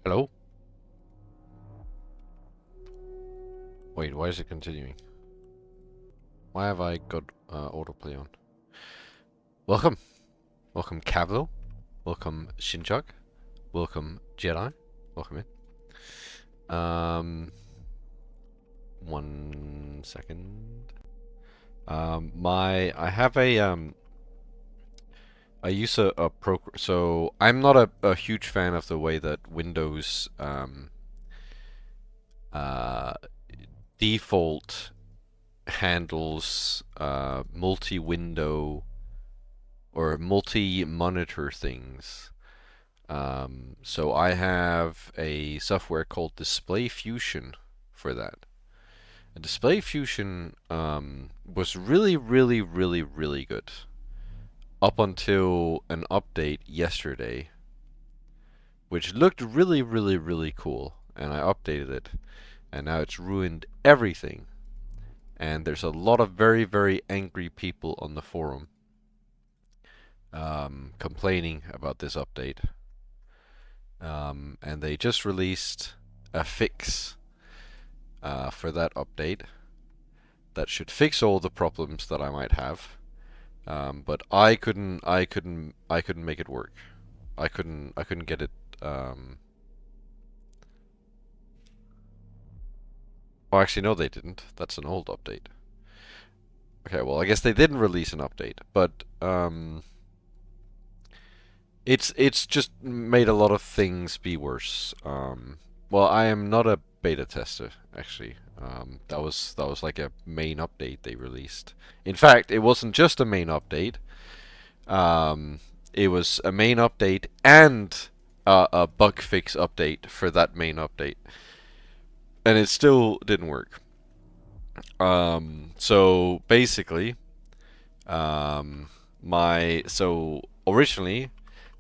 Hello? Wait, why is it continuing? Why have I got autoplay on? Welcome! Welcome Cavlo. Welcome Shinjak. Welcome Jedi. Welcome in. 1 second. I have a I use a so I'm not a huge fan of the way that Windows uh, default handles multi-window or multi-monitor things. So I have a software called Display Fusion for that. And Display Fusion was really good up until an update yesterday, which looked really cool, and I updated it, and now it's ruined everything. And there's a lot of very angry people on the forum complaining about this update. And they just released a fix for that update that should fix all the problems that I might have. But I couldn't make it work. I couldn't get it. Oh, actually, no, they didn't. That's an old update. Okay, well, I guess they didn't release an update, but it's just made a lot of things be worse. Well, I am not a beta tester actually. That was like a main update they released. In fact, it wasn't just a main update. It was a main update and a bug fix update for that main update, and it still didn't work. So basically, so originally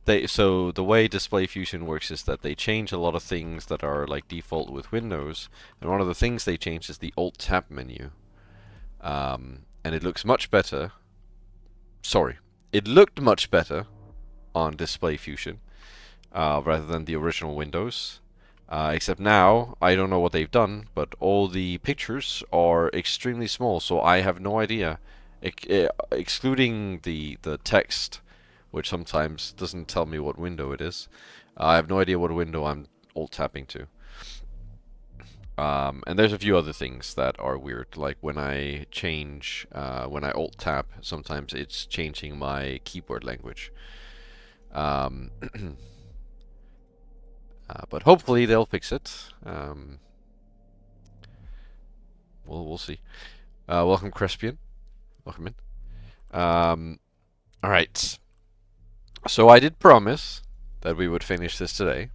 the way Display Fusion works is that they change a lot of things that are like default with Windows, and one of the things they changed is the Alt Tab menu, and it looks much better. Sorry, it looked much better on Display Fusion rather than the original Windows. Except now, I don't know what they've done, but all the pictures are extremely small, so I have no idea. Excluding the text, which sometimes doesn't tell me what window it is. I have no idea what window I'm alt-tapping to. And there's a few other things that are weird, like when I when I alt-tap, sometimes it's changing my keyboard language. But hopefully they'll fix it. We'll see. Welcome, Crespian. Welcome in. Alright. So I did promise that we would finish this today.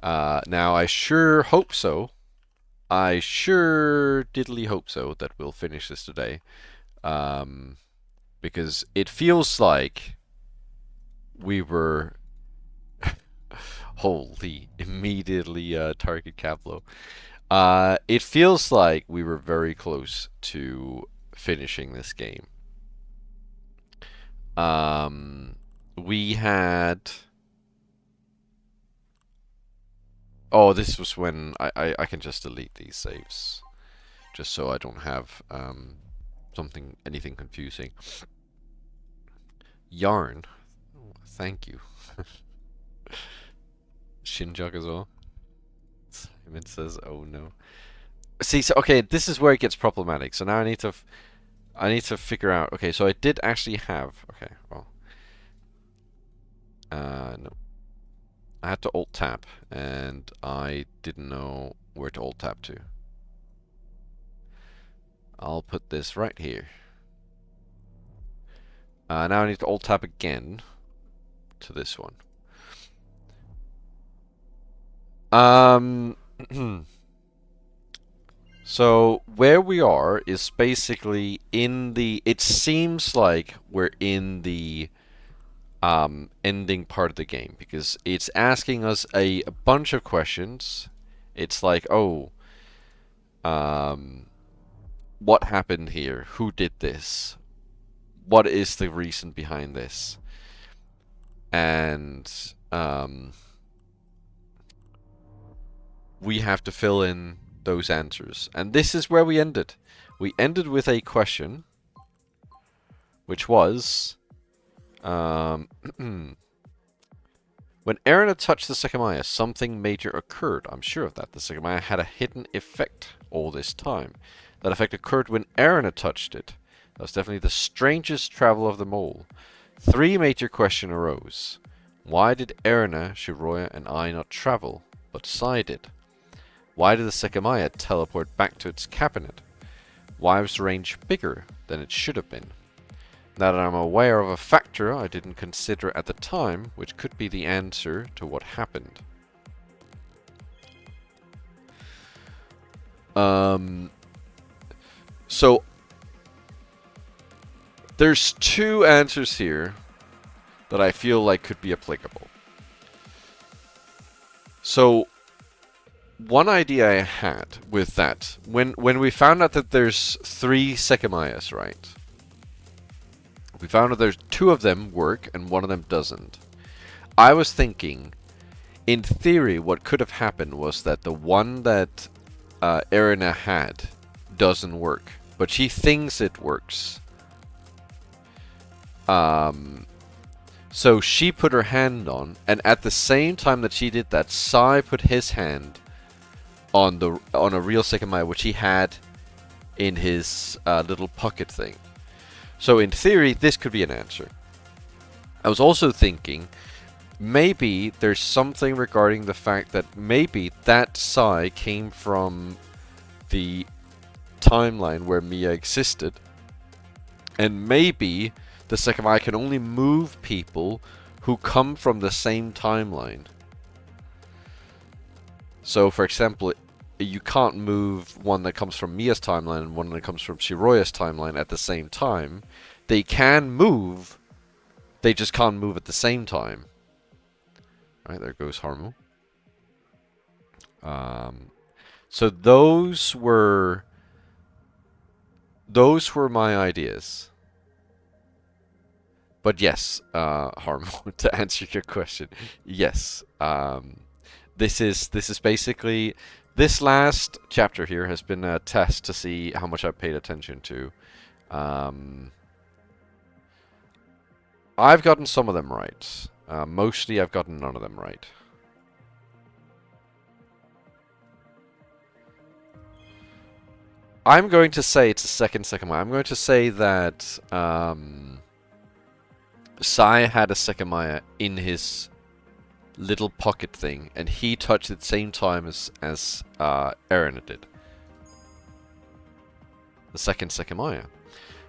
Now I sure hope so. I sure diddly hope so that we'll finish this today. Because it feels like we were... Holy, immediately target Caplo. It feels like we were very close to finishing this game. We had... Oh, this was when I can just delete these saves, just so I don't have anything confusing. Yarn, oh, thank you. Shinjak as well. Simon says, "Oh no." See, so okay, this is where it gets problematic. So now I need to figure out. Okay, so I did actually have. Okay, well, no. I had to alt tab, and I didn't know where to alt tab to. I'll put this right here. Now I need to alt tab again to this one. So where we are is basically in the. It seems like we're in the ending part of the game, because it's asking us a bunch of questions. It's like, oh, what happened here? Who did this? What is the reason behind this? And we have to fill in those answers. And this is where we ended. We ended with a question, which was... when Erina touched the Sekimeiya, something major occurred. I'm sure of that. The Sekimeiya had a hidden effect all this time. That effect occurred when Erina touched it. That was definitely the strangest travel of them all. 3 major questions arose. Why did Erina, Shiroya, and I not travel, but Sai did? Why did the Sekimeiya teleport back to its cabinet? Why was the range bigger than it should have been? Now that I'm aware of a factor I didn't consider at the time, which could be the answer to what happened. So there's 2 answers here that I feel like could be applicable. So one idea I had with that, when we found out that there's 3 Sekimeiyas, right? We found out there's 2 of them work and 1 of them doesn't. I was thinking, in theory, what could have happened was that the one that Erina had doesn't work, but she thinks it works. So she put her hand on, and at the same time that she did that, Sai put his hand on a real Sekimeiya, which he had in his little pocket thing. So in theory, this could be an answer. I was also thinking, maybe there's something regarding the fact that maybe that Sai came from the timeline where Mia existed, and maybe the Sekimeiya can only move people who come from the same timeline. So, for example, you can't move one that comes from Mia's timeline and one that comes from Shiroya's timeline at the same time. They can move, they just can't move at the same time. Right, there goes Harmu. So those were my ideas. But yes, Harmu, to answer your question, yes. This is basically, this last chapter here has been a test to see how much I paid attention to. I've gotten some of them right. Mostly I've gotten none of them right. I'm going to say it's a second Sekimeiya. I'm going to say that Sai had a Sekimeiya in his little pocket thing, and he touched it at the same time as Erina did. The second Sekimeiya.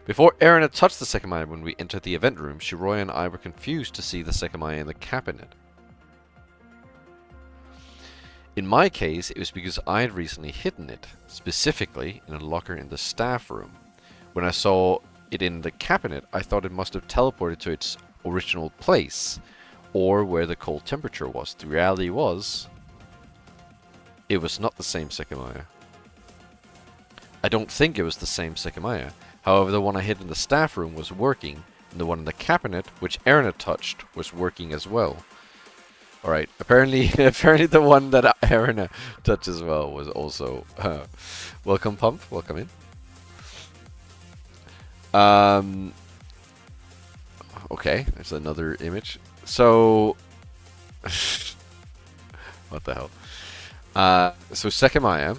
Before Erina touched the Sekimeiya when we entered the event room, Shiroya and I were confused to see the Sekimeiya in the cabinet. In my case, it was because I had recently hidden it, specifically in a locker in the staff room. When I saw it in the cabinet, I thought it must have teleported to its original place, or where the cold temperature was. The reality was, it was not the same Sekimeiya. I don't think it was the same Sekimeiya. However, the one I hid in the staff room was working, and the one in the cabinet, which Erina touched, was working as well. Alright, apparently the one that Erina touched as well was also... welcome, Pump. Welcome in. Okay, there's another image. So... what the hell? So Sekimeiya.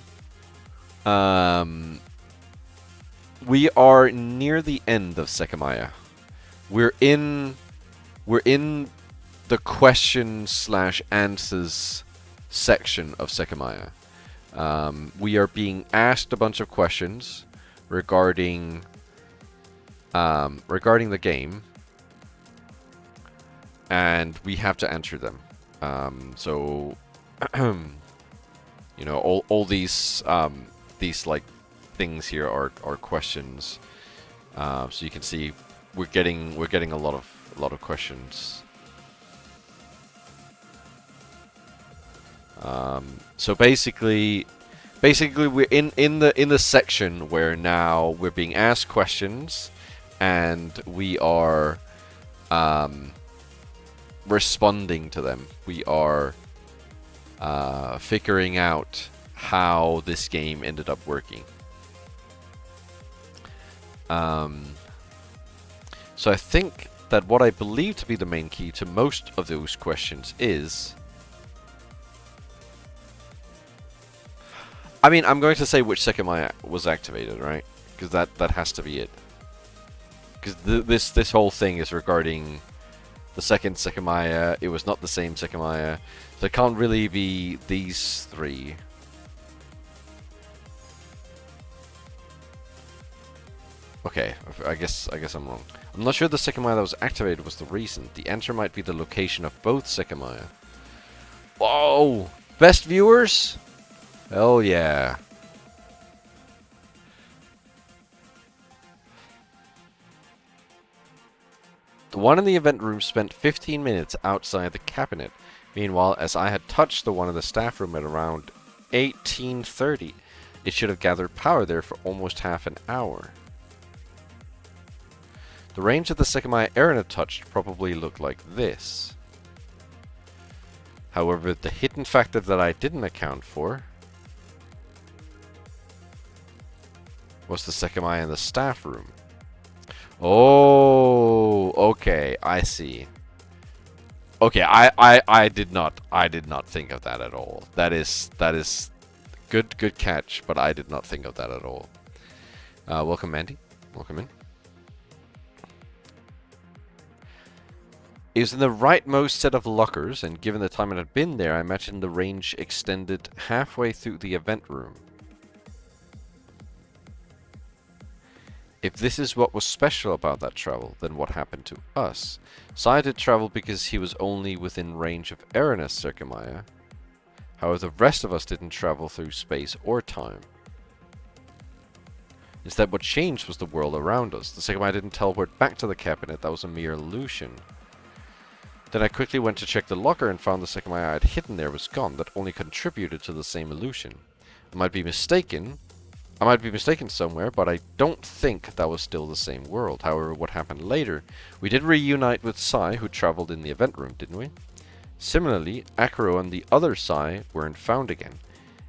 We are near the end of Sekimeiya. We're in the question/answers section of Sekimeiya. We are being asked a bunch of questions regarding the game, and we have to answer them. So, you know, all these like things here are questions. So you can see we're getting a lot of questions. So basically we're in the section where now we're being asked questions and we are responding to them. We are figuring out how this game ended up working. So I think that what I believe to be the main key to most of those questions is... I mean, I'm going to say which Sekimeiya was activated, right? Because that has to be it. Because this whole thing is regarding the second Sekimeiya. It was not the same Sekimeiya. So it can't really be these three. Okay, I guess I'm wrong. I'm not sure the Sekimeiya that was activated was the reason. The answer might be the location of both Sekimeiya. Whoa! Best viewers? Hell yeah. The one in the event room spent 15 minutes outside the cabinet. Meanwhile, as I had touched the one in the staff room at around 1830, it should have gathered power there for almost half an hour. The range of the Sekimeiya Erina touched probably looked like this. However, the hidden factor that I didn't account for was the Sekimeiya in the staff room. Oh, okay, I see. Okay, I did not think of that at all. That is good catch, but I did not think of that at all. Welcome, Mandy. Welcome in. It was in the rightmost set of lockers, and given the time it had been there, I imagined the range extended halfway through the event room. If this is what was special about that travel, then what happened to us? Sai did travel because he was only within range of Erinus Sekimeiya. However, the rest of us didn't travel through space or time. Instead, what changed was the world around us. The Sekimeiya didn't teleport back to the cabinet, that was a mere illusion. Then I quickly went to check the locker and found the Sekimeiya I had hidden there was gone. That only contributed to the same illusion. I might be mistaken somewhere, but I don't think that was still the same world. However, what happened later, we did reunite with Sai, who traveled in the event room, didn't we? Similarly, Akuro and the other Sai weren't found again.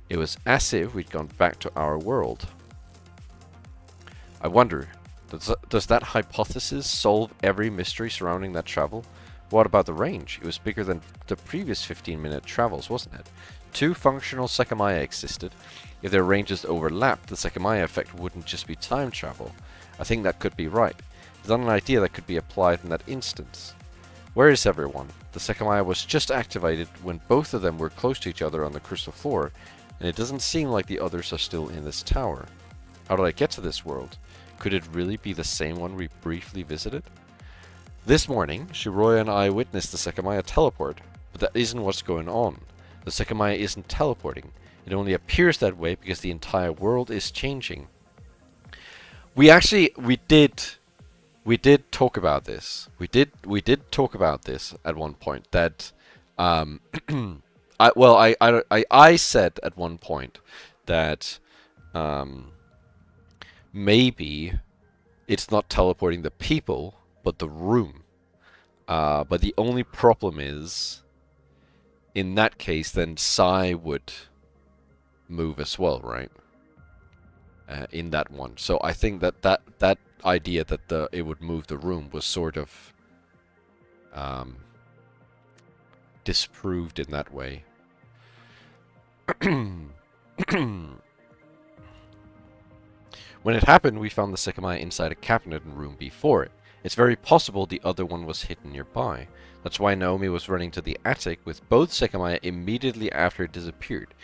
It was as if we'd gone back to our world. I wonder, does that hypothesis solve every mystery surrounding that travel? What about the range? It was bigger than the previous 15-minute travels, wasn't it? 2 functional Sekimeiya existed. If their ranges overlapped, the Sekimeiya effect wouldn't just be time travel. I think that could be right. It's not an idea that could be applied in that instance. Where is everyone? The Sekimeiya was just activated when both of them were close to each other on the crystal floor, and it doesn't seem like the others are still in this tower. How did I get to this world? Could it really be the same one we briefly visited? This morning, Shiroya and I witnessed the Sekimeiya teleport, but that isn't what's going on. The Sekimeiya isn't teleporting. It only appears that way because the entire world is changing. We did talk about this. We did talk about this at one point. That I said at one point that maybe it's not teleporting the people, but the room. But the only problem is, in that case, then Sai would move as well, right? In that one. So I think that idea that it would move the room was sort of disproved in that way. When it happened, we found the Sekimeiya inside a cabinet and room before it. It's very possible the other one was hidden nearby. That's why Naomi was running to the attic with both Sekimeiya immediately after it disappeared.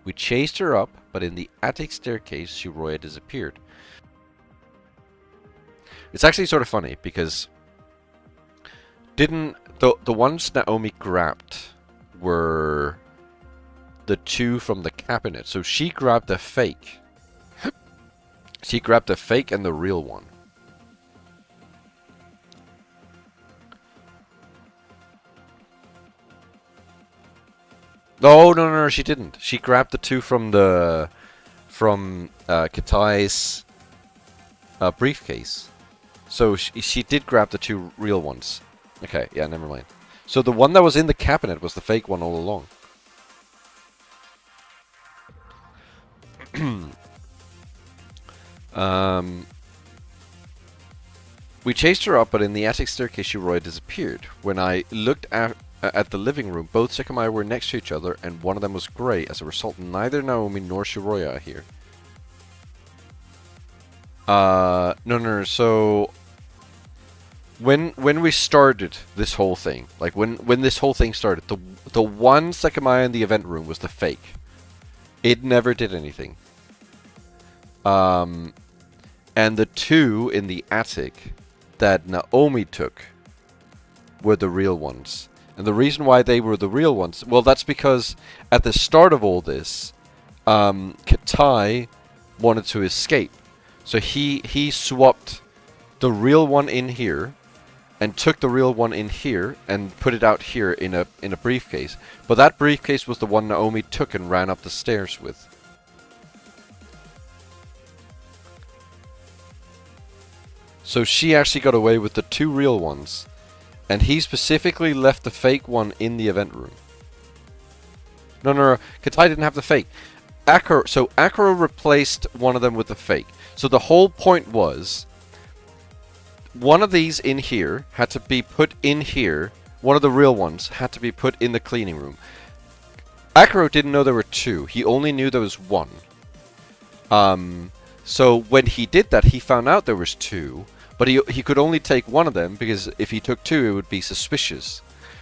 We chased her up, but in the attic staircase, Shiroya disappeared. It's actually sort of funny, because the ones Naomi grabbed were the 2 from the cabinet. So she grabbed the fake. She grabbed the fake and the real one. No, she didn't. She grabbed the 2 from Katai's briefcase. So she did grab the 2 real ones. Okay, yeah, never mind. So the one that was in the cabinet was the fake one all along. We chased her up, but in the attic staircase, Shiroya disappeared. When I looked at the living room, both Sekimeiya were next to each other, and one of them was grey. As a result, neither Naomi nor Shiroya are here. No. So when we started this whole thing, like when this whole thing started, the one Sekimeiya in the event room was the fake. It never did anything. And the 2 in the attic that Naomi took were the real ones. And the reason why they were the real ones, well, that's because at the start of all this, Katai wanted to escape. So he swapped the real one in here and took the real one in here and put it out here in a briefcase. But that briefcase was the one Naomi took and ran up the stairs with. So she actually got away with the 2 real ones. And he specifically left the fake one in the event room. No. Katai didn't have the fake. Akuro replaced one of them with the fake. So the whole point was, one of these in here had to be put in here. One of the real ones had to be put in the cleaning room. Akuro didn't know there were 2. He only knew there was 1. So when he did that, he found out there was two, but he could only take one of them because if he took two, it would be suspicious.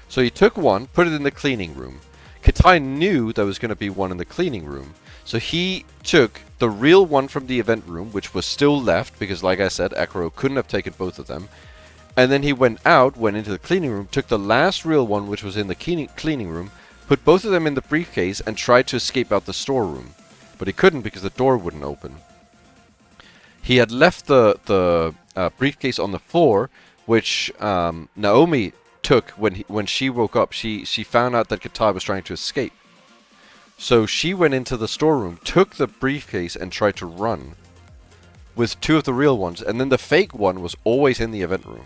So he took one, put it in the cleaning room. Katai knew there was going to be one in the cleaning room, so he took the real one from the event room, which was still left because, like I said, Akuro couldn't have taken both of them. And then he went into the cleaning room, took the last real one, which was in the cleaning room, put both of them in the briefcase, and tried to escape out the storeroom. But he couldn't because the door wouldn't open. He had left the briefcase on the floor, which Naomi took when she woke up. She found out that Katai was trying to escape. So she went into the storeroom, took the briefcase, and tried to run with two of the real ones. And then the fake one was always in the event room.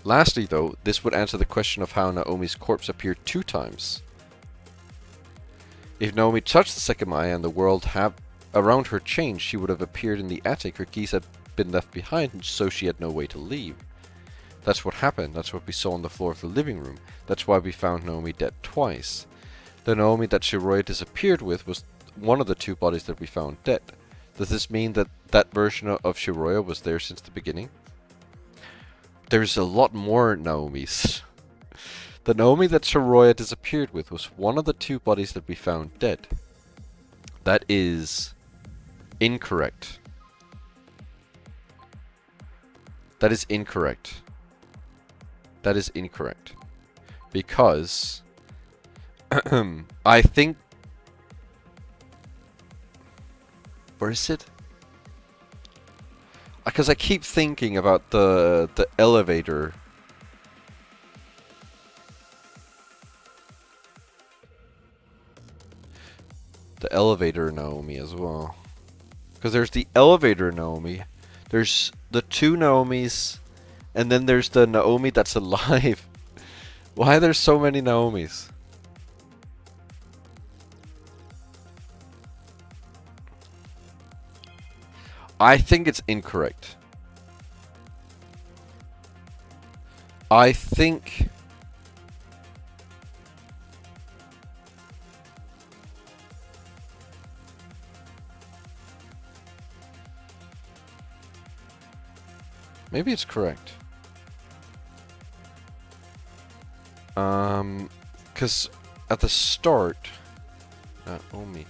Lastly, though, this would answer the question of how Naomi's corpse appeared 2 times. If Naomi touched the Sekimeiya and the world around her changed, she would have appeared in the attic. Her keys had been left behind, so she had no way to leave. That's what happened. That's what we saw on the floor of the living room. That's why we found Naomi dead twice. The Naomi that Shiroya disappeared with was one of the 2 bodies that we found dead. Does this mean that that version of Shiroya was there since the beginning? There's a lot more Naomis. The Naomi that Shiroya disappeared with was one of the 2 bodies that we found dead. That is incorrect. That is incorrect. That is incorrect. Because I think... Where is it? Because I keep thinking about the elevator. The elevator Naomi as well. Because there's the elevator Naomi. There's the 2 Naomis. And then there's the Naomi that's alive. Why are there so many Naomis? I think it's incorrect. I think... Maybe it's correct. Because at the start... Naomi...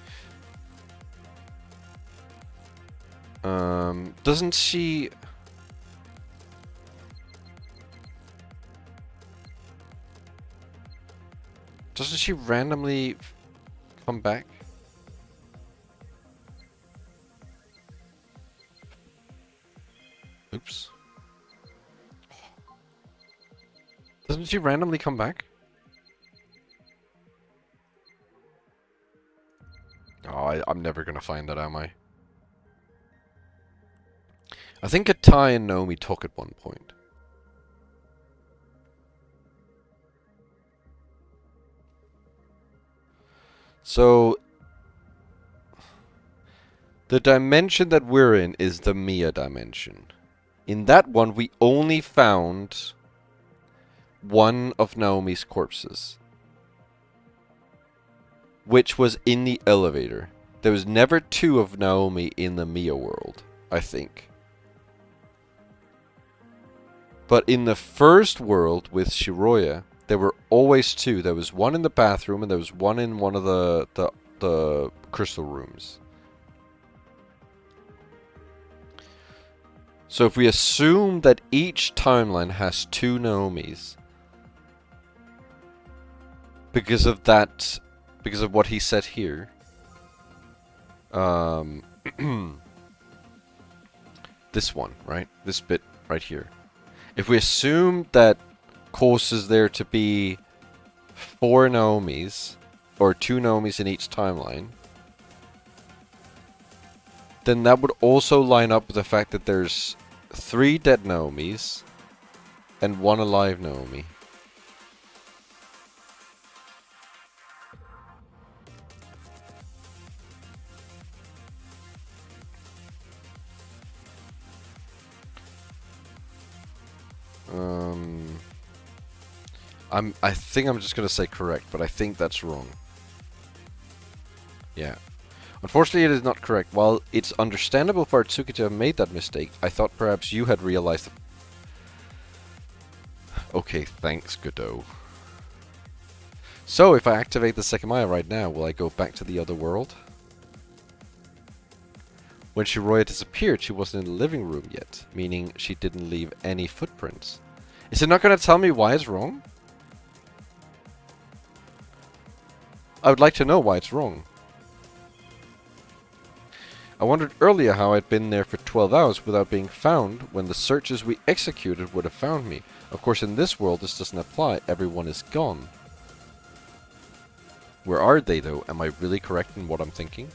doesn't she... Doesn't she randomly come back? Oops. Doesn't she randomly come back? Oh, I'm never gonna find that, am I? I think Katai and Naomi talk at one point. So, the dimension that we're in is the Mia dimension. In that one, we only found one of Naomi's corpses, which was in the elevator. There was never 2 of Naomi in the Mia world, I think. But in the first world with Shiroya, there were always 2. There was one in the bathroom and there was one in one of the crystal rooms. So if we assume that each timeline has 2 Naomis, because of that, because of what he said here, this one, right? This bit right here. If we assume that causes there to be 4 Naomis, or 2 Naomis in each timeline, then that would also line up with the fact that there's 3 dead Naomis and 1 alive Naomi. I think I'm just gonna say correct, but I think that's wrong. Yeah. Unfortunately, it is not correct. While it's understandable for Atsuki to have made that mistake, I thought perhaps you had realized it. Okay, thanks, Godot. So, if I activate the Sekimeiya right now, will I go back to the other world? When Shiroya disappeared, she wasn't in the living room yet, meaning she didn't leave any footprints. Is it not going to tell me why it's wrong? I would like to know why it's wrong. I wondered earlier how I'd been there for 12 hours without being found when the searches we executed would have found me. Of course, in this world, this doesn't apply. Everyone is gone. Where are they, though? Am I really correct in what I'm thinking?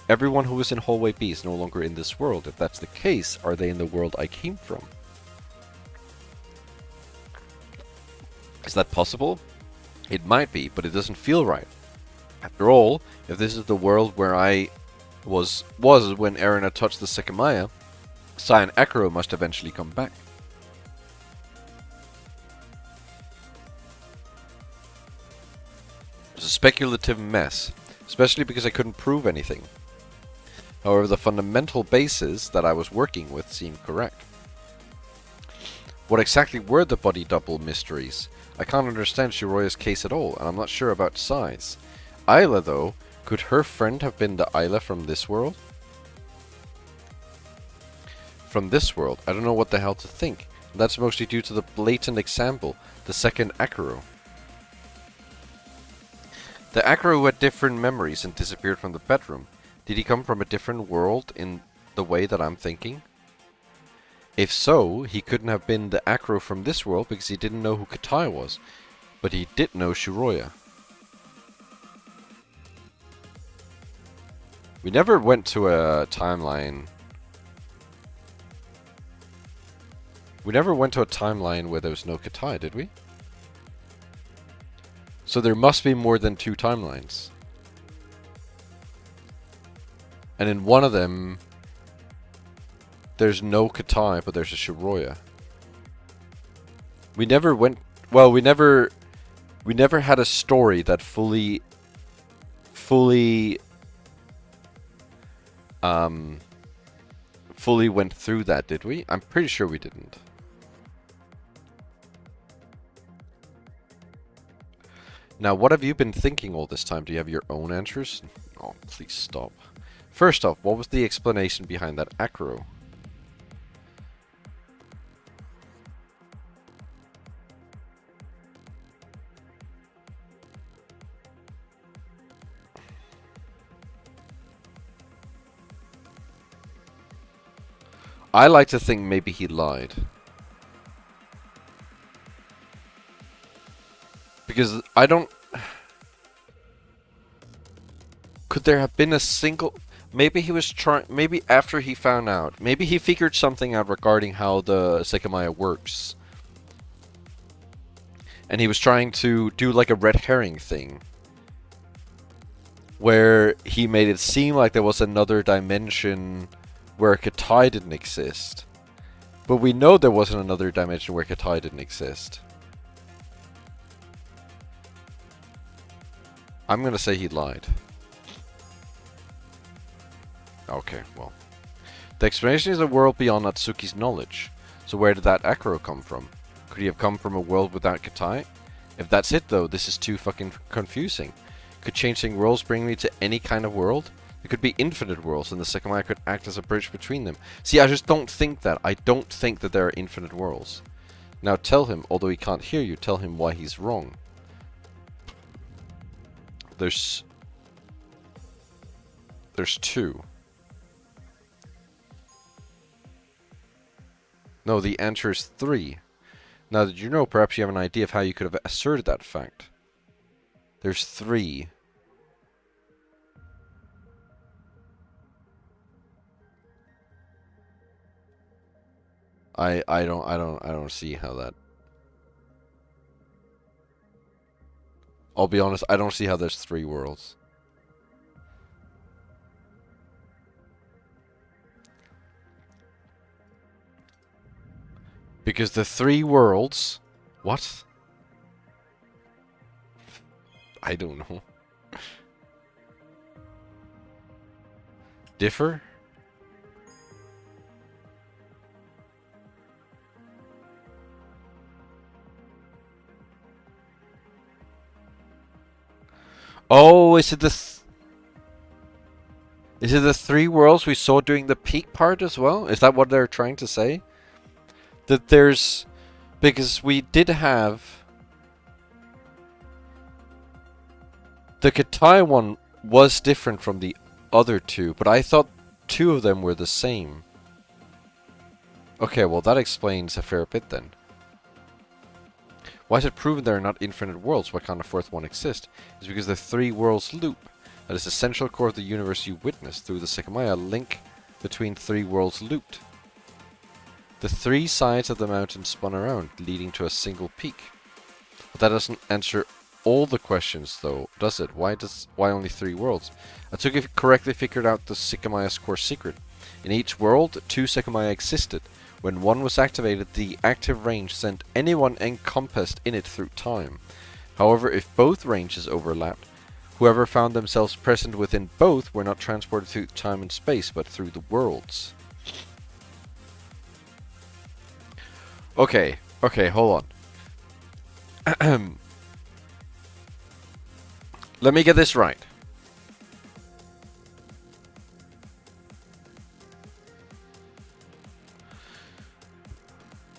Everyone who was in Hallway B is no longer in this world. If that's the case, are they in the world I came from? Is that possible? It might be, but it doesn't feel right. After all, if this is the world where I was when Erina touched the Sekimeiya, Sai and Akuro must eventually come back. It was a speculative mess, especially because I couldn't prove anything. However, the fundamental bases that I was working with seemed correct. What exactly were the body double mysteries? I can't understand Shiroya's case at all, and I'm not sure about Sai's. Ayla, though, could her friend have been the Ayla from this world? From this world, I don't know what the hell to think. And that's mostly due to the blatant example, the second Akuro. The Akuro who had different memories and disappeared from the bedroom. Did he come from a different world in the way that I'm thinking? If so, he couldn't have been the Akuro from this world because he didn't know who Katai was. But he did know Shiroya. We never went to a timeline. We never went to a timeline where there was no Katai, did we? So there must be more than 2 timelines. And in one of them, there's no Katai, but there's a Shiroya. We never went... Well, we never had a story that fully went through that, did we? I'm pretty sure we didn't. Now, what have you been thinking all this time? Do you have your own answers? Oh, please stop. First off, what was the explanation behind that Akuro? I like to think maybe he lied. Because I don't... Could there have been a single... Maybe he was trying... Maybe after he found out. Maybe he figured something out regarding how the Sekimeiya works. And he was trying to do like a red herring thing. Where he made it seem like there was another dimension where Katai didn't exist. But we know there wasn't another dimension where Katai didn't exist. I'm gonna say he lied. Okay, well. The explanation is a world beyond Natsuki's knowledge. So where did that Akuro come from? Could he have come from a world without Katai? If that's it though, this is too fucking confusing. Could changing worlds bring me to any kind of world? It could be infinite worlds and the Sekimeiya could act as a bridge between them. See, I just don't think that. I don't think that there are infinite worlds. Now tell him, although he can't hear you, tell him why he's wrong. There's 2. No, the answer is 3. Now that you know, perhaps you have an idea of how you could have asserted that fact. There's 3. I don't see how that... I'll be honest, I don't see how there's 3 worlds. Because the 3 worlds... What? I don't know. differ? Oh, is it the three worlds we saw during the peak part as well? Is that what they're trying to say? That there's... Because we did have... The Katai one was different from the other two, but I thought two of them were the same. Okay, well that explains a fair bit then. Why is it proven there are not infinite worlds? Why can't a fourth one exist? It's because the three worlds loop. That is the central core of the universe you witness. Through the Sekimeiya, link between three worlds looped. The three sides of the mountain spun around, leading to a single peak. But that doesn't answer all the questions, though, does it? Why only three worlds? Atsuki correctly figured out the Sekimeiya's core secret. In each world, two Sekimeiya existed. When one was activated, the active range sent anyone encompassed in it through time. However, if both ranges overlapped, whoever found themselves present within both were not transported through time and space, but through the worlds. Okay, hold on. Let me get this right.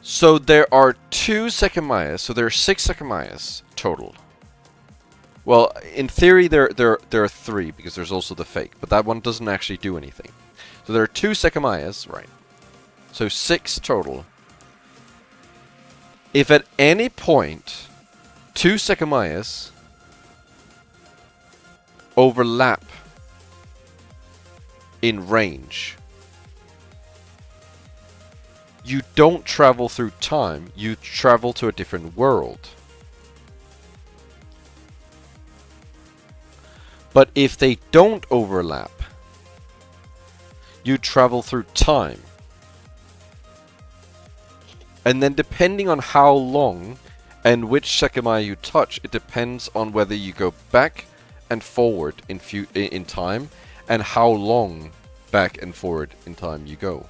So there are two Sekimeiyas, so there are 6 Sekimeiyas total. Well, in theory there are 3, because there's also the fake, but that one doesn't actually do anything. So there are 2 Sekimeiyas, right? So 6 total. If at any point 2 Sekimeiyas overlap in range, you don't travel through time, you travel to a different world. But if they don't overlap, you travel through time. And then depending on how long and which Sekimeiya you touch, it depends on whether you go back and forward in time, and how long back and forward in time you go.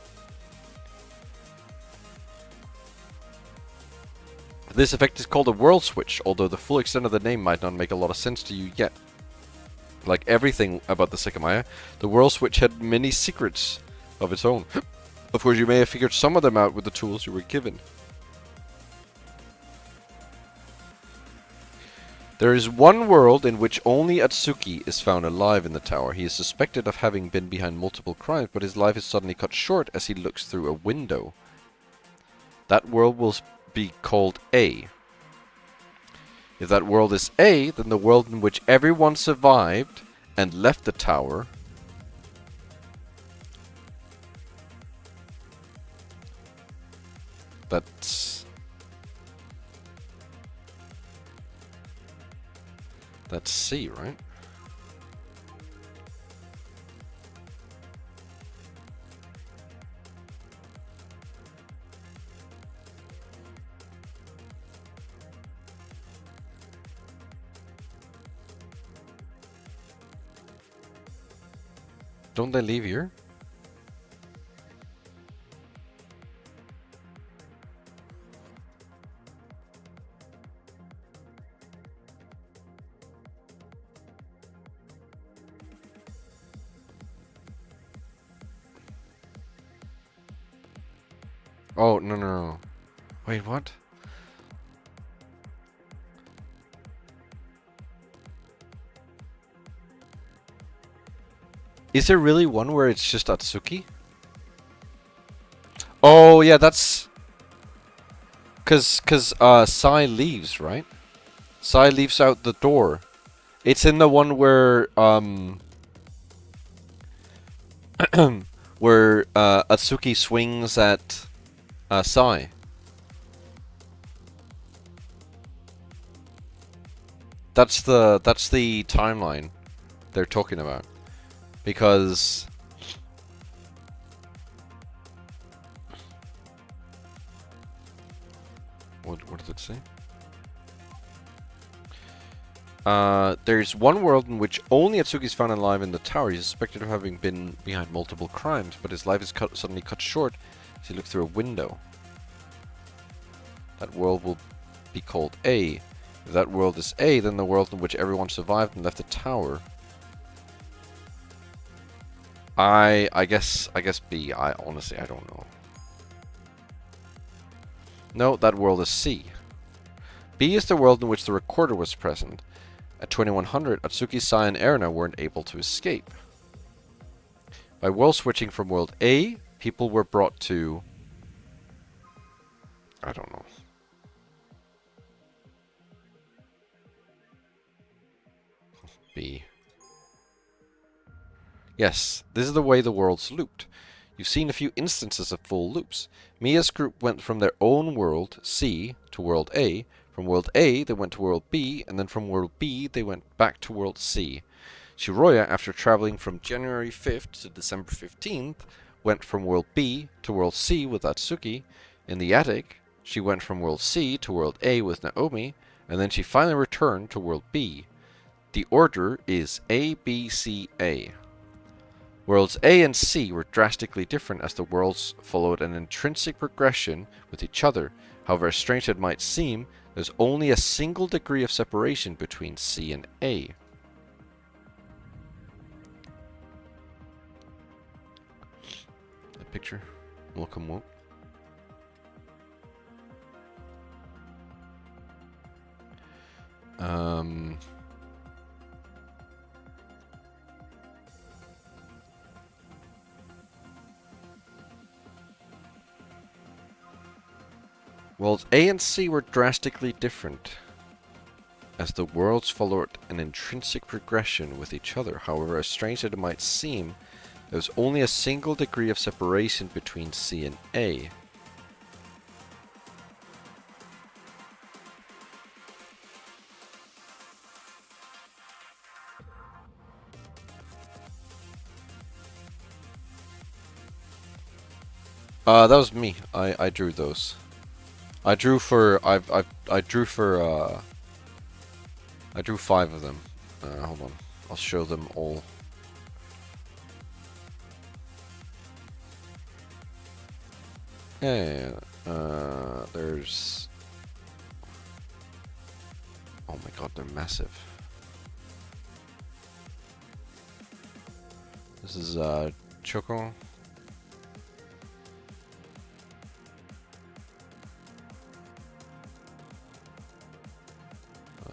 This effect is called a world switch, although the full extent of the name might not make a lot of sense to you yet. Like everything about the Sekimeiya, the world switch had many secrets of its own. Of course, you may have figured some of them out with the tools you were given. There is one world in which only Atsuki is found alive in the tower. He is suspected of having been behind multiple crimes, but his life is suddenly cut short as he looks through a window. That world will be called A. If that world is A, then the world in which everyone survived and left the tower that's C, right? Don't they leave here? Oh, no. Wait, what? Is there really one where it's just Atsuki? Oh, yeah, that's... Cause Sai leaves, right? Sai leaves out the door. It's in the one where, where, Atsuki swings at, Sai. That's the timeline they're talking about. Because... What did it say? There's one world in which only Atsuki is found alive in the tower. He's suspected of having been behind multiple crimes, but his life is suddenly cut short as he looks through a window. That world will be called A. If that world is A, then the world in which everyone survived and left the tower. I guess B. Honestly, I don't know. No, that world is C. B is the world in which the recorder was present. At 2100, Atsuki, Sai, and Erina weren't able to escape. By world switching from world A, people were brought to... I don't know. B. Yes, this is the way the worlds looped. You've seen a few instances of full loops. Mia's group went from their own world, C, to world A. From world A, they went to world B, and then from world B, they went back to world C. Shiroya, after traveling from January 5th to December 15th, went from world B to world C with Atsuki. In the attic, she went from world C to world A with Naomi, and then she finally returned to world B. The order is A, B, C, A. Worlds A and C were drastically different as the worlds followed an intrinsic progression with each other. However, as strange as it might seem, there's only a single degree of separation between C and A. The picture will come out. Worlds A and C were drastically different as the worlds followed an intrinsic progression with each other. However, as strange as it might seem, there was only a single degree of separation between C and A. That was me. I drew those. I drew 5 of them. Hold on. I'll show them all. Yeah. There's... Oh my god, they're massive. This is Choco.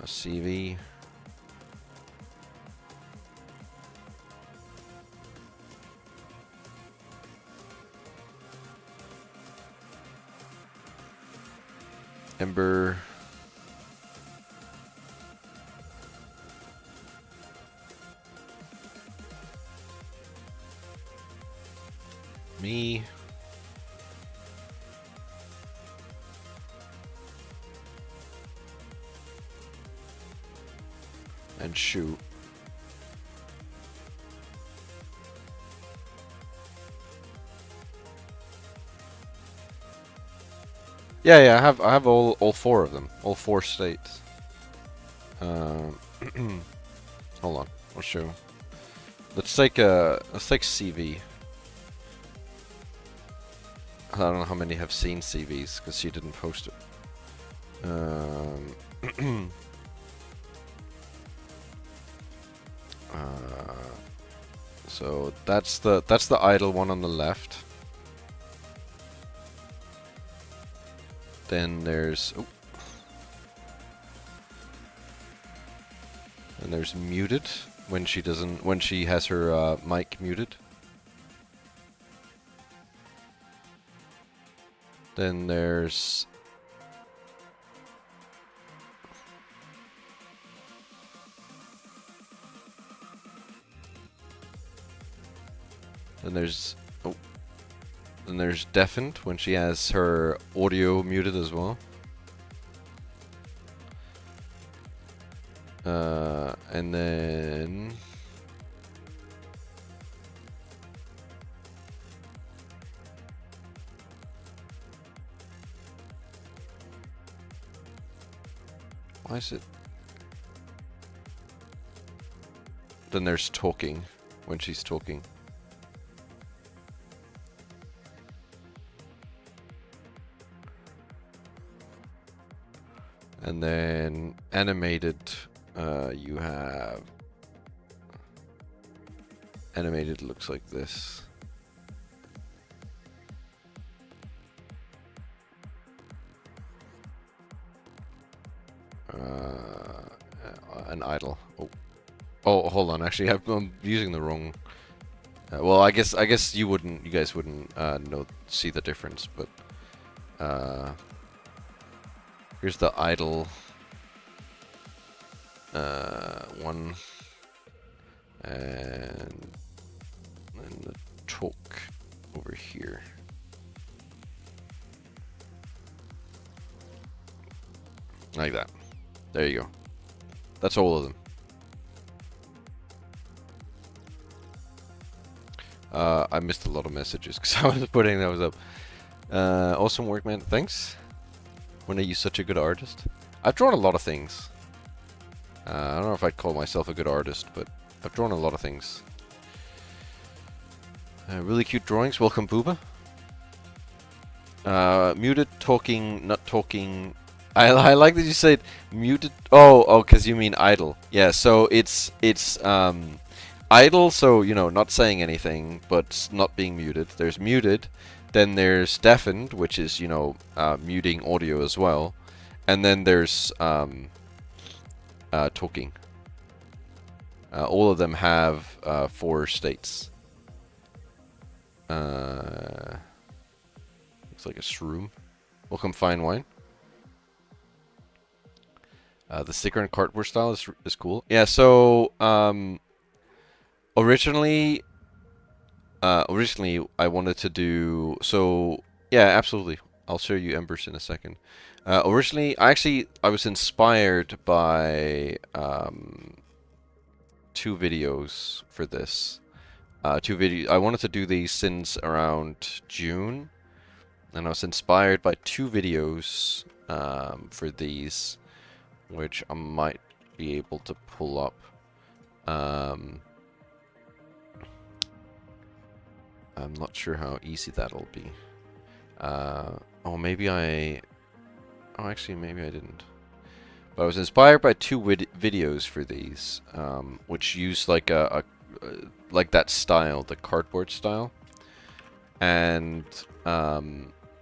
CV. Ember. Me. And shoot. Yeah, I have all 4 of them, all 4 states. Hold on, I'll show. Let's take CV. I don't know how many have seen CVs because she didn't post it. So that's the idle one on the left. Then there's and there's muted when she has her mic muted. Then there's then there's deafened when she has her audio muted as well. And then why is it? Then there's talking, when she's talking. And then animated, you have... Animated looks like this. An idle. Oh, hold on. Actually, I'm using the wrong. Well, I guess you guys wouldn't see the difference, but here's the idle one, and then the talk over here. Like that. There you go. That's all of them. I missed a lot of messages because I was putting those up. Awesome work, man. Thanks. When are you such a good artist? I've drawn a lot of things. I don't know if I'd call myself a good artist, but I've drawn a lot of things. Really cute drawings. Welcome, Booba. Muted, talking, not talking. I like that you said muted. Oh, because you mean idle. Yeah, so it's idle, so, you know, not saying anything, but not being muted. There's muted. Then there's deafened, which is, you know, muting audio as well. And then there's talking. All of them have 4 states. Looks like a shroom. Welcome, Fine Wine. The sticker and cardboard style is cool. Yeah, so originally I wanted to do, so yeah, absolutely. I'll show you embers in a second. Originally, I was inspired by 2 videos for this. I wanted to do these since around June, and I was inspired by 2 videos for these, which I might be able to pull up. I'm not sure how easy that'll be. Oh, maybe oh, actually, maybe I didn't. But I was inspired by 2 videos for these, which use like like that style, the cardboard style. And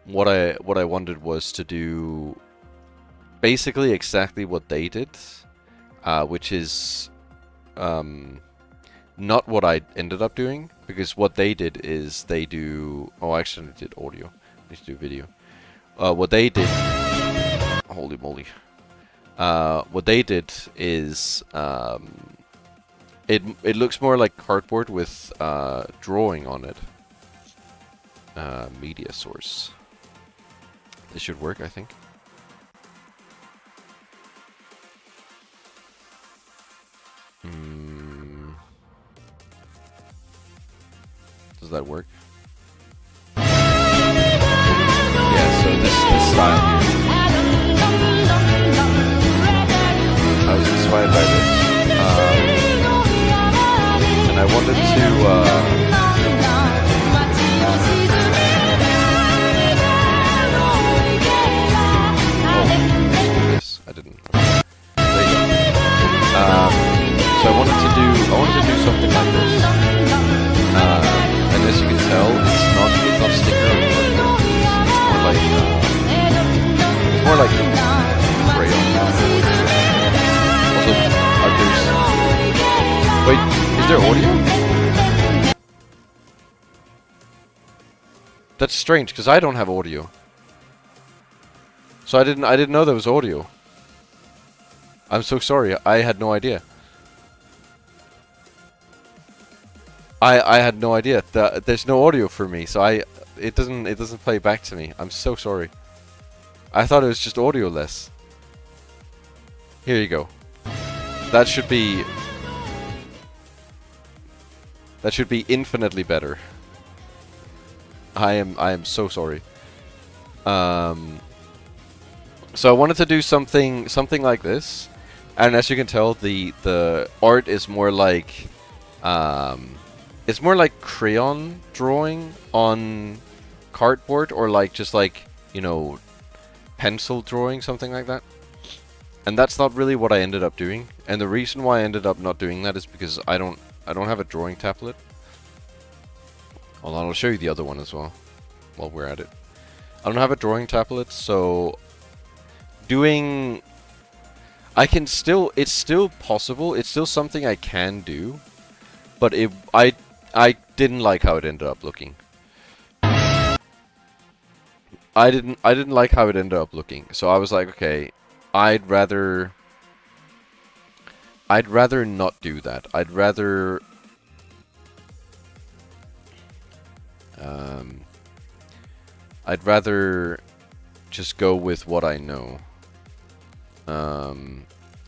what I wanted was to do basically exactly what they did, which is not what I ended up doing, because what they did is they do... Oh, I actually did audio. I need to do video. What they did... Holy moly. What they did is... It looks more like cardboard with drawing on it. Media source. This should work, I think. Does that work? Yeah, so this style here. I was inspired by this. And I wanted to... I didn't. There you go. So I wanted to do something like this. And as you can tell, it's not sticker or cardboard. It's more like crayon. Also, wait, is there audio? That's strange because I don't have audio. So I didn't know there was audio. I'm so sorry. I had no idea. I had no idea that there's no audio for me, so it doesn't play back to me. I'm so sorry. I thought it was just audio-less. Here you go. That should be infinitely better. I am so sorry. So I wanted to do something like this, and as you can tell, the art is more like It's more like crayon drawing on cardboard, or like just like, you know, pencil drawing, something like that. And that's not really what I ended up doing. And the reason why I ended up not doing that is because I don't have a drawing tablet. Hold on, I'll show you the other one as well while we're at it. I don't have a drawing tablet, so doing... it's still possible. It's still something I can do, but I didn't like how it ended up looking. I didn't like how it ended up looking. So I was like, okay, I'd rather not do that. I'd rather just go with what I know.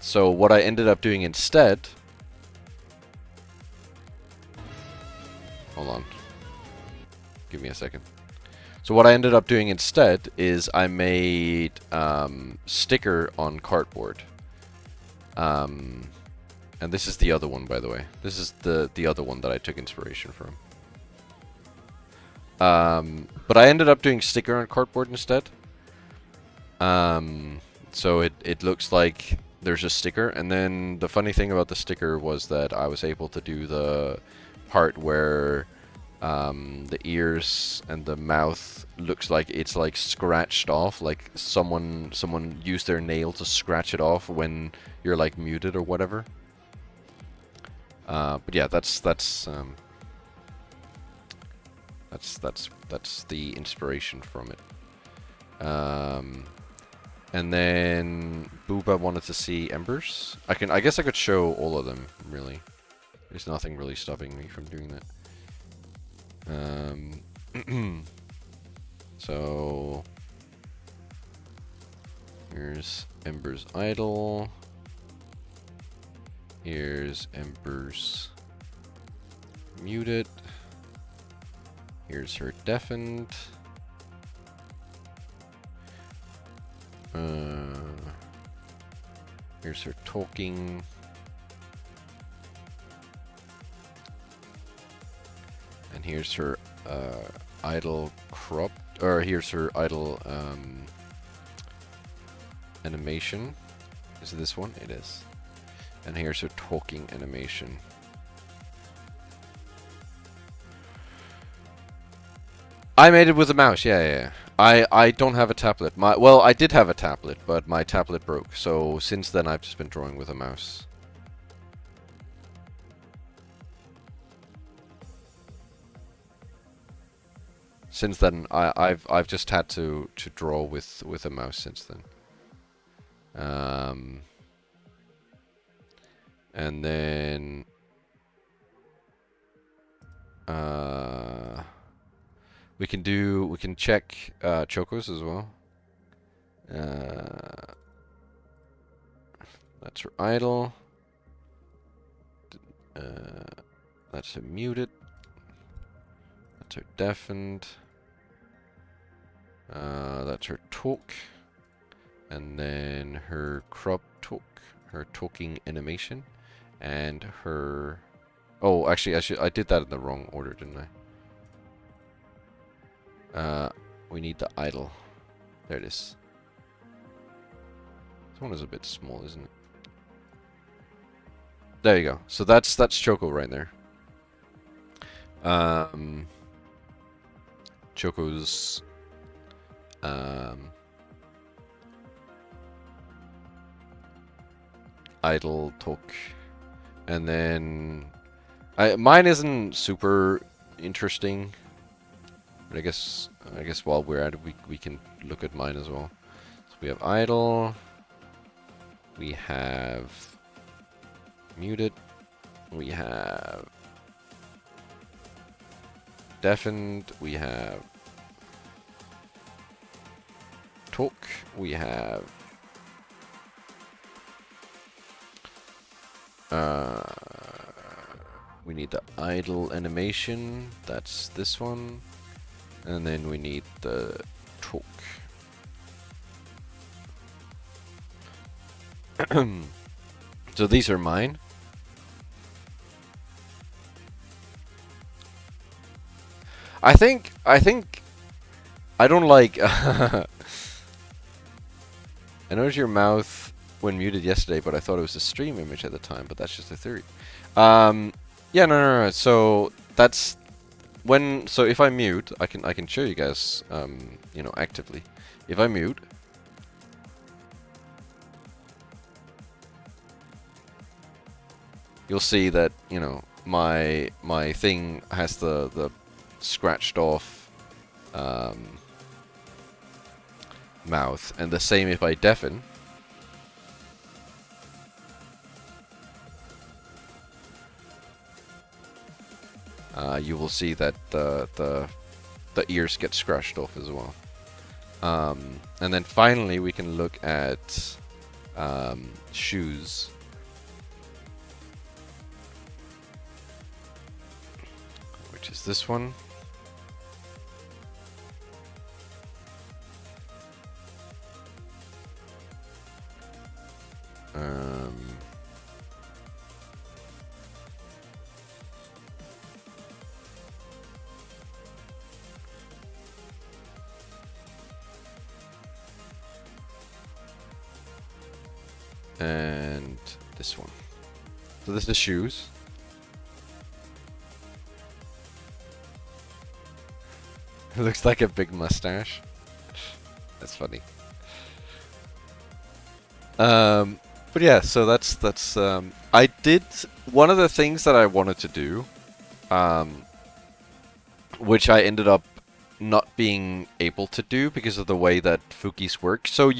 So what I ended up doing instead... Hold on. Give me a second. So what I ended up doing instead is I made sticker on cardboard. And this is the other one, by the way. This is the other one that I took inspiration from. But I ended up doing sticker on cardboard instead. So it looks like there's a sticker, and then the funny thing about the sticker was that I was able to do the part where the ears and the mouth looks like it's like scratched off, like someone used their nail to scratch it off when you're like muted or whatever. But yeah, that's the inspiration from it. And then Booba wanted to see embers. I guess I could show all of them, really. There's nothing really stopping me from doing that. So here's embers idle. Here's embers muted. Here's her deafened. Here's her talking. And here's her idle cropped, or here's her idle animation. Is it this one? It is. And here's her talking animation. I made it with a mouse, yeah. I don't have a tablet. Well, I did have a tablet, but my tablet broke. So since then, I've just been drawing with a mouse. Since then, I've just had to draw with a mouse since then. And then we can check Chocos as well. That's her idle. That's her muted. That's her deafened. That's her talk. And then her crop talk, her talking animation, and her... Oh, actually, I did that in the wrong order, didn't I? We need the idle. There it is. This one is a bit small, isn't it? There you go. So that's Choco right there. Choco's idle talk, and then mine isn't super interesting, but I guess while we're at it, we can look at mine as well. So we have idle, we have muted, we have deafened, we have talk, we have we need the idle animation, that's this one, and then we need the talk. So these are mine. I think I don't like. I noticed your mouth when muted yesterday, but I thought it was a stream image at the time. But that's just a theory. Yeah, no. So that's when. So if I mute, I can show you guys. You know, actively. If I mute, you'll see that my thing has the scratched off mouth, and the same if I deafen. You will see that the ears get scratched off as well. And then finally we can look at shoes. Which is this one. And this one. So this is shoes. It looks like a big mustache. That's funny. But yeah, so that's I did one of the things that I wanted to do, which I ended up not being able to do because of the way that Fukis work. So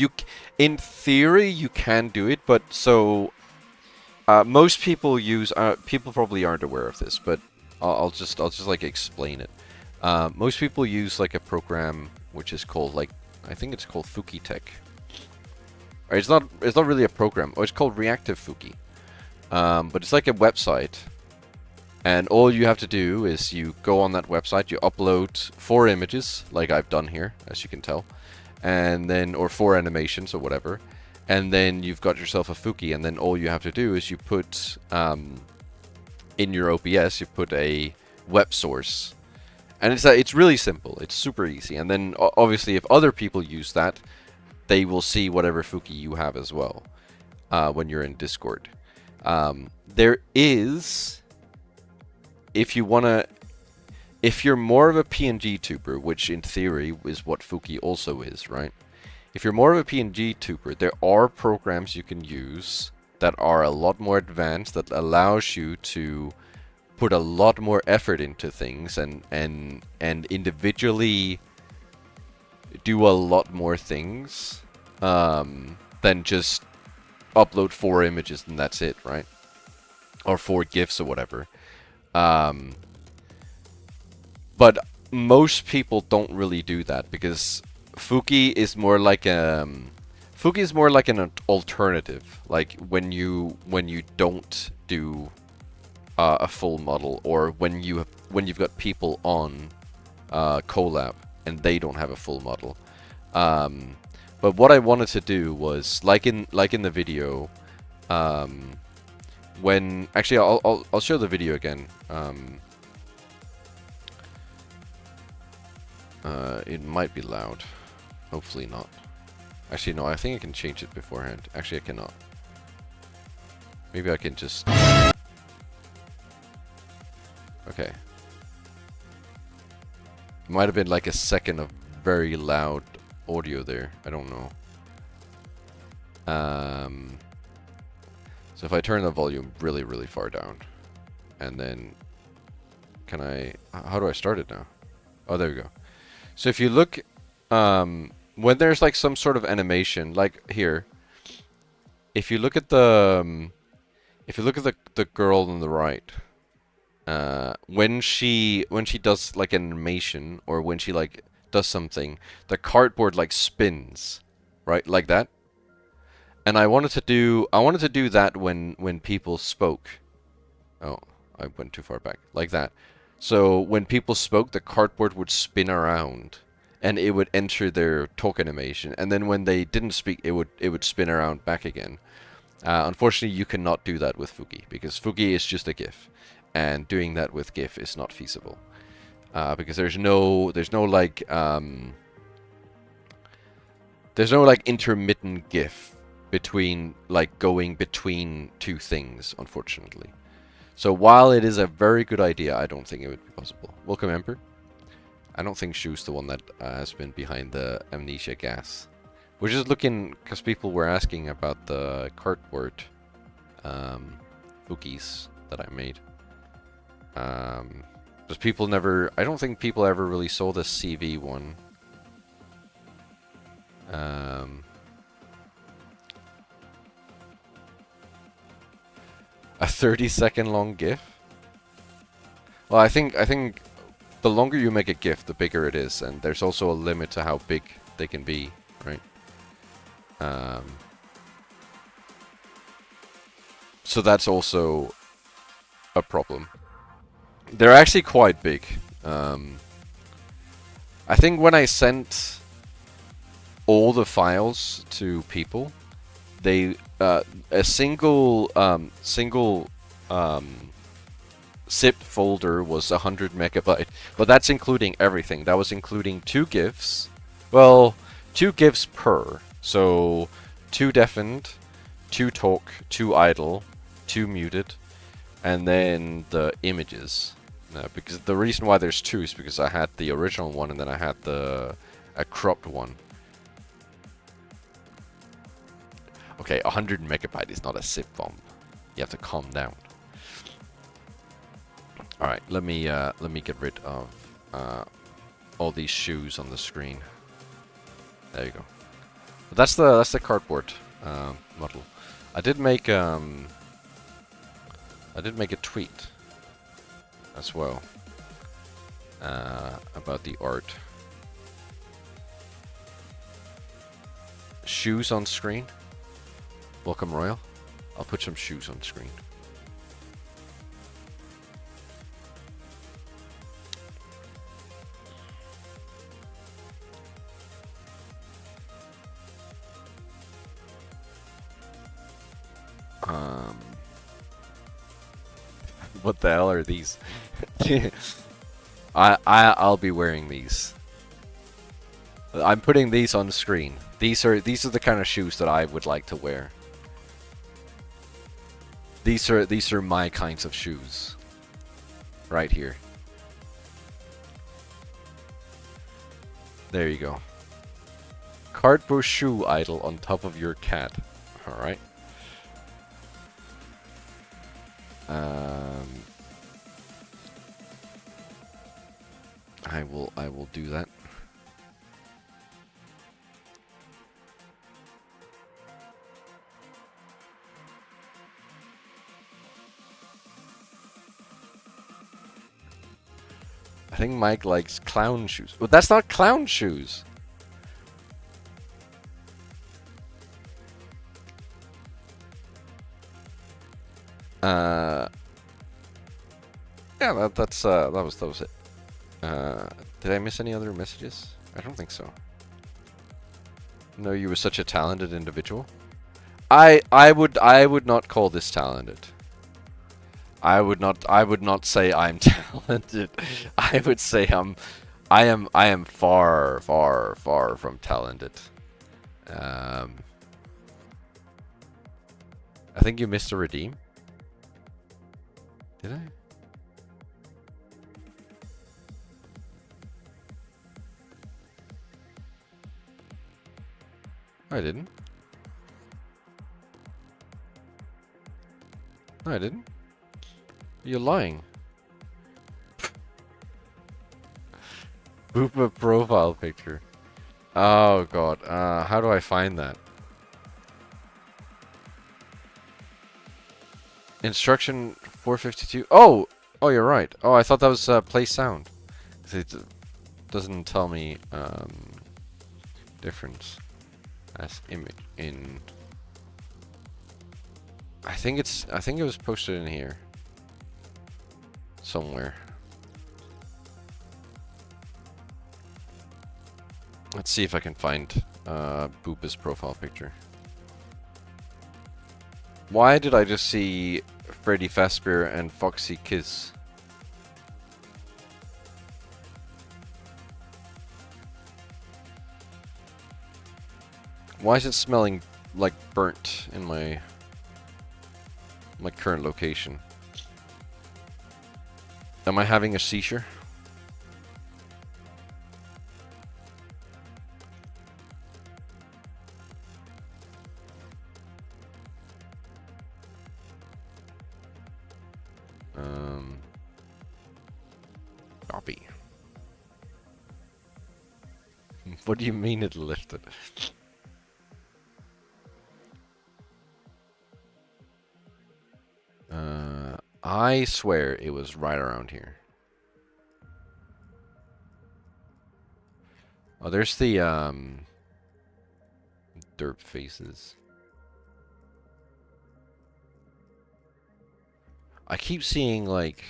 in theory, you can do it, but so most people use. People probably aren't aware of this, but I'll just like explain it. Most people use like a program which is called I think it's called Fuki Tech. Or it's not really a program. Oh, it's called Reactive Fuki. But it's like a website. And all you have to do is you go on that website, you upload 4 images, like I've done here, as you can tell. And then, or 4 animations or whatever. And then you've got yourself a Fuki, and then all you have to do is you put, in your OBS, you put a web source. And it's really simple, it's super easy. And then, obviously, if other people use that, they will see whatever Fuki you have as well, when you're in Discord. There is... If you're more of a PNG tuber, which in theory is what Fuki also is, right? If you're more of a PNG tuber, there are programs you can use that are a lot more advanced, that allows you to put a lot more effort into things and individually do a lot more things than just upload 4 images and that's it, right? Or 4 GIFs or whatever. But most people don't really do that because Fuki is more like an alternative. Like when you don't do a full model, or when you've got people on collab and they don't have a full model. But what I wanted to do was like in the video. When actually I'll show the video again. It might be loud. Hopefully not. Actually no, I think I can change it beforehand. Actually I cannot. Maybe I can just... Okay. Might have been like a second of very loud audio there. I don't know. So if I turn the volume really, really far down, and then can I... How do I start it now? Oh, there we go. So if you look, when there's like some sort of animation, like here, if you look at the girl on the right, when she does like an animation, or when she like does something, the cardboard like spins, right, like that. And I wanted to do that when people spoke. Oh, I went too far back. Like that. So when people spoke, the cardboard would spin around and it would enter their talk animation. And then when they didn't speak, it would spin around back again. Unfortunately, you cannot do that with Fuki because Fuki is just a GIF, and doing that with GIF is not feasible. because there's no like intermittent GIF between like going between two things, unfortunately. So while it is a very good idea, I don't think it would be possible. Welcome, Emperor. I don't think Shu's the one that has been behind the amnesia gas. We're just looking because people were asking about the cardboard cookies that I made. Because people never, I don't think people ever really saw the CV one. A 30-second long GIF? Well, I think the longer you make a GIF, the bigger it is, and there's also a limit to how big they can be, right? So that's also a problem. They're actually quite big. I think when I sent all the files to people, they a single zipped folder was 100 megabyte, but that's including everything. That was including 2 GIFs. Well, 2 GIFs per. So 2 deafened, 2 talk, 2 idle, 2 muted, and then the images. Because the reason why there's 2 is because I had the original one and then I had a cropped one. Okay, 100 megabyte is not a zip bomb. You have to calm down. All right, let me get rid of all these shoes on the screen. There you go. But that's the cardboard model. I did make a tweet as well about the art. Shoes on screen. Welcome, Royal. I'll put some shoes on screen. What the hell are these? I'll be wearing these. I'm putting these on the screen. These are the kind of shoes that I would like to wear. These are my kinds of shoes. Right here. There you go. Cardboard shoe idol on top of your cat. Alright. I will do that. I think Mike likes clown shoes. Well, that's not clown shoes. Yeah, that was it. Did I miss any other messages? I don't think so. No, you were such a talented individual. I would not call this talented. I would not say I'm talented. I would say I am far from talented. I think you missed a redeem. Did I? No, I didn't. No, I didn't. You're lying. Boopa profile picture. Oh god. How do I find that? Instruction 452. Oh! Oh, you're right. Oh, I thought that was play sound. It doesn't tell me difference as image in. I think it was posted in here somewhere. Let's see if I can find Boopa's profile picture. Why did I just see Freddy Fazbear and Foxy kiss? Why is it smelling like burnt in my current location? Am I having a seizure? Copy. What do you mean it lifted? I swear it was right around here. Oh, there's the derp faces. I keep seeing like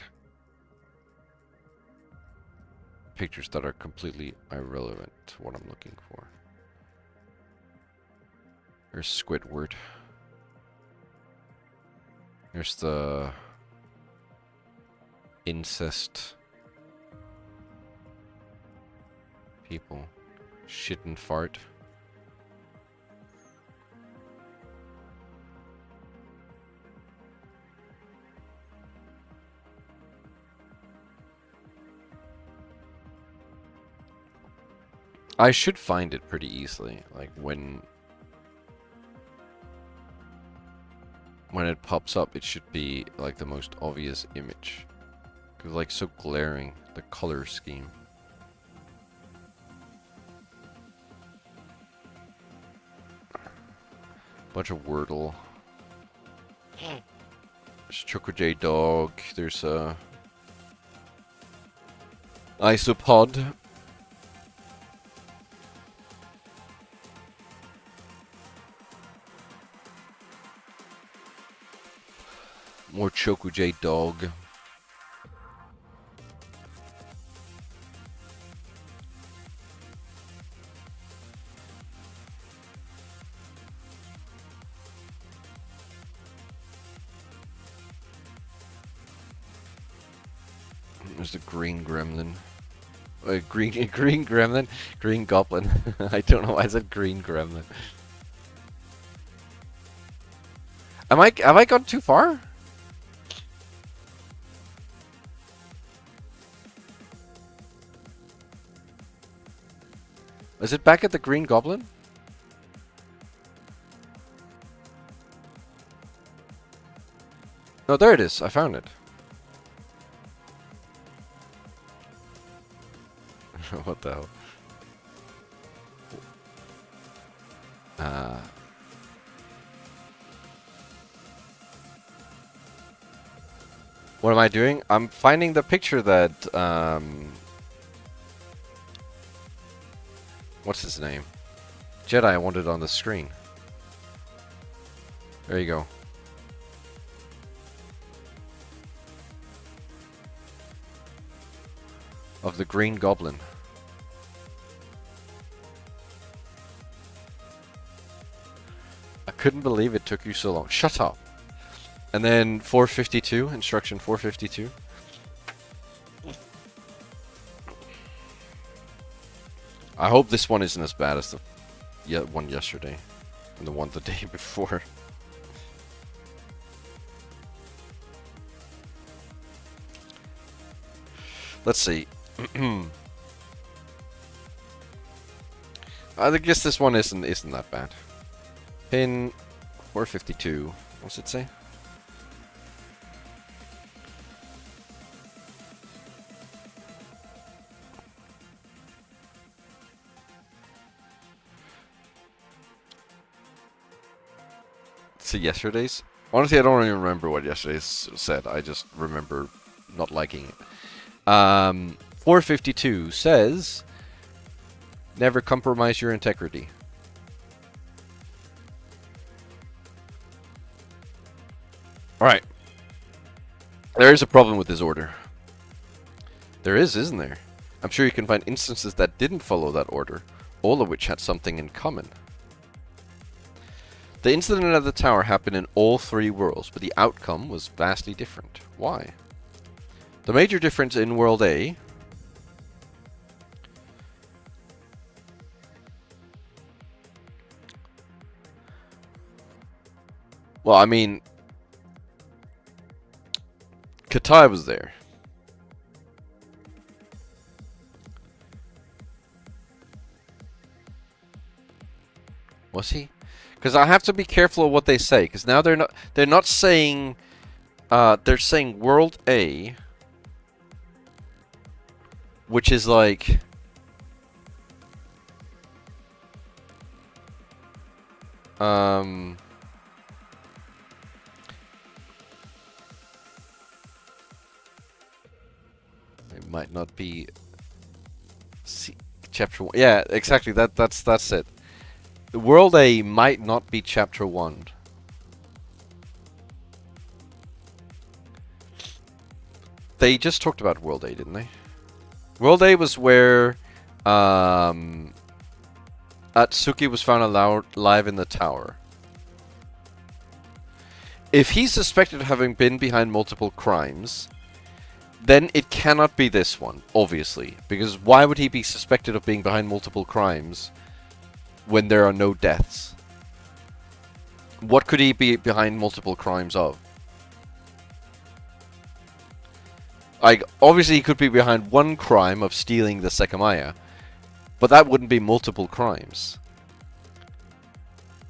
pictures that are completely irrelevant to what I'm looking for. There's Squidward. There's the incest people. Shit and fart. I should find it pretty easily, like when it pops up, it should be like the most obvious image. Cause like so glaring, the color scheme. Bunch of Wordle. There's Choco J Dog. There's a Isopod. More Choco J Dog. There's the green gremlin. Green gremlin? Green goblin. I don't know why I said green gremlin. Have I gone too far? Is it back at the green goblin? No, there it is. I found it. What the hell? What am I doing? I'm finding the picture that, what's his name? Jedi wanted on the screen. There you go. Of the Green Goblin. I couldn't believe it took you so long. Shut up. And then 452, instruction 452. I hope this one isn't as bad as the one yesterday and the one the day before. Let's see. I guess this one isn't that bad. Pin 452. What's it say? To yesterday's? Honestly, I don't even remember what yesterday's said. I just remember not liking it. 452 says, never compromise your integrity. Alright. There is a problem with this order. There is, isn't there? I'm sure you can find instances that didn't follow that order, all of which had something in common. The incident at the tower happened in all three worlds, but the outcome was vastly different. Why? The major difference in World A Well, I mean, Katai was there. Was he? Because I have to be careful of what they say. Because now they're not saying. They're saying World A, which is like. It might not be. Chapter 1. Yeah, exactly. That's it. The World A might not be Chapter 1. They just talked about World A, didn't they? World A was where Atsuki was found alive in the tower. If he's suspected of having been behind multiple crimes, then it cannot be this one, obviously. Because why would he be suspected of being behind multiple crimes when there are no deaths? What could he be behind multiple crimes of? Like, obviously he could be behind one crime of stealing the Sekimeiya, but that wouldn't be multiple crimes.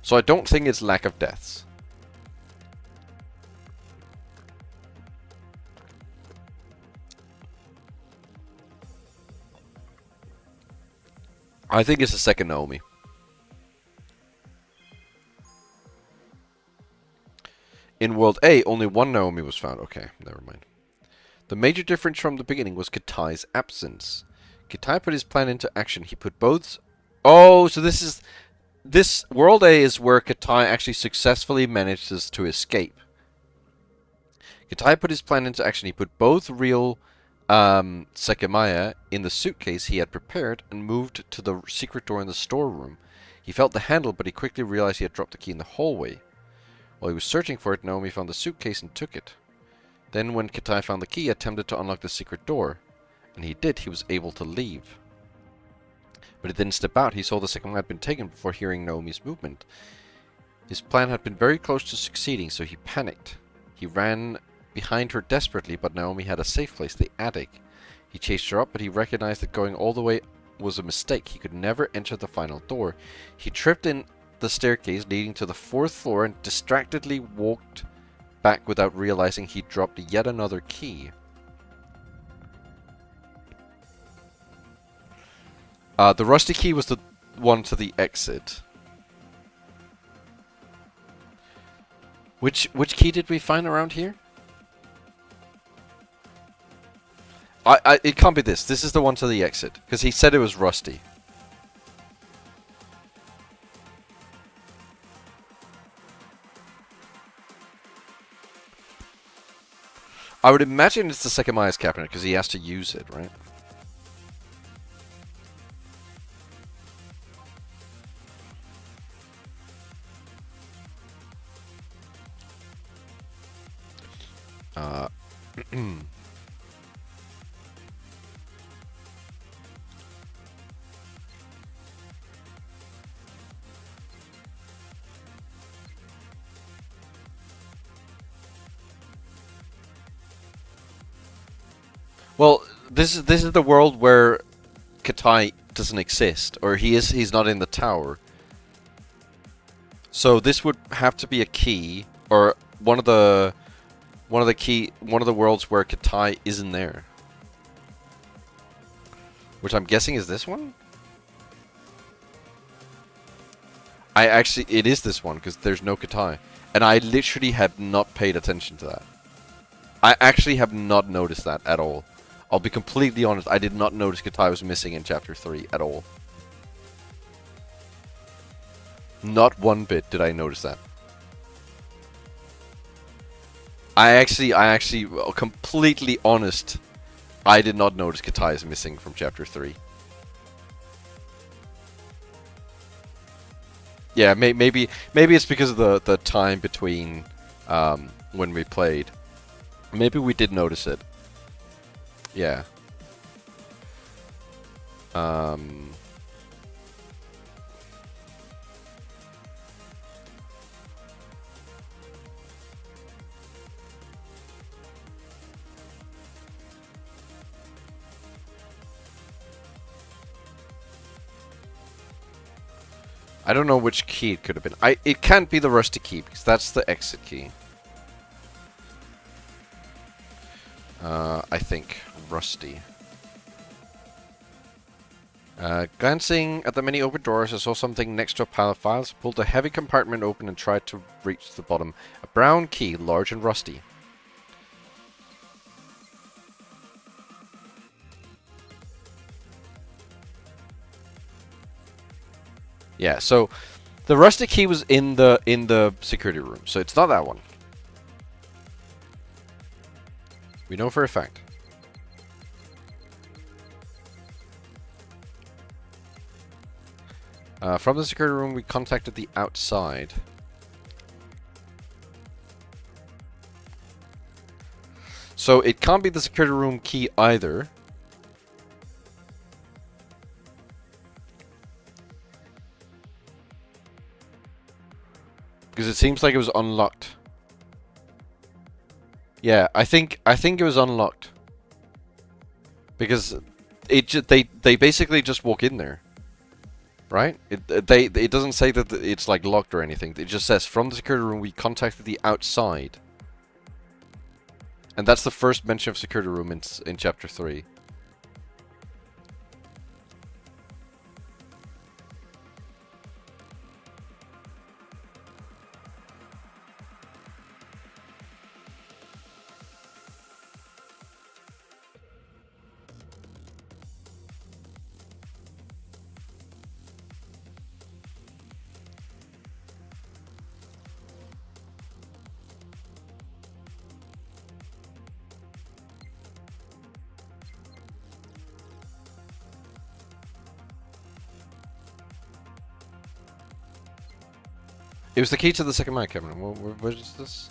So I don't think it's lack of deaths. I think it's the second Naomi. In World A, only one Naomi was found. Okay, never mind. The major difference from the beginning was Kitai's absence. Kitai put his plan into action. He put both... Oh, so this is... This World A is where Kitai actually successfully manages to escape. Kitai put his plan into action. He put both real Sekimeiya in the suitcase he had prepared and moved to the secret door in the storeroom. He felt the handle, but he quickly realized he had dropped the key in the hallway. While he was searching for it, Naomi found the suitcase and took it. Then when Kitai found the key, he attempted to unlock the secret door. And he did, he was able to leave. But he didn't step out. He saw the Sekimeiya had been taken before hearing Naomi's movement. His plan had been very close to succeeding, so he panicked. He ran behind her desperately, but Naomi had a safe place, the attic. He chased her up, but he recognized that going all the way was a mistake. He could never enter the final door. He tripped in the staircase leading to the 4th floor and distractedly walked back without realizing he dropped yet another key. The rusty key was the one to the exit. Which key did we find around here? It can't be this. This is the one to the exit. Because he said it was rusty. I would imagine it's the Sekimeiya's cabinet because he has to use it, right? Well, this is the world where Kitai doesn't exist, or he's not in the tower. So this would have to be a key, or one of the worlds where Kitai isn't there. Which I'm guessing is this one? It is this one, because there's no Kitai. And I literally had not paid attention to that. I actually have not noticed that at all. I'll be completely honest, I did not notice Kitai was missing in Chapter 3 at all. Not one bit did I notice that. I actually, completely honest, I did not notice Kitai is missing from Chapter 3. Yeah, maybe it's because of the time between when we played. Maybe we did notice it. Yeah. I don't know which key it could have been. It can't be the rusty key, because that's the exit key. I think. Rusty. Glancing at the many open doors, I saw something next to a pile of files, pulled a heavy compartment open and tried to reach the bottom. A brown key, large and rusty. Yeah, so the rusty key was in the security room, so it's not that one. We know for a fact. From the security room, we contacted the outside. So it can't be the security room key either. Because it seems like it was unlocked. Yeah, I think it was unlocked. Because they basically just walk in there. Right? It doesn't say that it's like locked or anything. It just says from the security room we contacted the outside. And that's the first mention of security room in chapter 3. It was the key to the Sekimeiya cabinet. What is this?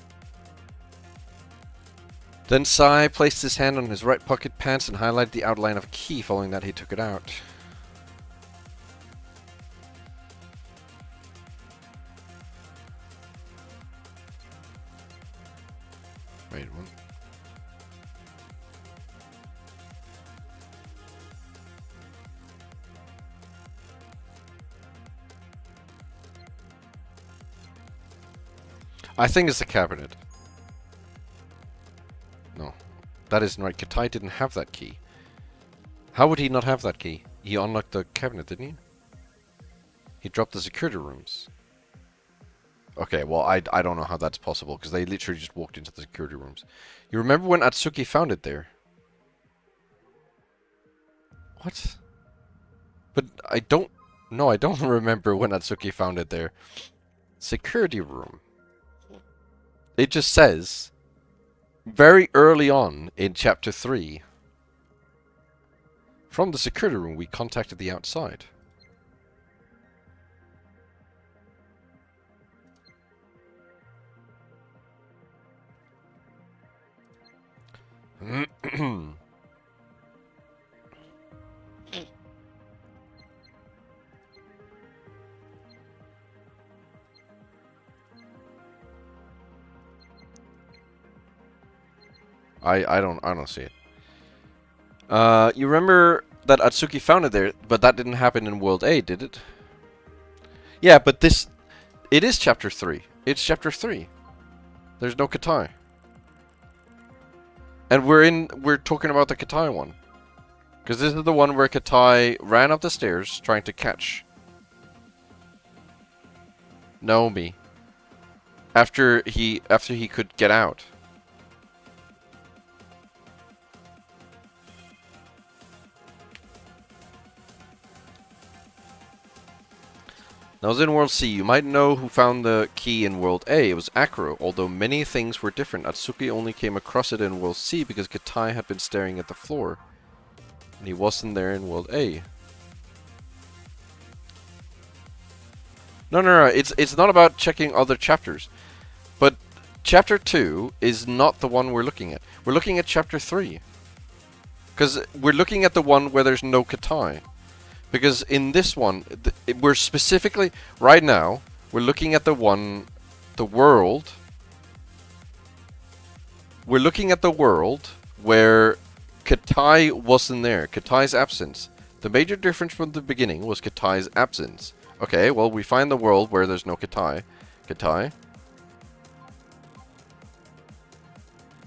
Then Sai placed his hand on his right pocket pants and highlighted the outline of a key. Following that, he took it out. Wait, what? I think it's the cabinet. No. That isn't right. Katai didn't have that key. How would he not have that key? He unlocked the cabinet, didn't he? He dropped the security rooms. Okay, well, I don't know how that's possible, because they literally just walked into the security rooms. You remember when Atsuki found it there? What? But I don't... No, I don't remember when Atsuki found it there. Security room. It just says, very early on in chapter 3, from the security room we contacted the outside. I don't see it. You remember that Atsuki found it there, but that didn't happen in World A, did it? Yeah, but it is chapter 3. It's chapter 3. There's no Katai. And we're talking about the Katai one. Because this is the one where Katai ran up the stairs trying to catch Naomi. After he could get out. Now, I was in World C. You might know who found the key in World A. It was Akuro. Although many things were different, Atsuki only came across it in World C because Katai had been staring at the floor. And he wasn't there in World A. No. It's not about checking other chapters. But chapter 2 is not the one we're looking at. We're looking at chapter 3. Because we're looking at the one where there's no Katai. Because in this one, we're specifically, right now, we're looking at the world. We're looking at the world where Katai wasn't there. Katai's absence. The major difference from the beginning was Katai's absence. Okay, well, we find the world where there's no Kitai. Kitai.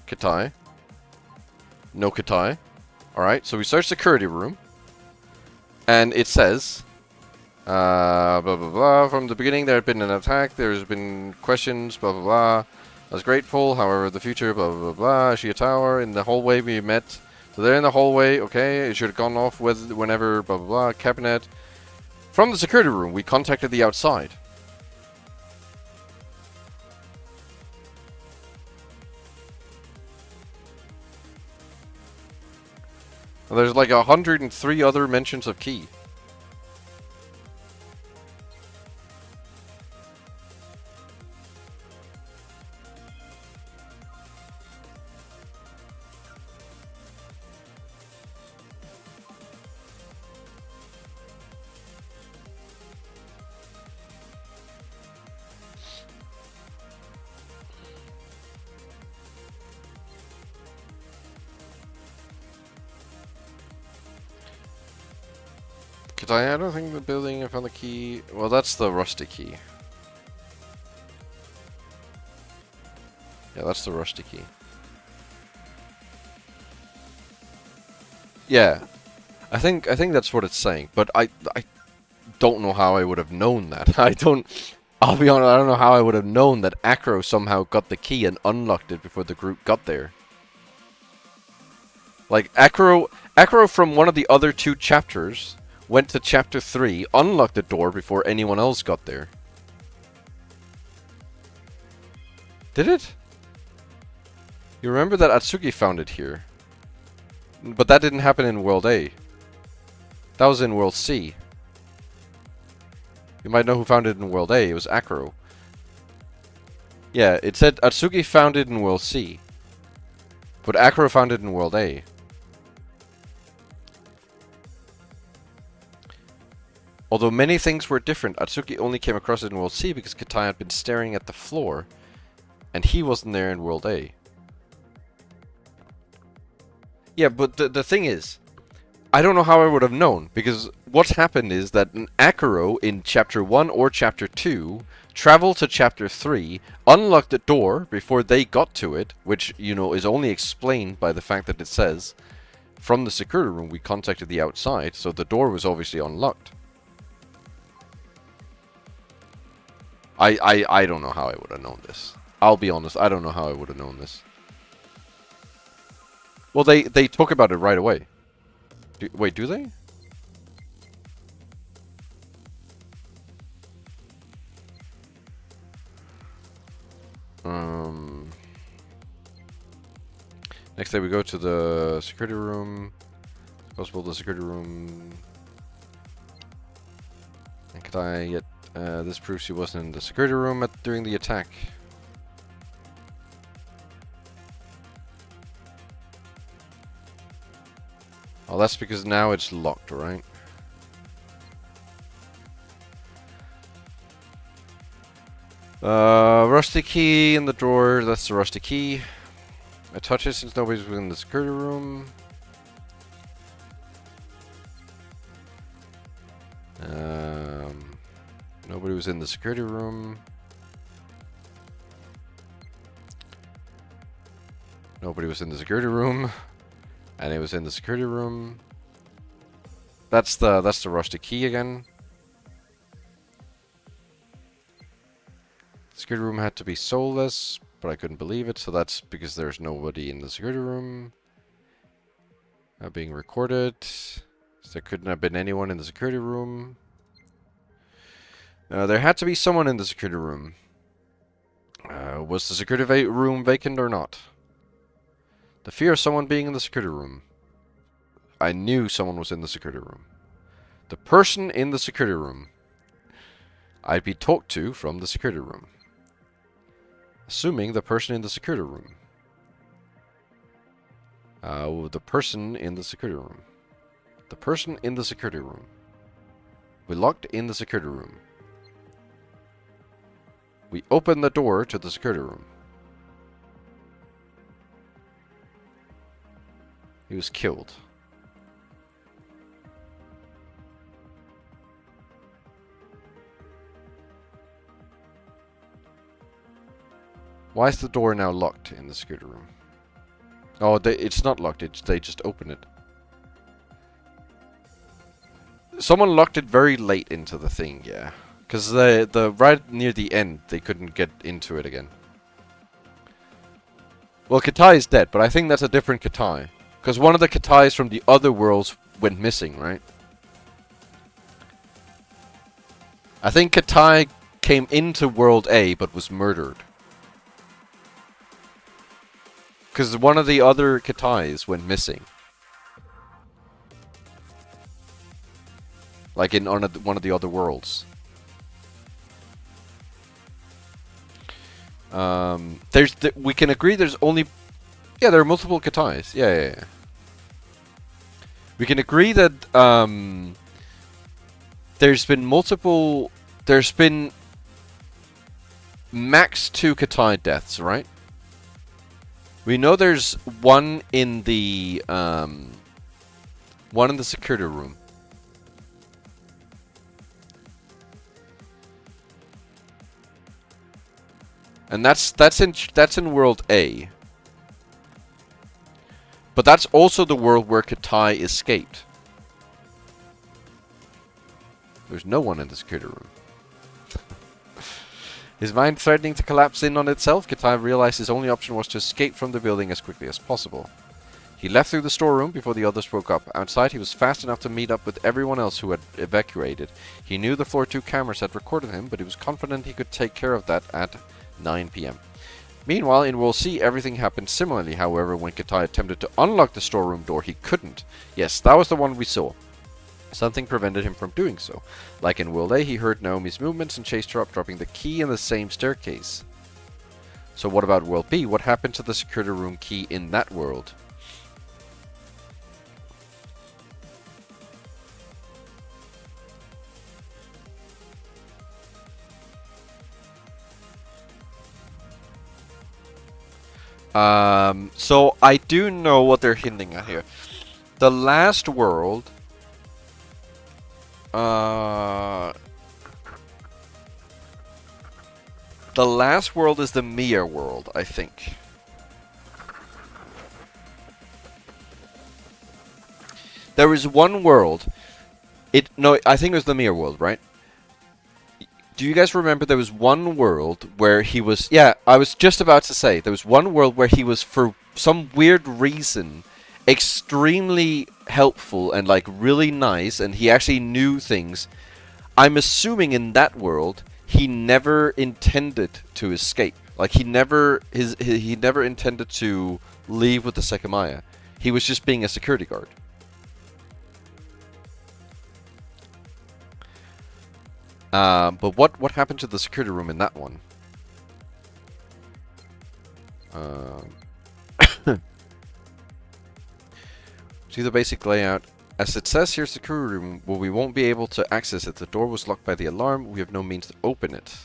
Kitai. No Kitai. Alright, so we search security room. And it says... blah, blah, blah. From the beginning, there had been an attack. There's been questions, blah, blah, blah. I was grateful. However, the future, blah, blah, blah, blah. Shia Tower. In the hallway, we met. So they're in the hallway. Okay, it should have gone off with whenever, blah, blah, blah. Cabinet. From the security room, we contacted the outside. And there's like 103 other mentions of key. I don't think the building I found the key... Well, that's the rusty key. Yeah, that's the rusty key. Yeah. I think that's what it's saying, but I don't know how I would have known that. I'll be honest, I don't know how I would have known that Acro somehow got the key and unlocked it before the group got there. Like, Acro from one of the other 2 chapters went to chapter 3, unlocked the door before anyone else got there. Did it? You remember that Atsuki found it here. But that didn't happen in World A. That was in World C. You might know who found it in World A. It was Acro. Yeah, it said Atsuki found it in World C. But Acro found it in World A. Although many things were different, Atsuki only came across it in World C because Kitai had been staring at the floor. And he wasn't there in World A. Yeah, but the thing is, I don't know how I would have known, because what's happened is that an Acro in Chapter 1 or Chapter 2 traveled to Chapter 3, unlocked the door before they got to it, which, you know, is only explained by the fact that it says, from the security room we contacted the outside, so the door was obviously unlocked. I don't know how I would have known this. I'll be honest, I don't know how I would have known this. Well, they talk about it right away. Wait, do they? Next day we go to the security room. Possible the security room. And could I get... this proves he wasn't in the security room during the attack. Oh, that's because now it's locked, right? Rusty key in the drawer. That's the rusty key. I touch it since nobody's within the security room. Nobody was in the security room. Nobody was in the security room. And it was in the security room. That's the rusty key again. The security room had to be soulless, but I couldn't believe it, so that's because there's nobody in the security room. Being recorded. So there couldn't have been anyone in the security room. There had to be someone in the security room. Was the security room vacant or not? The fear of someone being in the security room. I knew someone was in the security room. The person in the security room. I'd be talked to from the security room. Assuming the person in the security room. The person in the security room. The person in the security room. We locked in the security room. We opened the door to the security room. He was killed. Why is the door now locked in the security room? Oh, it's not locked. They just open it. Someone locked it very late into the thing, yeah. Because the right near the end, they couldn't get into it again. Well, Katai is dead, but I think that's a different Katai. Because one of the Katais from the other worlds went missing, right? I think Katai came into World A, but was murdered. Because one of the other Katais went missing. Like in one of the other worlds. We can agree there's only... Yeah, there are multiple Katais. Yeah. We can agree that there's been multiple... There's been max 2 Katai deaths, right? We know there's one in the security room. And that's in World A. But that's also the world where Katai escaped. There's no one in the security room. His mind threatening to collapse in on itself, Katai realized his only option was to escape from the building as quickly as possible. He left through the storeroom before the others woke up. Outside, he was fast enough to meet up with everyone else who had evacuated. He knew the floor 2 cameras had recorded him, but he was confident he could take care of that at 9 PM. Meanwhile, in World C, everything happened similarly. However, when Katai attempted to unlock the storeroom door, he couldn't. Yes, that was the one we saw. Something prevented him from doing so. Like in World A, he heard Naomi's movements and chased her up, dropping the key in the same staircase. So what about World B? What happened to the security room key in that world? So I do know what they're hinting at here. The last world... the last world is the Mia world, I think. There is one world... No, I think it was the Mia world, right? Do you guys remember there was one world where he was... Yeah, I was just about to say. There was one world where he was, for some weird reason, extremely helpful and, like, really nice, and he actually knew things. I'm assuming in that world, he never intended to escape. Like, he never intended to leave with the Sekimeiya. He was just being a security guard. But what happened to the security room in that one? See the basic layout. As it says here, security room, well, we won't be able to access it. The door was locked by the alarm. We have no means to open it.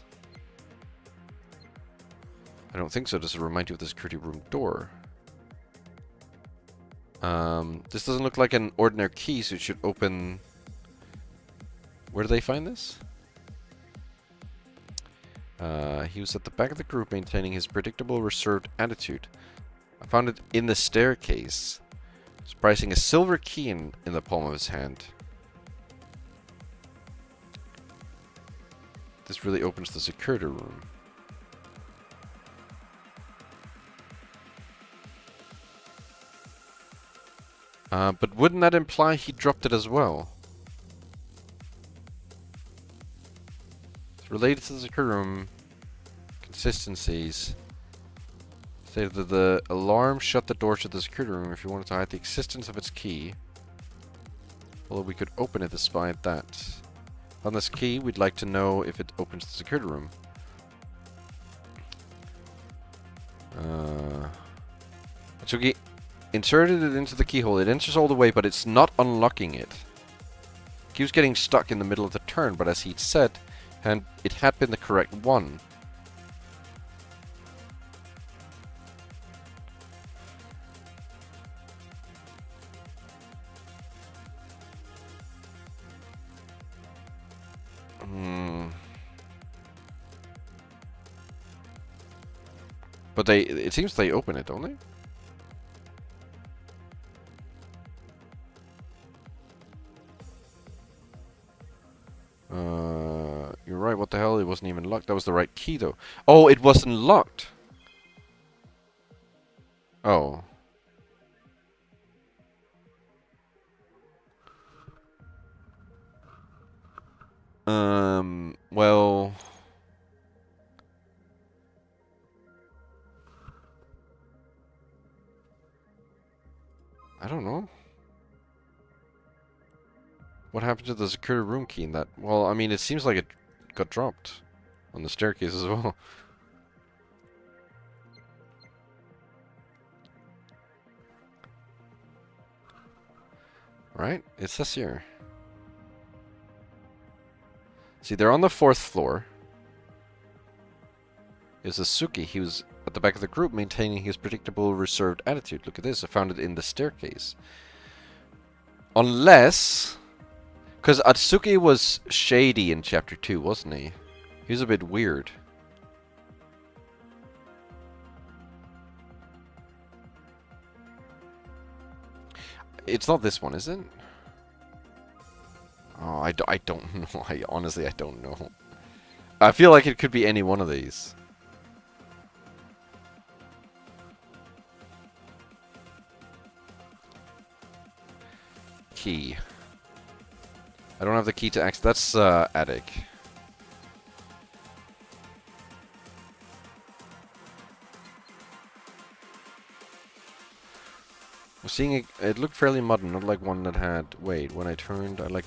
I don't think so. Does it remind you of the security room door? This doesn't look like an ordinary key, so it should open... Where do they find this? He was at the back of the group maintaining his predictable reserved attitude. I found it in the staircase. Surprising a silver key in the palm of his hand. This really opens the security room. But wouldn't that imply he dropped it as well? It's related to the security room. Consistencies. Stated that the alarm shut the door to the security room if you wanted to hide the existence of its key. Although we could open it despite that. On this key, we'd like to know if it opens the security room. So he inserted it into the keyhole. It enters all the way, but it's not unlocking it. He was getting stuck in the middle of the turn, but as he'd said, and it had been the correct one. But it seems they open it, don't they? You're right, what the hell? It wasn't even locked. That was the right key, though. Oh, it wasn't locked! Oh. Well... I don't know. What happened to the security room key in that? Well, I mean, it seems like it got dropped on the staircase as well. Right? It says here. See, they're on the 4th floor. Is a Suki. He was at the back of the group, maintaining his predictable, reserved attitude. Look at this. I found it in the staircase. Unless... Because Atsuki was shady in Chapter 2, wasn't he? He was a bit weird. It's not this one, is it? Oh, I don't know. Honestly, I don't know. I feel like it could be any one of these. Key. I don't have the key to access. That's attic. I'm seeing it looked fairly modern, not like one that had. Wait, when I turned, I like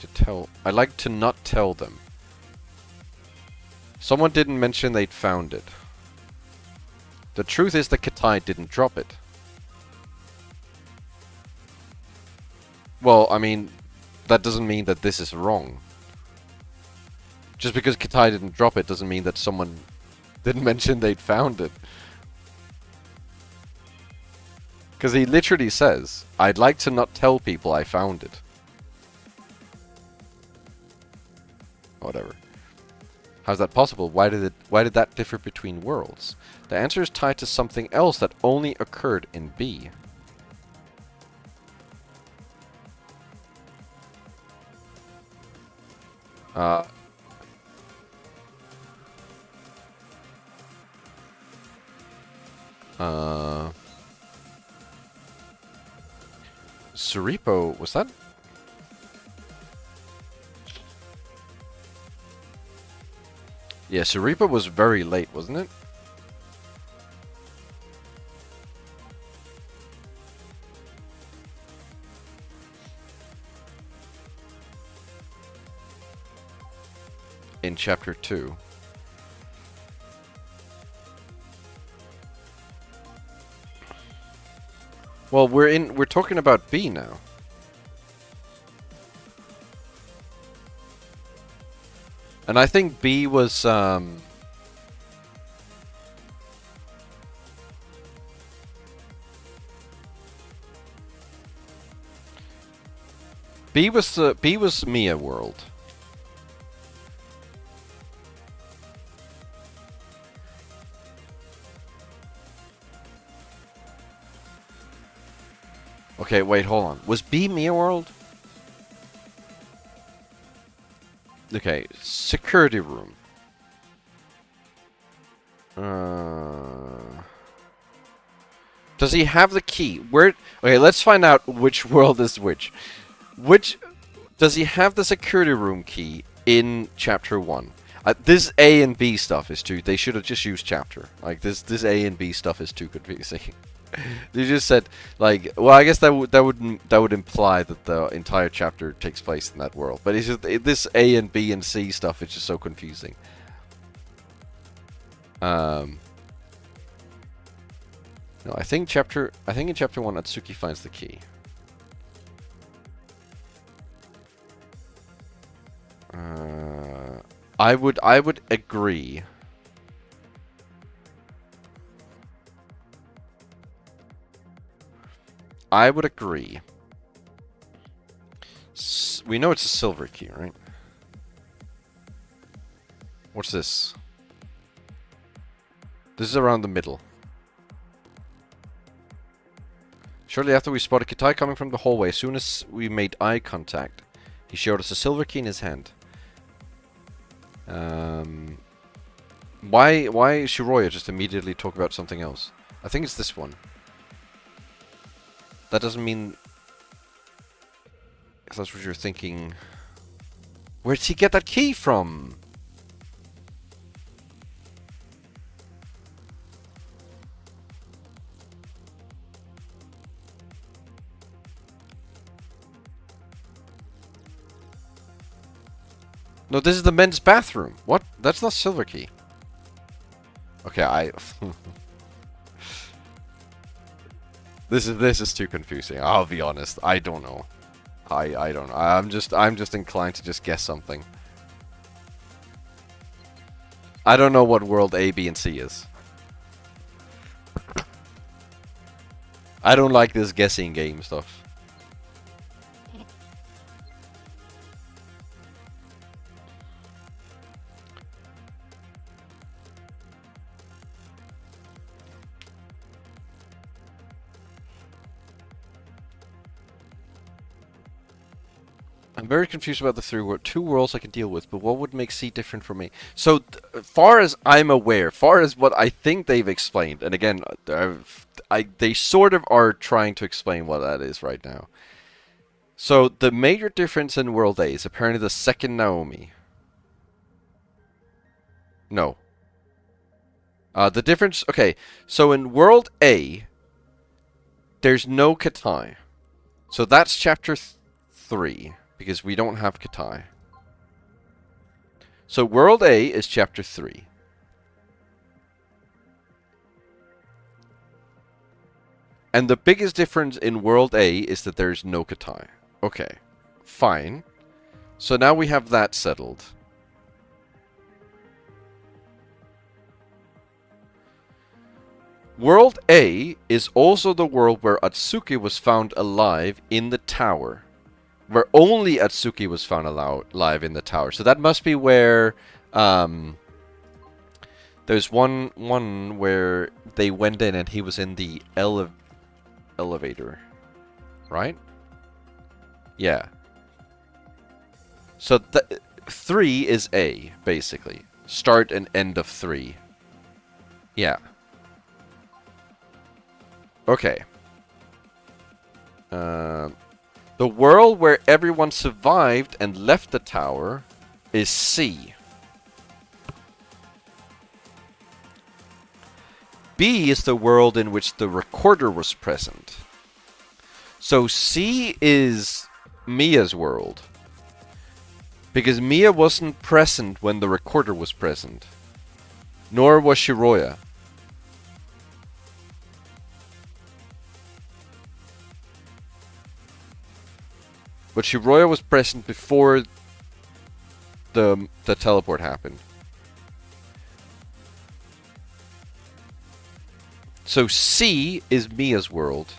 to not tell them. Someone didn't mention they'd found it. The truth is that Katai didn't drop it. Well, I mean, that doesn't mean that this is wrong. Just because Katai didn't drop it doesn't mean that someone didn't mention they'd found it. Because he literally says, I'd like to not tell people I found it. Whatever. How's that possible? Why did that differ between worlds? The answer is tied to something else that only occurred in B. Suripo, was that? Yeah, Suripo was very late, wasn't it? In chapter 2. Well, we're talking about B now. And I think B was B was Mia world. Okay, wait, hold on. Was B Mia world? Okay, security room. Does he have the key? Where? Okay, let's find out which world is which. Which does he have the security room key in chapter 1? This A and B stuff is too. They should have just used chapter. Like this A and B stuff is too confusing. They just said like, well, I guess that would imply that the entire chapter takes place in that world. But it's just this A and B and C stuff is just so confusing. No, I think in chapter 1 Atsuki finds the key. I would agree. I would agree. We know it's a silver key, right? What's this? This is around the middle. Shortly after, we spotted Kitai coming from the hallway. As soon as we made eye contact, he showed us a silver key in his hand. Why Shiroya just immediately talk about something else? I think it's this one. That doesn't mean... If that's what you're thinking... Where did he get that key from? No, this is the men's bathroom. What? That's not silver key. Okay, This is too confusing. I'll be honest. I don't know. I don't know. I'm just inclined to just guess something. I don't know what world A, B, and C is. I don't like this guessing game stuff. I'm very confused about the two worlds I can deal with, but what would make C different for me? So, far as I'm aware, far as what I think they've explained, and again, they sort of are trying to explain what that is right now. So, the major difference in World A is apparently the second Naomi. No. The difference... Okay, so in World A, there's no Katai. So that's Chapter 3. Because we don't have Katai. So World A is Chapter 3. And the biggest difference in World A is that there's no Katai. Okay, fine. So now we have that settled. World A is also the world where Atsuki was found alive in the tower. Where only Atsuki was found alive in the tower. So that must be where... there's one where they went in and he was in the elevator. Right? Yeah. So 3 is A, basically. Start and end of 3. Yeah. Okay. The world where everyone survived and left the tower is C. B is the world in which the recorder was present. So C is Mia's world. Because Mia wasn't present when the recorder was present. Nor was Shiroya. But Shiroya was present before the teleport happened. So C is Mia's world.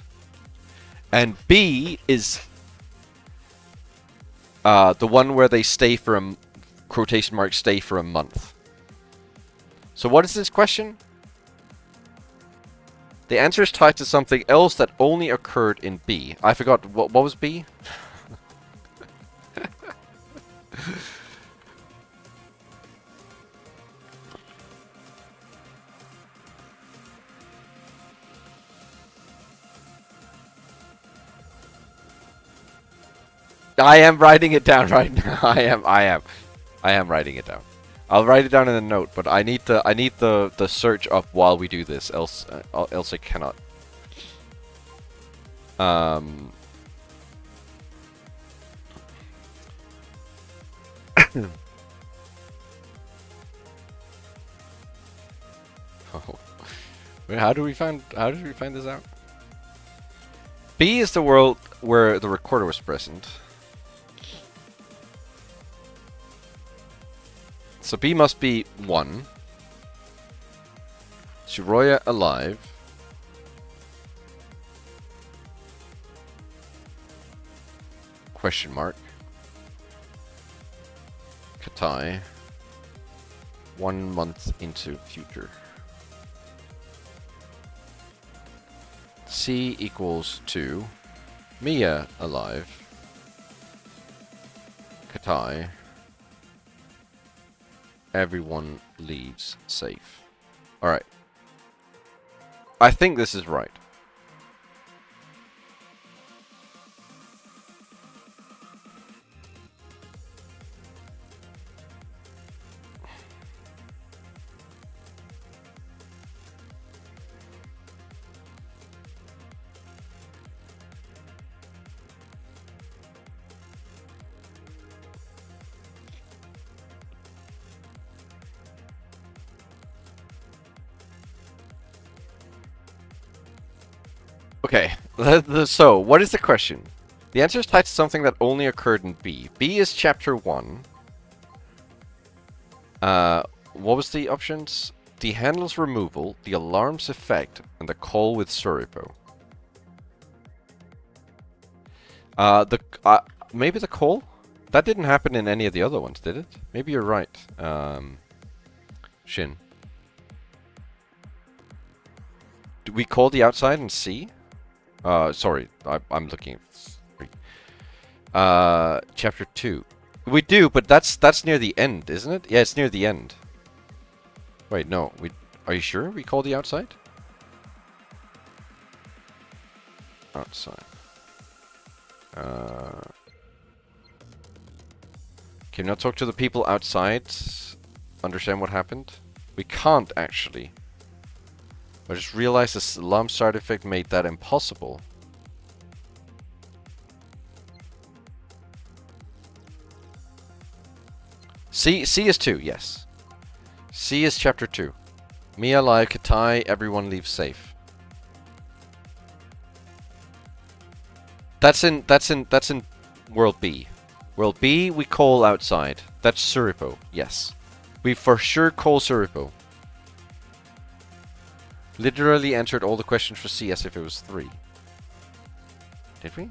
And B is the one where they stay for a... quotation mark, stay for a month. So what is this question? The answer is tied to something else that only occurred in B. I forgot, what was B? I am writing it down right now. I am writing it down. I'll write it down in a note, but I need the search up while we do this, else I cannot. Oh. Wait, how did we find this out? B is the world where the recorder was present. So B must be 1. Shiroya alive. Question mark. Katai. 1 month into future. C equals 2. Mia alive. Katai. Everyone leaves safe. Alright. I think this is right. Okay, so what is the question? The answer is tied to something that only occurred in B. B is chapter 1. What was the options? The handle's removal, the alarm's effect, and the call with Suripo. Maybe the call? That didn't happen in any of the other ones, did it? Maybe you're right, Shin. Do we call the outside and see? Sorry, I'm looking at chapter 2. We do, but that's near the end, isn't it? Yeah, it's near the end. Wait, no. Are you sure we call the outside? Outside. Can you not talk to the people outside? Understand what happened? We can't, actually. I just realized this alarm side effect made that impossible. C is 2, yes. C is chapter 2. Mia alive, Katai, everyone leaves safe. That's in World B. World B we call outside. That's Suripo, yes. We for sure call Suripo. Literally answered all the questions for C as if it was 3. Did we?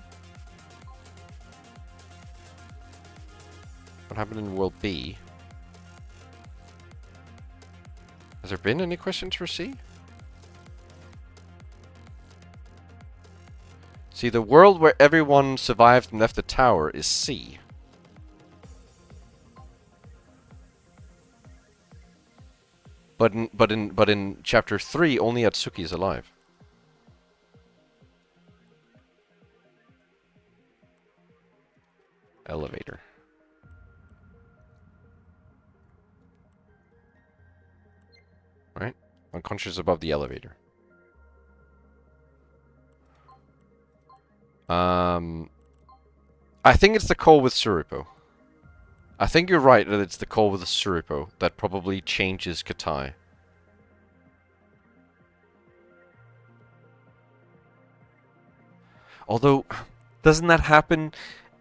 What happened in World B? Has there been any questions for C? See, the world where everyone survived and left the tower is C. But in chapter 3, only Atsuki is alive. Elevator. Right? Unconscious above the elevator. I think it's the call with Suripo. I think you're right that it's the call with the Suripo that probably changes Katai. Although, doesn't that happen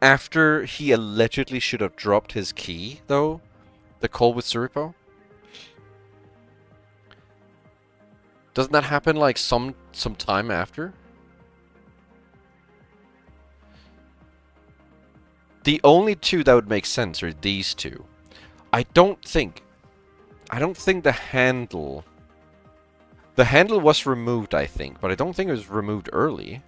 after he allegedly should have dropped his key, though? The call with Suripo? Doesn't that happen like some time after? The only two that would make sense are these two. I don't think the handle... The handle was removed, I think, but I don't think it was removed early.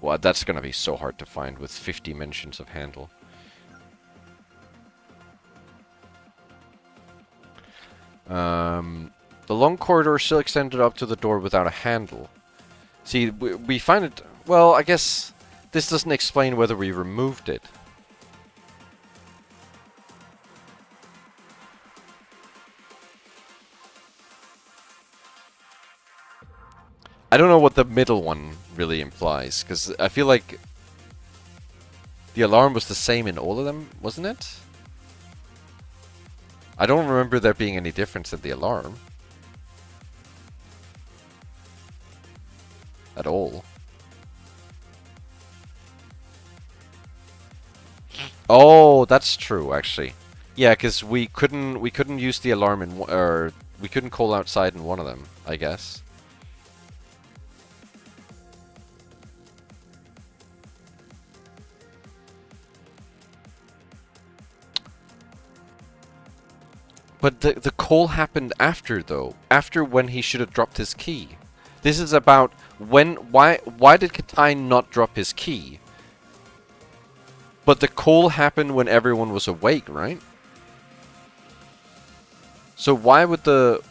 Well, that's gonna be so hard to find with 50 mentions of handle. The long corridor still extended up to the door without a handle. See, we find it... Well, I guess this doesn't explain whether we removed it. I don't know what the middle one really implies, because I feel like the alarm was the same in all of them, wasn't it? I don't remember there being any difference in the alarm. At all. Oh, that's true, actually. Yeah, because we couldn't use the alarm in or we couldn't call outside in one of them, I guess. But the call happened after, though. After when he should have dropped his key. This is about when... Why did Katai not drop his key? But the call happened when everyone was awake, right? So why would the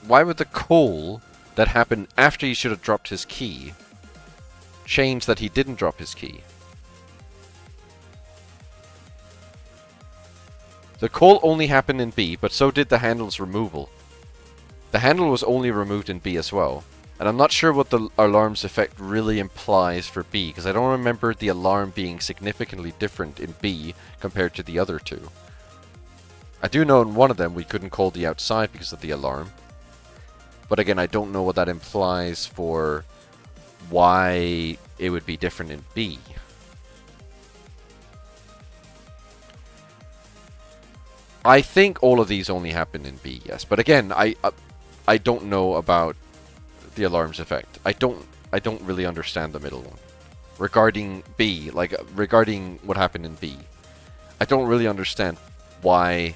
call that happened after he should have dropped his key change that he didn't drop his key? The call only happened in B, but so did the handle's removal. The handle was only removed in B as well. And I'm not sure what the alarm's effect really implies for B, because I don't remember the alarm being significantly different in B compared to the other two. I do know in one of them we couldn't call the outside because of the alarm. But again, I don't know what that implies for why it would be different in B. I think all of these only happen in B, yes. But again, I don't know about the alarm's effect. I don't really understand the middle one. Regarding B, like regarding what happened in B. I don't really understand why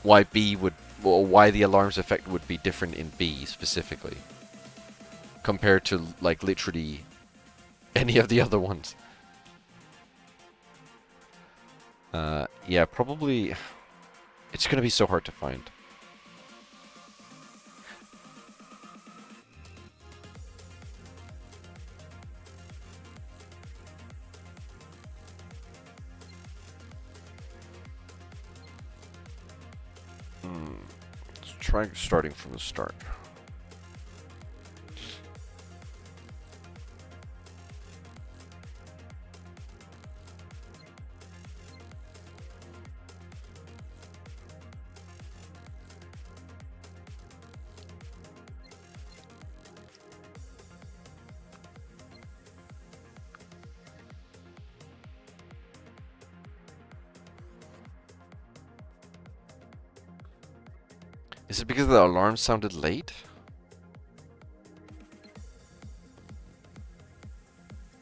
why the alarm's effect would be different in B specifically compared to like literally any of the other ones. Yeah, probably it's gonna be so hard to find. Let's try starting from the start. Is it because the alarm sounded late?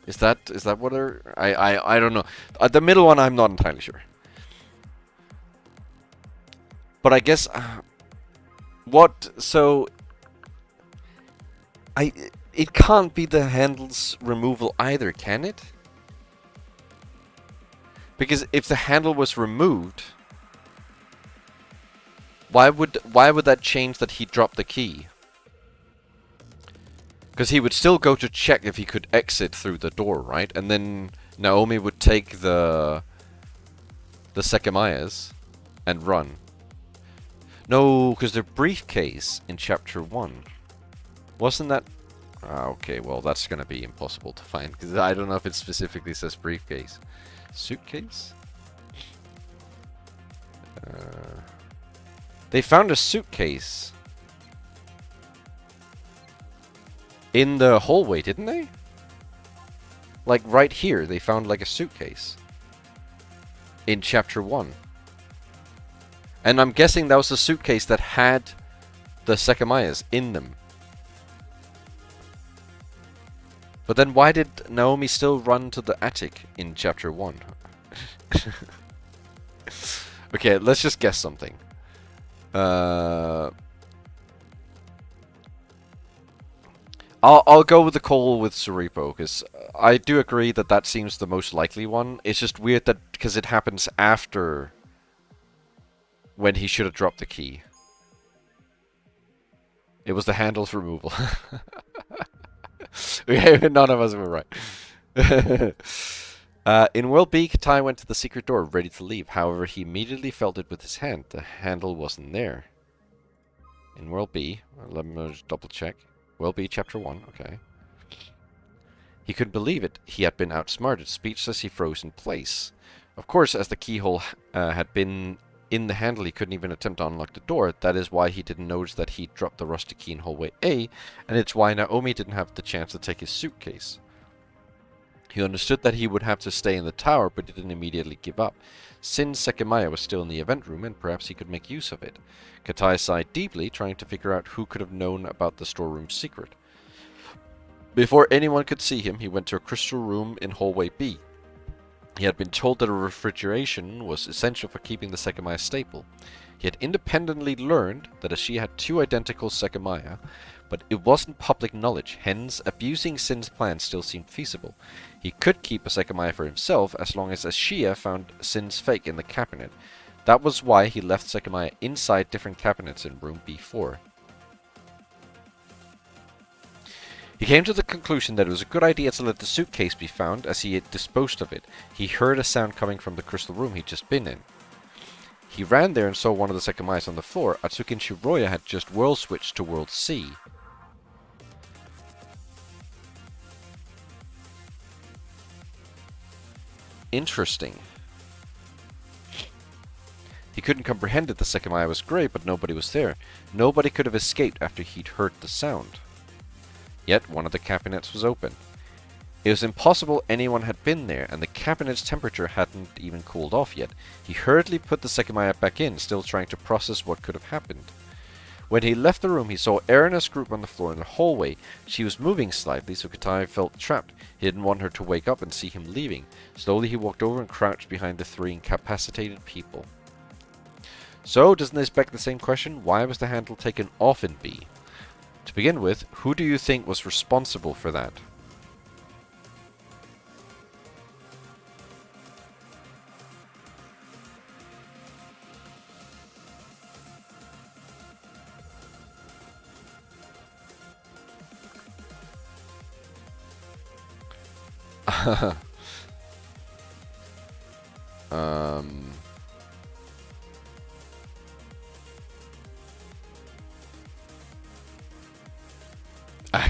Is that what they're... I don't know. The middle one I'm not entirely sure. But I guess so it can't be the handle's removal either, can it? Because if the handle was removed, why would that change that he dropped the key? Because he would still go to check if he could exit through the door, right? And then Naomi would take the Sekimeiyas and run. No, because their briefcase in chapter 1 wasn't that... okay, well that's gonna be impossible to find because I don't know if it specifically says briefcase. Suitcase? They found a suitcase in the hallway, didn't they? Like right here, they found like a suitcase in chapter 1. And I'm guessing that was the suitcase that had the Sekimeiyas in them. But then why did Naomi still run to the attic in chapter 1? Okay, let's just guess something. I'll go with the call with Suripo, because I do agree that that seems the most likely one. It's just weird that because it happens after when he should have dropped the key. It was the handle's removal. Okay, none of us were right. In World B, Katai went to the secret door, ready to leave. However, he immediately felt it with his hand. The handle wasn't there. In World B, let me just double check. World B, Chapter 1, okay. He couldn't believe it. He had been outsmarted. Speechless, he froze in place. Of course, as the keyhole had been in the handle, he couldn't even attempt to unlock the door. That is why he didn't notice that he dropped the rusty key in hallway A, and it's why Naomi didn't have the chance to take his suitcase. He understood that he would have to stay in the tower, but he didn't immediately give up. Since Sekimeiya was still in the event room, and perhaps he could make use of it. Katai sighed deeply, trying to figure out who could have known about the storeroom's secret. Before anyone could see him, he went to a crystal room in hallway B. He had been told that a refrigeration was essential for keeping the Sekimeiya stable. He had independently learned that she had two identical Sekimeiya, but it wasn't public knowledge, hence abusing Sin's plan still seemed feasible. He could keep a Sekimeiya for himself as long as Ashia found Sin's fake in the cabinet. That was why he left Sekimeiya inside different cabinets in room B4. He came to the conclusion that it was a good idea to let the suitcase be found, as he had disposed of it. He heard a sound coming from the crystal room he'd just been in. He ran there and saw one of the Sekimeyas on the floor. Atsuki and Shiroya had just world switched to world C. Interesting. He couldn't comprehend that the Sekimeiya was grey, but nobody was there. Nobody could have escaped after he'd heard the sound. Yet one of the cabinets was open. It was impossible anyone had been there, and the cabinet's temperature hadn't even cooled off yet. He hurriedly put the Sekimeiya back in, still trying to process what could have happened. When he left the room, he saw Erina's group on the floor in the hallway. She was moving slightly, so Katai felt trapped. He didn't want her to wake up and see him leaving. Slowly he walked over and crouched behind the three incapacitated people. So, doesn't this beg the same question? Why was the handle taken off in B? To begin with, who do you think was responsible for that?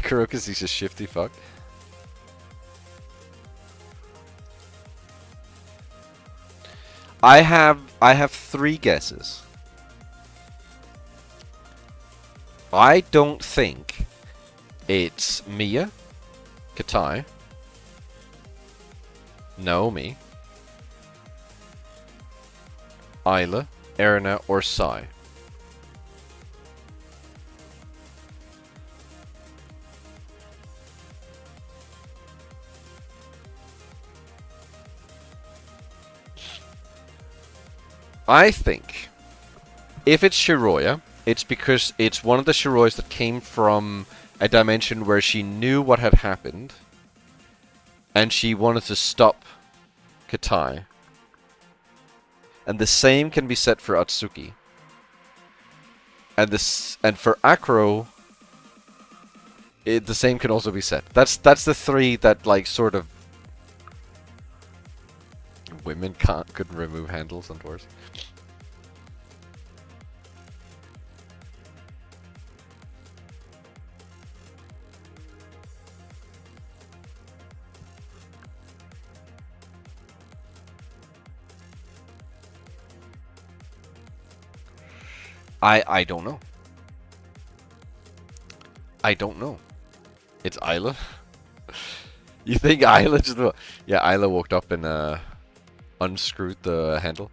Kuroka's he's a shifty fuck. I have three guesses. I don't think it's Mia, Katai, Naomi, Isla, Erina, or Sai. I think if it's Shiroya, it's because it's one of the Shiroyas that came from a dimension where she knew what had happened and she wanted to stop Katai. And the same can be said for Atsuki. And for Acro, the same can also be said. That's the three that like sort of women couldn't remove handles on doors. I don't know. I don't know. It's Isla. You think Isla just... Yeah, Isla walked up and unscrewed the handle.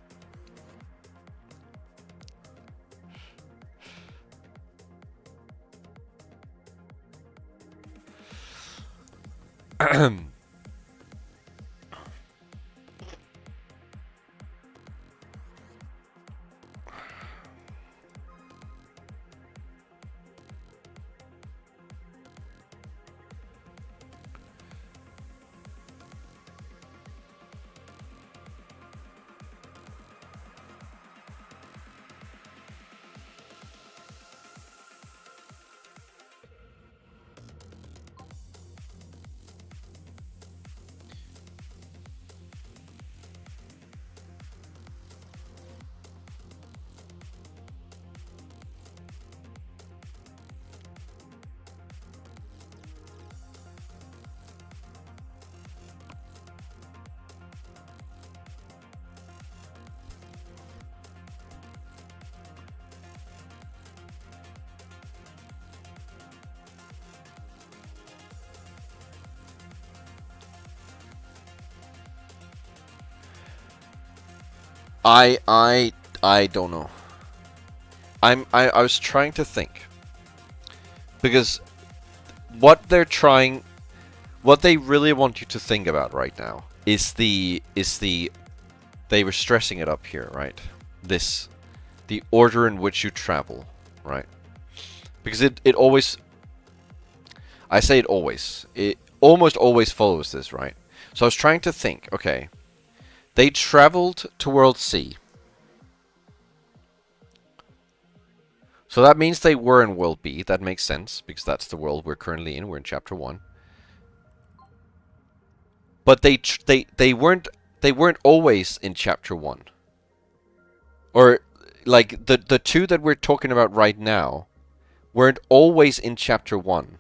I don't know. I was trying to think, because what they're trying What they really want you to think about right now is they were stressing it up here, right? The order in which you travel, right? Because it always, I say it almost always follows this, right? So I was trying to think, okay, they traveled to World C. So that means they were in World B. That makes sense, because that's the world we're currently in. We're in Chapter 1. But they weren't always in Chapter 1. Or like the two that we're talking about right now weren't always in Chapter 1.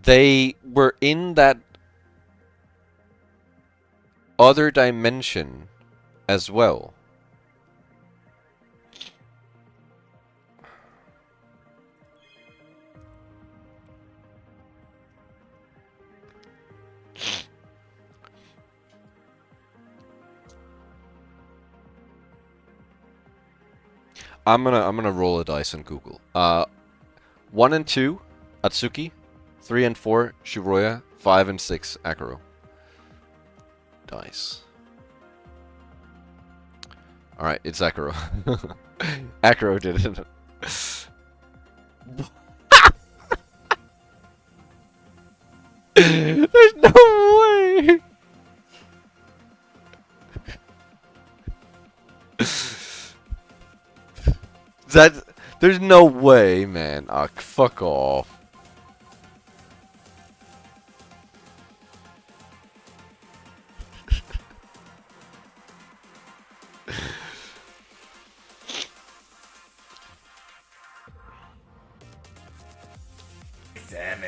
They were in that other dimension as well. I'm gonna roll a dice on Google. 1 and 2, Atsuki. 3 and 4, Shibuya. 5 and 6, Akuro. Dice. Alright, it's Akuro. Akuro did it. There's no way! There's no way, man. Ah, fuck off. Sammy.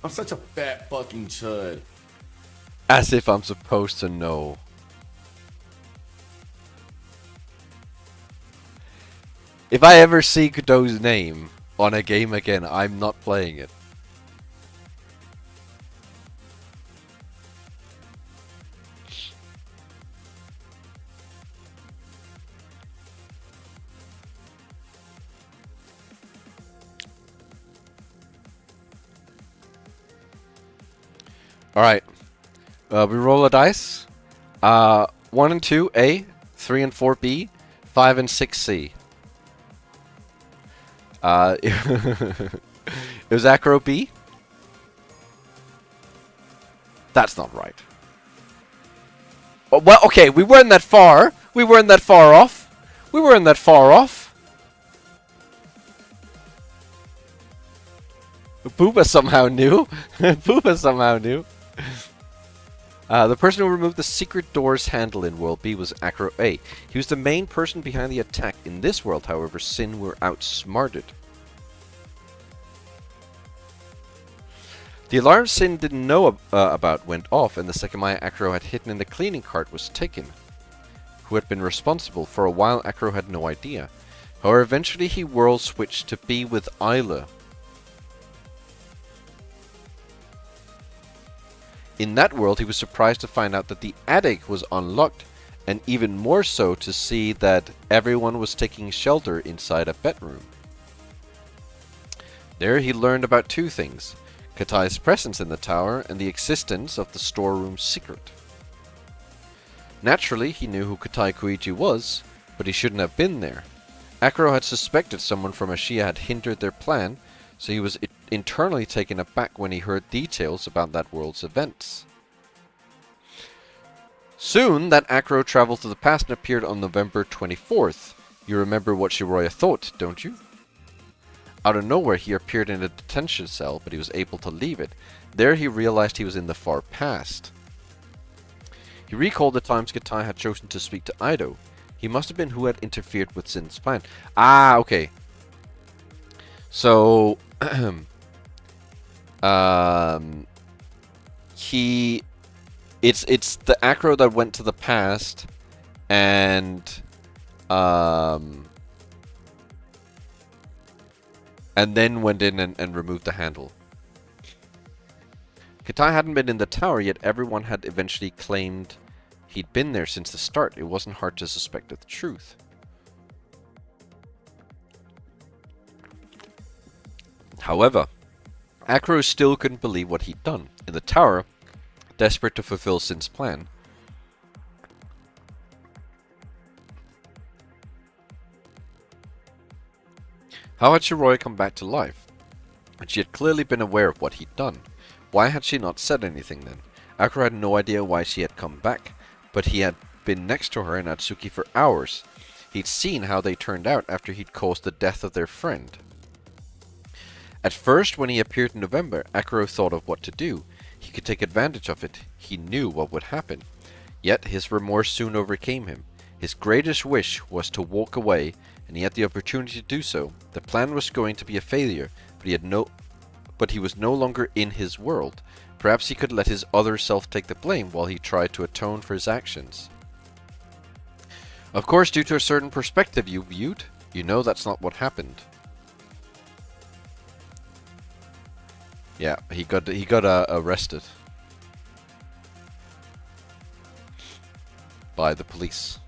I'm such a fat fucking chud. As if I'm supposed to know. If I ever see Godot's name on a game again, I'm not playing it. Alright. We roll a dice. 1 and 2, A. 3 and 4, B. 5 and 6, C. It was Acro B. That's not right. Oh, well, okay, we weren't that far. We weren't that far off. We weren't that far off. Booba somehow knew. Booba somehow knew. The person who removed the secret door's handle in World B was Acro A. He was the main person behind the attack. In this world, however, Sin were outsmarted. The alarm Sin didn't know about went off, and the Sekimeiya Acro had hidden in the cleaning cart was taken. Who had been responsible? For a while, Acro had no idea. However, eventually he world switched to be with Isla. In that world, he was surprised to find out that the attic was unlocked, and even more so to see that everyone was taking shelter inside a bedroom. There he learned about two things: Katai's presence in the tower and the existence of the storeroom's secret. Naturally, he knew who Katai Koichi was, but he shouldn't have been there. Akuro had suspected someone from Ashiya had hindered their plan, so he was internally taken aback when he heard details about that world's events. Soon, that Akuro traveled to the past and appeared on November 24th. You remember what Shibuya thought, don't you? Out of nowhere, he appeared in a detention cell, but he was able to leave it. There, he realized he was in the far past. He recalled the times Katai had chosen to speak to Aido. He must have been who had interfered with Sin's plan. Ah, okay. So, it's the Acro that went to the past, and then went in and removed the handle. Katai hadn't been in the tower, yet everyone had eventually claimed he'd been there since the start. It wasn't hard to suspect the truth. However, Acro still couldn't believe what he'd done. In the tower, desperate to fulfill Sin's plan, how had Shiroya come back to life? And she had clearly been aware of what he'd done. Why had she not said anything then? Acro had no idea why she had come back, but he had been next to her and Atsuki for hours. He'd seen how they turned out after he'd caused the death of their friend. At first, when he appeared in November, Acro thought of what to do. He could take advantage of it. He knew what would happen. Yet his remorse soon overcame him. His greatest wish was to walk away, and he had the opportunity to do so. The plan was going to be a failure, but he was no longer in his world. Perhaps he could let his other self take the blame while he tried to atone for his actions. Of course, due to a certain perspective you viewed, you know that's not what happened. Yeah, he got arrested by the police.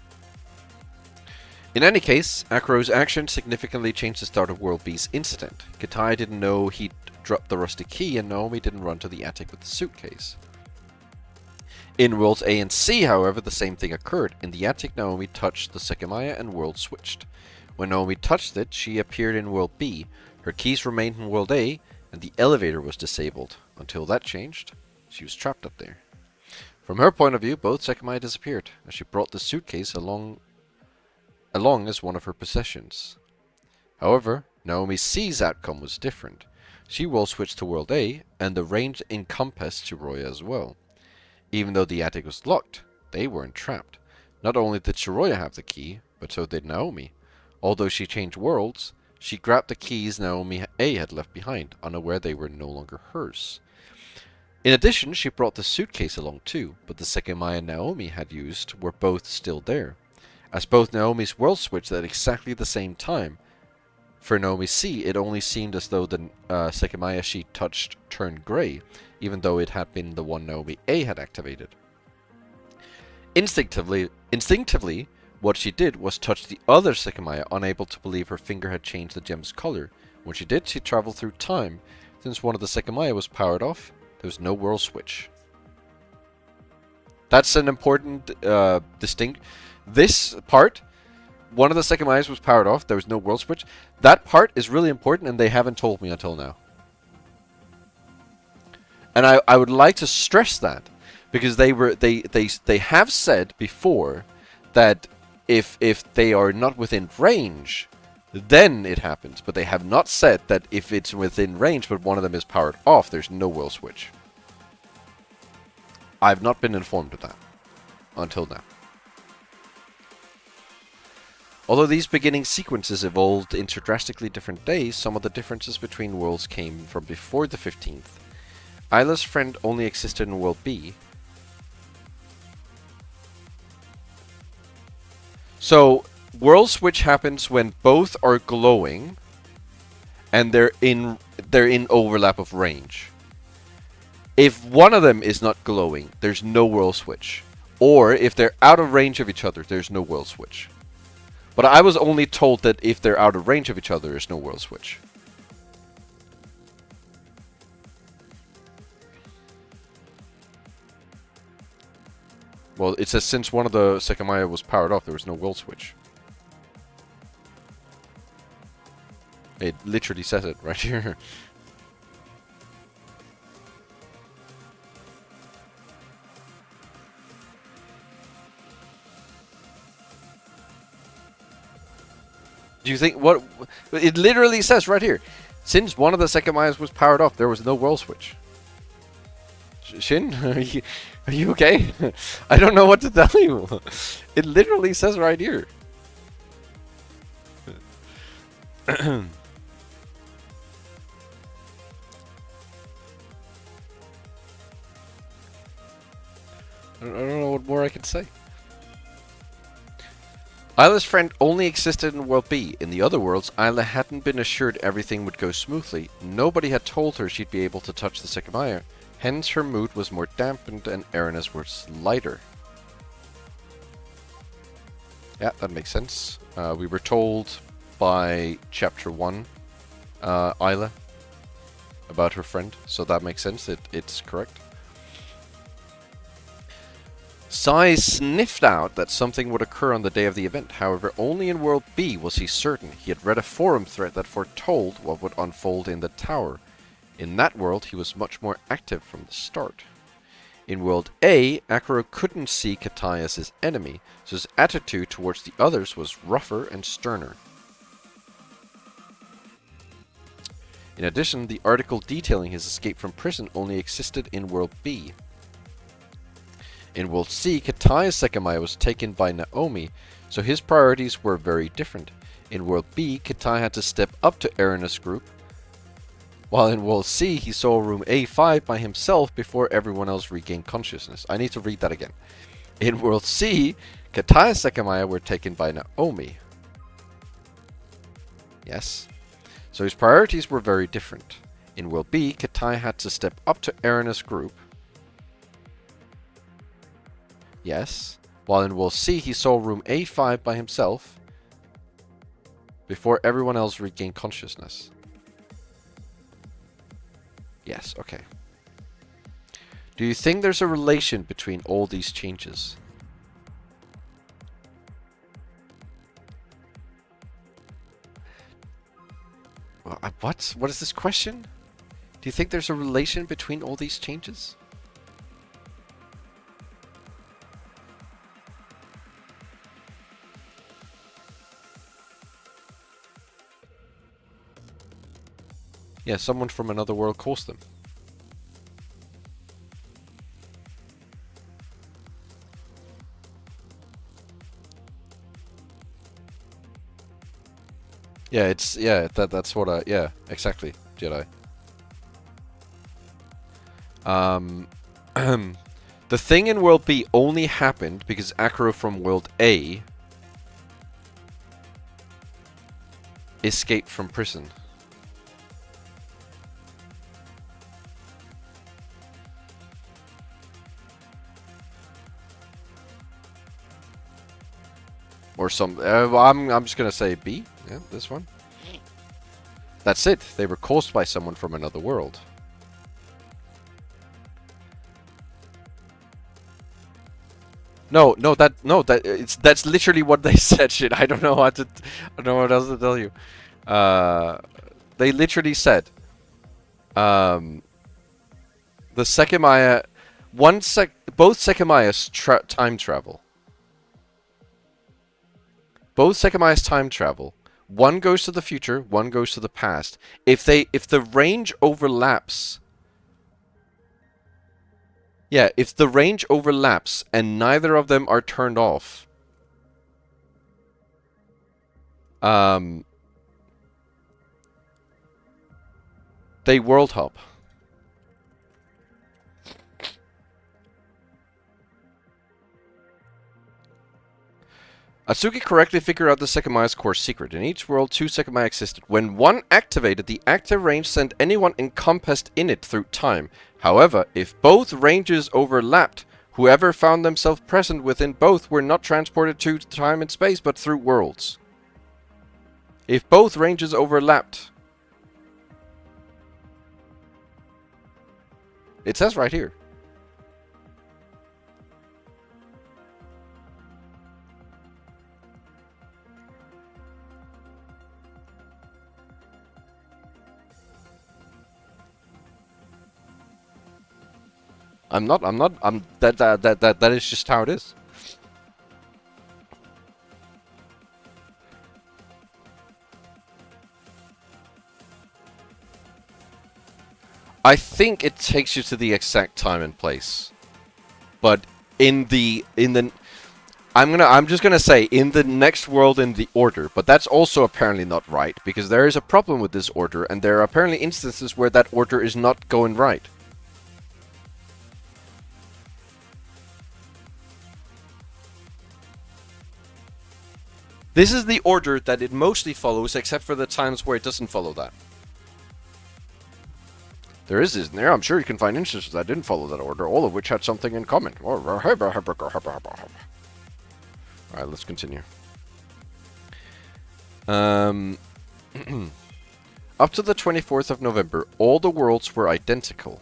In any case, Acro's action significantly changed the start of World B's incident. Katai didn't know he'd dropped the rusty key, and Naomi didn't run to the attic with the suitcase. In Worlds A and C, however, the same thing occurred. In the attic, Naomi touched the Sekimeiya and world switched. When Naomi touched it, she appeared in World B. Her keys remained in World A, and the elevator was disabled. Until that changed, she was trapped up there. From her point of view, both Sekimeiya disappeared, as she brought the suitcase along as one of her possessions. However, Naomi C's outcome was different. She world switched to World A, and the range encompassed Shiroya as well. Even though the attic was locked, they weren't trapped. Not only did Shiroya have the key, but so did Naomi. Although she changed worlds, she grabbed the keys Naomi A had left behind, unaware they were no longer hers. In addition, she brought the suitcase along too, but the Sekimeiya Naomi had used were both still there. As both Naomi's world switched at exactly the same time, for Naomi C, it only seemed as though the Sekimeiya she touched turned grey, even though it had been the one Naomi A had activated. Instinctively, what she did was touch the other Sekimeiya, unable to believe her finger had changed the gem's color. When she did, she traveled through time. Since one of the Sekimeiya was powered off, there was no world switch. That's an important distinct. This part, one of the Sekimeiya was powered off. There was no world switch. That part is really important, and they haven't told me until now. And I would like to stress that, because they have said before that if they are not within range, then it happens. But they have not said that if it's within range but one of them is powered off, there's no world switch. I've not been informed of that until now. Although these beginning sequences evolved into drastically different days, some of the differences between worlds came from before the 15th. Isla's friend only existed in World B. So, world switch happens when both are glowing and they're in overlap of range. If one of them is not glowing, there's no world switch. Or if they're out of range of each other, there's no world switch. But I was only told that if they're out of range of each other, there's no world switch. Well, it says since one of the Sekimeiya was powered off, there was no world switch. It literally says it right here. Do you think what it literally says right here? Since one of the Sekimeiya was powered off, there was no world switch. Shin, are you okay? I don't know what to tell you. It literally says right here. I don't know what more I can say. Isla's friend only existed in World B. In the other worlds, Isla hadn't been assured everything would go smoothly. Nobody had told her she'd be able to touch the Sekimeiya. Hence, her mood was more dampened and Erinna's was lighter. Yeah, that makes sense. We were told by Chapter 1, Isla, about her friend, so that makes sense. It's correct. Sai sniffed out that something would occur on the day of the event. However, only in World B was he certain. He had read a forum thread that foretold what would unfold in the tower. In that world, he was much more active from the start. In World A, Akuro couldn't see Katai as his enemy, so his attitude towards the others was rougher and sterner. In addition, the article detailing his escape from prison only existed in World B. In World C, Katai's Sekimeiya was taken by Naomi, so his priorities were very different. In World B, Katai had to step up to Erina's group, while in World C, he saw room A5 by himself before everyone else regained consciousness. I need to read that again. In World C, Katai's Sekimeiya were taken by Naomi. Yes. So his priorities were very different. In World B, Katai had to step up to Erina's group. Yes. While in World C, he saw room A5 by himself before everyone else regained consciousness. Yes, okay. Do you think there's a relation between all these changes? What? What is this question? Do you think there's a relation between all these changes? Yeah, someone from another world caused them. Yeah, that's what yeah, exactly, Jedi. The thing in World B only happened because Akuro from World A escaped from prison. Or some... I'm just gonna say B. Yeah, this one. That's it. They were caused by someone from another world. That's literally what they said. Shit, I don't know what else to tell you. They literally said, the Sekimeiya, both Sekimeiyas time travel. Both Sekimeiyas time travel. One goes to the future, one goes to the past. If the range overlaps. Yeah, if the range overlaps and neither of them are turned off, they world hop. Atsuki correctly figured out the Sekimeiya's core secret. In each world, two Sekimeiya existed. When one activated, the active range sent anyone encompassed in it through time. However, if both ranges overlapped, whoever found themselves present within both were not transported to time and space, but through worlds. If both ranges overlapped. It says right here. That is just how it is. I think it takes you to the exact time and place. But I'm just gonna say in the next world in the order, but that's also apparently not right, because there is a problem with this order, and there are apparently instances where that order is not going right. This is the order that it mostly follows, except for the times where it doesn't follow that. There is, isn't there? I'm sure you can find instances that didn't follow that order, all of which had something in common. Alright, let's continue. Up to the 24th of November, all the worlds were identical.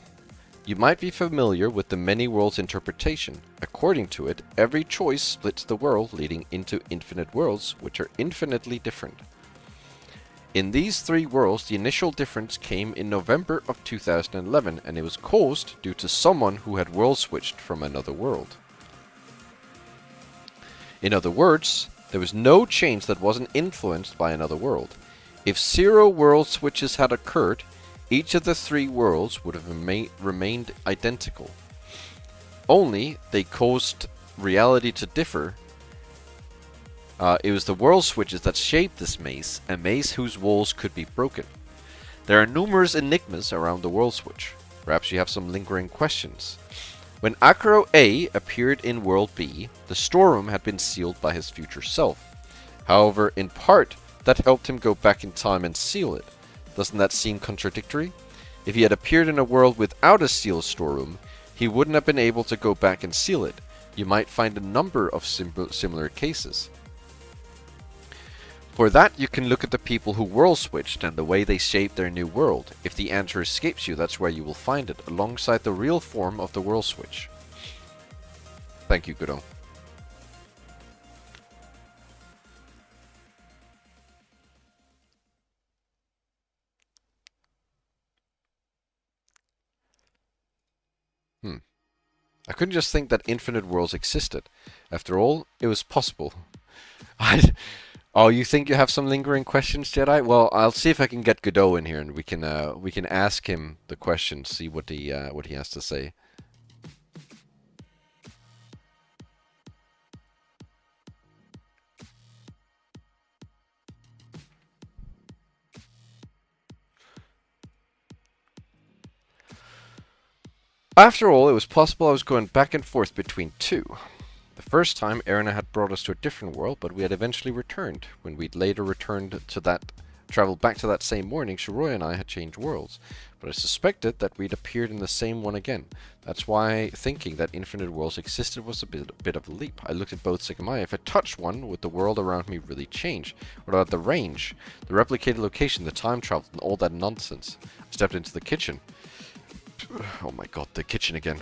You might be familiar with the many worlds interpretation. According to it, every choice splits the world, leading into infinite worlds, which are infinitely different. In these three worlds, the initial difference came in November of 2011, and it was caused due to someone who had world switched from another world. In other words, there was no change that wasn't influenced by another world. If 0 world switches had occurred, each of the three worlds would have remained identical. Only they caused reality to differ. It was the world switches that shaped this maze, a maze whose walls could be broken. There are numerous enigmas around the world switch. Perhaps you have some lingering questions. When Acro A appeared in World B, the storeroom had been sealed by his future self. However, in part, that helped him go back in time and seal it. Doesn't that seem contradictory? If he had appeared in a world without a sealed storeroom, he wouldn't have been able to go back and seal it. You might find a number of similar cases. For that, you can look at the people who world switched and the way they shaped their new world. If the answer escapes you, that's where you will find it, alongside the real form of the world switch. Thank you, Godot. I couldn't just think that infinite worlds existed. After all, it was possible. Oh, you think you have some lingering questions, Jedi? Well, I'll see if I can get Godot in here, and we can ask him the questions, see what he has to say. After all, it was possible I was going back and forth between two. The first time, Erina had brought us to a different world, but we had eventually returned. When we'd later traveled back to that same morning, Shiroya and I had changed worlds. But I suspected that we'd appeared in the same one again. That's why thinking that infinite worlds existed was a bit of a leap. I looked at both Sekimeiya. If I touched one, would the world around me really change? What about the range? The replicated location, the time travel, and all that nonsense? I stepped into the kitchen. Oh my god, the kitchen again.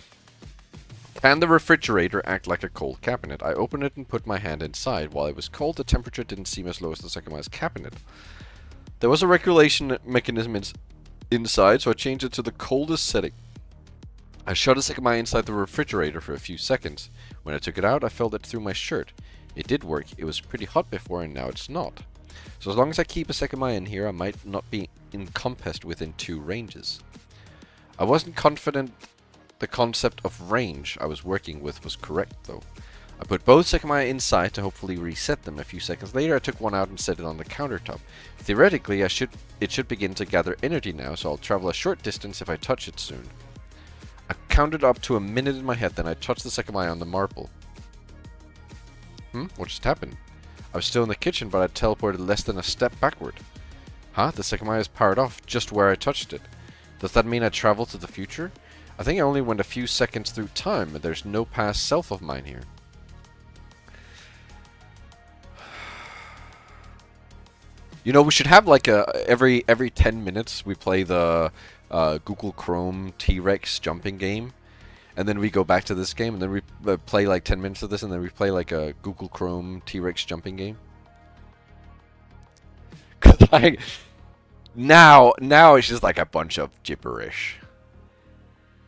Can the refrigerator act like a cold cabinet? I opened it and put my hand inside. While it was cold, the temperature didn't seem as low as the Sekimeiya's cabinet. There was a regulation mechanism inside, so I changed it to the coldest setting. I shut a Sekimeiya inside the refrigerator for a few seconds. When I took it out, I felt it through my shirt. It did work. It was pretty hot before, and now it's not. So as long as I keep a Sekimeiya in here, I might not be encompassed within two ranges. I wasn't confident the concept of range I was working with was correct, though. I put both Sekimeiya inside to hopefully reset them. A few seconds later, I took one out and set it on the countertop. Theoretically, it should begin to gather energy now, so I'll travel a short distance if I touch it soon. I counted up to a minute in my head, then I touched the Sekimeiya on the marble. What just happened? I was still in the kitchen, but I teleported less than a step backward. Huh? The Sekimeiya is powered off just where I touched it. Does that mean I traveled to the future? I think I only went a few seconds through time, but there's no past self of mine here. You know, we should have like every 10 minutes we play the Google Chrome T-Rex jumping game, and then we go back to this game, and then we play like 10 minutes of this, and then we play like a Google Chrome T-Rex jumping game. Cause like now it's just like a bunch of gibberish.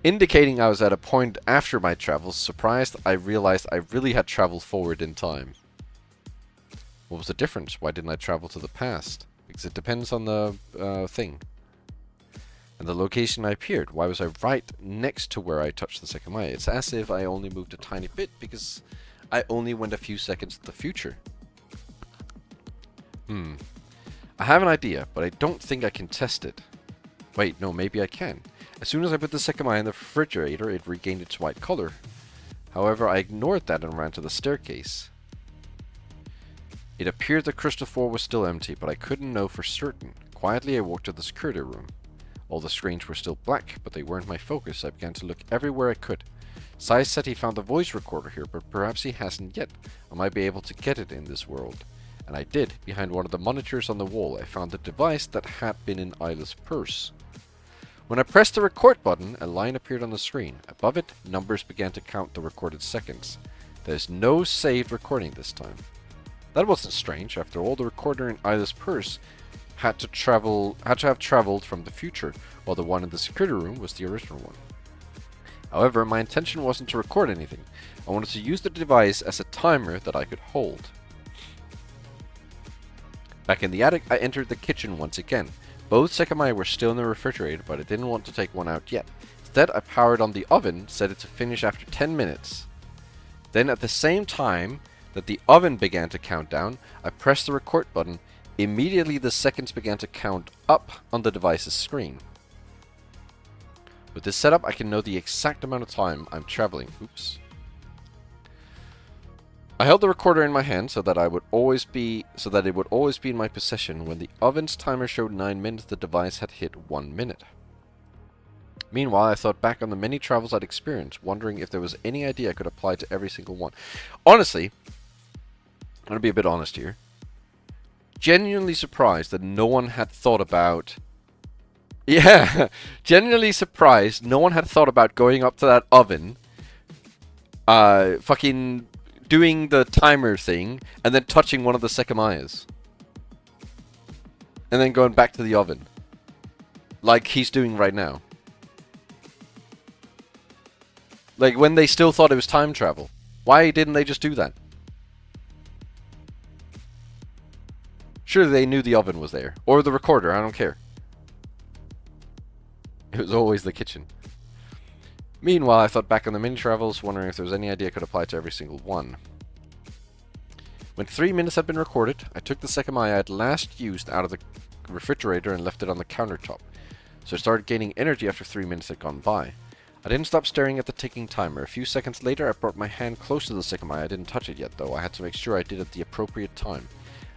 Indicating I was at a point after my travels, surprised I realized I really had traveled forward in time. What was the difference? Why didn't I travel to the past? Because it depends on the thing. And the location I appeared. Why was I right next to where I touched the Sekimeiya? It's as if I only moved a tiny bit because I only went a few seconds to the future. I have an idea, but I don't think I can test it. Wait, no, maybe I can. As soon as I put the Sekimeiya in the refrigerator, it regained its white color. However, I ignored that and ran to the staircase. It appeared the crystal floor was still empty, but I couldn't know for certain. Quietly, I walked to the security room. All the screens were still black, but they weren't my focus. I began to look everywhere I could. Sai said he found a voice recorder here, but perhaps he hasn't yet. I might be able to get it in this world. And I did. Behind one of the monitors on the wall, I found the device that had been in Isla's purse. When I pressed the record button, a line appeared on the screen. Above it, numbers began to count the recorded seconds. There's no saved recording this time. That wasn't strange. After all, the recorder in Isla's purse had to have traveled from the future, while the one in the security room was the original one. However, my intention wasn't to record anything. I wanted to use the device as a timer that I could hold. Back in the attic, I entered the kitchen once again. Both Sekimeiya were still in the refrigerator, but I didn't want to take one out yet. Instead, I powered on the oven, set it to finish after 10 minutes. Then, at the same time that the oven began to count down, I pressed the record button. Immediately, the seconds began to count up on the device's screen. With this setup, I can know the exact amount of time I'm traveling. Oops. I held the recorder in my hand so that it would always be in my possession. When the oven's timer showed 9 minutes, the device had hit 1 minute. Meanwhile, I thought back on the many travels I'd experienced, wondering if there was any idea I could apply to every single one. Honestly, I'm going to be a bit honest here. Genuinely surprised that no one had thought about... Yeah, genuinely surprised no one had thought about going up to that oven, fucking doing the timer thing, and then touching one of the Sekimeiyas. And then going back to the oven. Like he's doing right now. Like when they still thought it was time travel. Why didn't they just do that? Surely they knew the oven was there. Or the recorder, I don't care. It was always the kitchen. Meanwhile, I thought back on the mini travels, wondering if there was any idea I could apply to every single one. When 3 minutes had been recorded, I took the Sekimeiya I had last used out of the refrigerator and left it on the countertop. So I started gaining energy after 3 minutes had gone by. I didn't stop staring at the ticking timer. A few seconds later, I brought my hand close to the Sekimeiya. I didn't touch it yet, though. I had to make sure I did it at the appropriate time.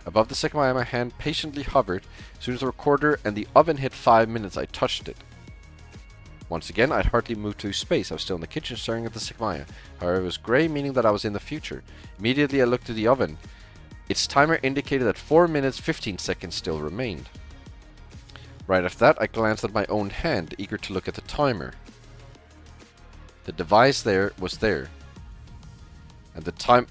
Above the Sekimeiya, my hand patiently hovered. As soon as the recorder and the oven hit 5 minutes, I touched it. Once again, I'd hardly moved to space. I was still in the kitchen staring at the Sekimeiya. However, it was grey, meaning that I was in the future. Immediately, I looked to the oven. Its timer indicated that 4 minutes 15 seconds still remained. Right after that, I glanced at my own hand, eager to look at the timer. The device was there. And the time...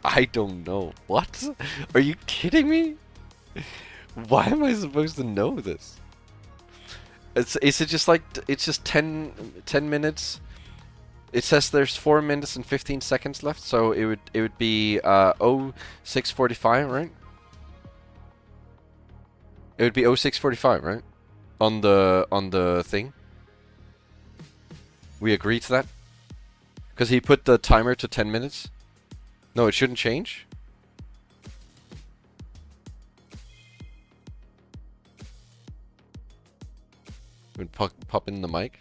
I don't know. What? Are you kidding me? Why am I supposed to know this? Is it just like, it's just 10 minutes? It says there's 4 minutes and 15 seconds left, so it would be 06:45, right? It would be 06:45, right? On the thing. We agree to that? Because he put the timer to 10 minutes? No, it shouldn't change? Would pop in the mic?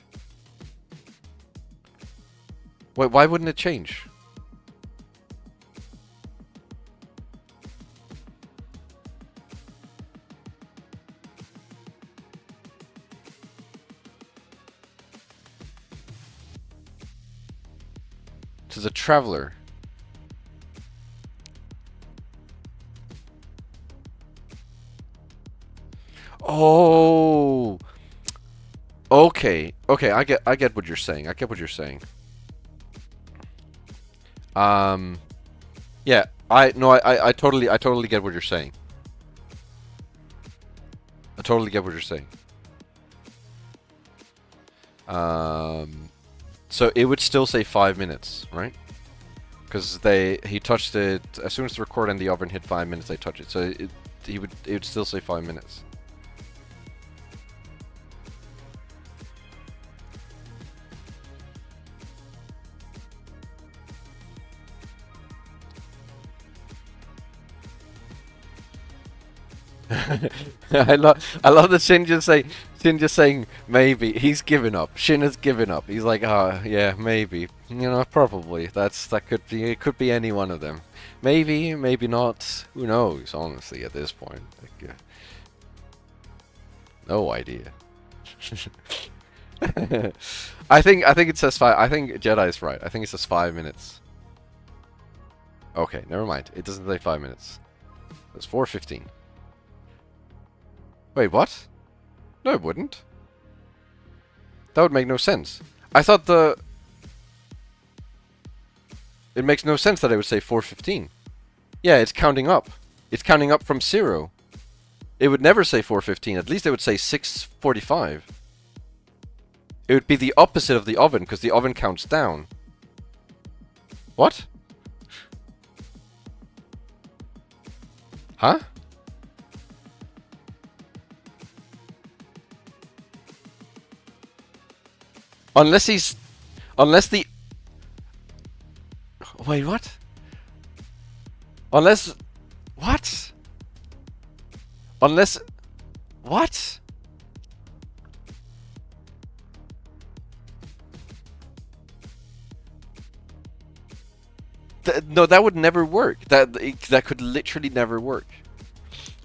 Wait, why wouldn't it change? To the traveler. Oh. Okay. Okay, I get what you're saying. I get what you're saying. Yeah, I totally get what you're saying. I totally get what you're saying. So it would still say 5 minutes, right? Because he touched it as soon as the record and the oven hit 5 minutes. They touch it, so it would still say 5 minutes. I love that Shin just saying maybe. He's given up. Shin has given up. He's like, oh yeah, maybe. You know, probably. That could be. It could be any one of them. Maybe, maybe not. Who knows? Honestly, at this point, like, no idea. I think it says 5. I think Jedi's right. I think it says 5 minutes. Okay, never mind. It doesn't say 5 minutes. It's 4:15. Wait, what? No, it wouldn't. That would make no sense. I thought the... It makes no sense that I would say 4:15. Yeah, it's counting up. It's counting up from 0. It would never say 4:15. At least it would say 6:45. It would be the opposite of the oven, because the oven counts down. What? Huh? Unless he's... Unless the... Wait, what? Unless... What? Unless... What? No, that would never work. That could literally never work.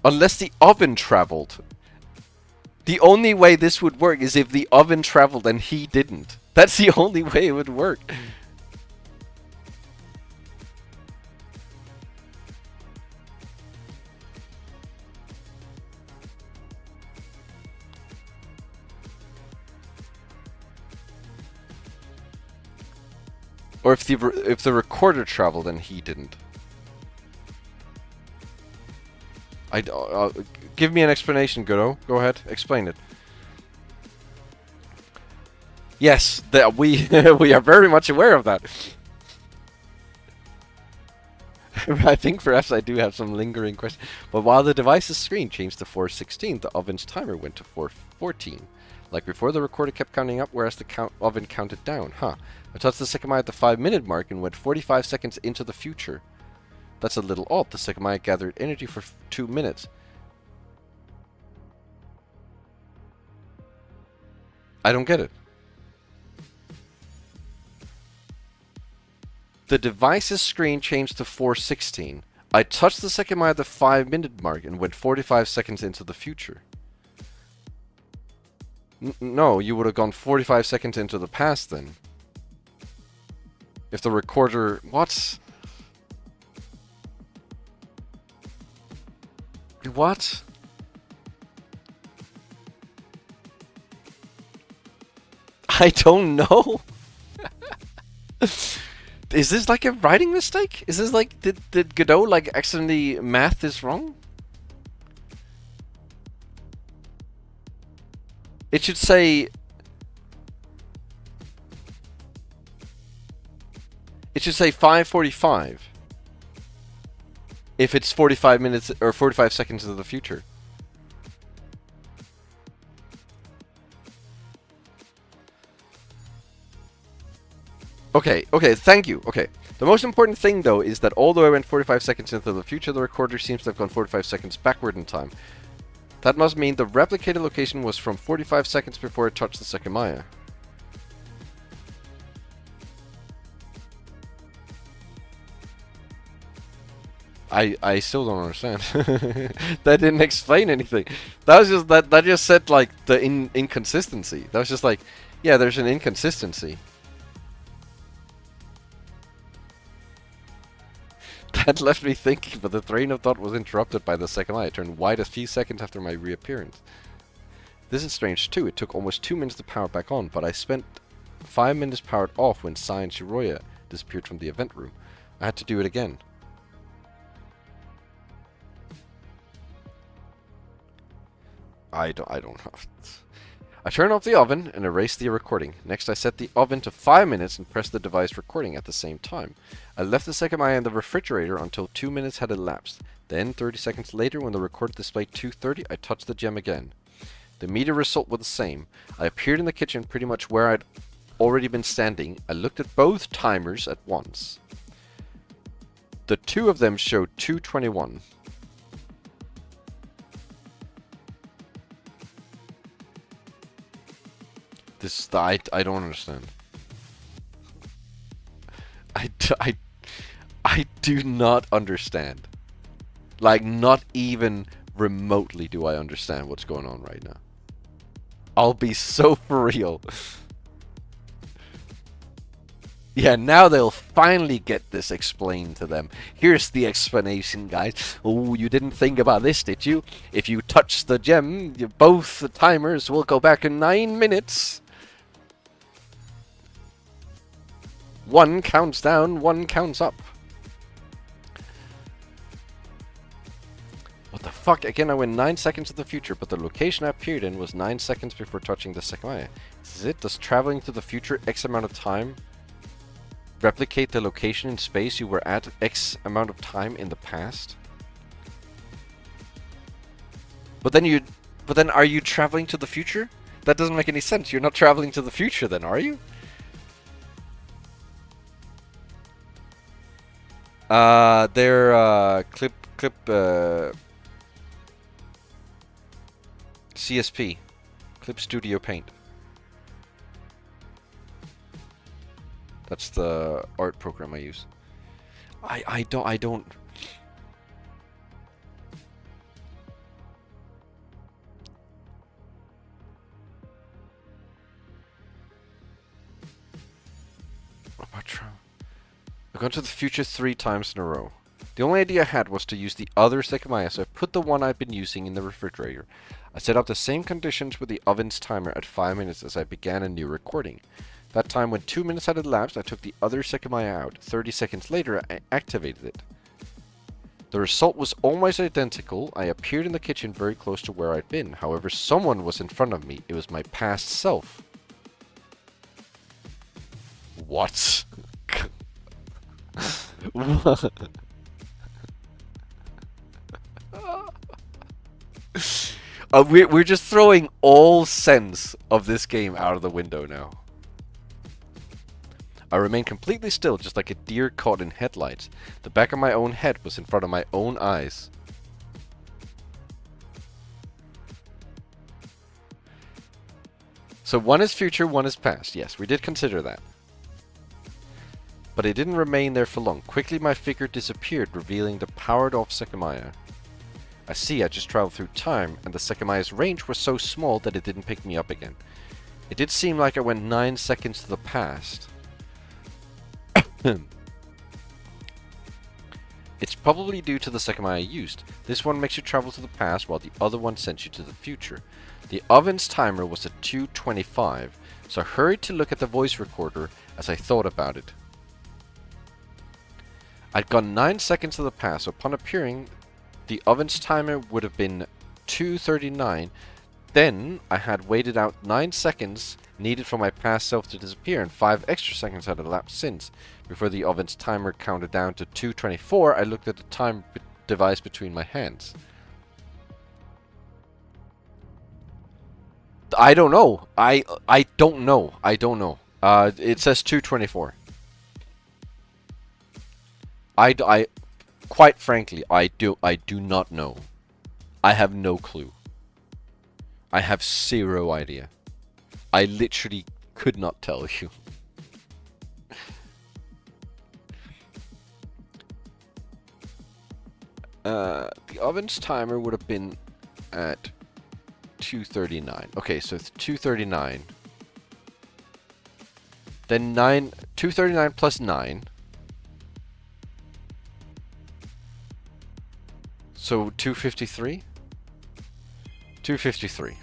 Unless the oven traveled. The only way this would work is if the oven traveled and he didn't. That's the only way it would work. Or if the recorder traveled and he didn't. Give me an explanation, Godot. Go ahead, explain it. Yes, we we are very much aware of that. I think perhaps I do have some lingering questions. But while the device's screen changed to 4:16, the oven's timer went to 4:14. Like before, the recorder kept counting up, whereas the oven counted down. Huh. I touched the Sekimeiya at the 5-minute mark and went 45 seconds into the future. That's a little odd. The Sekimeiya gathered energy for 2 minutes. I don't get it. The device's screen changed to 4:16. I touched the Sekimeiya at the 5-minute mark and went 45 seconds into the future. No, you would have gone 45 seconds into the past then. If the recorder... What? What? I don't know. Is this like a writing mistake? Is this like... Did Godot like accidentally math this wrong? It should say... It should say 5:45. If it's 45 minutes or 45 seconds into the future. Okay, thank you. Okay. The most important thing though is that although I went 45 seconds into the future, the recorder seems to have gone 45 seconds backward in time. That must mean the replicated location was from 45 seconds before it touched the Sekimeiya. I still don't understand. That didn't explain anything. That was just that just said like the inconsistency. That was just like, yeah, there's an inconsistency. That left me thinking, but the train of thought was interrupted by the Sekimeiya. It turned white a few seconds after my reappearance. This is strange too. It took almost 2 minutes to power back on, but I spent 5 minutes powered off when Sai and Shiroya disappeared from the event room. I had to do it again. I don't know. I turned off the oven and erased the recording. Next I set the oven to 5 minutes and pressed the device recording at the same time. I left the Sekimeiya in the refrigerator until 2 minutes had elapsed. Then 30 seconds later, when the recorder displayed 2:30, I touched the gem again. The immediate result was the same. I appeared in the kitchen pretty much where I'd already been standing. I looked at both timers at once. The two of them showed 2:21. I don't understand. I do not understand. Like, not even remotely do I understand what's going on right now. I'll be so for real. Yeah, now they'll finally get this explained to them. Here's the explanation, guys. Oh, you didn't think about this, did you? If you touch the gem, both the timers will go back in 9 minutes. One counts down, one counts up. What the fuck? Again, I went 9 seconds to the future, but the location I appeared in was 9 seconds before touching the Sekimeiya. Is it? Does traveling to the future X amount of time replicate the location in space you were at X amount of time in the past? But then are you traveling to the future? That doesn't make any sense. You're not traveling to the future then, are you? They're clip CSP, Clip Studio Paint. That's the art program I use. I don't. I've gone to the future 3 times in a row. The only idea I had was to use the other Sekimeiya, so I put the one I'd been using in the refrigerator. I set up the same conditions with the oven's timer at 5 minutes as I began a new recording. That time, when 2 minutes had elapsed, I took the other Sekimeiya out. 30 seconds later, I activated it. The result was almost identical. I appeared in the kitchen very close to where I'd been. However, someone was in front of me. It was my past self. What? What? We're just throwing all sense of this game out of the window now. I remained completely still, just like a deer caught in headlights. The back of my own head was in front of my own eyes. So one is future, one is past. Yes, we did consider that. But it didn't remain there for long. Quickly my figure disappeared, revealing the powered-off Sekimeiya. I see, I just traveled through time, and the Sekimeiya's range was so small that it didn't pick me up again. It did seem like I went 9 seconds to the past. It's probably due to the Sekimeiya used. This one makes you travel to the past, while the other one sends you to the future. The oven's timer was at 2:25, so I hurried to look at the voice recorder as I thought about it. I'd gone 9 seconds to the past, so upon appearing, the oven's timer would have been 2:39. Then I had waited out 9 seconds needed for my past self to disappear, and 5 extra seconds had elapsed since. Before the oven's timer counted down to 2:24, I looked at the time device between my hands. I don't know. I don't know. I don't know. It says 2:24. Quite frankly, I do not know. I have no clue. I have 0 idea. I literally could not tell you. The oven's timer would have been at 2:39. Okay, so it's 2:39. Then 2:39 plus 9. So 2:53? 2:53.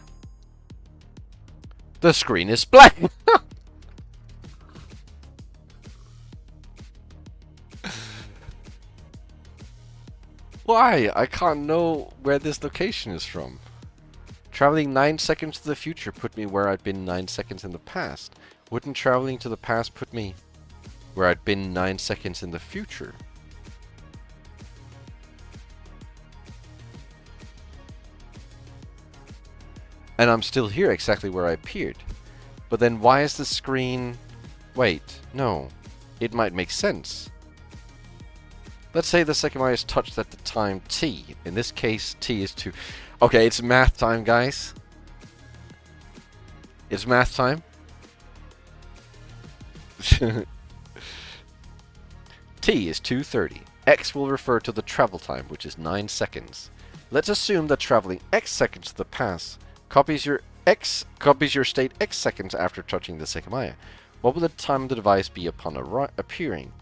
The screen is blank! Why? I can't know where this location is from. Traveling 9 seconds to the future put me where I'd been 9 seconds in the past. Wouldn't traveling to the past put me where I'd been 9 seconds in the future? And I'm still here exactly where I appeared. But then why is the screen... Wait, no. It might make sense. Let's say the Sekimeiya is touched at the time t. In this case, t is 2. Okay, it's math time, guys. It's math time. T is 2:30. X will refer to the travel time, which is 9 seconds. Let's assume that traveling X seconds to the past copies your state X seconds after touching the Sekimeiya. what would the time of the device be upon appearing?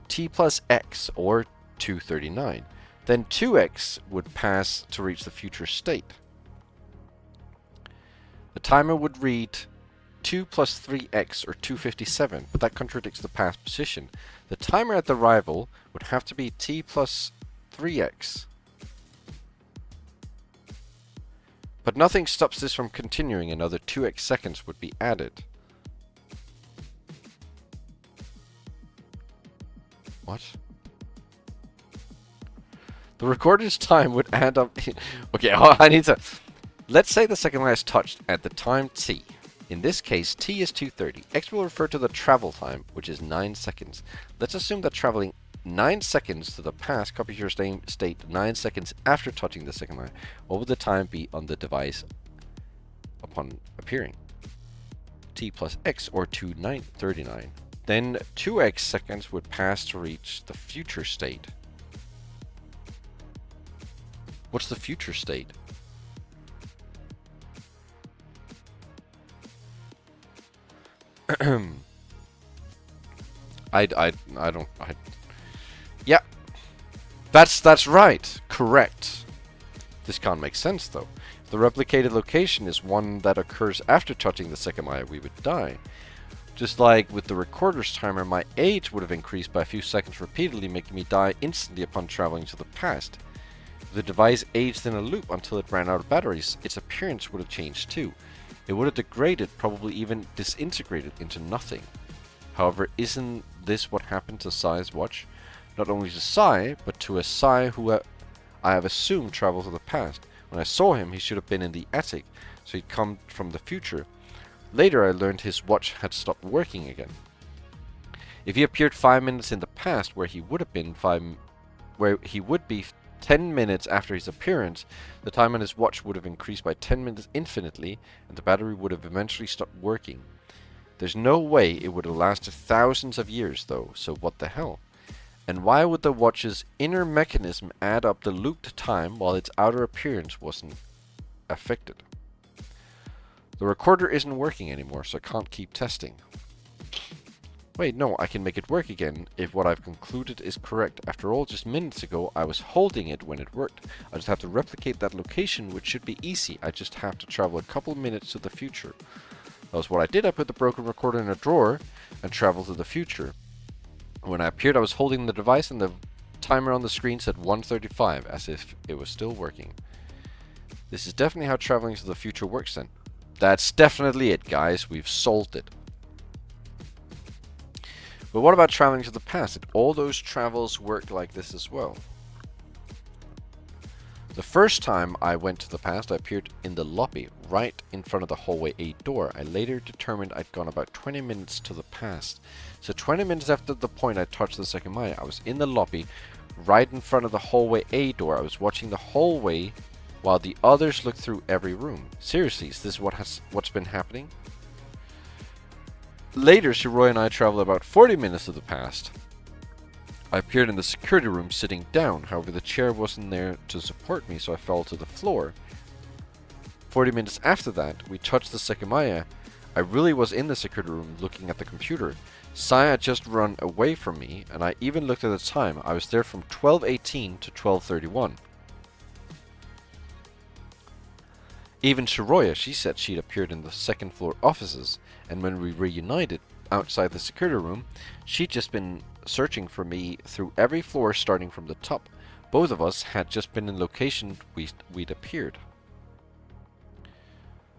T plus X, or 239. Then 2X would pass to reach the future state. The timer would read 2 plus 3X, or 257, but that contradicts the past position. The timer at the arrival would have to be T plus 3X. But nothing stops this from continuing. Another 2X seconds would be added. What? The recorder's time would add up... Okay, I need to... Let's say the second last touched at the time t. In this case, t is 2:30. X will refer to the travel time, which is 9 seconds. Let's assume that traveling 9 seconds to the past copies your state 9 seconds after touching the second line. What would the time be on the device upon appearing? T plus X, or 239. Then 2X seconds would pass to reach the future state. What's the future state? Yeah, that's right. Correct. This can't make sense though. If the replicated location is one that occurs after touching the Sekimeiya, we would die. Just like with the recorder's timer, my age would have increased by a few seconds repeatedly, making me die instantly upon traveling to the past. If the device aged in a loop until it ran out of batteries, its appearance would have changed too. It would have degraded, probably even disintegrated into nothing. However, isn't this what happened to Sai's watch? Not only to Sai, but to a Sai who I have assumed traveled to the past. When I saw him, he should have been in the attic, so he'd come from the future. Later, I learned his watch had stopped working again. If he appeared 5 minutes in the past, where he would be 10 minutes after his appearance, the time on his watch would have increased by 10 minutes infinitely, and the battery would have eventually stopped working. There's no way it would have lasted thousands of years, though, so what the hell? And why would the watch's inner mechanism add up the looped time while its outer appearance wasn't affected? The recorder isn't working anymore, so I can't keep testing. Wait, no, I can make it work again if what I've concluded is correct. After all, just minutes ago, I was holding it when it worked. I just have to replicate that location, which should be easy. I just have to travel a couple minutes to the future. That was what I did. I put the broken recorder in a drawer and traveled to the future. When I appeared, I was holding the device and the timer on the screen said 1:35, as if it was still working. This is definitely how traveling to the future works then. That's definitely it, guys. We've solved it. But what about traveling to the past? Did all those travels work like this as well? The first time I went to the past, I appeared in the lobby, right in front of the hallway A door. I later determined I'd gone about 20 minutes to the past. So 20 minutes after the point I touched the Sekimeiya, I was in the lobby, right in front of the hallway A door. I was watching the hallway while the others looked through every room. Seriously, is this what's been happening? Later, Shiroya and I traveled about 40 minutes to the past. I appeared in the security room sitting down. However, the chair wasn't there to support me, so I fell to the floor. 40 minutes after that, we touched the Sekimeiya. I really was in the security room looking at the computer. Sai had just run away from me, and I even looked at the time. I was there from 12:18 to 12:31. Even Shiroya, she said she'd appeared in the second floor offices, and when we reunited outside the security room, she'd just been searching for me through every floor starting from the top. Both of us had just been in location we'd appeared.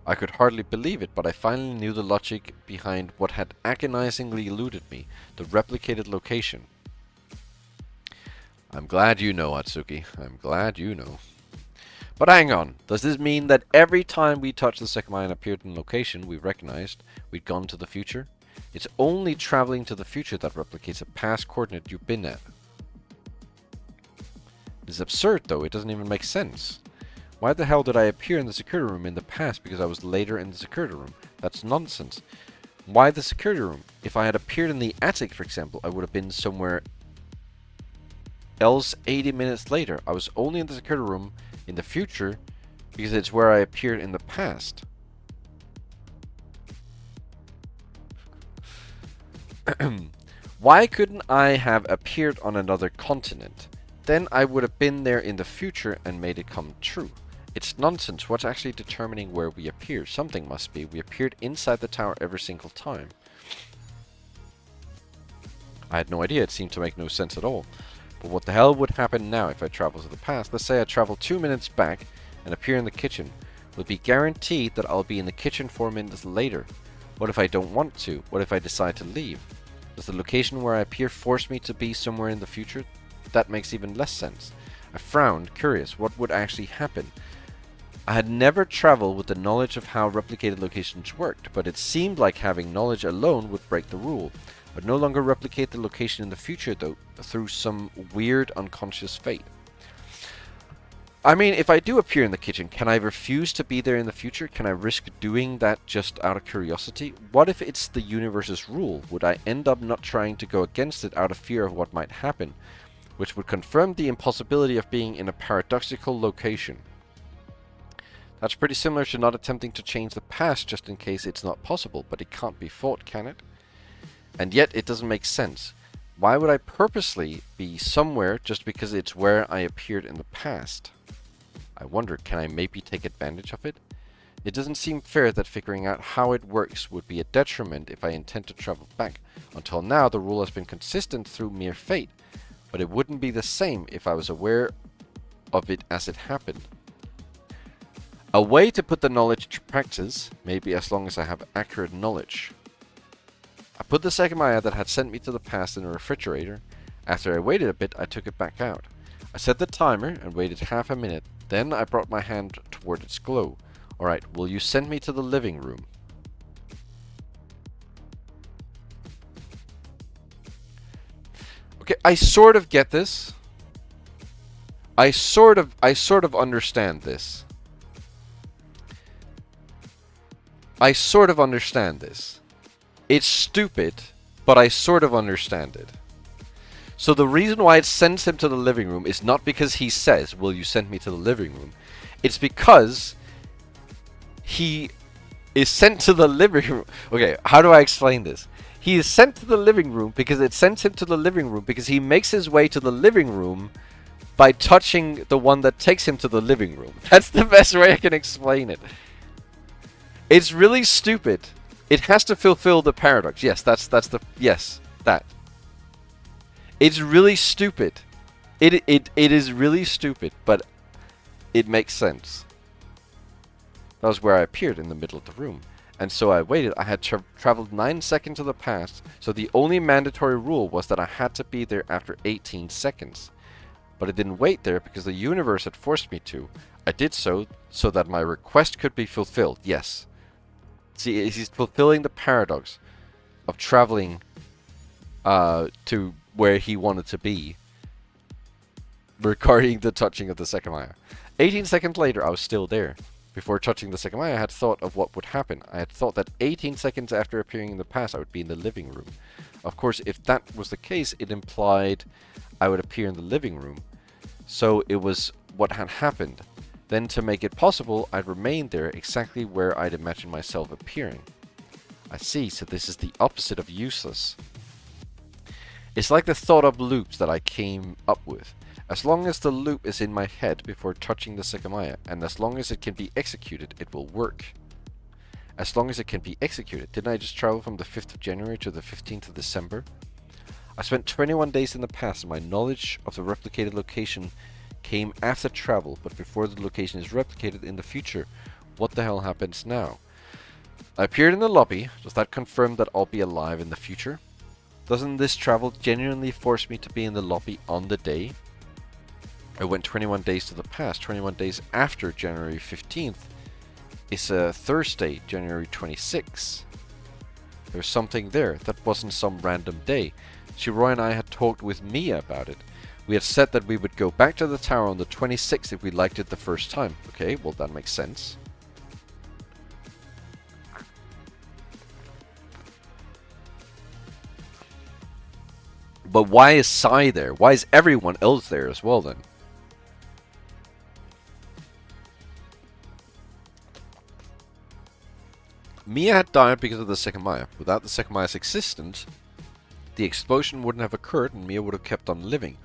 I could hardly believe it, but I finally knew the logic behind what had agonizingly eluded me, the replicated location. I'm glad you know, Atsuki. I'm glad you know. But hang on, does this mean that every time we touched the Sekimeiya and appeared in location we recognized, we'd gone to the future? It's only traveling to the future that replicates a past coordinate you've been at. This is absurd though, it doesn't even make sense. Why the hell did I appear in the security room in the past because I was later in the security room? That's nonsense. Why the security room? If I had appeared in the attic, for example, I would have been somewhere else 80 minutes later. I was only in the security room in the future because it's where I appeared in the past. Why couldn't I have appeared on another continent? Then I would have been there in the future and made it come true. It's nonsense. What's actually determining where we appear? Something must be. We appeared inside the tower every single time. I had no idea. It seemed to make no sense at all. But what the hell would happen now if I travel to the past? Let's say I travel 2 minutes back and appear in the kitchen. Will it be guaranteed that I'll be in the kitchen 4 minutes later? What if I don't want to? What if I decide to leave? Does the location where I appear force me to be somewhere in the future? That makes even less sense. I frowned, curious what would actually happen. I had never traveled with the knowledge of how replicated locations worked, but it seemed like having knowledge alone would break the rule. I would no longer replicate the location in the future, though, through some weird unconscious fate. I mean, if I do appear in the kitchen, can I refuse to be there in the future? Can I risk doing that just out of curiosity? What if it's the universe's rule? Would I end up not trying to go against it out of fear of what might happen, which would confirm the impossibility of being in a paradoxical location? That's pretty similar to not attempting to change the past just in case it's not possible, but it can't be fought, can it? And yet it doesn't make sense. Why would I purposely be somewhere just because it's where I appeared in the past? I wonder, can I maybe take advantage of it? It doesn't seem fair that figuring out how it works would be a detriment if I intend to travel back. Until now, the rule has been consistent through mere fate, but it wouldn't be the same if I was aware of it as it happened. A way to put the knowledge to practice, maybe as long as I have accurate knowledge. I put the Sekimeiya that had sent me to the past in the refrigerator. After I waited a bit, I took it back out. I set the timer and waited half a minute. Then I brought my hand toward its glow. Alright, will you send me to the living room? Okay, I sort of get this. I sort of understand this. I sort of understand this. It's stupid, but I sort of understand it. So the reason why it sends him to the living room is not because he says, will you send me to the living room? It's because he is sent to the living room. Okay, how do I explain this? He is sent to the living room because it sends him to the living room because he makes his way to the living room by touching the one that takes him to the living room. That's the best way I can explain it. It's really stupid. It has to fulfill the paradox. Yes, that's that. It's really stupid. It is really stupid, but it makes sense. That was where I appeared, in the middle of the room. And so I waited. I had traveled 9 seconds to the past, so the only mandatory rule was that I had to be there after 18 seconds. But I didn't wait there because the universe had forced me to. I did so that my request could be fulfilled. Yes. See, he's fulfilling the paradox of traveling to where he wanted to be regarding the touching of the Sekimeiya. 18 seconds later, I was still there. Before touching the Sekimeiya, I had thought of what would happen. I had thought that 18 seconds after appearing in the past, I would be in the living room. Of course, if that was the case, it implied I would appear in the living room. So it was what had happened. Then to make it possible, I'd remain there exactly where I'd imagined myself appearing. I see, so this is the opposite of useless. It's like the thought-up loops that I came up with. As long as the loop is in my head before touching the Sekimeiya, and as long as it can be executed, it will work. As long as it can be executed. Didn't I just travel from the 5th of January to the 15th of December? I spent 21 days in the past, and my knowledge of the replicated location came after travel, but before the location is replicated in the future. What the hell happens now? I appeared in the lobby. Does that confirm that I'll be alive in the future? Doesn't this travel genuinely force me to be in the lobby on the day? I went 21 days to the past. 21 days after January 15th is a Thursday, January 26th. There's something there. That wasn't some random day. Shiroi and I had talked with Mia about it. We had said that we would go back to the tower on the 26th if we liked it the first time. Okay, well that makes sense. But why is Sai there? Why is everyone else there as well then? Mia had died because of the Sekimeiya. Without the Sekimeiya's existence, the explosion wouldn't have occurred and Mia would have kept on living,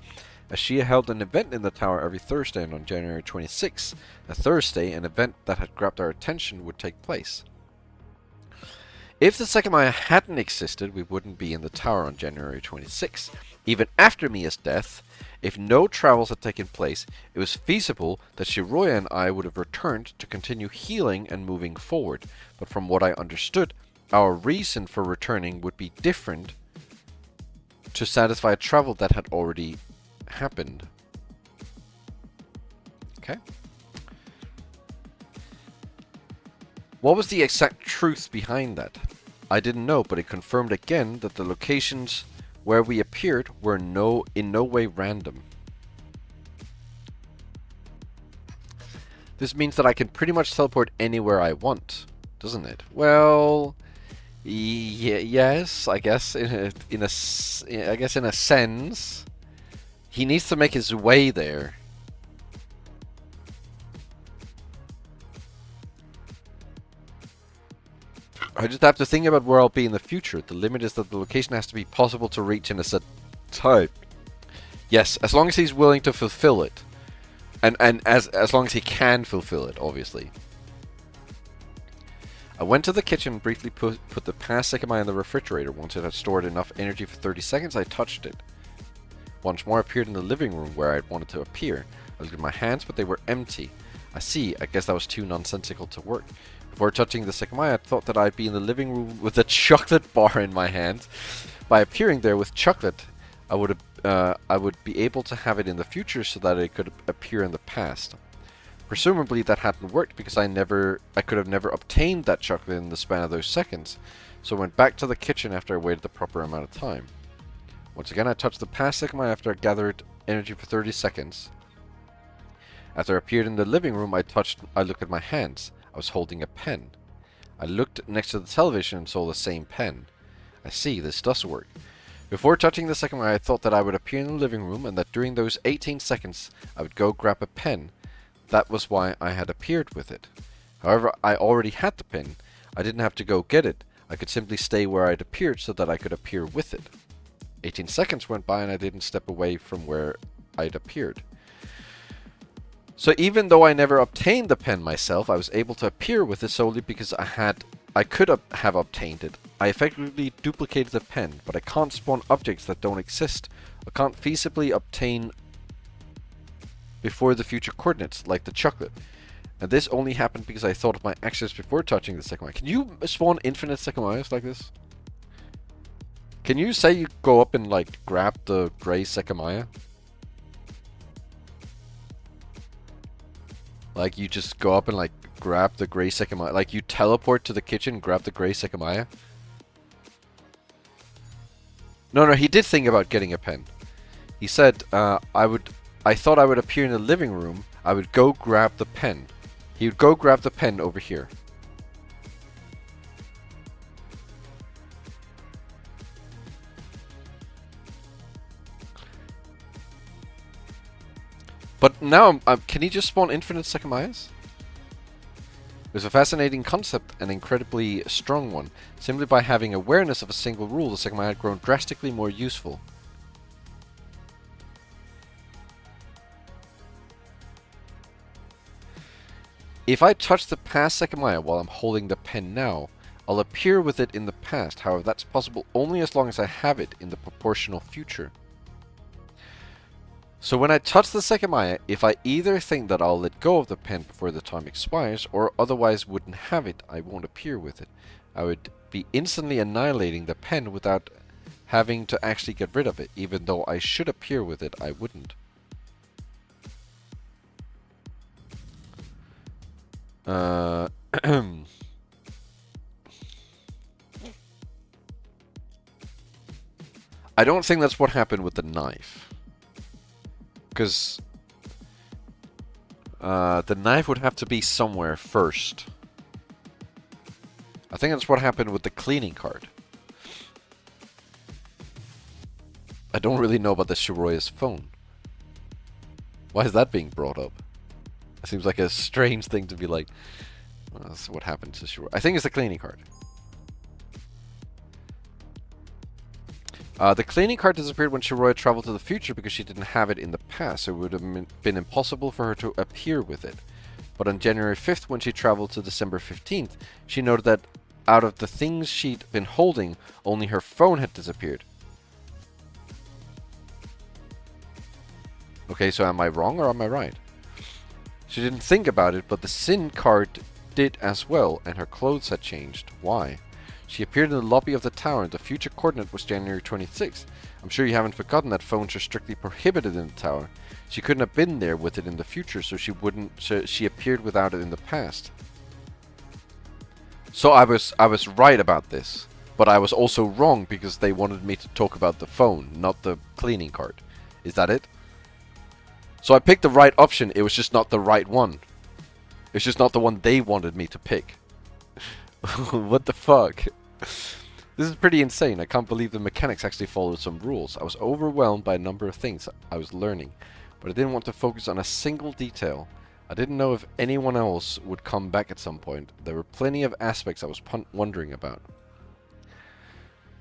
as she held an event in the tower every Thursday, and on January 26th, a Thursday, an event that had grabbed our attention would take place. If the Sekimeiya hadn't existed, we wouldn't be in the tower on January 26th. Even after Mia's death, if no travels had taken place, it was feasible that Shiroya and I would have returned to continue healing and moving forward. But from what I understood, our reason for returning would be different to satisfy a travel that had already happened. Okay. What was the exact truth behind that? I didn't know, but it confirmed again that the locations where we appeared were in no way random. This means that I can pretty much teleport anywhere I want, doesn't it? Well, yes, I guess in a sense. He needs to make his way there. I just have to think about where I'll be in the future. The limit is that the location has to be possible to reach in a set time. Yes, as long as he's willing to fulfill it. And as long as he can fulfill it, obviously. I went to the kitchen and briefly put the past Sekimeiya in the refrigerator. Once it had stored enough energy for 30 seconds, I touched it. Once more, I appeared in the living room where I wanted to appear. I looked at my hands, but they were empty. I guess that was too nonsensical to work. Before touching the Sekimeiya, I thought that I'd be in the living room with a chocolate bar in my hand. By appearing there with chocolate, I would be able to have it in the future so that it could appear in the past. Presumably that hadn't worked because I could have never obtained that chocolate in the span of those seconds. So I went back to the kitchen after I waited the proper amount of time. Once again, I touched the past Sekimeiya after I gathered energy for 30 seconds. After I appeared in the living room, I looked at my hands. I was holding a pen. I looked next to the television and saw the same pen. I see, this does work. Before touching the Sekimeiya, I thought that I would appear in the living room and that during those 18 seconds, I would go grab a pen. That was why I had appeared with it. However, I already had the pen. I didn't have to go get it. I could simply stay where I'd appeared so that I could appear with it. 18 seconds went by and I didn't step away from where I'd appeared. So even though I never obtained the pen myself, I was able to appear with it solely because I could have obtained it. I effectively duplicated the pen, but I can't spawn objects that don't exist. I can't feasibly obtain before the future coordinates, like the chocolate. And this only happened because I thought of my actions before touching the Sekimeiya. Can you spawn infinite Sekimeiyas like this? Can you say you go up and like grab the gray Sekimeiya? Like you just go up and like grab the gray Sekimeiya. Like you teleport to the kitchen, grab the gray Sekimeiya. No, he did think about getting a pen. He said, I thought I would appear in the living room. I would go grab the pen. He would go grab the pen over here. But now, can he just spawn infinite Sekimeiyas? It was a fascinating concept, an incredibly strong one. Simply by having awareness of a single rule, the Sekimeiya had grown drastically more useful. If I touch the past Sekimeiya while I'm holding the pen now, I'll appear with it in the past. However, that's possible only as long as I have it in the proportional future. So when I touch the Sekimeiya, if I either think that I'll let go of the pen before the time expires, or otherwise wouldn't have it, I won't appear with it. I would be instantly annihilating the pen without having to actually get rid of it. Even though I should appear with it, I wouldn't. I don't think that's what happened with the knife. Because the knife would have to be somewhere first. I think that's what happened with the cleaning card. I don't really know about the Shiroya's phone. Why is that being brought up? It seems like a strange thing to be like, well, that's what happened to Shiroya. I think it's the cleaning card. The cleaning card disappeared when Shiroya traveled to the future because she didn't have it in the past, so it would have been impossible for her to appear with it. But on January 5th, when she traveled to December 15th, she noted that out of the things she'd been holding, only her phone had disappeared. Okay, so am I wrong or am I right? She didn't think about it, but the SIN card did as well, and her clothes had changed. Why? She appeared in the lobby of the tower, and the future coordinate was January 26th. I'm sure you haven't forgotten that phones are strictly prohibited in the tower. She couldn't have been there with it in the future, so she appeared without it in the past. So I was right about this, but I was also wrong because they wanted me to talk about the phone, not the cleaning card. Is that it? So I picked the right option, it was just not the right one. It's just not the one they wanted me to pick. What the fuck? This is pretty insane. I can't believe the mechanics actually followed some rules. I was overwhelmed by a number of things I was learning, but I didn't want to focus on a single detail. I didn't know if anyone else would come back at some point. There were plenty of aspects I was wondering about.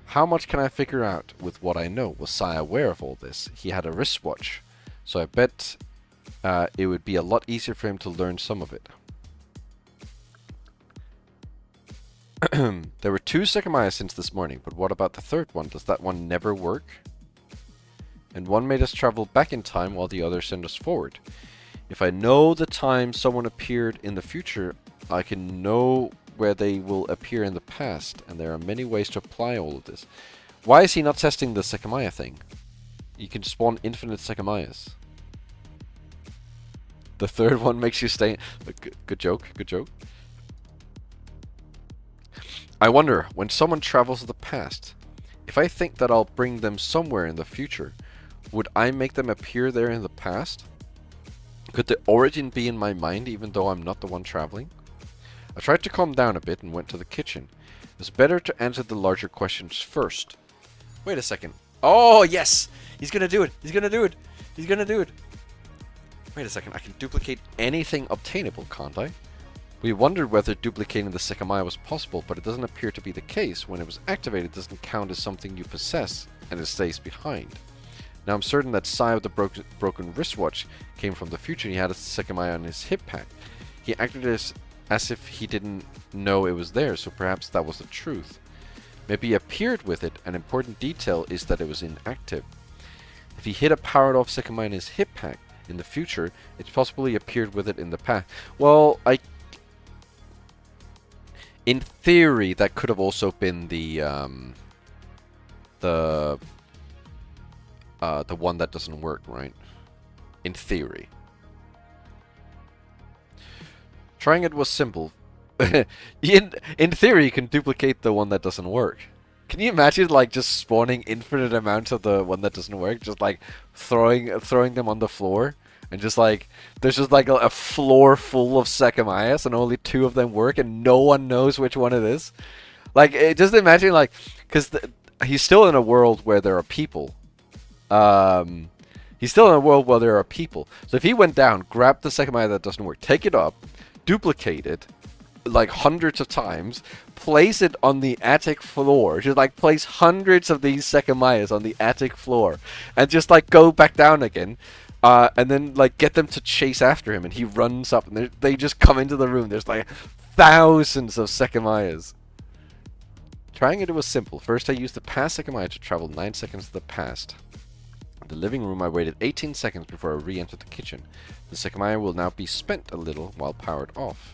How much can I figure out with what I know? Was Sai aware of all this? He had a wristwatch, so I bet it would be a lot easier for him to learn some of it. There were 2 Sekimeiya since this morning, but what about the third one? Does that one never work? And one made us travel back in time while the other sent us forward. If I know the time someone appeared in the future, I can know where they will appear in the past, and there are many ways to apply all of this. Why is he not testing the Sekimeiya thing? You can spawn infinite Sekimeiyas. The third one makes you stay... Good joke, good joke. I wonder, when someone travels to the past, if I think that I'll bring them somewhere in the future, would I make them appear there in the past? Could the origin be in my mind even though I'm not the one traveling? I tried to calm down a bit and went to the kitchen. It's better to answer the larger questions first. Wait a second. Oh, yes! He's gonna do it! He's gonna do it! He's gonna do it! Wait a second, I can duplicate anything obtainable, can't I? We wondered whether duplicating the Sekimeiya was possible, but it doesn't appear to be the case. When it was activated, it doesn't count as something you possess, and it stays behind. Now I'm certain that Sai of the broken wristwatch came from the future and he had a Sekimeiya on his hip pack. He acted as if he didn't know it was there, so perhaps that was the truth. Maybe he appeared with it. An important detail is that it was inactive. If he hid a powered-off Sekimeiya in his hip pack in the future, it's possible he appeared with it in the past. Well, in theory, that could have also been the one that doesn't work, right? In theory. Trying it was simple. in theory, you can duplicate the one that doesn't work. Can you imagine, like, just spawning infinite amounts of the one that doesn't work? Just, like, throwing them on the floor? And just, like, there's just, like, a floor full of Sekimeiyas, and only 2 of them work, and no one knows which one it is? Like, just imagine, like, because he's still in a world where there are people. He's still in a world where there are people. So if he went down, grabbed the Sekimeiya that doesn't work, take it up, duplicate it, like hundreds of times, place it on the attic floor, just like place hundreds of these Sekimeiyas on the attic floor, and just like go back down again, and then like get them to chase after him, and he runs up, and they just come into the room. There's like thousands of Sekimeiyas. Trying it was simple. First I used the past Sekimeiya to travel 9 seconds to the past. In the living room I waited 18 seconds before I re-entered the kitchen. The Sekimeiya will now be spent a little while powered off.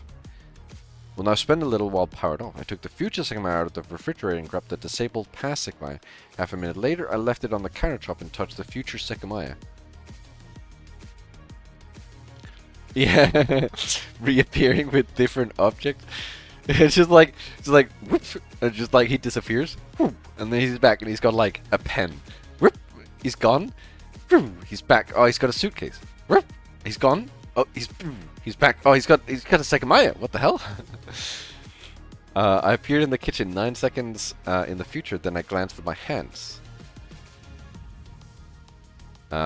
Will now spend a little while powered off. I took the future Sekimeiya out of the refrigerator and grabbed the disabled past Sekimeiya. Half a minute later, I left it on the countertop and touched the future Sekimeiya. Yeah, reappearing with different objects. It's just like, whoop, and just like he disappears, whoop, and then he's back and he's got like a pen. Whoop, he's gone. Whoop, he's back. Oh, he's got a suitcase. Whoop, he's gone. Oh, he's back. Oh, he's got a Sekimeiya. What the hell? I appeared in the kitchen 9 seconds in the future. Then I glanced at my hands. I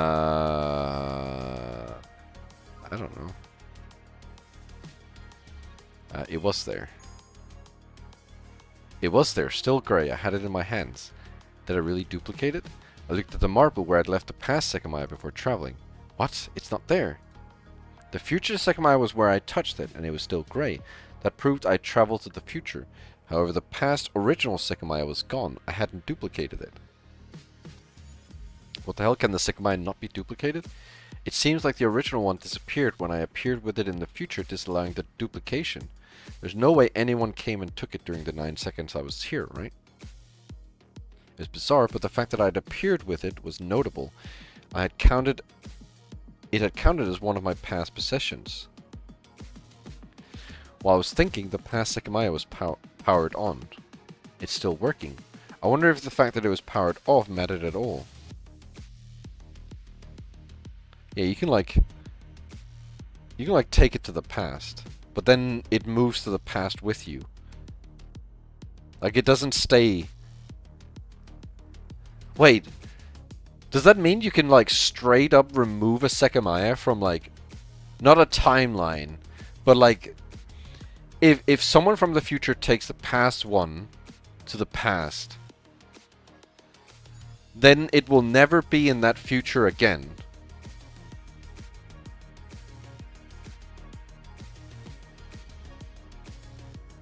don't know. It was there. It was there, still grey. I had it in my hands. Did I really duplicate it? I looked at the marble where I'd left the past Sekimeiya before traveling. What? It's not there. The future Sekimeiya was where I touched it, and it was still grey. That proved I'd traveled to the future. However, the past original Sekimeiya was gone. I hadn't duplicated it. What the hell, can the Sekimeiya not be duplicated? It seems like the original one disappeared when I appeared with it in the future, disallowing the duplication. There's no way anyone came and took it during the 9 seconds I was here, right? It's bizarre, but the fact that I'd appeared with it was notable. It had counted as one of my past possessions. While I was thinking, the past Sekimeiya was powered on. It's still working. I wonder if the fact that it was powered off mattered at all. Yeah, you can like take it to the past, but then it moves to the past with you. Like, it doesn't stay. Wait, does that mean you can like straight up remove a Sekimeiya from like, not a timeline, but like, if someone from the future takes the past one to the past, then it will never be in that future again.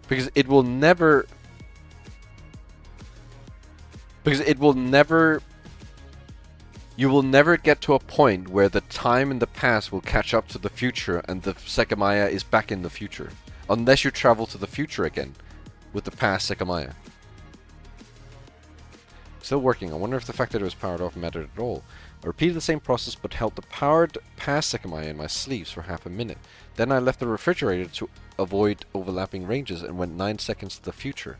Because it will never... You will never get to a point where the time in the past will catch up to the future and the Sekimeiya is back in the future. Unless you travel to the future again with the past Sekimeiya. Still working. I wonder if the fact that it was powered off mattered at all. I repeated the same process but held the powered past Sekimeiya in my sleeves for half a minute. Then I left the refrigerator to avoid overlapping ranges and went 9 seconds to the future.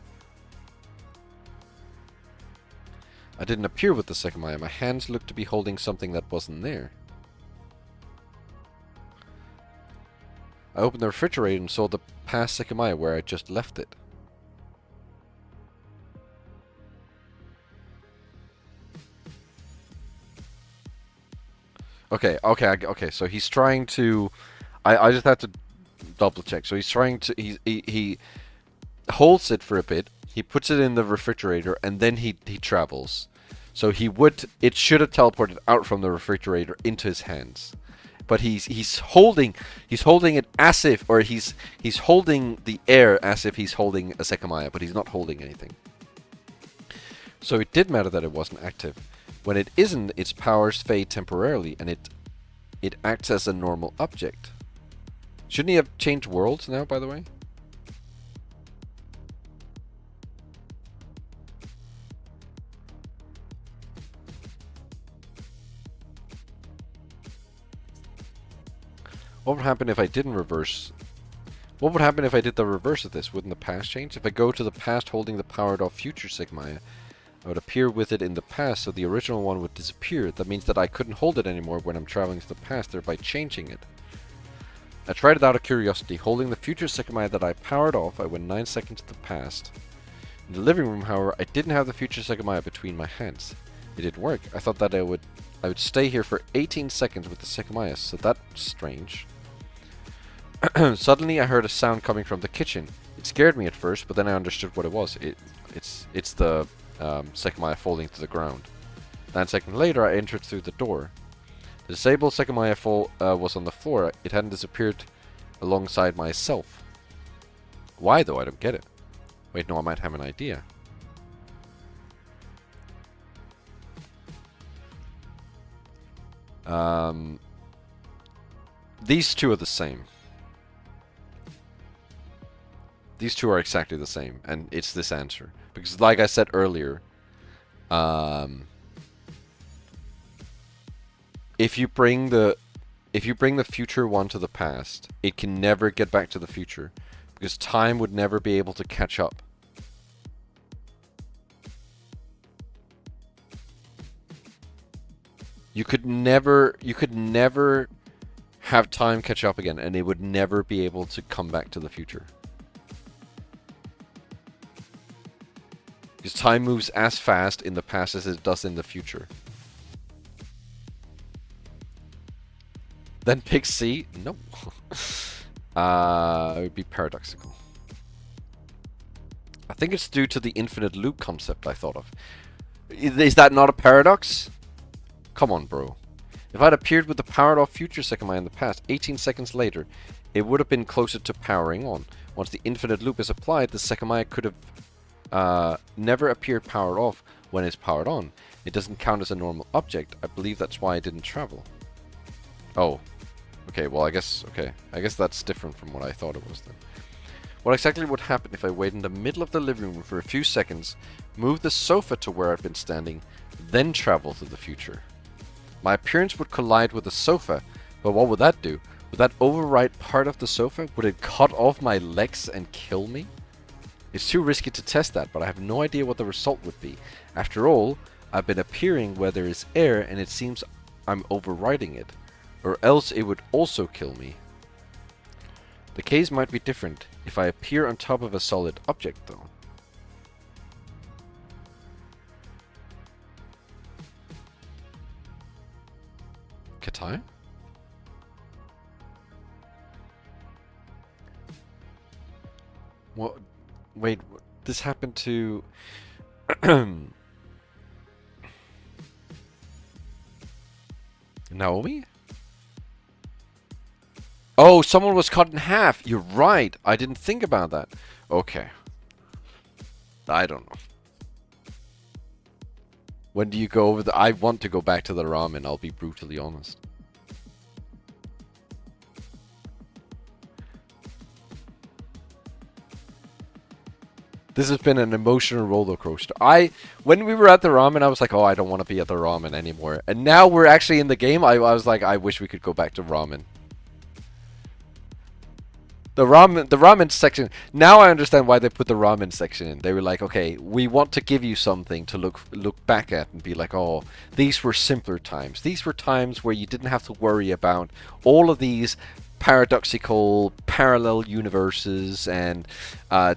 I didn't appear with the Sekimeiya. My hands looked to be holding something that wasn't there. I opened the refrigerator and saw the past Sekimeiya where I just left it. Okay, so he's trying to... I just have to double check. So he's trying to... He holds it for a bit, he puts it in the refrigerator, and then he travels. So it should have teleported out from the refrigerator into his hands. But he's holding it as if, or he's holding the air as if he's holding a Sekimeiya, but he's not holding anything. So it did matter that it wasn't active. When it isn't, its powers fade temporarily, and it acts as a normal object. Shouldn't he have changed worlds now, by the way? What would happen if I didn't reverse? What would happen if I did the reverse of this? Wouldn't the past change? If I go to the past holding the powered off future Sekimeiya, I would appear with it in the past, so the original one would disappear. That means that I couldn't hold it anymore when I'm traveling to the past, thereby changing it. I tried it out of curiosity. Holding the future Sekimeiya that I powered off, I went 9 seconds to the past. In the living room, however, I didn't have the future Sekimeiya between my hands. It didn't work. I thought that I would stay here for 18 seconds with the Sekimeiya, so that's strange. Suddenly I heard a sound coming from the kitchen. It scared me at first, but then I understood what it was. It's the Sekimeiya falling to the ground. 9 seconds later I entered through the door. The disabled Sekimeiya was on the floor. It hadn't disappeared alongside myself. Why though? I don't get it. Wait, no, I might have an idea. These two are the same. These two are exactly the same, and it's this answer. Because like I said earlier, if you bring the future one to the past, it can never get back to the future. Because time would never be able to catch up. You could never have time catch up again, and it would never be able to come back to the future. Because time moves as fast in the past as it does in the future. Then pick C? No. It would be paradoxical. I think it's due to the infinite loop concept I thought of. Is that not a paradox? Come on, bro. If I'd appeared with the powered off future Sekimeiya in the past, 18 seconds later, it would have been closer to powering on. Once the infinite loop is applied, the Sekimeiya could have never appeared powered off when it's powered on. It doesn't count as a normal object. I believe that's why it didn't travel. Oh. Okay, well I guess that's different from what I thought it was then. What exactly would happen if I waited in the middle of the living room for a few seconds, moved the sofa to where I've been standing, then travel to the future? My appearance would collide with the sofa, but what would that do? Would that overwrite part of the sofa? Would it cut off my legs and kill me? It's too risky to test that, but I have no idea what the result would be. After all, I've been appearing where there is air and it seems I'm overriding it. Or else it would also kill me. The case might be different if I appear on top of a solid object, though. Katai? What? Wait, this happened to... Naomi? Oh, someone was cut in half. You're right. I didn't think about that. Okay. I don't know. When do you go over the... I want to go back to the ramen, I'll be brutally honest. This has been an emotional roller coaster. When we were at the ramen, I was like, oh, I don't want to be at the ramen anymore. And now we're actually in the game, I was like, I wish we could go back to ramen. The ramen section. Now I understand why they put the ramen section in. They were like, okay, we want to give you something to look back at and be like, oh, these were simpler times. These were times where you didn't have to worry about all of these paradoxical parallel universes and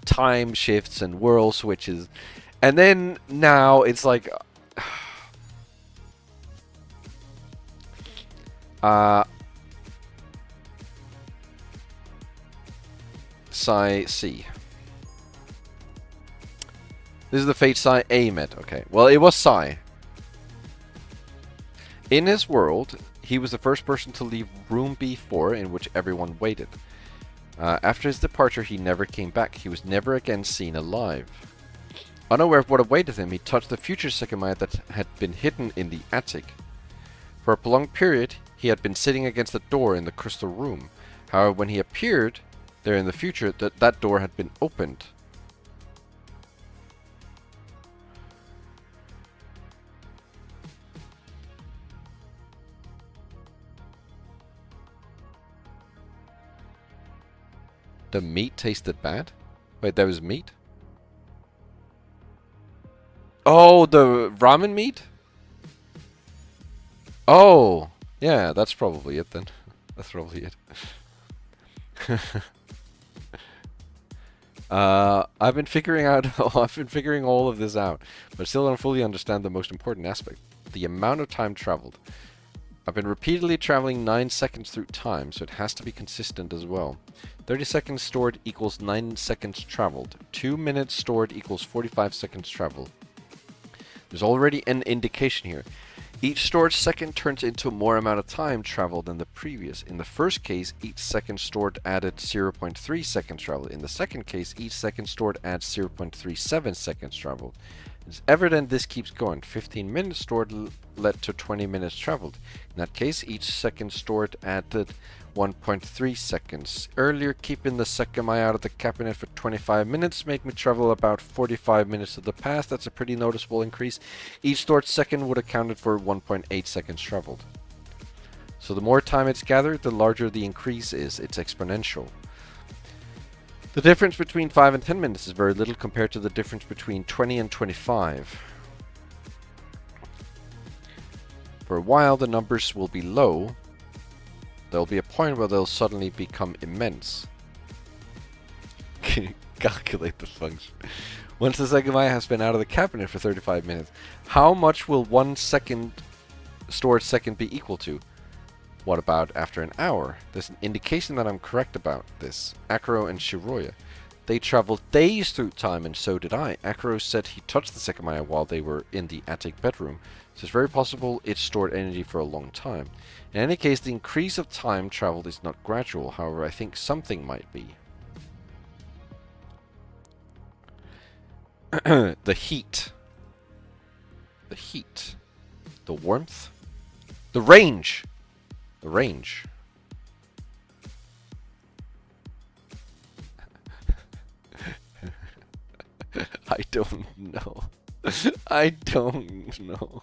time shifts and world switches. And then now it's like Psi C. This is the fate Psi A met. Okay. Well, it was Psi. In his world, he was the first person to leave room B4 in which everyone waited. After his departure, he never came back. He was never again seen alive. Unaware of what awaited him, he touched the future Sekimeiya that had been hidden in the attic. For a prolonged period, he had been sitting against the door in the crystal room. However, when he appeared there in the future, that door had been opened. The meat tasted bad? Wait, that was meat? Oh, the ramen meat? Oh, yeah, that's probably it then. That's probably it. I've been figuring all of this out, but still don't fully understand the most important aspect. The amount of time traveled. I've been repeatedly traveling 9 seconds through time, so it has to be consistent as well. 30 seconds stored equals 9 seconds traveled. 2 minutes stored equals 45 seconds traveled. There's already an indication here. Each stored second turns into more amount of time traveled than the previous. In the first case, each second stored added 0.3 seconds traveled. In the second case, each second stored adds 0.37 seconds traveled. It's evident this keeps going. 15 minutes stored led to 20 minutes traveled. In that case, each second stored added 1.3 seconds. Earlier, keeping the Sekimeiya out of the cabinet for 25 minutes made me travel about 45 minutes to the past. That's a pretty noticeable increase. Each stored second would have counted for 1.8 seconds traveled. So the more time it's gathered, the larger the increase is. It's exponential. The difference between 5 and 10 minutes is very little compared to the difference between 20 and 25. For a while, the numbers will be low. There'll be a point where they'll suddenly become immense. Calculate the function. Once the Sekimeiya has been out of the cabinet for 35 minutes, how much will 1 second stored second be equal to? What about after an hour? There's an indication that I'm correct about this. Akuro and Shiroya. They traveled days through time, and so did I. Akro said he touched the Sekimeiya while they were in the attic bedroom, so it's very possible it stored energy for a long time. In any case, the increase of time traveled is not gradual, however, I think something might be. The heat. The heat. The warmth. The range. The range. I don't know. I don't know.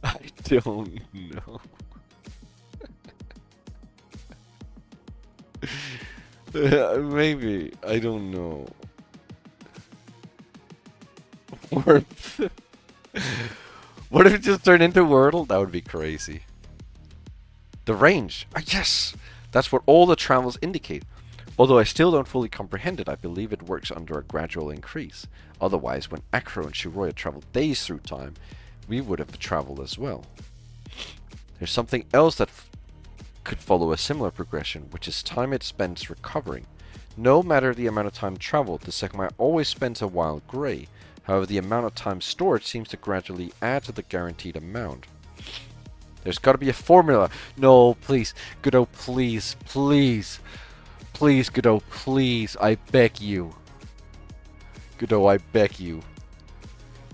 I don't know. Maybe. I don't know. Warmth. What if it just turned into Wordle? That would be crazy. The range. Ah, yes! That's what all the travels indicate. Although I still don't fully comprehend it, I believe it works under a gradual increase. Otherwise, when Akro and Shiroya traveled days through time, we would have traveled as well. There's something else that could follow a similar progression, which is time it spends recovering. No matter the amount of time traveled, the Sekimeiya always spends a while grey. However, the amount of time stored seems to gradually add to the guaranteed amount. There's got to be a formula. No, please. Godot, please. Please. Please, Godot, please. I beg you. Godot, I beg you.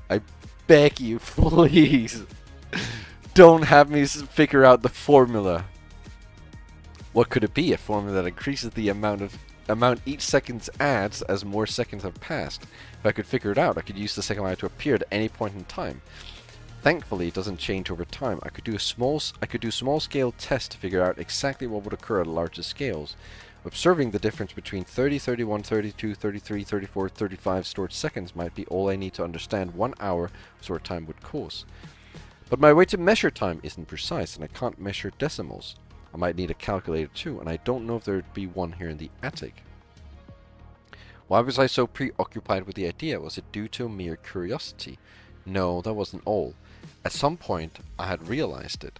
I beg you, please. Don't have me figure out the formula. What could it be? A formula that increases the amount each second adds as more seconds have passed. If I could figure it out, I could use the Sekimeiya to appear at any point in time. Thankfully, it doesn't change over time. I could do small scale tests to figure out exactly what would occur at larger scales. Observing the difference between 30, 31, 32, 33, 34, 35 stored seconds might be all I need to understand 1 hour stored time would cause. But my way to measure time isn't precise, and I can't measure decimals. I might need a calculator too, and I don't know if there'd be one here in the attic. Why was I so preoccupied with the idea? Was it due to mere curiosity? No, that wasn't all. At some point, I had realized it.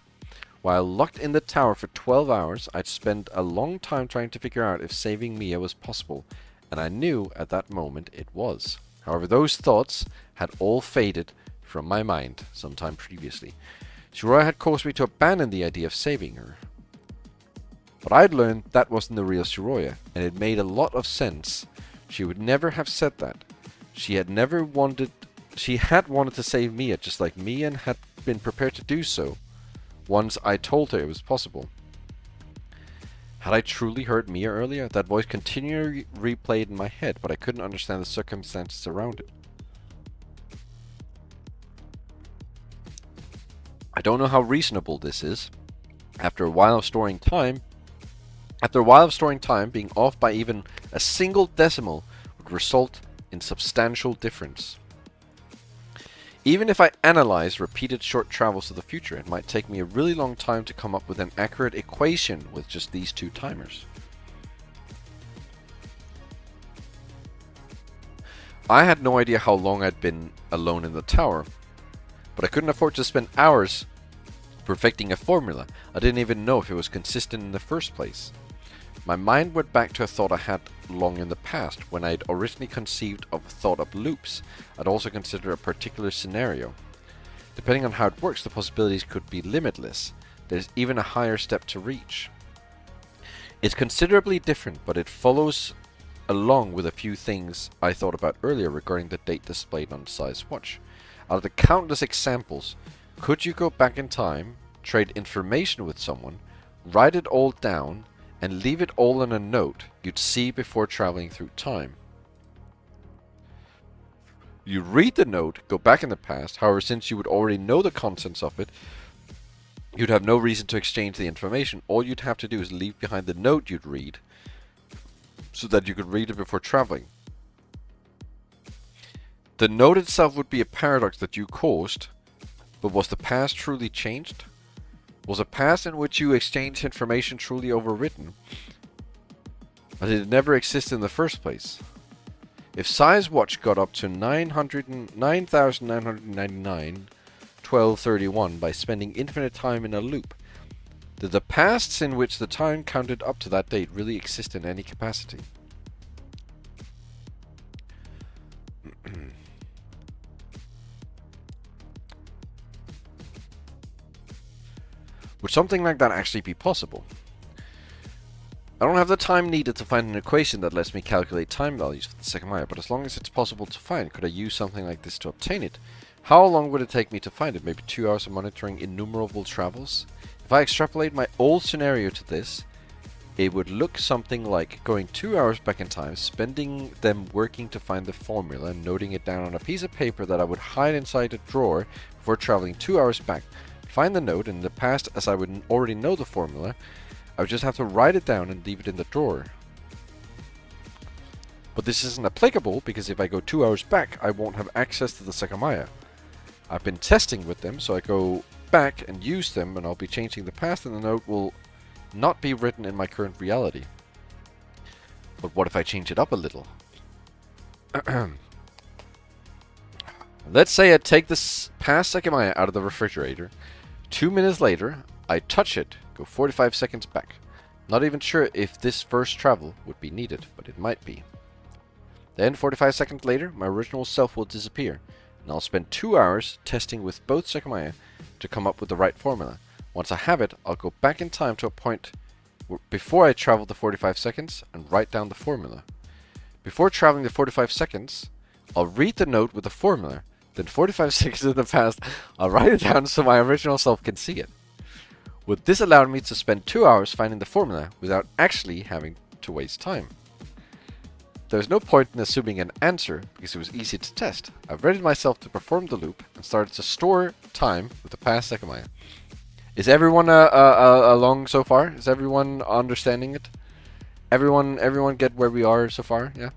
While locked in the tower for 12 hours, I'd spent a long time trying to figure out if saving Mia was possible, and I knew at that moment it was. However, those thoughts had all faded from my mind sometime previously. Shiroya had caused me to abandon the idea of saving her. But I'd learned that wasn't the real Shiroya, and it made a lot of sense. She would never have said that. She had wanted to save Mia just like me and had been prepared to do so once I told her it was possible. Had I truly heard Mia earlier? That voice continually replayed in my head, but I couldn't understand the circumstances around it. I don't know how reasonable this is. After a while of storing time, being off by even a single decimal would result in substantial difference. Even if I analyzed repeated short travels to the future, it might take me a really long time to come up with an accurate equation with just these two timers. I had no idea how long I'd been alone in the tower, but I couldn't afford to spend hours perfecting a formula. I didn't even know if it was consistent in the first place. My mind went back to a thought I had long in the past, when I'd originally conceived of thought of loops. I'd also considered a particular scenario. Depending on how it works, the possibilities could be limitless. There's even a higher step to reach. It's considerably different, but it follows along with a few things I thought about earlier regarding the date displayed on the size watch. Out of the countless examples, could you go back in time, trade information with someone, write it all down, and leave it all in a note you'd see before traveling through time? You read the note, go back in the past, however, since you would already know the contents of it, you'd have no reason to exchange the information. All you'd have to do is leave behind the note you'd read, so that you could read it before traveling. The note itself would be a paradox that you caused, but was the past truly changed? Was a past in which you exchanged information truly overwritten? But did it never exist in the first place? If size watch got up to 9,999, 1231 by spending infinite time in a loop, did the pasts in which the time counted up to that date really exist in any capacity? Would something like that actually be possible? I don't have the time needed to find an equation that lets me calculate time values for the Sekimeiya, but as long as it's possible to find, could I use something like this to obtain it? How long would it take me to find it? Maybe 2 hours of monitoring innumerable travels? If I extrapolate my old scenario to this, it would look something like going 2 hours back in time, spending them working to find the formula, and noting it down on a piece of paper that I would hide inside a drawer before traveling 2 hours back. Find the note, and in the past, as I would already know the formula, I would just have to write it down and leave it in the drawer. But this isn't applicable because if I go 2 hours back, I won't have access to the Sekimeiya. I've been testing with them, so I go back and use them, and I'll be changing the past, and the note will not be written in my current reality. But what if I change it up a little? Let's say I take this past Sekimeiya out of the refrigerator. 2 minutes later, I touch it, go 45 seconds back. Not even sure if this first travel would be needed, but it might be. Then 45 seconds later, my original self will disappear, and I'll spend 2 hours testing with both Sekimeiya to come up with the right formula. Once I have it, I'll go back in time to a point before I travel the 45 seconds and write down the formula. Before traveling the 45 seconds, I'll read the note with the formula. Then 45 seconds in the past, I'll write it down so my original self can see it. Would this allow me to spend 2 hours finding the formula without actually having to waste time? There's no point in assuming an answer because it was easy to test. I've readied myself to perform the loop and started to store time with the past Sekimeiya. Is everyone along so far? Is everyone understanding it? Everyone get where we are so far? Yeah.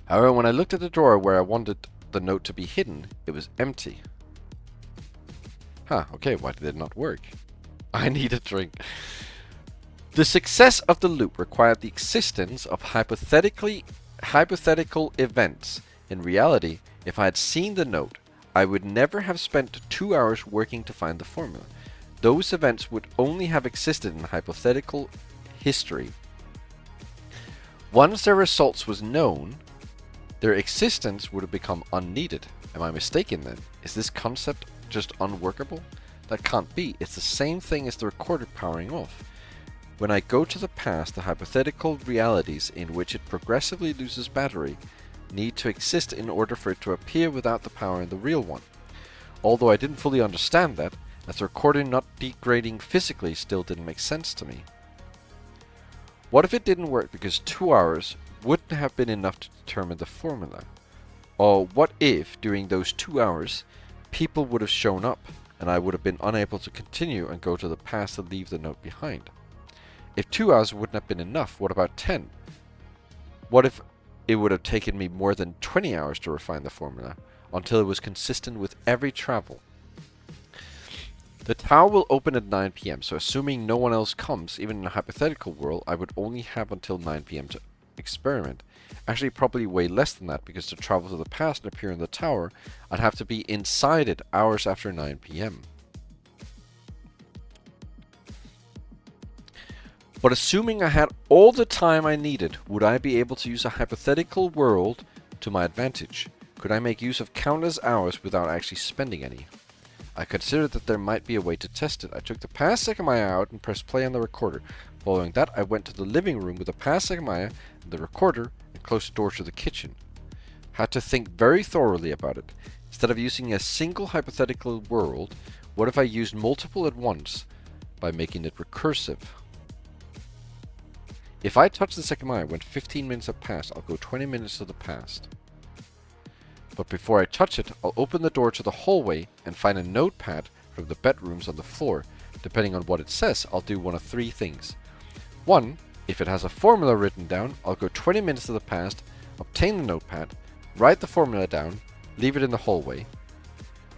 However, when I looked at the drawer where I wanted the note to be hidden, it was empty. Huh, okay, why did it not work? I need a drink. The success of the loop required the existence of hypothetical events. In reality, if I had seen the note, I would never have spent 2 hours working to find the formula. Those events would only have existed in hypothetical history. Once their results was known, their existence would have become unneeded. Am I mistaken then? Is this concept just unworkable? That can't be. It's the same thing as the recorder powering off. When I go to the past, the hypothetical realities in which it progressively loses battery need to exist in order for it to appear without the power in the real one. Although I didn't fully understand that, as the recorder not degrading physically still didn't make sense to me. What if it didn't work because 2 hours wouldn't have been enough to determine the formula? Or what if, during those 2 hours, people would have shown up and I would have been unable to continue and go to the past to leave the note behind? If 2 hours wouldn't have been enough, what about 10? What if it would have taken me more than 20 hours to refine the formula until it was consistent with every travel? The tower will open at 9 PM, so assuming no one else comes, even in a hypothetical world, I would only have until 9 PM to experiment. Actually, probably way less than that, because to travel to the past and appear in the tower, I'd have to be inside it hours after 9 PM. But assuming I had all the time I needed, would I be able to use a hypothetical world to my advantage? Could I make use of countless hours without actually spending any? I considered that there might be a way to test it. I took the past Sekimeiya out and pressed play on the recorder. Following that, I went to the living room with the past Sekimeiya and the recorder and closed the door to the kitchen. Had to think very thoroughly about it. Instead of using a single hypothetical world, what if I used multiple at once by making it recursive? If I touch the Sekimeiya when 15 minutes have passed, I'll go 20 minutes to the past. But before I touch it, I'll open the door to the hallway and find a notepad from the bedrooms on the floor. Depending on what it says, I'll do one of three things. 1. If it has a formula written down, I'll go 20 minutes to the past, obtain the notepad, write the formula down, leave it in the hallway.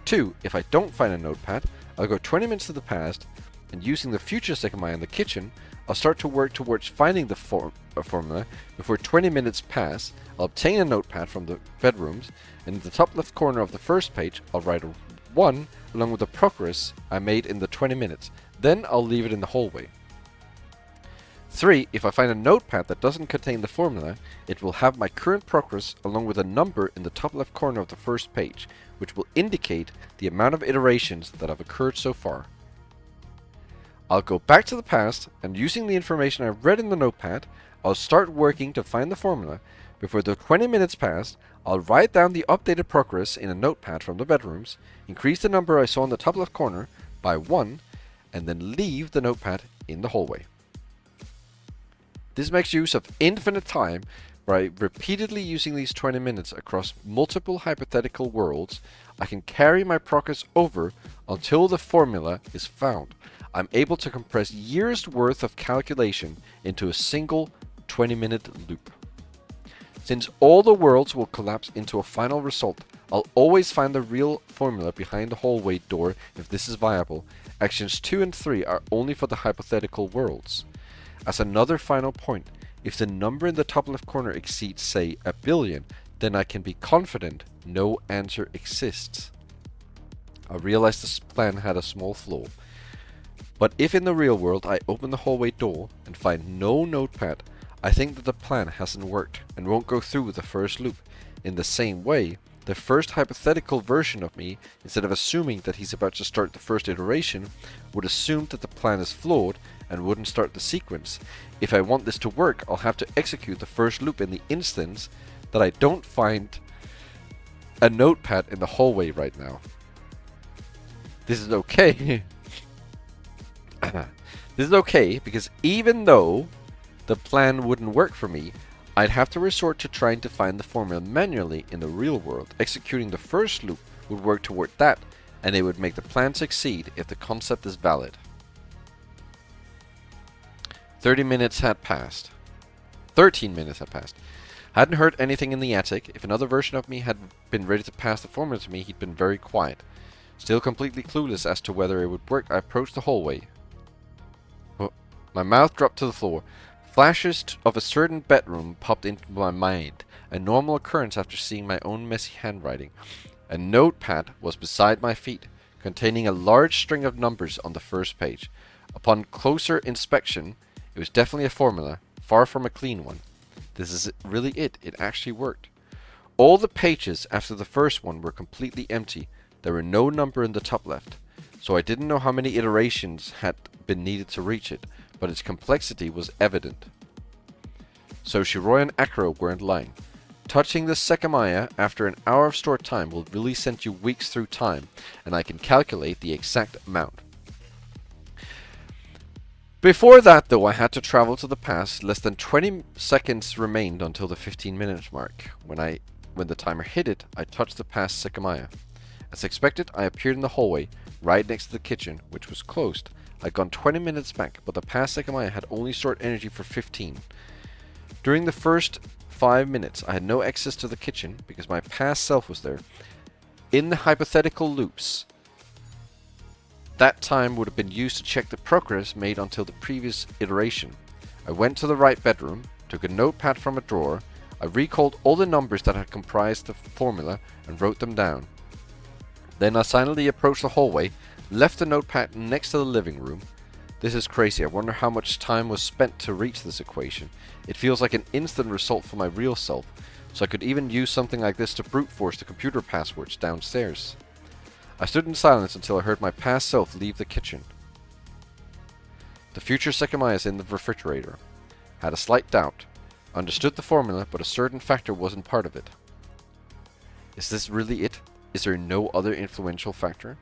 2. If I don't find a notepad, I'll go 20 minutes to the past, and using the future Sekimeiya in the kitchen, I'll start to work towards finding the formula. Before 20 minutes pass, I'll obtain a notepad from the bedrooms, and in the top left corner of the first page, I'll write a 1 along with the progress I made in the 20 minutes. Then I'll leave it in the hallway. 3. If I find a notepad that doesn't contain the formula, it will have my current progress along with a number in the top left corner of the first page, which will indicate the amount of iterations that have occurred so far. I'll go back to the past, and using the information I read in the notepad, I'll start working to find the formula. Before the 20 minutes pass, I'll write down the updated progress in a notepad from the bedrooms, increase the number I saw in the top left corner by 1, and then leave the notepad in the hallway. This makes use of infinite time by repeatedly using these 20 minutes across multiple hypothetical worlds. I can carry my progress over until the formula is found. I'm able to compress years worth of calculation into a single 20-minute loop. Since all the worlds will collapse into a final result, I'll always find the real formula behind the hallway door if this is viable. Actions 2 and 3 are only for the hypothetical worlds. As another final point, if the number in the top left corner exceeds, say, 1 billion, then I can be confident no answer exists. I realized this plan had a small flaw. But if in the real world I open the hallway door and find no notepad, I think that the plan hasn't worked and won't go through the first loop. In the same way, the first hypothetical version of me, instead of assuming that he's about to start the first iteration, would assume that the plan is flawed and wouldn't start the sequence. If I want this to work, I'll have to execute the first loop in the instance that I don't find a notepad in the hallway right now. This is okay. This is okay because even though the plan wouldn't work for me, I'd have to resort to trying to find the formula manually in the real world. Executing the first loop would work toward that, and it would make the plan succeed if the concept is valid. 30 minutes had passed. 13 minutes had passed. Hadn't heard anything in the attic. If another version of me had been ready to pass the formula to me, he'd been very quiet. Still completely clueless as to whether it would work, I approached the hallway. Oh, my mouth dropped to the floor. Flashes of a certain bedroom popped into my mind, a normal occurrence after seeing my own messy handwriting. A notepad was beside my feet, containing a large string of numbers on the first page. Upon closer inspection, it was definitely a formula, far from a clean one. This is really it. It actually worked. All the pages after the first one were completely empty. There were no number in the top left, so I didn't know how many iterations had been needed to reach it, but its complexity was evident. So Shiroi and Akro weren't lying. Touching the Sekimeiya after an hour of stored time will really send you weeks through time, and I can calculate the exact amount. Before that, though, I had to travel to the past. Less than 20 seconds remained until the 15-minute mark. When the timer hit it, I touched the past Sekimeiya. As expected, I appeared in the hallway, right next to the kitchen, which was closed. I'd gone 20 minutes back, but the past Sekimeiya had only stored energy for 15. During the first 5 minutes, I had no access to the kitchen because my past self was there. In the hypothetical loops, that time would have been used to check the progress made until the previous iteration. I went to the right bedroom, took a notepad from a drawer, I recalled all the numbers that had comprised the formula and wrote them down. Then I silently approached the hallway, left the notepad next to the living room. This is crazy. I wonder how much time was spent to reach this equation. It feels like an instant result for my real self, so I could even use something like this to brute force the computer passwords downstairs. I stood in silence until I heard my past self leave the kitchen. The future Sekimeiya is in the refrigerator. Had a slight doubt. Understood the formula, but a certain factor wasn't part of it. Is this really it? Is there no other influential factor?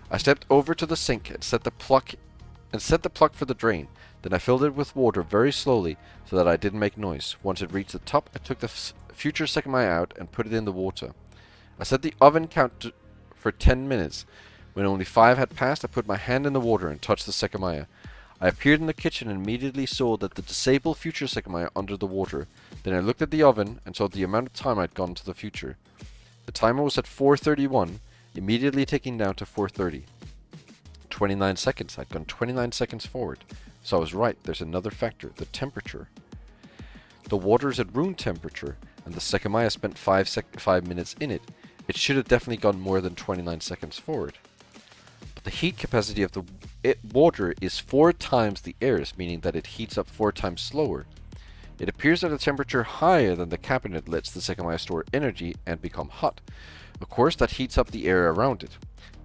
I stepped over to the sink and set the plug for the drain. Then I filled it with water very slowly so that I didn't make noise. Once it reached the top, I took the future Sekimeiya out and put it in the water. I set the oven count for 10 minutes. When only 5 had passed, I put my hand in the water and touched the Sekimeiya. I appeared in the kitchen and immediately saw that the disabled future Sekimeiya under the water. Then I looked at the oven and saw the amount of time I'd gone to the future. The timer was at 4:31, immediately taking down to 4:30. 29 seconds. I'd gone 29 seconds forward. So I was right. There's another factor, the temperature. The water is at room temperature, and the Sekimeiya spent 5 minutes in it. It should have definitely gone more than 29 seconds forward. But the heat capacity of the water is 4 times the air's, meaning that it heats up 4 times slower. It appears at a temperature higher than the cabinet lets the Sekimeiya store energy and become hot. Of course, that heats up the air around it.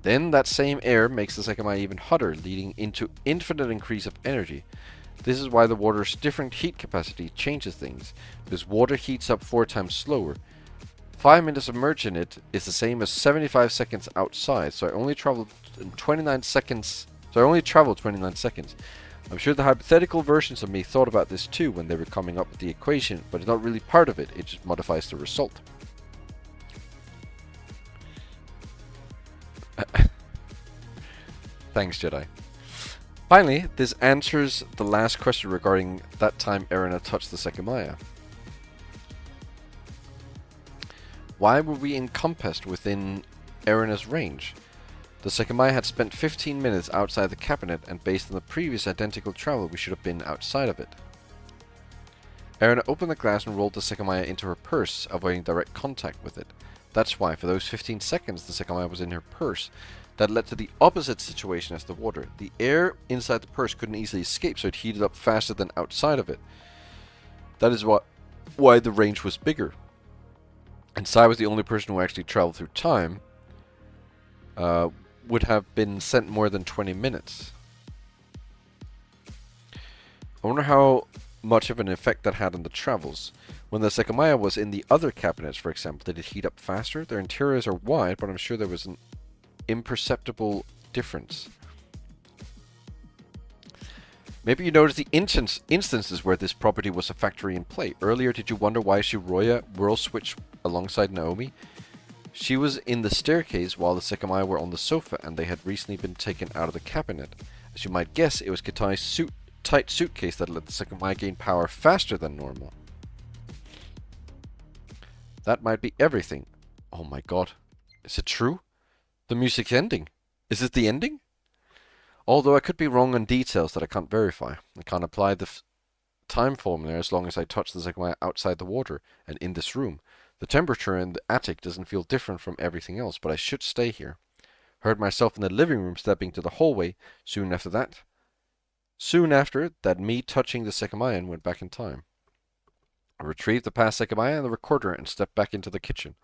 Then that same air makes the Sekimeiya even hotter, leading into infinite increase of energy. This is why the water's different heat capacity changes things, because water heats up 4 times slower. 5 minutes submerged in it is the same as 75 seconds outside, so I only traveled 29 seconds. I'm sure the hypothetical versions of me thought about this too when they were coming up with the equation, but it's not really part of it, it just modifies the result. Thanks, Jedi. Finally, this answers the last question regarding that time Erina touched the Sekimeiya. Why were we encompassed within Erina's range? The Sekimeiya had spent 15 minutes outside the cabinet, and based on the previous identical travel, we should have been outside of it. Erina opened the glass and rolled the Sekimeiya into her purse, avoiding direct contact with it. That's why, for those 15 seconds, the Sekimeiya was in her purse. That led to the opposite situation as the water. The air inside the purse couldn't easily escape, so it heated up faster than outside of it. That is why the range was bigger. And Sai was the only person who actually traveled through time. Would have been sent more than 20 minutes. I wonder how much of an effect that had on the travels. When the Sekimeiya was in the other cabinets, for example, did it heat up faster? Their interiors are wide, but I'm sure there was an imperceptible difference. Maybe you noticed the instances where this property was a factor in play. Earlier, did you wonder why Shiroya world switched alongside Naomi? She was in the staircase while the Sekimeiya were on the sofa, and they had recently been taken out of the cabinet. As you might guess, it was Kitai's tight suitcase that let the Sekimeiya gain power faster than normal. That might be everything. Oh my god. Is it true? The music's ending. Is it the ending? Although I could be wrong on details that I can't verify. I can't apply the time formula as long as I touch the Sekimeiya outside the water and in this room. The temperature in the attic doesn't feel different from everything else, but I should stay here. Heard myself in the living room stepping to the hallway soon after that, me touching the Sekimeiya and went back in time. I retrieved the past Sekimeiya and the recorder and stepped back into the kitchen.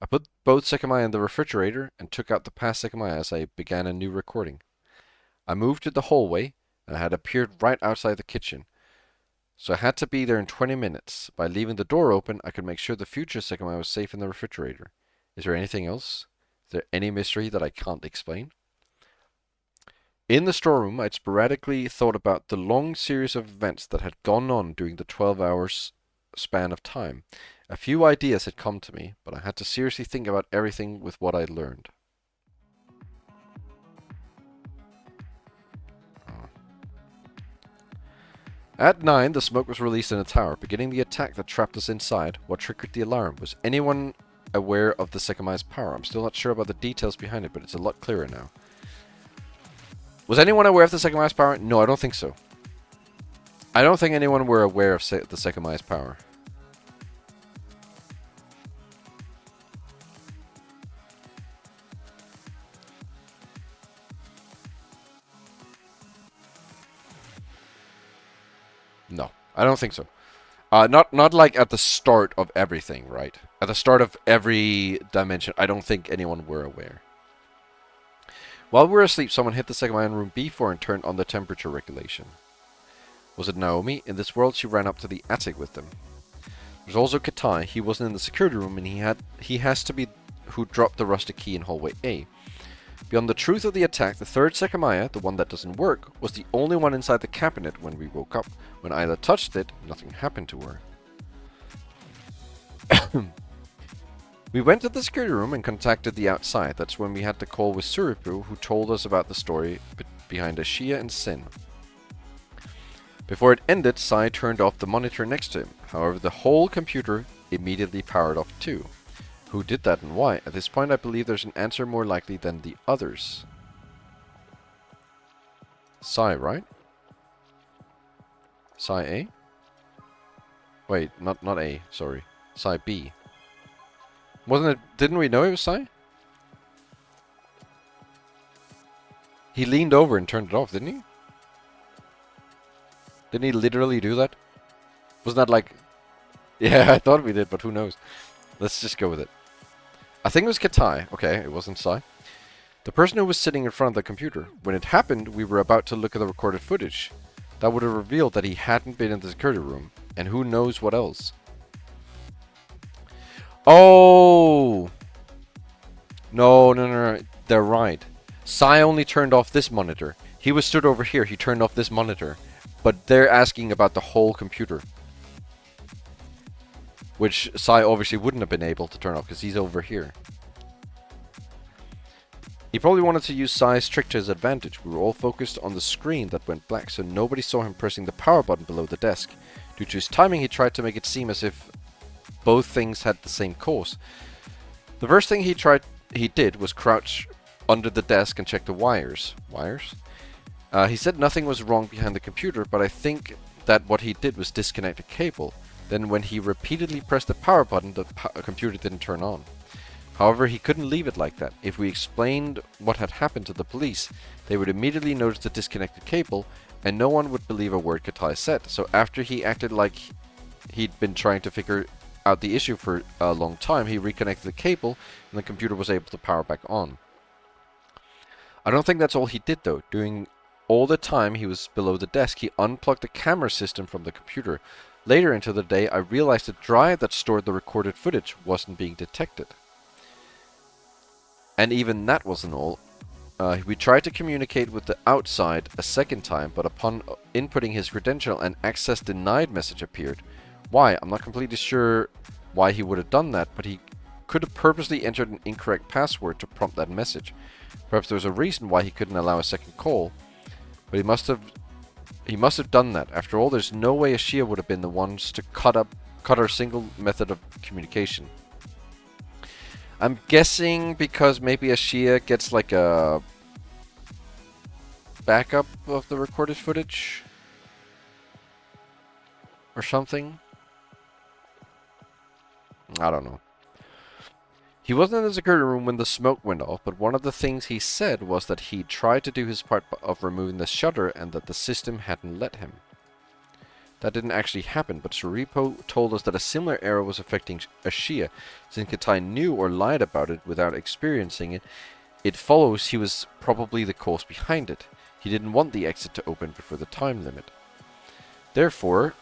I put both Sekimeiya in the refrigerator and took out the past Sekimeiya as I began a new recording. I moved to the hallway and I had appeared right outside the kitchen. So I had to be there in 20 minutes. By leaving the door open, I could make sure the future Sekimeiya was safe in the refrigerator. Is there anything else? Is there any mystery that I can't explain? In the storeroom, I'd sporadically thought about the long series of events that had gone on during the 12 hours span of time. A few ideas had come to me, but I had to seriously think about everything with what I'd learned. At 9, the smoke was released in the tower, beginning the attack that trapped us inside. What triggered the alarm? Was anyone aware of the Sekimeiya's power? I'm still not sure about the details behind it, but it's a lot clearer now. Was anyone aware of the Sekimeiya's power? No, I don't think so. I don't think anyone were aware of the Sekimeiya's power. No, I don't think so. Not like at the start of everything, right? At the start of every dimension, I don't think anyone were aware. While we were asleep, someone hit the Sekimeiya in room B4 and turned on the temperature regulation. Was it Naomi? In this world, she ran up to the attic with them. There's also Kitai. He wasn't in the security room, and he has to be who dropped the rusted key in hallway A. Beyond the truth of the attack, the third Sekimeiya, the one that doesn't work, was the only one inside the cabinet when we woke up. When Ayla touched it, nothing happened to her. We went to the security room and contacted the outside. That's when we had the call with Suripu, who told us about the story behind Ashia and Sin. Before it ended, Sai turned off the monitor next to him. However, the whole computer immediately powered off too. Who did that and why? At this point, I believe there's an answer more likely than the others. Sai, right? Sai A? Wait, not A, sorry. Sai B. Wasn't it... Didn't we know it was Sai? He leaned over and turned it off, didn't he? Didn't he literally do that? Wasn't that like... Yeah, I thought we did, but who knows. Let's just go with it. I think it was Kitai. Okay, it wasn't Sai. The person who was sitting in front of the computer. When it happened, we were about to look at the recorded footage. That would have revealed that he hadn't been in the security room, and who knows what else. Oh! No, no, no, no. They're right. Sai only turned off this monitor. He was stood over here. He turned off this monitor. But they're asking about the whole computer. Which Sai obviously wouldn't have been able to turn off because he's over here. He probably wanted to use Sai's trick to his advantage. We were all focused on the screen that went black, so nobody saw him pressing the power button below the desk. Due to his timing, he tried to make it seem as if both things had the same cause. The first thing he did was crouch under the desk and check the wires. Wires? He said nothing was wrong behind the computer, but I think that what he did was disconnect a cable. Then when he repeatedly pressed the power button, the computer didn't turn on. However, he couldn't leave it like that. If we explained what had happened to the police, they would immediately notice the disconnected cable, and no one would believe a word Katai said. So after he acted like he'd been trying to figure out the issue for a long time, he reconnected the cable, and the computer was able to power back on. I don't think that's all he did though. During all the time he was below the desk, he unplugged the camera system from the computer. Later into the day, I realized the drive that stored the recorded footage wasn't being detected. And even that wasn't all. We tried to communicate with the outside a second time, but upon inputting his credential, an access denied message appeared. Why? I'm not completely sure why he would have done that, but he could have purposely entered an incorrect password to prompt that message. Perhaps there was a reason why he couldn't allow a second call, but he must have done that. After all, there's no way Ashia would have been the ones to cut our single method of communication. I'm guessing because maybe Ashia gets like a backup of the recorded footage or something. I don't know. He wasn't in the security room when the smoke went off, but one of the things he said was that he tried to do his part of removing the shutter and that the system hadn't let him. That didn't actually happen, but Suripo told us that a similar error was affecting Ashia. Since Katai knew or lied about it without experiencing it, it follows he was probably the cause behind it. He didn't want the exit to open before the time limit. Therefore,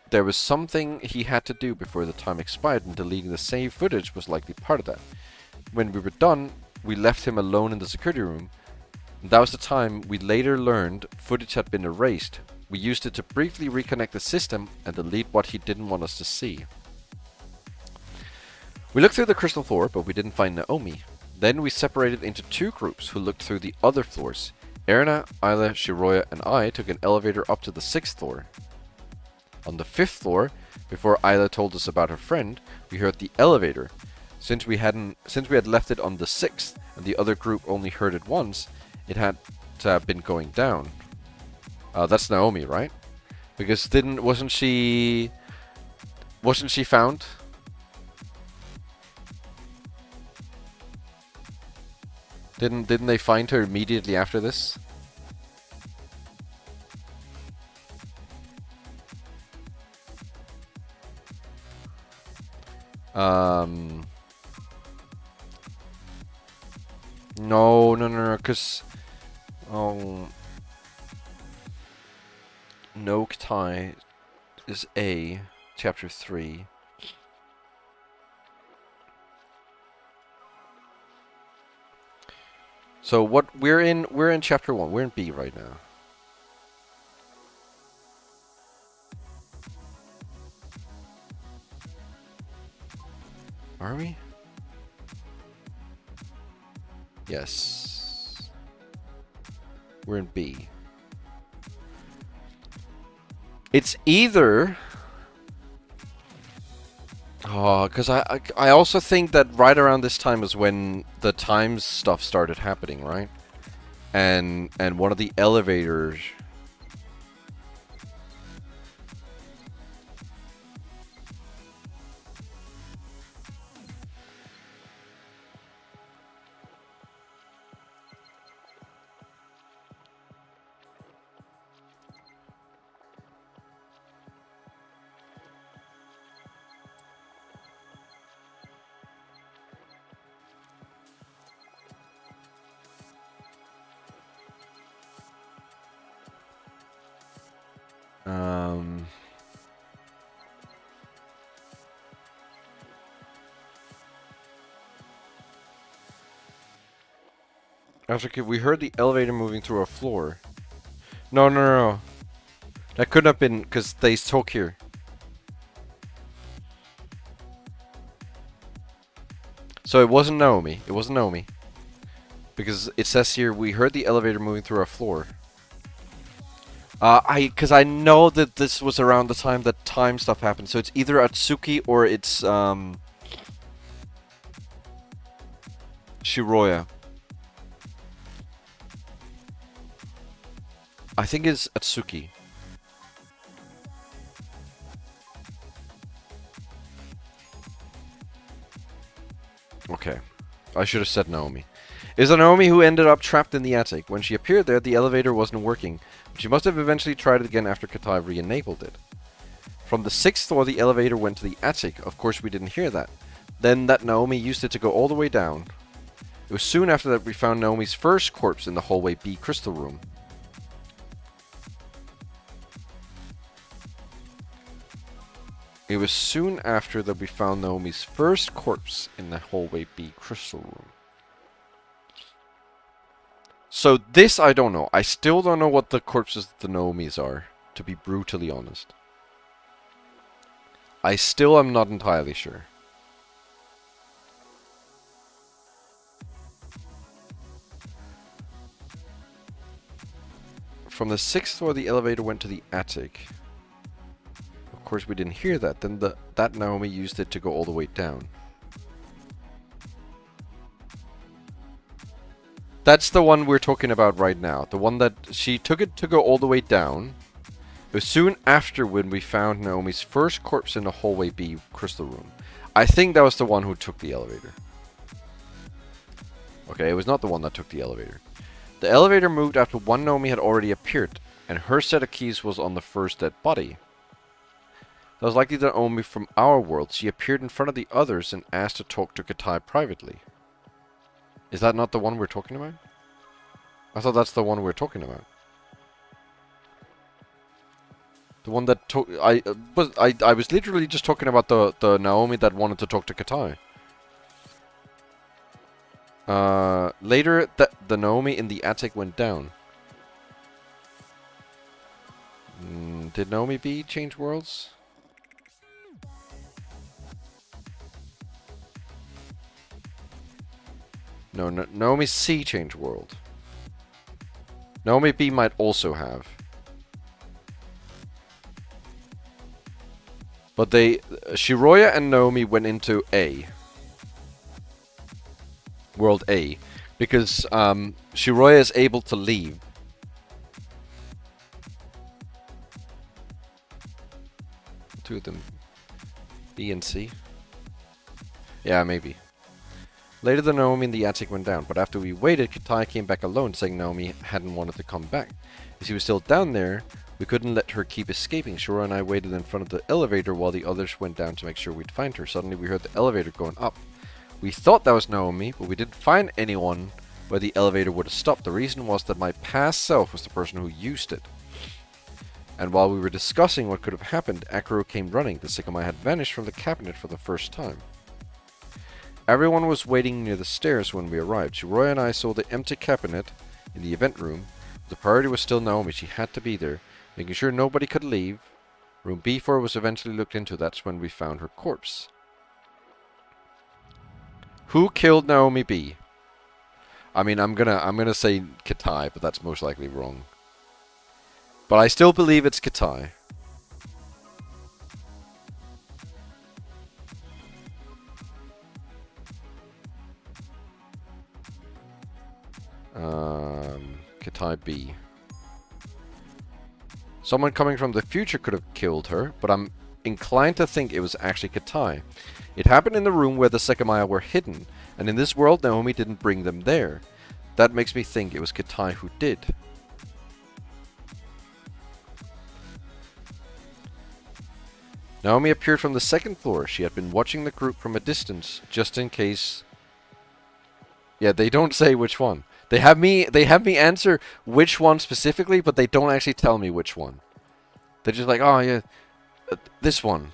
there was something he had to do before the time expired, and deleting the save footage was likely part of that. When we were done, we left him alone in the security room. That was the time we later learned footage had been erased. We used it to briefly reconnect the system and delete what he didn't want us to see. We looked through the crystal floor, but we didn't find Naomi. Then we separated into two groups who looked through the other floors. Erna, Ayla, Shiroya, and I took an elevator up to the 6th floor. On the 5th floor, before Ayla told us about her friend, we heard the elevator. Since we had left it on the 6th, and the other group only heard it once, it had to have been going down. That's Naomi, right? Because wasn't she found? Didn't they find her immediately after this? No, because no Katai is A, chapter 3. So what we're in chapter 1. We're in B right now. Are we? Yes. We're in B. It's either... Oh, because I also think that right around this time is when the times stuff started happening, right? And one of the elevators... Um... After we heard the elevator moving through our floor. No, no, no, no. That couldn't have been because they talk here. So it wasn't Naomi. It wasn't Naomi. Because it says here we heard the elevator moving through our floor. Because I know that this was around the time that time stuff happened. So it's either Atsuki or it's Shiroya. I think it's Atsuki. Okay. I should have said Naomi. It is Naomi who ended up trapped in the attic. When she appeared there, the elevator wasn't working. But she must have eventually tried it again after Katai re-enabled it. From the 6th floor, the elevator went to the attic. Of course, we didn't hear that. Then that Naomi used it to go all the way down. It was soon after that we found Naomi's first corpse in the hallway B crystal room. It was soon after that we found Naomi's first corpse in the hallway B crystal room. So this I don't know. I still don't know what the corpses of the Naomis are, to be brutally honest. I still am not entirely sure. From the 6th floor, the elevator went to the attic. Of course, we didn't hear that. Then that Naomi used it to go all the way down. That's the one we're talking about right now. The one that she took it to go all the way down. It was soon after when we found Naomi's first corpse in the hallway B crystal room. I think that was the one who took the elevator. Okay, it was not the one that took the elevator. The elevator moved after one Naomi had already appeared, and her set of keys was on the first dead body. That was likely the Naomi from our world. She appeared in front of the others and asked to talk to Katai privately. Is that not the one we're talking about? I thought that's the one we're talking about. The one that I was literally just talking about the Naomi that wanted to talk to Katai. Later, the Naomi in the attic went down. Did Naomi B change worlds? No, Naomi C changed world. Naomi B might also have. But Shiroya and Naomi went into A. World A. Because Shiroya is able to leave. Two of them. B and C. Yeah, maybe. Later the Naomi in the attic went down, but after we waited, Katai came back alone, saying Naomi hadn't wanted to come back. As she was still down there, we couldn't let her keep escaping. Shura and I waited in front of the elevator while the others went down to make sure we'd find her. Suddenly we heard the elevator going up. We thought that was Naomi, but we didn't find anyone where the elevator would have stopped. The reason was that my past self was the person who used it. And while we were discussing what could have happened, Akuro came running. The Sekimeiya had vanished from the cabinet for the first time. Everyone was waiting near the stairs when we arrived. Shiroya and I saw the empty cabinet in the event room. The priority was still Naomi. She had to be there, making sure nobody could leave. Room B4 was eventually looked into. That's when we found her corpse. Who killed Naomi B? I mean, I'm gonna say Katai, but that's most likely wrong. But I still believe it's Katai. Katai B. Someone coming from the future could have killed her, but I'm inclined to think it was actually Katai. It happened in the room where the Sekimeiya were hidden, and in this world Naomi didn't bring them there. That makes me think it was Katai who did. Naomi appeared from the 2nd floor. She had been watching the group from a distance, just in case. Yeah, they don't say which one. They have me answer which one specifically, but they don't actually tell me which one. They're just like, oh yeah, this one.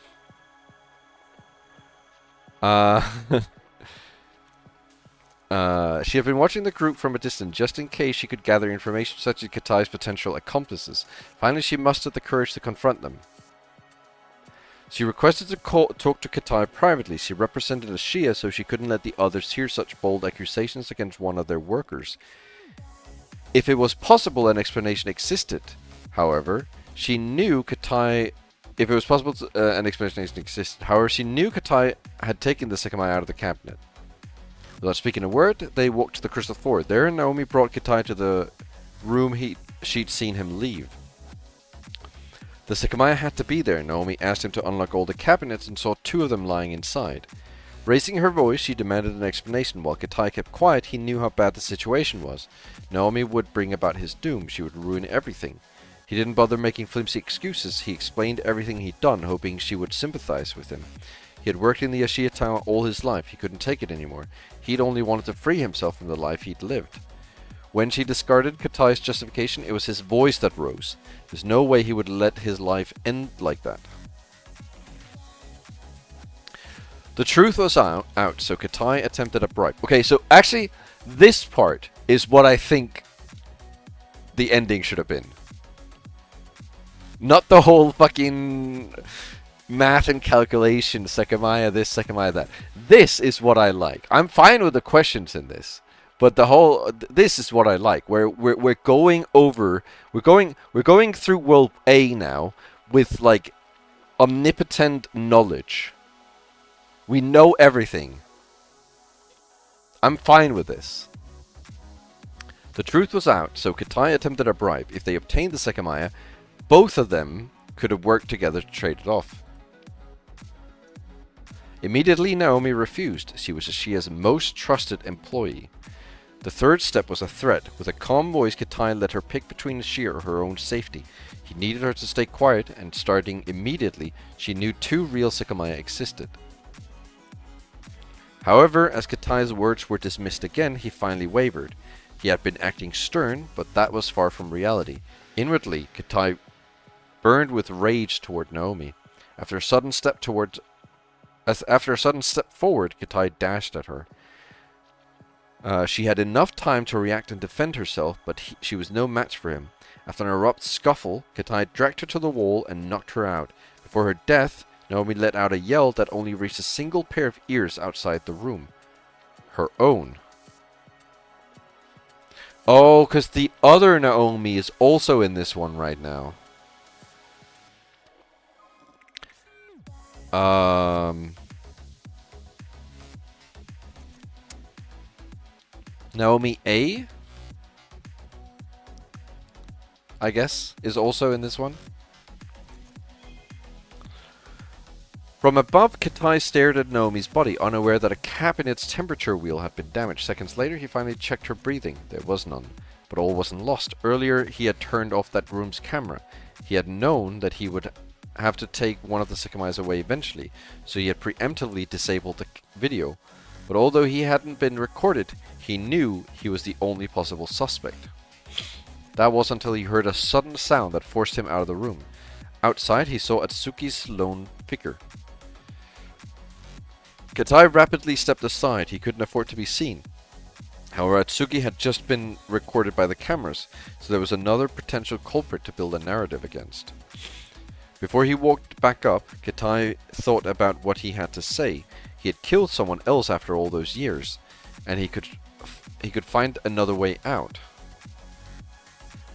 She had been watching the group from a distance just in case she could gather information such as Katai's potential accomplices. Finally, she mustered the courage to confront them. She requested to talk to Katai privately. She represented a Shia, so she couldn't let the others hear such bold accusations against one of their workers. If it was possible an explanation existed, however, she knew Katai... If it was possible an explanation existed, however, she knew Katai had taken the Sekimeiya out of the cabinet. Without speaking a word, they walked to the crystal floor. There, Naomi brought Katai to the room she'd seen him leave. The Sekimeiya had to be there. Naomi asked him to unlock all the cabinets and saw 2 of them lying inside. Raising her voice, she demanded an explanation. While Katai kept quiet, he knew how bad the situation was. Naomi would bring about his doom. She would ruin everything. He didn't bother making flimsy excuses. He explained everything he'd done, hoping she would sympathize with him. He had worked in the Ashia tower all his life. He couldn't take it anymore. He'd only wanted to free himself from the life he'd lived. When she discarded Katai's justification, it was his voice that rose. There's no way he would let his life end like that. The truth was out, so Katai attempted a bribe. Okay, so actually, this part is what I think the ending should have been. Not the whole fucking math and calculation, Sekimeiya this, Sekimeiya that. This is what I like. I'm fine with the questions in this. But the whole, this is what I like. Where we're going over, we're going through World A now with like omnipotent knowledge. We know everything. I'm fine with this. The truth was out, so Katai attempted a bribe. If they obtained the Sekimeiya, both of them could have worked together to trade it off. Immediately, Naomi refused. She was Ashia's most trusted employee. The third step was a threat. With a calm voice, Katai let her pick between Ashia or her own safety. He needed her to stay quiet, and starting immediately, she knew 2 real Sekimeiya existed. However, as Katai's words were dismissed again, he finally wavered. He had been acting stern, but that was far from reality. Inwardly, Katai burned with rage toward Naomi. After a sudden step forward, Katai dashed at her. She had enough time to react and defend herself, but she was no match for him. After an abrupt scuffle, Katai dragged her to the wall and knocked her out. Before her death, Naomi let out a yell that only reached a single pair of ears outside the room. Her own. Oh, because the other Naomi is also in this one right now. Naomi A, I guess, is also in this one. From above, Katai stared at Naomi's body, unaware that a cabinet's temperature wheel had been damaged. Seconds later, he finally checked her breathing. There was none. But all wasn't lost. Earlier, he had turned off that room's camera. He had known that he would have to take one of the Sekimeiya away eventually, so he had preemptively disabled the video. But although he hadn't been recorded, he knew he was the only possible suspect. That was until he heard a sudden sound that forced him out of the room. Outside, he saw Atsuki's lone figure. Katai rapidly stepped aside. He couldn't afford to be seen. However, Atsuki had just been recorded by the cameras, so there was another potential culprit to build a narrative against. Before he walked back up, Katai thought about what he had to say. He had killed someone else after all those years, and he could find another way out.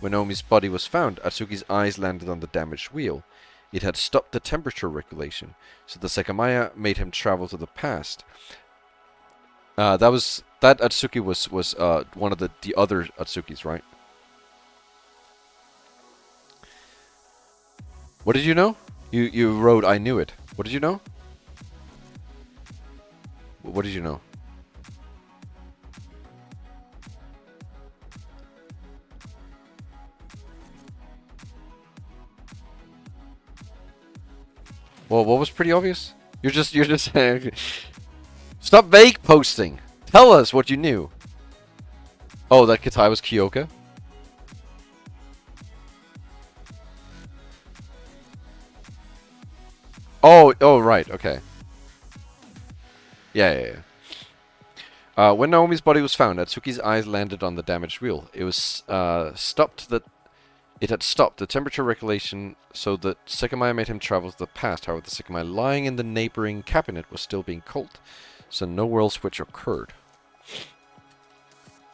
When Naomi's body was found, Atsuki's eyes landed on the damaged wheel. It had stopped the temperature regulation, so the Sekimeiya made him travel to the past. That Atsuki was one of the other Atsukis, right? What did you know? You wrote, I knew it. What did you know? What did you know? Well, what was pretty obvious? You're just saying. Stop vague posting. Tell us what you knew. Oh, that Katai was Kyoka? Oh, right, okay. Yeah. When Naomi's body was found, Atsuki's eyes landed on the damaged wheel. It was stopped that it had stopped the temperature regulation, so that Sekimeiya made him travel to the past. However, the Sekimeiya lying in the neighboring cabinet was still being cold, so no world switch occurred.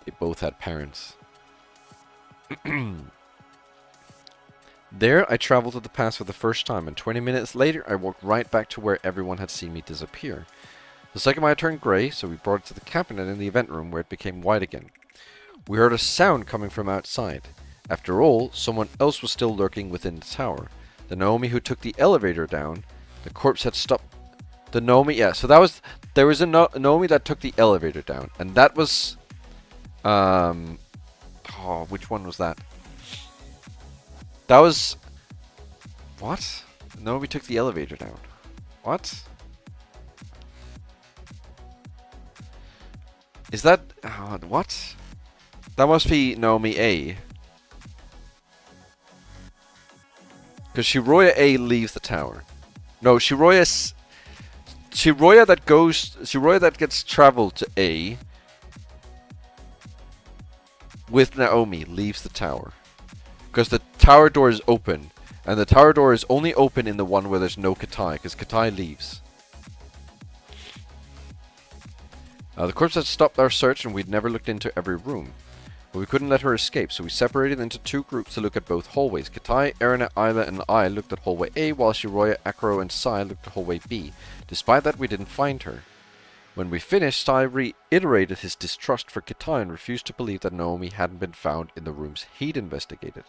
They both had parents. There, I traveled to the past for the first time, and 20 minutes later, I walked right back to where everyone had seen me disappear. The Sekimeiya turned grey, so we brought it to the cabinet in the event room, where it became white again. We heard a sound coming from outside. After all, someone else was still lurking within the tower. The Naomi who took the elevator down, the corpse had stopped. The Naomi, yeah, so that was, there was a Naomi that took the elevator down, and that was, which one was that? That was, what? Naomi took the elevator down. What? Is that, what? That must be Naomi A. Because Shiroya A leaves the tower. No, Shiroya that gets traveled to A with Naomi leaves the tower. Because the tower door is open. And the tower door is only open in the one where there's no Katai, because Katai leaves. The corpse had stopped our search and we'd never looked into every room. But we couldn't let her escape, so we separated into two groups to look at both hallways. Katai, Erina, Ayla, and I looked at hallway A, while Shiroya, Akro, and Sai looked at hallway B. Despite that, we didn't find her. When we finished, Sai reiterated his distrust for Katai and refused to believe that Naomi hadn't been found in the rooms he'd investigated.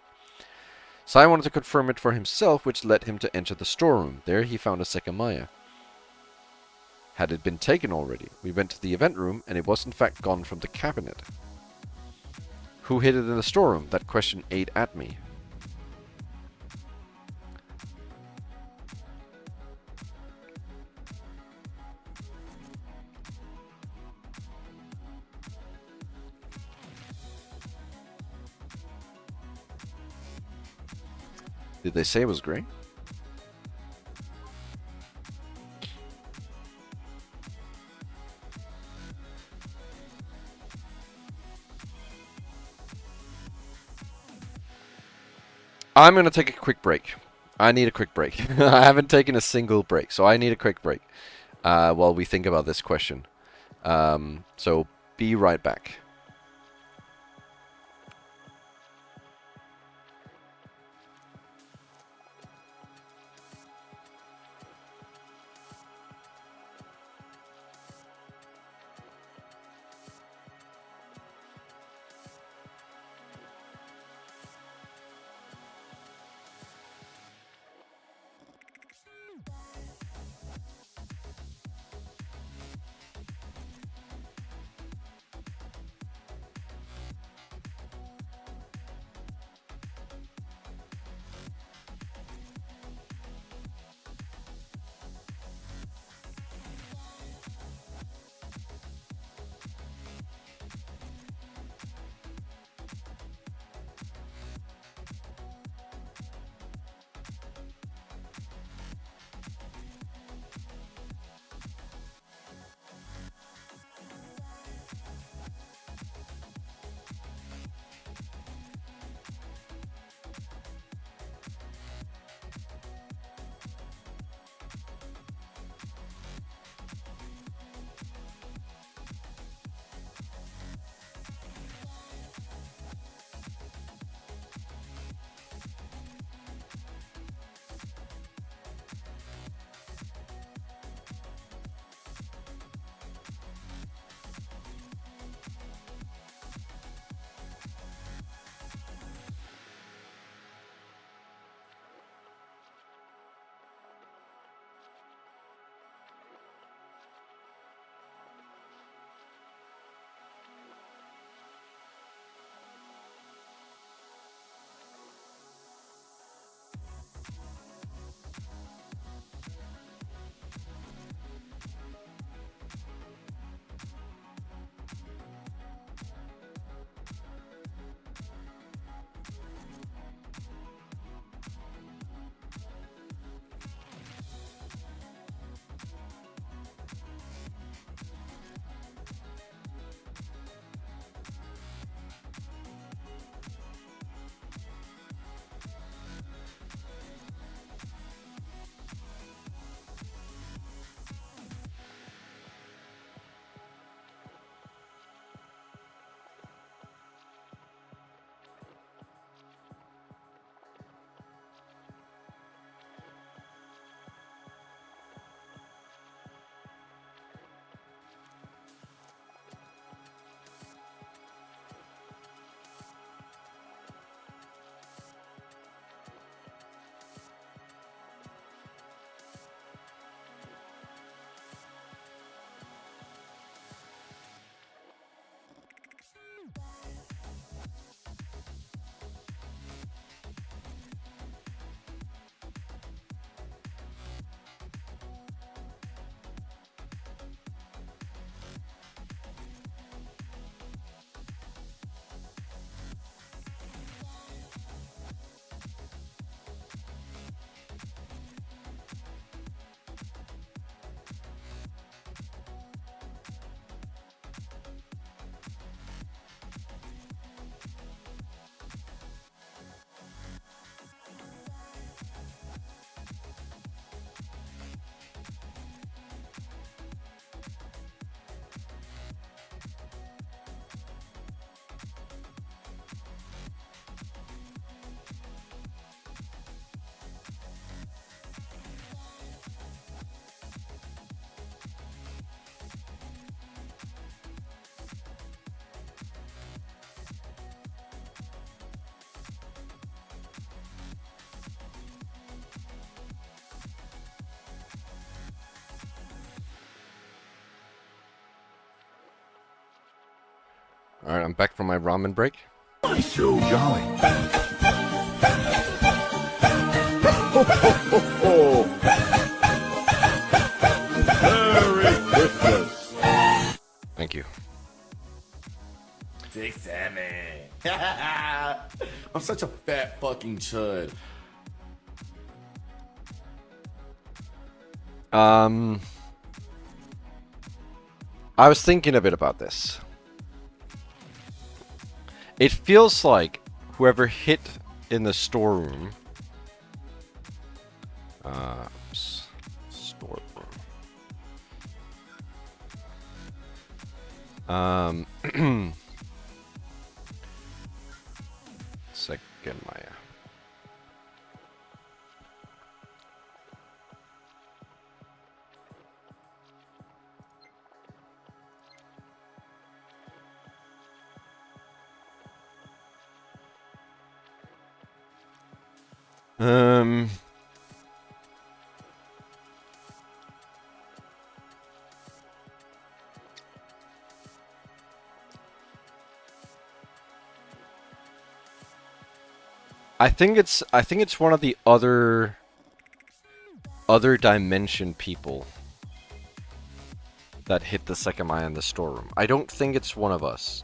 Sai wanted to confirm it for himself, which led him to enter the storeroom. There he found a Sekimeiya. Had it been taken already? We went to the event room, and it was in fact gone from the cabinet. Who hid it in the storeroom? That question ate at me. Did they say it was grey? I'm going to take a quick break. I need a quick break. I haven't taken a single break, so I need a quick break while we think about this question. So be right back. Alright, I'm back from my ramen break. So jolly. Merry Christmas. Thank you. Dick Sammy. I'm such a fat fucking chud. I was thinking a bit about this. It feels like whoever hit in the storeroom... storeroom. Sekimeiya. I think it's one of the other dimension people that hit the Sekimeiya in the storeroom. I don't think it's one of us.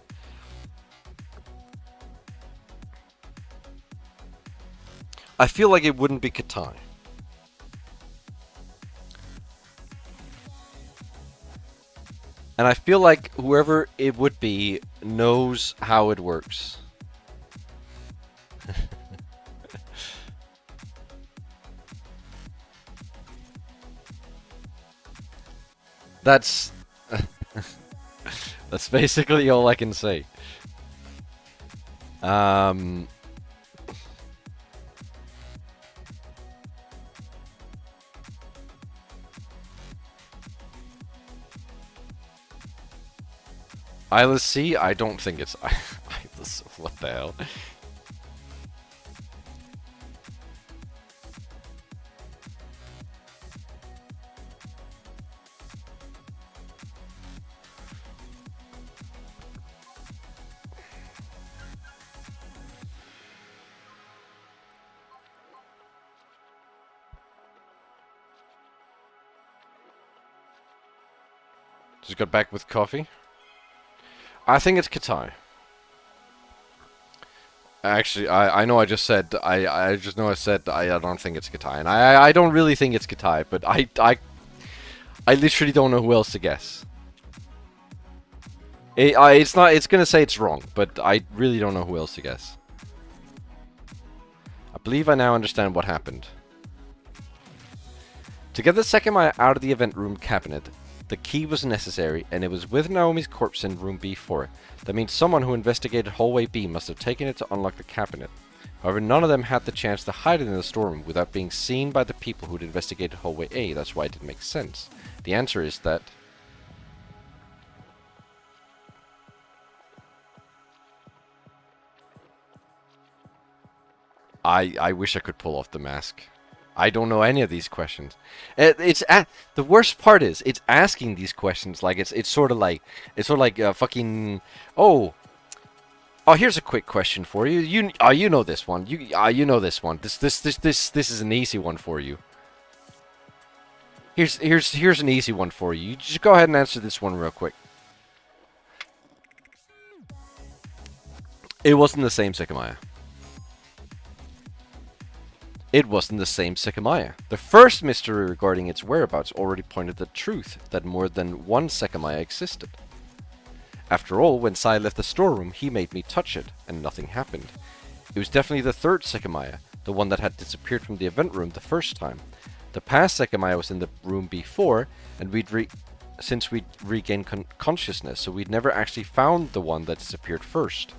I feel like it wouldn't be Katai. And I feel like whoever it would be knows how it works. That's that's basically all I can say. Isla C? I don't think it's Isla C. What the hell? Just got back with coffee. I think it's Katai. Actually, I know I just said I just know I said I don't think it's Katai, and I don't really think it's Katai, but I literally don't know who else to guess. It's not. It's gonna say it's wrong, but I really don't know who else to guess. I believe I now understand what happened. To get the Sekimeiya out of the event room cabinet, the key was necessary, and it was with Naomi's corpse in room B4. That means someone who investigated hallway B must have taken it to unlock the cabinet. However, none of them had the chance to hide it in the storeroom without being seen by the people who'd investigated hallway A. That's why it didn't make sense. The answer is that... I wish I could pull off the mask. I don't know any of these questions. The worst part is it's asking these questions like it's sort of like fucking oh here's a quick question for you. You know this one. You know this one. This is an easy one for you. Here's an easy one for you. You just go ahead and answer this one real quick. It wasn't the same Sekimeiya. It wasn't the same Sekimeiya. The first mystery regarding its whereabouts already pointed the truth that more than one Sekimeiya existed. After all, when Sai left the storeroom, he made me touch it, and nothing happened. It was definitely the third Sekimeiya, the one that had disappeared from the event room the first time. The past Sekimeiya was in the room before, and since we'd regained consciousness, so we'd never actually found the one that disappeared first.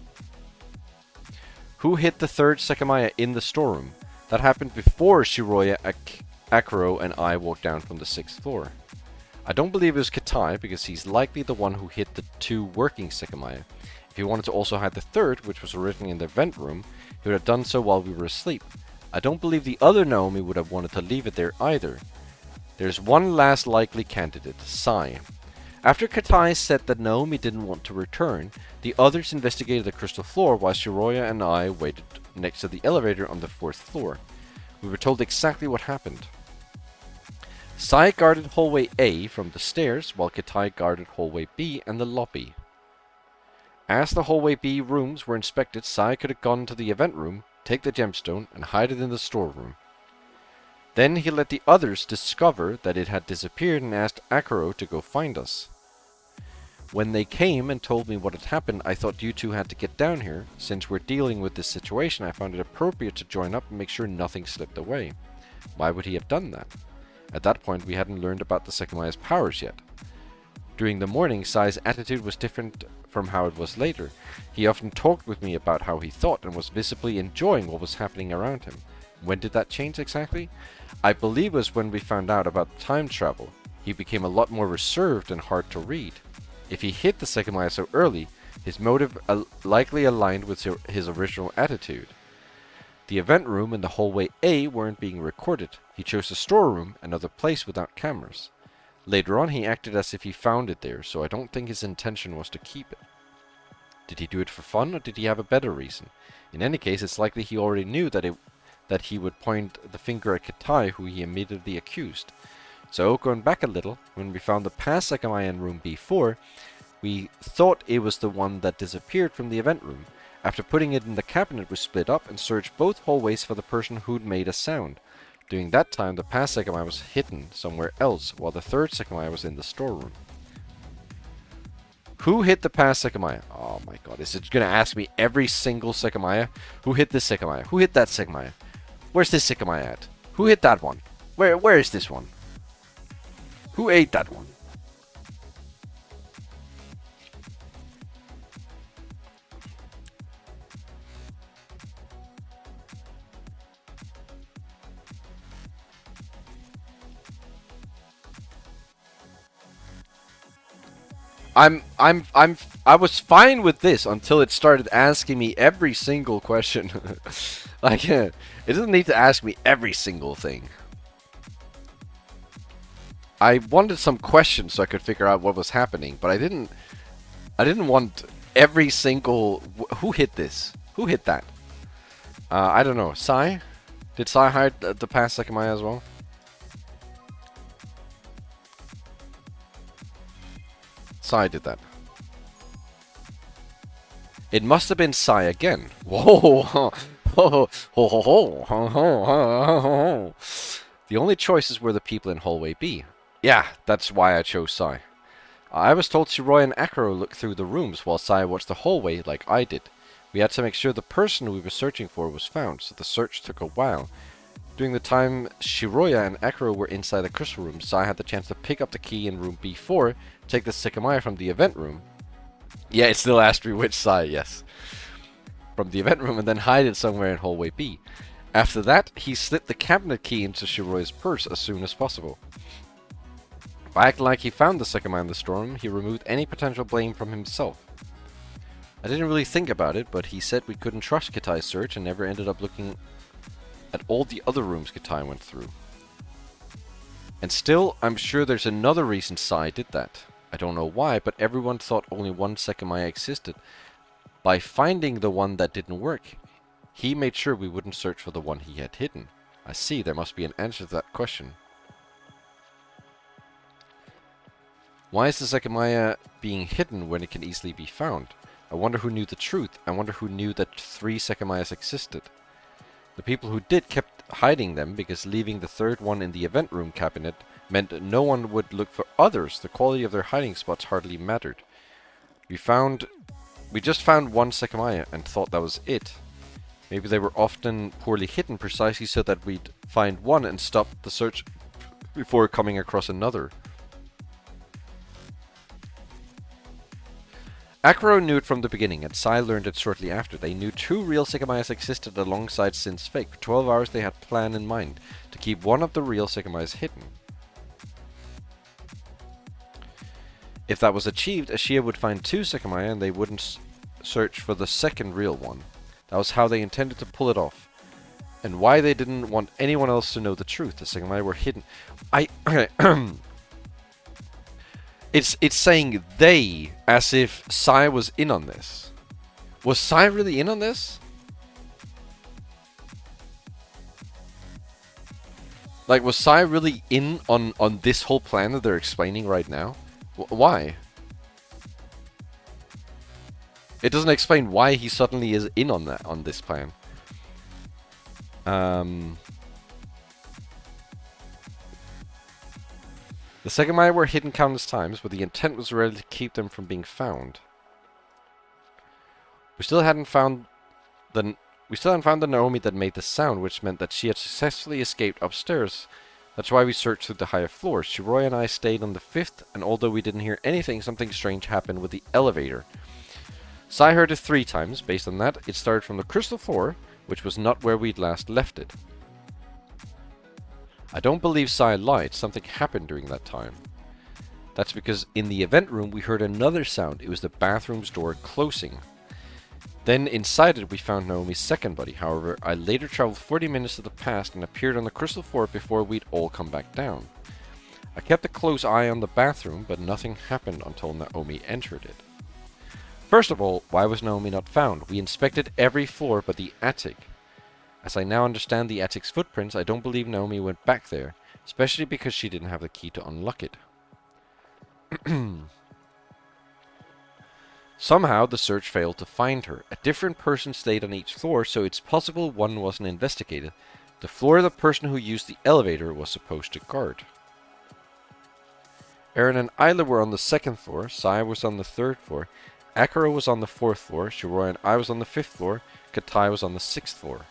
Who hit the third Sekimeiya in the storeroom? That happened before Shiroya, Akuro, and I walked down from the 6th floor. I don't believe it was Katai, because he's likely the one who hit the two working Sekimeiya. If he wanted to also hide the third, which was originally in the vent room, he would have done so while we were asleep. I don't believe the other Naomi would have wanted to leave it there either. There's one last likely candidate, Sai. After Katai said that Naomi didn't want to return, the others investigated the crystal floor while Shiroya and I waited next to the elevator on the 4th floor. We were told exactly what happened. Sai guarded hallway A from the stairs, while Katai guarded hallway B and the lobby. As the hallway B rooms were inspected, Sai could have gone to the event room, take the gemstone, and hide it in the storeroom. Then he let the others discover that it had disappeared and asked Akuro to go find us. When they came and told me what had happened, I thought you two had to get down here. Since we're dealing with this situation, I found it appropriate to join up and make sure nothing slipped away. Why would he have done that? At that point, we hadn't learned about the Sekimeiya's powers yet. During the morning, Sai's attitude was different from how it was later. He often talked with me about how he thought and was visibly enjoying what was happening around him. When did that change exactly? I believe it was when we found out about time travel. He became a lot more reserved and hard to read. If he hit the Sekimeiya so early, his motive likely aligned with his original attitude. The event room and the hallway A weren't being recorded. He chose the storeroom, another place without cameras. Later on, he acted as if he found it there, so I don't think his intention was to keep it. Did he do it for fun, or did he have a better reason? In any case, it's likely he already knew that he would point the finger at Katai, who he immediately accused. So, going back a little, when we found the past Sekimeiya in room B4, we thought it was the one that disappeared from the event room. After putting it in the cabinet, we split up and searched both hallways for the person who'd made a sound. During that time, the past Sekimeiya was hidden somewhere else, while the third Sekimeiya was in the storeroom. Who hit the past Sekimeiya? Oh my god, is it gonna ask me every single Sekimeiya? Who hit this Sekimeiya? Who hit that Sekimeiya? Where's this Sekimeiya at? Who hit that one? Where is this one? Who ate that one? I was fine with this until it started asking me every single question. Like, it doesn't need to ask me every single thing. I wanted some questions so I could figure out what was happening, but I didn't want every single... Who hit this? Who hit that? I don't know. Sai? Did Sai hide the past Sekimeiya as well? Sai did that. It must have been Sai again. Whoa! The only choices were the people in hallway B. Yeah, that's why I chose Sai. I was told Shiroi and Akuro looked through the rooms while Sai watched the hallway like I did. We had to make sure the person we were searching for was found, so the search took a while. During the time Shiroya and Akuro were inside the crystal room, Sai had the chance to pick up the key in room B4, take the Sekimeiya from the event room. Yeah, it still asked me which Sai, yes. From the event room and then hide it somewhere in hallway B. After that, he slipped the cabinet key into Shiroya's purse as soon as possible. By acting like he found the Sekimeiya in the storeroom, he removed any potential blame from himself. I didn't really think about it, but he said we couldn't trust Katai's search and never ended up looking at all the other rooms Katai went through. And still, I'm sure there's another reason Sai did that. I don't know why, but everyone thought only one Sekimeiya existed. By finding the one that didn't work, he made sure we wouldn't search for the one he had hidden. I see, there must be an answer to that question. Why is the Sekimeiya being hidden when it can easily be found? I wonder who knew the truth. I wonder who knew that 3 Sekimeiyas existed. The people who did kept hiding them because leaving the third one in the event room cabinet meant no one would look for others. The quality of their hiding spots hardly mattered. We just found one Sekimeiya and thought that was it. Maybe they were often poorly hidden precisely so that we'd find one and stop the search before coming across another. Akuro knew it from the beginning, and Sai learned it shortly after. They knew 2 real Sekimeiyas existed alongside Sin's fake. For 12 hours they had a plan in mind, to keep one of the real Sekimeiyas hidden. If that was achieved, Ashia would find 2 Sekimeiya and they wouldn't search for the second real one. That was how they intended to pull it off. And why they didn't want anyone else to know the truth. The Sekimeiya were hidden. It's saying they, as if Sai was in on this. Was Sai really in on this? Like, was Sai really in on this whole plan that they're explaining right now? Why? It doesn't explain why he suddenly is in on this plan. The Sekimeiya were hidden countless times, but the intent was really to keep them from being found. We still hadn't found the Naomi that made the sound, which meant that she had successfully escaped upstairs. That's why we searched through the higher floors. Shiroi and I stayed on the 5th, and although we didn't hear anything, something strange happened with the elevator. Sai heard it 3 times. Based on that, it started from the crystal floor, which was not where we'd last left it. I don't believe Sai lied. Something happened during that time. That's because in the event room we heard another sound. It was the bathroom's door closing. Then inside it we found Naomi's second body. However, I later traveled 40 minutes to the past and appeared on the crystal floor before we'd all come back down. I kept a close eye on the bathroom, but nothing happened until Naomi entered it. First of all, why was Naomi not found? We inspected every floor but the attic. As I now understand the attic's footprints, I don't believe Naomi went back there, especially because she didn't have the key to unlock it. Somehow, the search failed to find her. A different person stayed on each floor, so it's possible one wasn't investigated. The floor the person who used the elevator was supposed to guard. Aaron and Isla were on the 2nd floor, Sai was on the 3rd floor, Akira was on the 4th floor, Shiroi and I was on the 5th floor, Katai was on the 6th floor.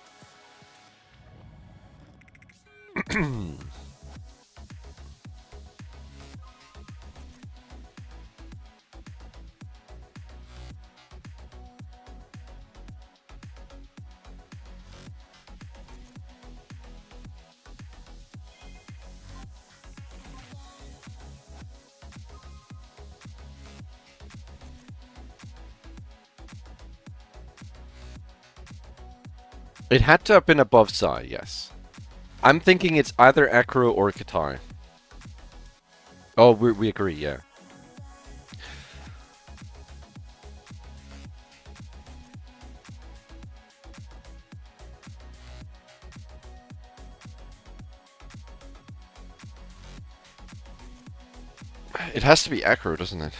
It had to have been above Sai, yes. I'm thinking it's either Akira or Katai. Oh, we agree, yeah. It has to be Akira, doesn't it?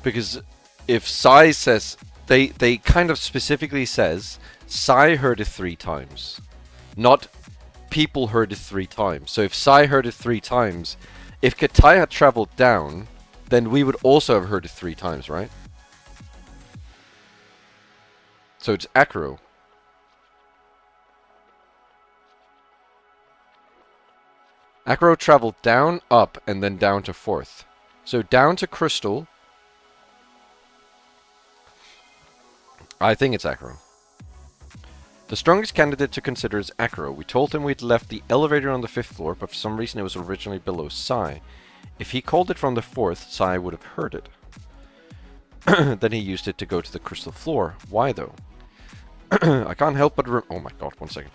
Because if Sai says... They kind of specifically says Sai heard it 3 times. Not people heard it 3 times. So if Sai heard it 3 times, if Katai had traveled down, then we would also have heard it 3 times, right? So it's Akiro. Akiro traveled down, up, and then down to 4th. So down to Crystal. I think it's Akiro. The strongest candidate to consider is Akiro. We told him we'd left the elevator on the 5th floor, but for some reason it was originally below Sai. If he called it from the 4th, Sai would have heard it. Then he used it to go to the crystal floor. Why though? I can't help but oh my god, 1 second.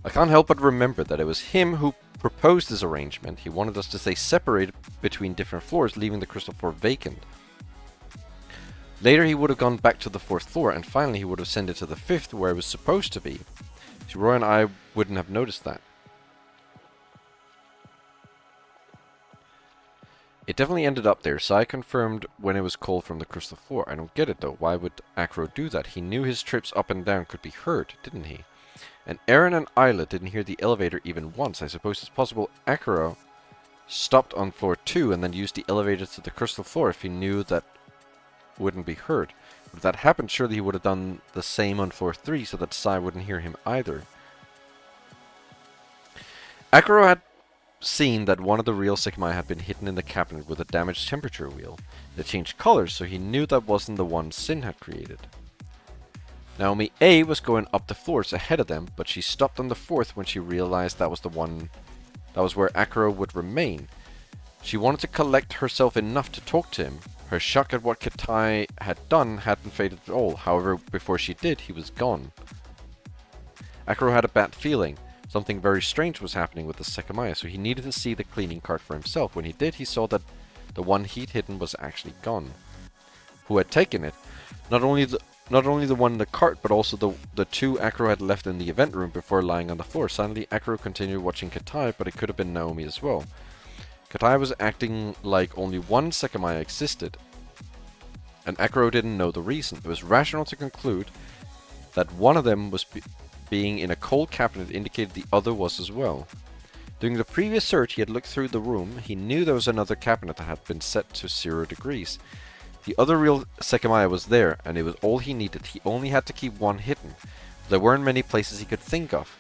I can't help but remember that it was him who proposed this arrangement. He wanted us to stay separated between different floors, leaving the crystal floor vacant. Later he would have gone back to the 4th floor, and finally he would have sent it to the 5th, where it was supposed to be. Shiroi and I wouldn't have noticed that. It definitely ended up there. Sai confirmed when it was called from the crystal floor. I don't get it though. Why would Akiro do that? He knew his trips up and down could be heard, didn't he? And Aaron and Isla didn't hear the elevator even once. I suppose it's possible Akiro stopped on floor 2 and then used the elevator to the crystal floor if he knew that wouldn't be heard. But if that happened, surely he would have done the same on floor 3 so that Sai wouldn't hear him either. Akiro had seen that one of the real Sekimeiya had been hidden in the cabinet with a damaged temperature wheel. It changed colors, so he knew that wasn't the one Sin had created. Naomi A was going up the floors ahead of them, but she stopped on the 4th when she realized that was where Akiro would remain. She wanted to collect herself enough to talk to him. Her shock at what Katai had done hadn't faded at all. However, before she did, he was gone. Akiro had a bad feeling. Something very strange was happening with the Sekimeiya, so he needed to see the cleaning cart for himself. When he did, he saw that the one he'd hidden was actually gone. Who had taken it? Not only the one in the cart, but also the two Akro had left in the event room before lying on the floor. Suddenly, Akro continued watching Katai, but it could have been Naomi as well. Katai was acting like only one Sekimeiya existed, and Akro didn't know the reason. It was rational to conclude that one of them was being in a cold cabinet indicated the other was as well. During the previous search, he had looked through the room. He knew there was another cabinet that had been set to 0 degrees. The other real Sekimeiya was there, and it was all he needed. He only had to keep one hidden. There weren't many places he could think of.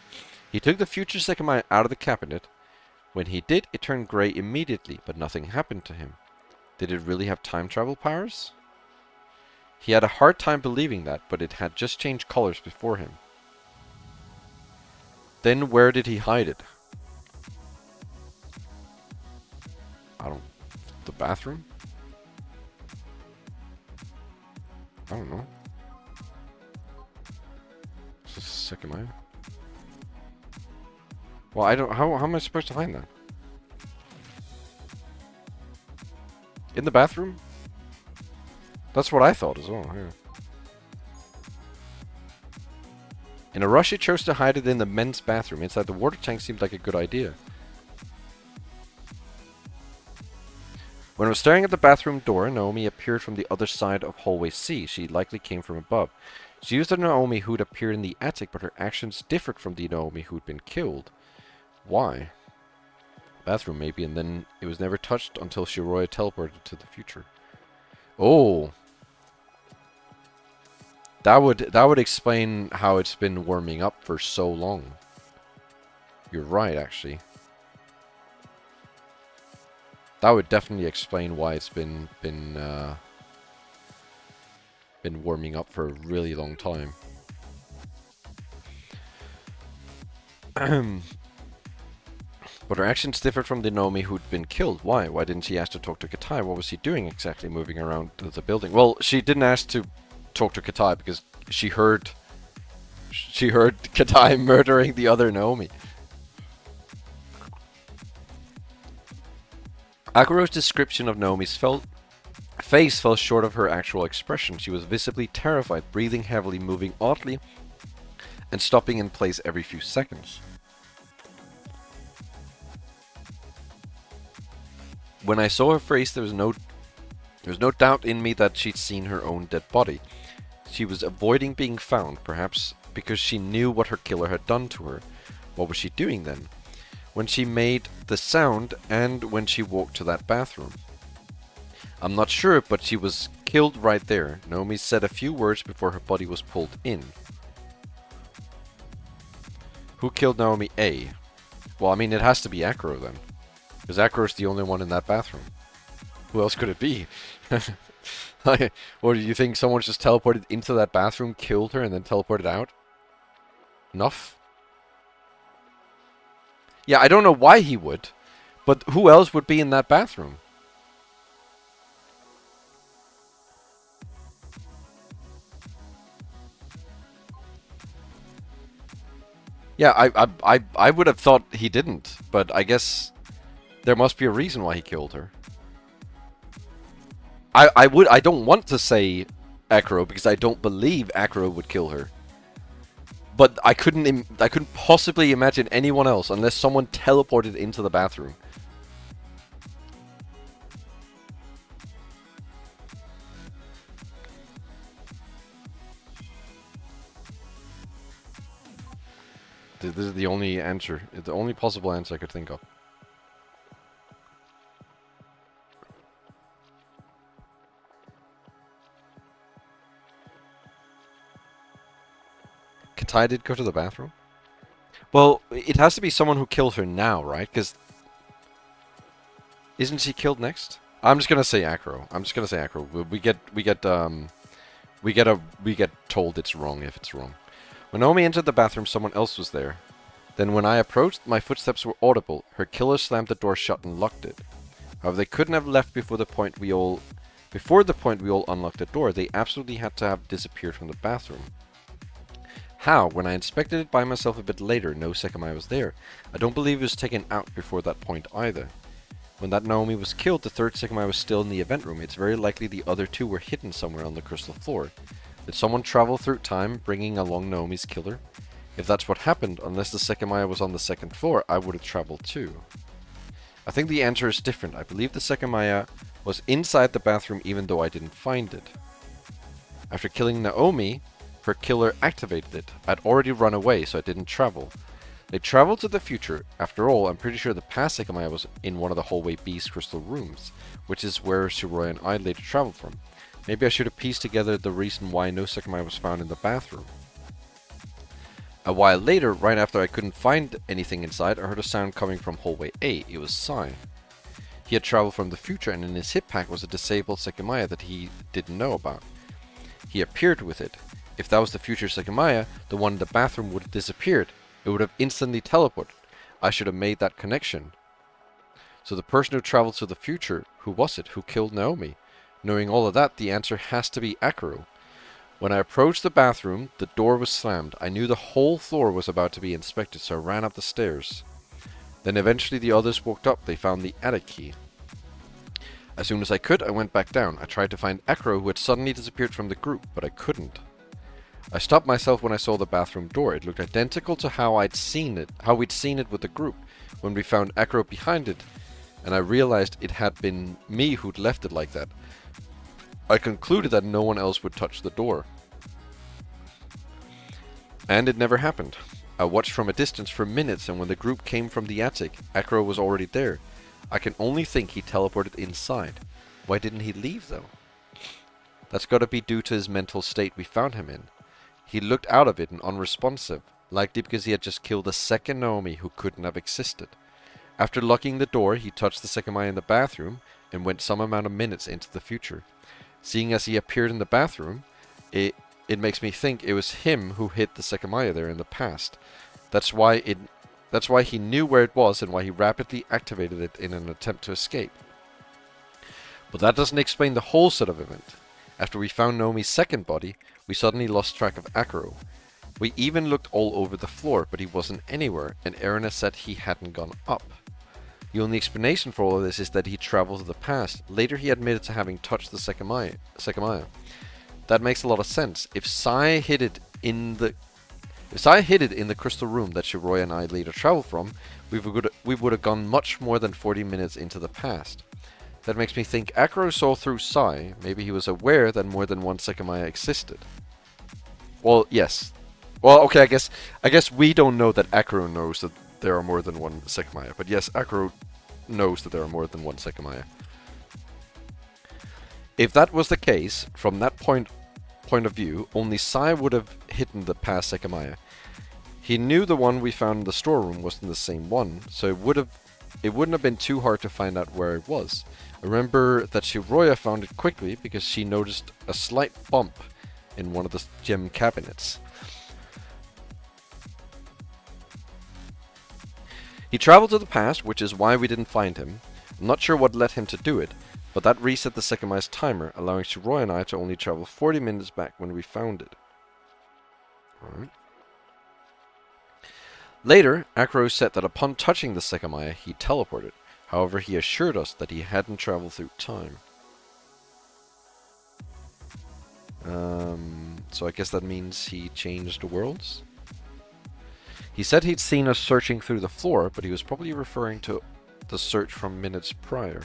He took the future Sekimeiya out of the cabinet. When he did, it turned grey immediately, but nothing happened to him. Did it really have time travel powers? He had a hard time believing that, but it had just changed colors before him. Then where did he hide it? The bathroom? I don't know. Is this Sekimeiya? Well, I don't. How am I supposed to find that? In the bathroom? That's what I thought as well. Yeah. In a rush, he chose to hide it in the men's bathroom. Inside the water tank seemed like a good idea. When I was staring at the bathroom door, Naomi appeared from the other side of hallway C. She likely came from above. She used the Naomi who'd appeared in the attic, but her actions differed from the Naomi who'd been killed. Why? Bathroom maybe, and then it was never touched until Shiroya teleported to the future. Oh! That would explain how it's been warming up for so long. You're right, actually. That would definitely explain why it's been warming up for a really long time. But her actions differed from the Naomi who'd been killed. Why? Why didn't she ask to talk to Katai? What was he doing exactly moving around the building? Well, she didn't ask to talk to Katai because she heard Katai murdering the other Naomi. Akuro's description of Naomi's face fell short of her actual expression. She was visibly terrified, breathing heavily, moving oddly, and stopping in place every few seconds. When I saw her face, there was no doubt in me that she'd seen her own dead body. She was avoiding being found, perhaps because she knew what her killer had done to her. What was she doing then? When she made the sound and when she walked to that bathroom. I'm not sure, but she was killed right there. Naomi said a few words before her body was pulled in. Who killed Naomi A? Well, I mean, it has to be Akro then. Because Akro's the only one in that bathroom. Who else could it be? Or do you think someone just teleported into that bathroom, killed her, and then teleported out? Enough? Yeah, I don't know why he would, but who else would be in that bathroom? Yeah, I would have thought he didn't, but I guess there must be a reason why he killed her. I don't want to say Akro because I don't believe Akro would kill her. But I couldn't possibly imagine anyone else unless someone teleported into the bathroom. This is the only answer, the only possible answer I could think of. Katai did go to the bathroom? Well, it has to be someone who killed her now, right? Because isn't she killed next? I'm just gonna say Akro. I'm just gonna say Akro. We get told it's wrong if it's wrong. When Naomi entered the bathroom, someone else was there. Then when I approached, my footsteps were audible. Her killer slammed the door shut and locked it. However, they couldn't have left before the point we all unlocked the door. They absolutely had to have disappeared from the bathroom. How? When I inspected it by myself a bit later, no Sekimeiya was there. I don't believe it was taken out before that point either. When that Naomi was killed, the third Sekimeiya was still in the event room. It's very likely the other two were hidden somewhere on the crystal floor. Did someone travel through time, bringing along Naomi's killer? If that's what happened, unless the Sekimeiya was on the second floor, I would have traveled too. I think the answer is different. I believe the Sekimeiya was inside the bathroom even though I didn't find it. After killing Naomi, her killer activated it. I'd already run away, so I didn't travel. They traveled to the future. After all, I'm pretty sure the past Sekimeiya was in one of the hallway B's crystal rooms, which is where Shiroya and I later traveled from. Maybe I should have pieced together the reason why no Sekimeiya was found in the bathroom. A while later, right after I couldn't find anything inside, I heard a sound coming from hallway A. It was Sai. He had traveled from the future, and in his hip pack was a disabled Sekimeiya that he didn't know about. He appeared with it. If that was the future Sekimeiya, the one in the bathroom would have disappeared. It would have instantly teleported. I should have made that connection. So the person who traveled to the future, who was it? Who killed Naomi? Knowing all of that, the answer has to be Akuro. When I approached the bathroom, the door was slammed. I knew the whole floor was about to be inspected, so I ran up the stairs. Then eventually the others walked up. They found the attic key. As soon as I could, I went back down. I tried to find Akuro, who had suddenly disappeared from the group, but I couldn't. I stopped myself when I saw the bathroom door. It looked identical to how we'd seen it with the group when we found Akuro behind it, and I realized it had been me who'd left it like that. I concluded that no one else would touch the door. And it never happened. I watched from a distance for minutes, and when the group came from the attic, Akuro was already there. I can only think he teleported inside. Why didn't he leave, though? That's gotta be due to his mental state we found him in. He looked out of it and unresponsive, likely because he had just killed a second Naomi who couldn't have existed. After locking the door, he touched the Sekimeiya in the bathroom and went some amount of minutes into the future. Seeing as he appeared in the bathroom, it makes me think it was him who hit the Sekimeiya there in the past. That's why he knew where it was and why he rapidly activated it in an attempt to escape. But that doesn't explain the whole set of events. After we found Naomi's second body, we suddenly lost track of Akuro. We even looked all over the floor, but he wasn't anywhere, and Erina said he hadn't gone up. The only explanation for all of this is that he traveled to the past. Later he admitted to having touched the Sekimeiya. That makes a lot of sense. If Sai hid it in the crystal room that Shiroya and I later traveled from, we would have gone much more than 40 minutes into the past. That makes me think Akuro saw through Sai. Maybe he was aware that more than one Sekimeiya existed. Well, yes. Well, okay, I guess we don't know that Akuro knows that there are more than one Sekimeiya. But yes, Akuro knows that there are more than one Sekimeiya. If that was the case, from that point of view, only Sai would have hidden the past Sekimeiya. He knew the one we found in the storeroom wasn't the same one, so it wouldn't have been too hard to find out where it was. I remember that Shiroya found it quickly because she noticed a slight bump in one of the gem cabinets. He traveled to the past, which is why we didn't find him. I'm not sure what led him to do it, but that reset the Sekimeiya's timer, allowing Shiroya and I to only travel 40 minutes back when we found it. Alright. Later, Akuro said that upon touching the Sekimeiya, he teleported. However, he assured us that he hadn't traveled through time. So I guess that means he changed the worlds? He said he'd seen us searching through the floor, but he was probably referring to the search from minutes prior.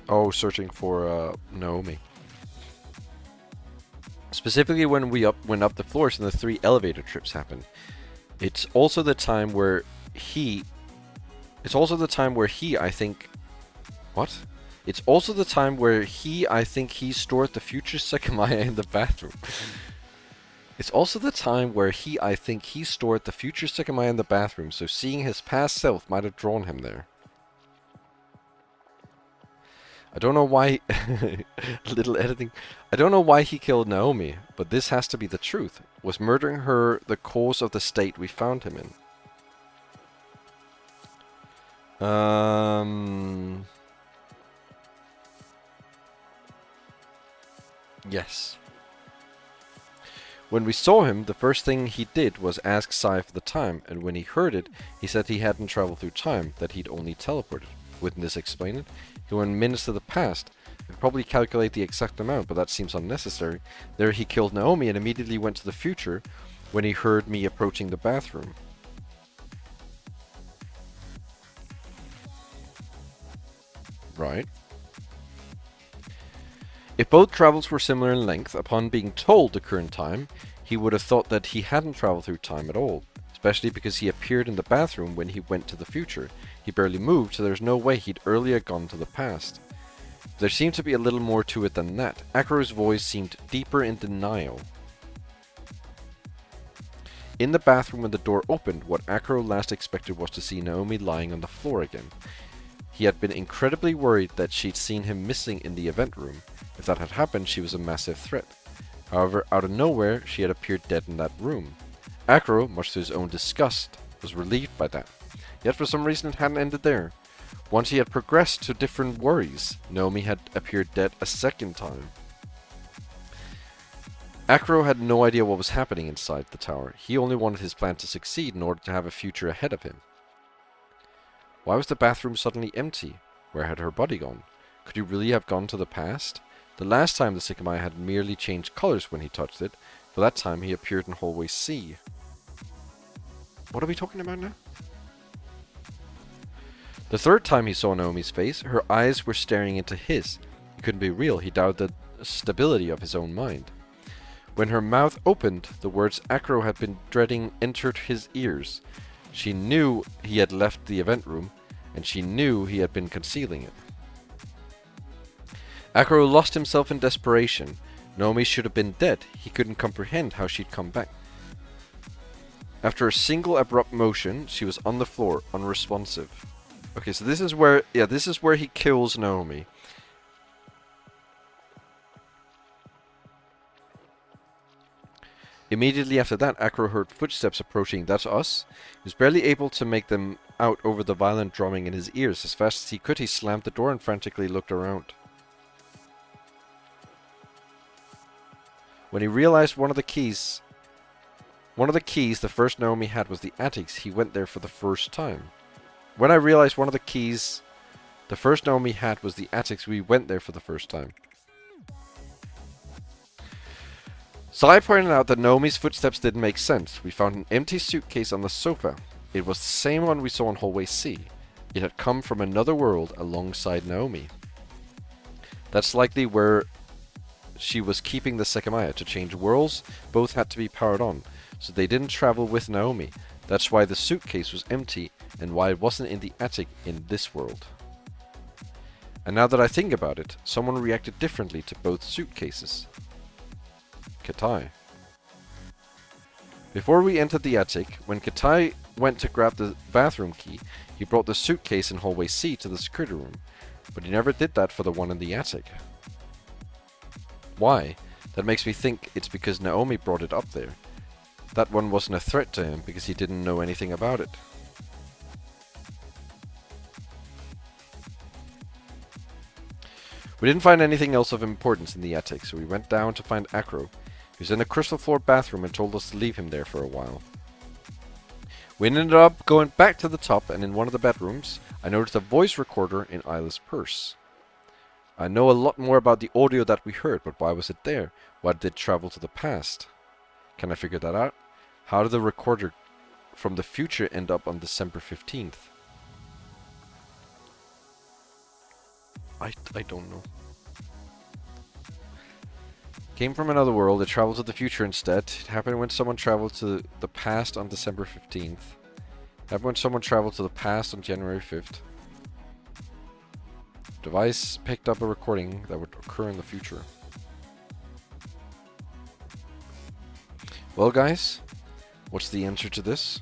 Oh, searching for Naomi. Specifically when we went up the floors and the 3 elevator trips happened. It's also the time where he, I think... What? It's also the time where I think he stored the future Sekimeiya in the bathroom. It's also the time where I think he stored the future Sekimeiya in the bathroom, so seeing his past self might have drawn him there. I don't know why... little editing. I don't know why he killed Naomi, but this has to be the truth. Was murdering her the cause of the state we found him in? Yes. When we saw him, the first thing he did was ask Sai for the time, and when he heard it, he said he hadn't traveled through time, that he'd only teleported. Wouldn't this explain it? He went minutes to the past. I could probably calculate the exact amount, but that seems unnecessary. There he killed Naomi and immediately went to the future when he heard me approaching the bathroom. Right. If both travels were similar in length, upon being told the current time, he would have thought that he hadn't traveled through time at all, especially because he appeared in the bathroom when he went to the future. He barely moved, so there's no way he'd earlier gone to the past. There seemed to be a little more to it than that. Acro's voice seemed deeper in denial. In the bathroom when the door opened, what Acro last expected was to see Naomi lying on the floor again. He had been incredibly worried that she'd seen him missing in the event room. If that had happened, she was a massive threat. However, out of nowhere, she had appeared dead in that room. Acro, much to his own disgust, was relieved by that. Yet for some reason it hadn't ended there. Once he had progressed to different worries, Naomi had appeared dead a second time. Acro had no idea what was happening inside the tower. He only wanted his plan to succeed in order to have a future ahead of him. Why was the bathroom suddenly empty? Where had her body gone? Could he really have gone to the past? The last time the Sekimeiya had merely changed colors when he touched it. For that time he appeared in hallway C. What are we talking about now? The third time he saw Naomi's face, her eyes were staring into his. It couldn't be real. He doubted the stability of his own mind. When her mouth opened, the words Acro had been dreading entered his ears. She knew he had left the event room, and she knew he had been concealing it. Acro lost himself in desperation. Naomi should have been dead. He couldn't comprehend how she'd come back. After a single abrupt motion, she was on the floor, unresponsive. Okay, so this is where he kills Naomi. Immediately after that, Acro heard footsteps approaching. That's us. He was barely able to make them out over the violent drumming in his ears. As fast as he could, he slammed the door and frantically looked around. When he realized one of the keys the first Naomi had was the attics, he went there for the first time. When I realized one of the keys the first Naomi had was the attics, we went there for the first time. Sai pointed out that Naomi's footsteps didn't make sense. We found an empty suitcase on the sofa. It was the same one we saw in hallway C. It had come from another world alongside Naomi. That's likely where she was keeping the Sekimeiya. To change worlds, both had to be powered on, so they didn't travel with Naomi. That's why the suitcase was empty, and why it wasn't in the attic in this world. And now that I think about it, someone reacted differently to both suitcases. Katai. Before we entered the attic, when Katai went to grab the bathroom key, he brought the suitcase in hallway C to the security room, but he never did that for the one in the attic. Why? That makes me think it's because Naomi brought it up there. That one wasn't a threat to him because he didn't know anything about it. We didn't find anything else of importance in the attic, so we went down to find Acro. He was in a crystal floor bathroom and told us to leave him there for a while. We ended up going back to the top, and in one of the bedrooms, I noticed a voice recorder in Isla's purse. I know a lot more about the audio that we heard, but why was it there? Why did it travel to the past? Can I figure that out? How did the recorder from the future end up on December 15th? I don't know. Came from another world, it traveled to the future instead. It happened when someone traveled to the past on December 15th. It happened when someone traveled to the past on January 5th. Device picked up a recording that would occur in the future. Well, guys, what's the answer to this?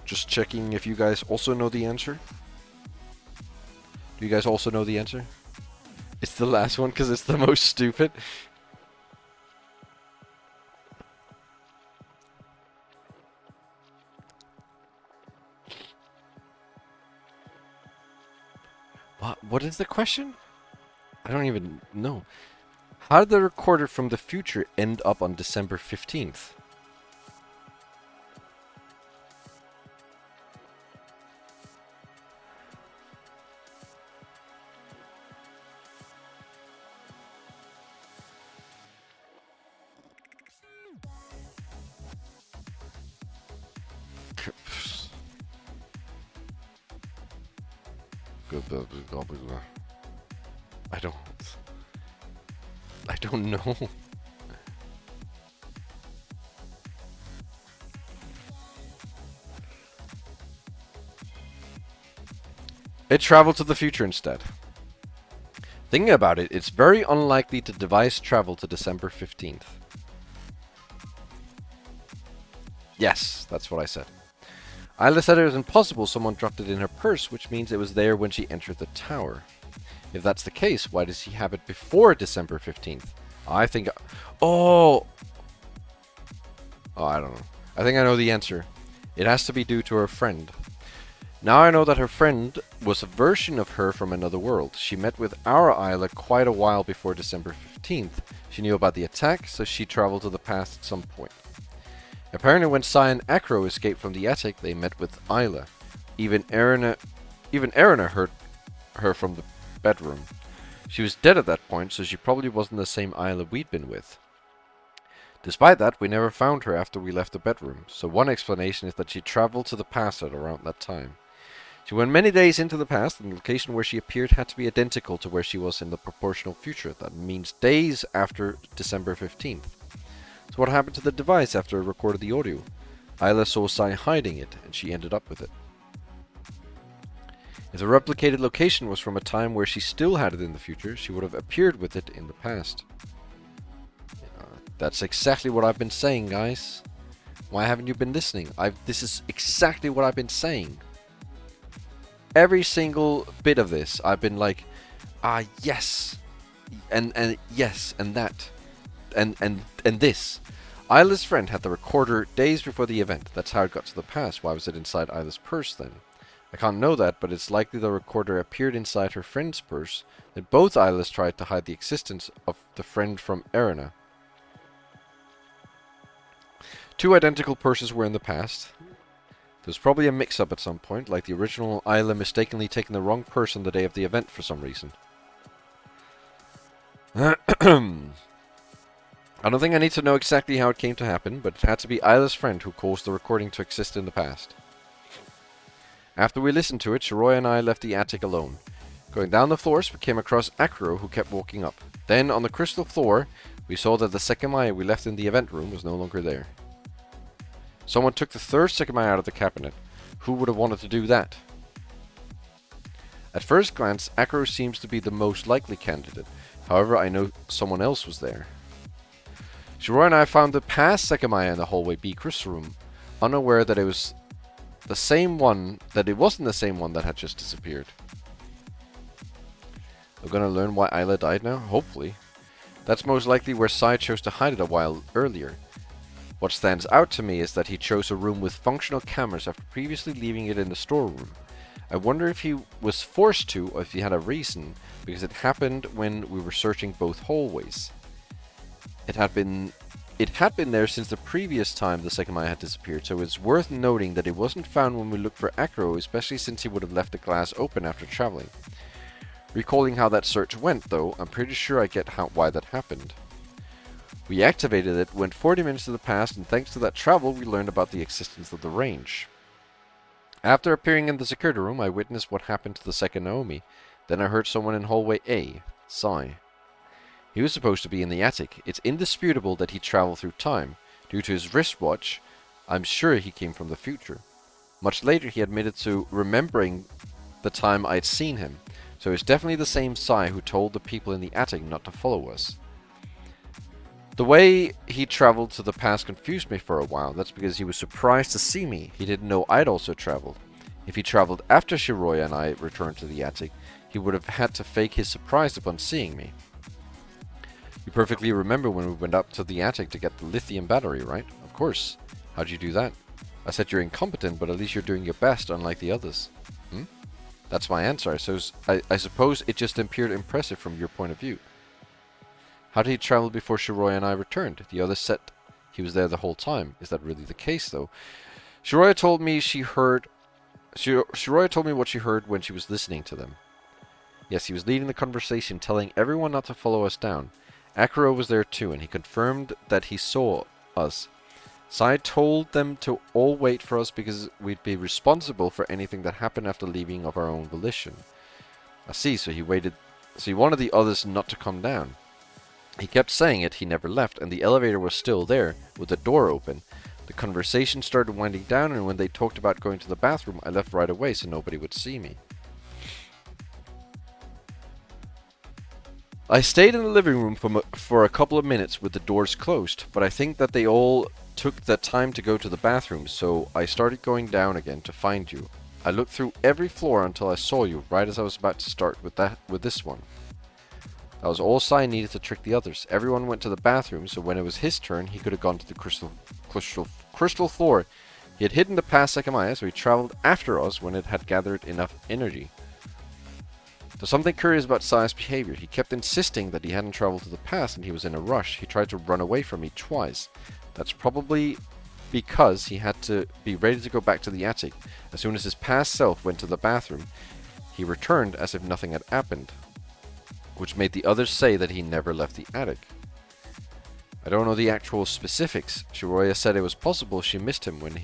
Just checking if you guys also know the answer. Do you guys also know the answer? It's the last one because it's the most stupid. What is the question? I don't even know. How did the recorder from the future end up on December 15th? I don't. I don't know. It traveled to the future instead. Thinking about it, it's very unlikely the device traveled to December 15th. Yes, that's what I said. Isla said it was impossible someone dropped it in her purse, which means it was there when she entered the tower. If that's the case, why does he have it before December 15th? I think... Oh! Oh, I don't know. I think I know the answer. It has to be due to her friend. Now I know that her friend was a version of her from another world. She met with our Isla quite a while before December 15th. She knew about the attack, so she traveled to the past at some point. Apparently when Sai and Acro escaped from the attic, they met with Isla. Even Erina heard her from the bedroom. She was dead at that point, so she probably wasn't the same Isla we'd been with. Despite that, we never found her after we left the bedroom, so one explanation is that she traveled to the past at around that time. She went many days into the past, and the location where she appeared had to be identical to where she was in the proportional future. That means days after December 15th. So what happened to the device after it recorded the audio? Isla saw Sai hiding it, and she ended up with it. If the replicated location was from a time where she still had it in the future, she would have appeared with it in the past. That's exactly what I've been saying, guys. Why haven't you been listening? This is exactly what I've been saying. Every single bit of this, I've been like, yes, and yes, and that, and this. Isla's friend had the recorder days before the event. That's how it got to the past. Why was it inside Isla's purse then? I can't know that, but it's likely the recorder appeared inside her friend's purse. That both Islas tried to hide the existence of the friend from Erina. Two identical purses were in the past. There was probably a mix-up at some point, like the original Isla mistakenly taking the wrong purse on the day of the event for some reason. I don't think I need to know exactly how it came to happen, but it had to be Isla's friend who caused the recording to exist in the past. After we listened to it, Shiroya and I left the attic alone. Going down the floors, we came across Acro, who kept walking up. Then, on the crystal floor, we saw that the Sekimeiya we left in the event room was no longer there. Someone took the third Sekimeiya out of the cabinet. Who would have wanted to do that? At first glance, Acro seems to be the most likely candidate. However, I know someone else was there. Shiroya and I found the past Sekimeiya in the hallway B crystal room, unaware that it wasn't the same one that had just disappeared. We're gonna learn why Isla died now? Hopefully. That's most likely where Sai chose to hide it a while earlier. What stands out to me is that he chose a room with functional cameras after previously leaving it in the storeroom. I wonder if he was forced to, or if he had a reason, because it happened when we were searching both hallways. It had been there since the previous time the Sekimeiya had disappeared, so it's worth noting that it wasn't found when we looked for Acro, especially since he would have left the glass open after traveling. Recalling how that search went, though, I'm pretty sure I get why that happened. We activated it, went 40 minutes to the past, and thanks to that travel, we learned about the existence of the range. After appearing in the security room, I witnessed what happened to the second Naomi. Then I heard someone in hallway A, Sai. He was supposed to be in the attic. It's indisputable that he traveled through time. Due to his wristwatch, I'm sure he came from the future. Much later, he admitted to remembering the time I'd seen him. So it's definitely the same Sai who told the people in the attic not to follow us. The way he traveled to the past confused me for a while. That's because he was surprised to see me. He didn't know I'd also traveled. If he traveled after Shiroya and I returned to the attic, he would have had to fake his surprise upon seeing me. You perfectly remember when we went up to the attic to get the lithium battery, right? Of course. How'd you do that? I said you're incompetent, but at least you're doing your best, unlike the others. That's my answer. So I suppose it just appeared impressive from your point of view. How did he travel before Shiroya and I returned? The others said he was there the whole time. Is that really the case, though? Shiroya told me Shiroya told me what she heard when she was listening to them. Yes, he was leading the conversation, telling everyone not to follow us down. Akuro was there too, and he confirmed that he saw us. Sai told them to all wait for us because we'd be responsible for anything that happened after leaving of our own volition. I see, so he wanted the others not to come down. He kept saying it, he never left, and the elevator was still there, with the door open. The conversation started winding down, and when they talked about going to the bathroom, I left right away so nobody would see me. I stayed in the living room for a couple of minutes with the doors closed, but I think that they all took the time to go to the bathroom, so I started going down again to find you. I looked through every floor until I saw you, right as I was about to start with this one. That was all Sai needed to trick the others. Everyone went to the bathroom, so when it was his turn, he could have gone to the crystal floor. He had hidden the past Sekimeiya, so he traveled after us when it had gathered enough energy. There's something curious about Sai's behavior. He kept insisting that he hadn't traveled to the past and he was in a rush. He tried to run away from me twice. That's probably because he had to be ready to go back to the attic. As soon as his past self went to the bathroom, he returned as if nothing had happened, which made the others say that he never left the attic. I don't know the actual specifics. Shiroya said it was possible she missed him when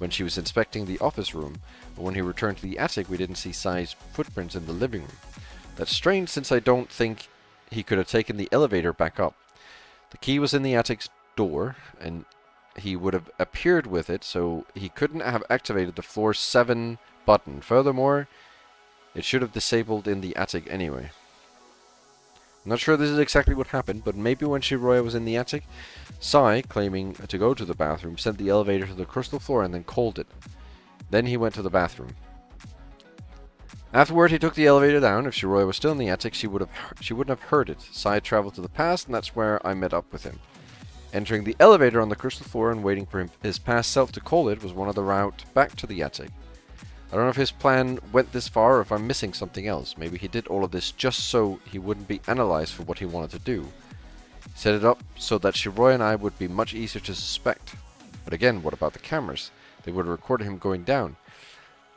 she was inspecting the office room, but when he returned to the attic we didn't see Sai's footprints in the living room. That's strange since I don't think he could have taken the elevator back up. The key was in the attic's door and he would have appeared with it, so he couldn't have activated the floor 7 button. Furthermore, it should have disabled in the attic anyway. I'm not sure this is exactly what happened, but maybe when Shiroya was in the attic, Sai, claiming to go to the bathroom, sent the elevator to the crystal floor and then called it. Then he went to the bathroom. Afterward, he took the elevator down. If Shiroya was still in the attic, she wouldn't have heard it. Sai traveled to the past, and that's where I met up with him. Entering the elevator on the crystal floor and waiting for his past self to call it was one of the route back to the attic. I don't know if his plan went this far or if I'm missing something else. Maybe he did all of this just so he wouldn't be analyzed for what he wanted to do. He set it up so that Shiroya and I would be much easier to suspect. But again, what about the cameras? They would have recorded him going down.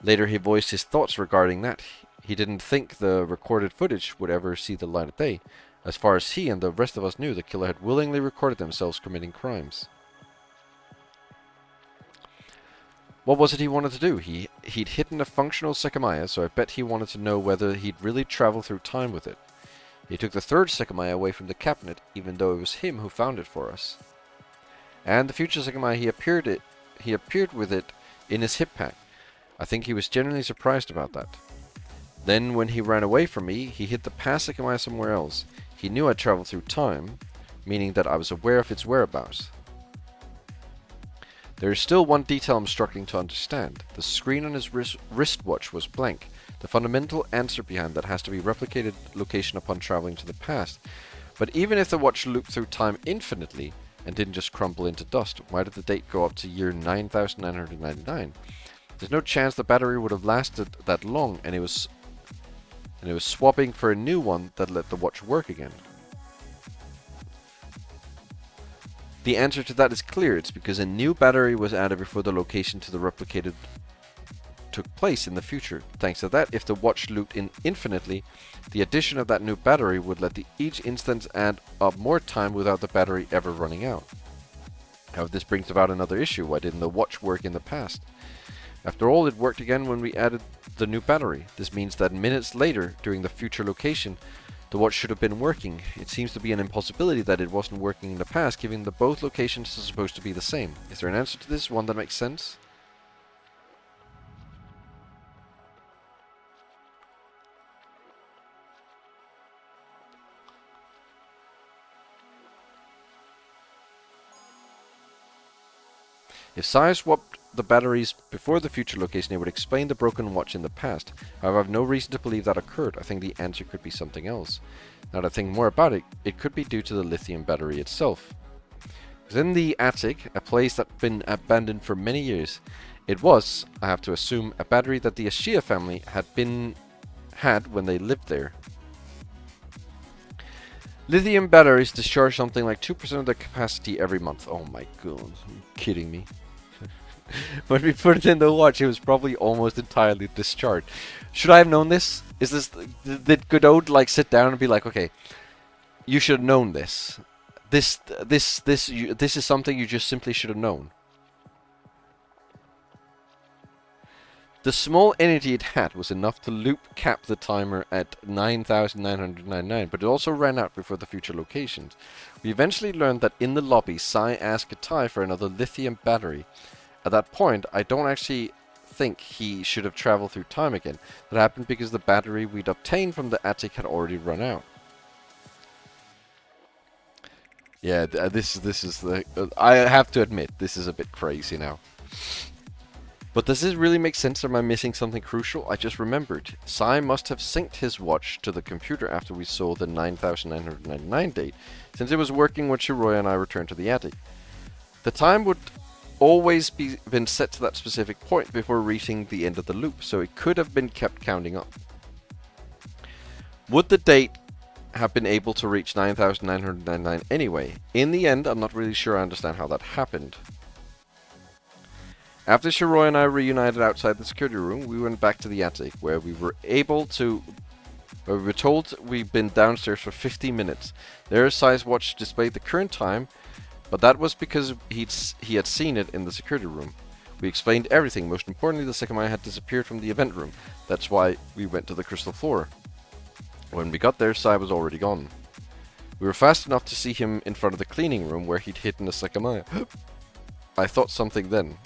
Later he voiced his thoughts regarding that. He didn't think the recorded footage would ever see the light of day. As far as he and the rest of us knew, the killer had willingly recorded themselves committing crimes. What was it he wanted to do? He'd hidden a functional Sekimeiya, so I bet he wanted to know whether he'd really travel through time with it. He took the third Sekimeiya away from the cabinet, even though it was him who found it for us. And the future Sekimeiya, he appeared with it in his hip pack. I think he was genuinely surprised about that. Then, when he ran away from me, he hid the past Sekimeiya somewhere else. He knew I'd traveled through time, meaning that I was aware of its whereabouts. There is still one detail I'm struggling to understand. The screen on his wristwatch was blank. The fundamental answer behind that has to be replicated location upon traveling to the past. But even if the watch looped through time infinitely and didn't just crumble into dust, why did the date go up to year 9999? There's no chance the battery would have lasted that long, and it was swapping for a new one that let the watch work again. The answer to that is clear. It's because a new battery was added before the location to the replicated took place in the future. Thanks to that, if the watch looped in infinitely, the addition of that new battery would let each instance add up more time without the battery ever running out. However, this brings about another issue. Why didn't the watch work in the past? After all, it worked again when we added the new battery. This means that minutes later, during the future location, the watch should have been working. It seems to be an impossibility that it wasn't working in the past, given that both locations are supposed to be the same. Is there an answer to this? One that makes sense? If Sai swapped the batteries before the future location, it would explain the broken watch in the past. However, I have no reason to believe that occurred. I think the answer could be something else. Now that I think more about it, it could be due to the lithium battery itself. Within the attic, a place that's been abandoned for many years, It was, I have to assume, a battery that the Ashia family had when they lived there. Lithium batteries discharge something like 2% of their capacity every month. Oh my god, are you kidding me? When we put it in the watch, it was probably almost entirely discharged. Should I have known this? Is this... Did Godot, like, sit down and be like, okay, you should have known this. This is something you just simply should have known. The small energy it had was enough to loop cap the timer at 9,999, but it also ran out before the future locations. We eventually learned that in the lobby, Sai asked Katai for another lithium battery. At that point, I don't actually think he should have traveled through time again. That happened because the battery we'd obtained from the attic had already run out. Yeah, this is the... I have to admit, this is a bit crazy now. But does this really make sense, or am I missing something crucial? I just remembered. Sai must have synced his watch to the computer after we saw the 9,999 date, since it was working when Shiroya and I returned to the attic. The time would always been set to that specific point before reaching the end of the loop, so it could have been kept counting up. Would the date have been able to reach 9,999 anyway? In the end, I'm not really sure I understand how that happened. After Shiroya and I reunited outside the security room, we went back to the attic, where we were told we'd been downstairs for 50 minutes. There, Sai's watch displayed the current time, but that was because he had seen it in the security room. We explained everything. Most importantly, the Sekimeiya had disappeared from the event room. That's why we went to the crystal floor. When we got there, Sai was already gone. We were fast enough to see him in front of the cleaning room where he'd hidden the Sekimeiya. I thought something then.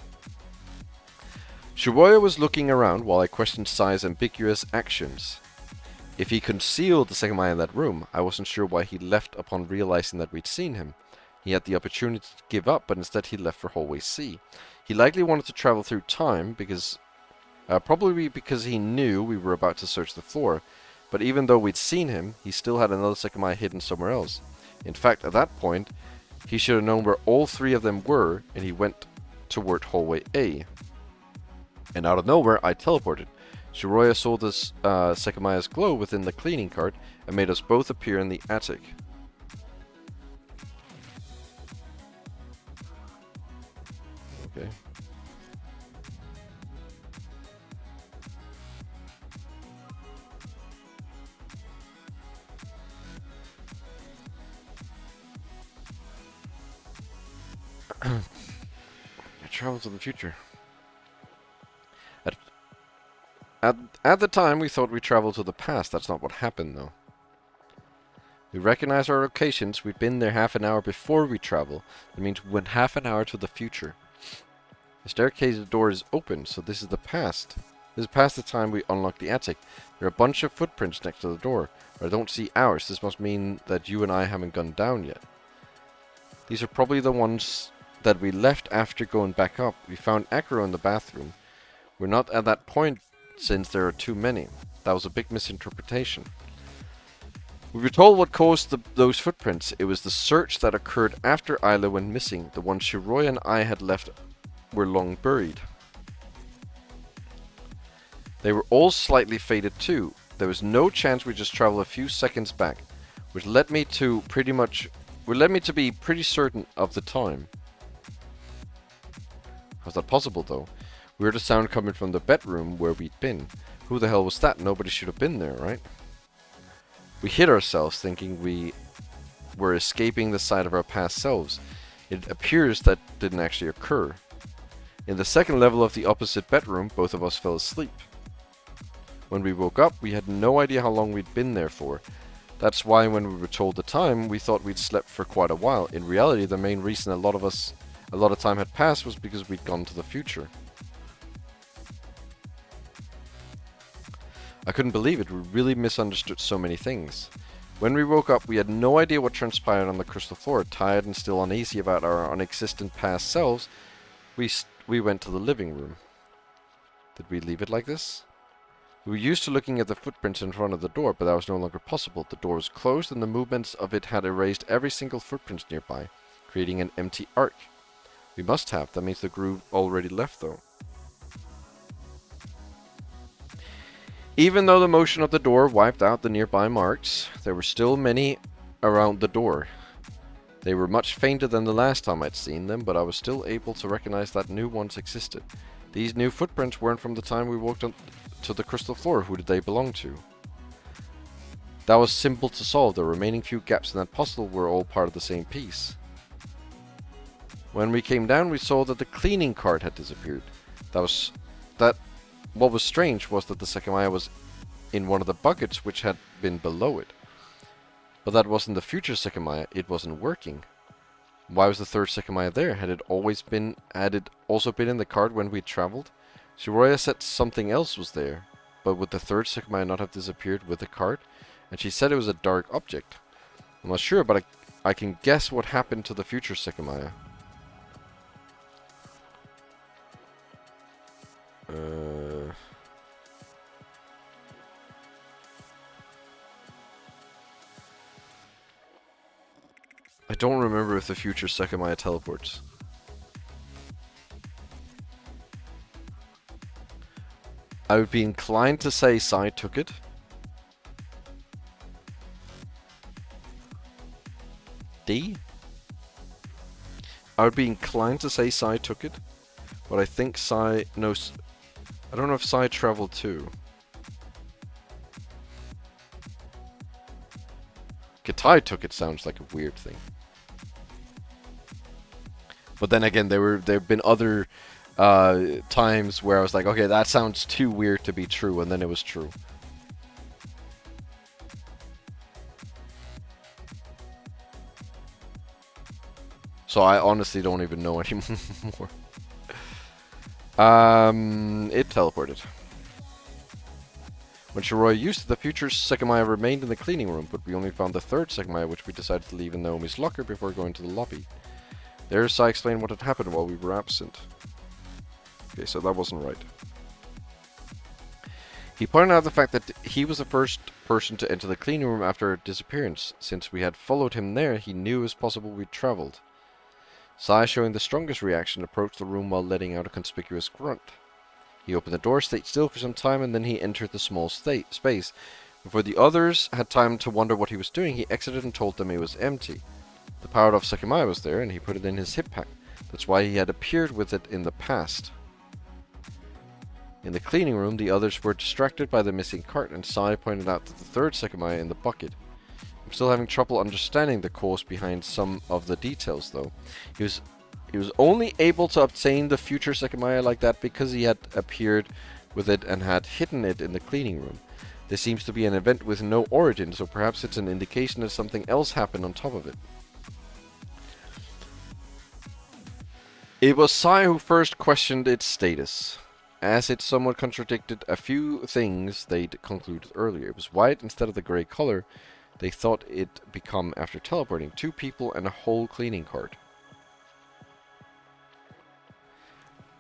Shiroya was looking around while I questioned Sai's ambiguous actions. If he concealed the Sekimeiya in that room, I wasn't sure why he left upon realizing that we'd seen him. He had the opportunity to give up, but instead he left for hallway C. He likely wanted to travel through time, probably because he knew we were about to search the floor. But even though we'd seen him, he still had another Sekimeiya hidden somewhere else. In fact, at that point, he should have known where all three of them were, and he went toward hallway A. And out of nowhere, I teleported. Shiroya saw this Sekimeiya's glow within the cleaning cart and made us both appear in the attic. Okay. I travel to the future. At the time, we thought we traveled to the past. That's not what happened, though. We recognized our locations. We'd been there half an hour before we travel. That means we went half an hour to the future. The staircase door is open, so this is the past. This is past the time we unlocked the attic. There are a bunch of footprints next to the door, but I don't see ours. This must mean that you and I haven't gone down yet. These are probably the ones that we left after going back up. We found Akiro in the bathroom. We're not at that point since there are too many. That was a big misinterpretation. We were told what caused those footprints. It was the search that occurred after Isla went missing. The ones Shiroya and I had left were long buried. They were all slightly faded too. There was no chance we just traveled a few seconds back, which led me to be pretty certain of the time. How's that possible though? We heard a sound coming from the bedroom where we'd been. Who the hell was that? Nobody should have been there, right? We hid ourselves thinking we were escaping the sight of our past selves. It appears that didn't actually occur. In the second level of the opposite bedroom, both of us fell asleep. When we woke up, we had no idea how long we'd been there for. That's why when we were told the time, we thought we'd slept for quite a while. In reality, the main reason a lot of time had passed was because we'd gone to the future. I couldn't believe it. We really misunderstood so many things. When we woke up, we had no idea what transpired on the crystal floor. Tired and still uneasy about our non-existent past selves, we went to the living room. Did we leave it like this? We were used to looking at the footprints in front of the door, but that was no longer possible. The door was closed and the movements of it had erased every single footprint nearby, creating an empty arc. We must have. That means the groove already left, though. Even though the motion of the door wiped out the nearby marks, there were still many around the door. They were much fainter than the last time I'd seen them, but I was still able to recognize that new ones existed. These new footprints weren't from the time we walked on to the crystal floor. Who did they belong to? That was simple to solve. The remaining few gaps in that puzzle were all part of the same piece. When we came down, we saw that the cleaning cart had disappeared. What was strange was that the Sekimeiya was in one of the buckets which had been below it. But that wasn't the future Sekimeiya, it wasn't working. Why was the third Sekimeiya there? Had it also been in the cart when we traveled? Shiroya said something else was there, but would the third Sekimeiya not have disappeared with the cart? And she said it was a dark object. I'm not sure, but I can guess what happened to the future Sekimeiya. I don't remember if the future Sekimeiya teleports. I would be inclined to say Sai took it. D? I would be inclined to say Sai took it, but I think Sai knows. I don't know if Sai traveled too. Kitai took it sounds like a weird thing. But then again, there've been other times where I was like, okay, that sounds too weird to be true, and then it was true. So I honestly don't even know anymore. It teleported. When Shiroya used it, the future Sekimeiya remained in the cleaning room, but we only found the third Sekimeiya, which we decided to leave in Naomi's locker before going to the lobby. There, Sai explained what had happened while we were absent. Okay, so that wasn't right. He pointed out the fact that he was the first person to enter the cleaning room after her disappearance. Since we had followed him there, he knew it was possible we'd traveled. Sai, showing the strongest reaction, approached the room while letting out a conspicuous grunt. He opened the door, stayed still for some time, and then he entered the small space. Before the others had time to wonder what he was doing, he exited and told them it was empty. The powered-off Sekimeiya was there, and he put it in his hip pack. That's why he had appeared with it in the past. In the cleaning room, the others were distracted by the missing cart, and Sai pointed out that the third Sekimeiya in the bucket. I'm still having trouble understanding the cause behind some of the details, though. He was only able to obtain the future Sekimeiya like that because he had appeared with it and had hidden it in the cleaning room. This seems to be an event with no origin, so perhaps it's an indication that something else happened on top of it. It was Sai who first questioned its status, as it somewhat contradicted a few things they'd concluded earlier. It was white instead of the grey color they thought it'd become after teleporting. 2 people and a whole cleaning cart.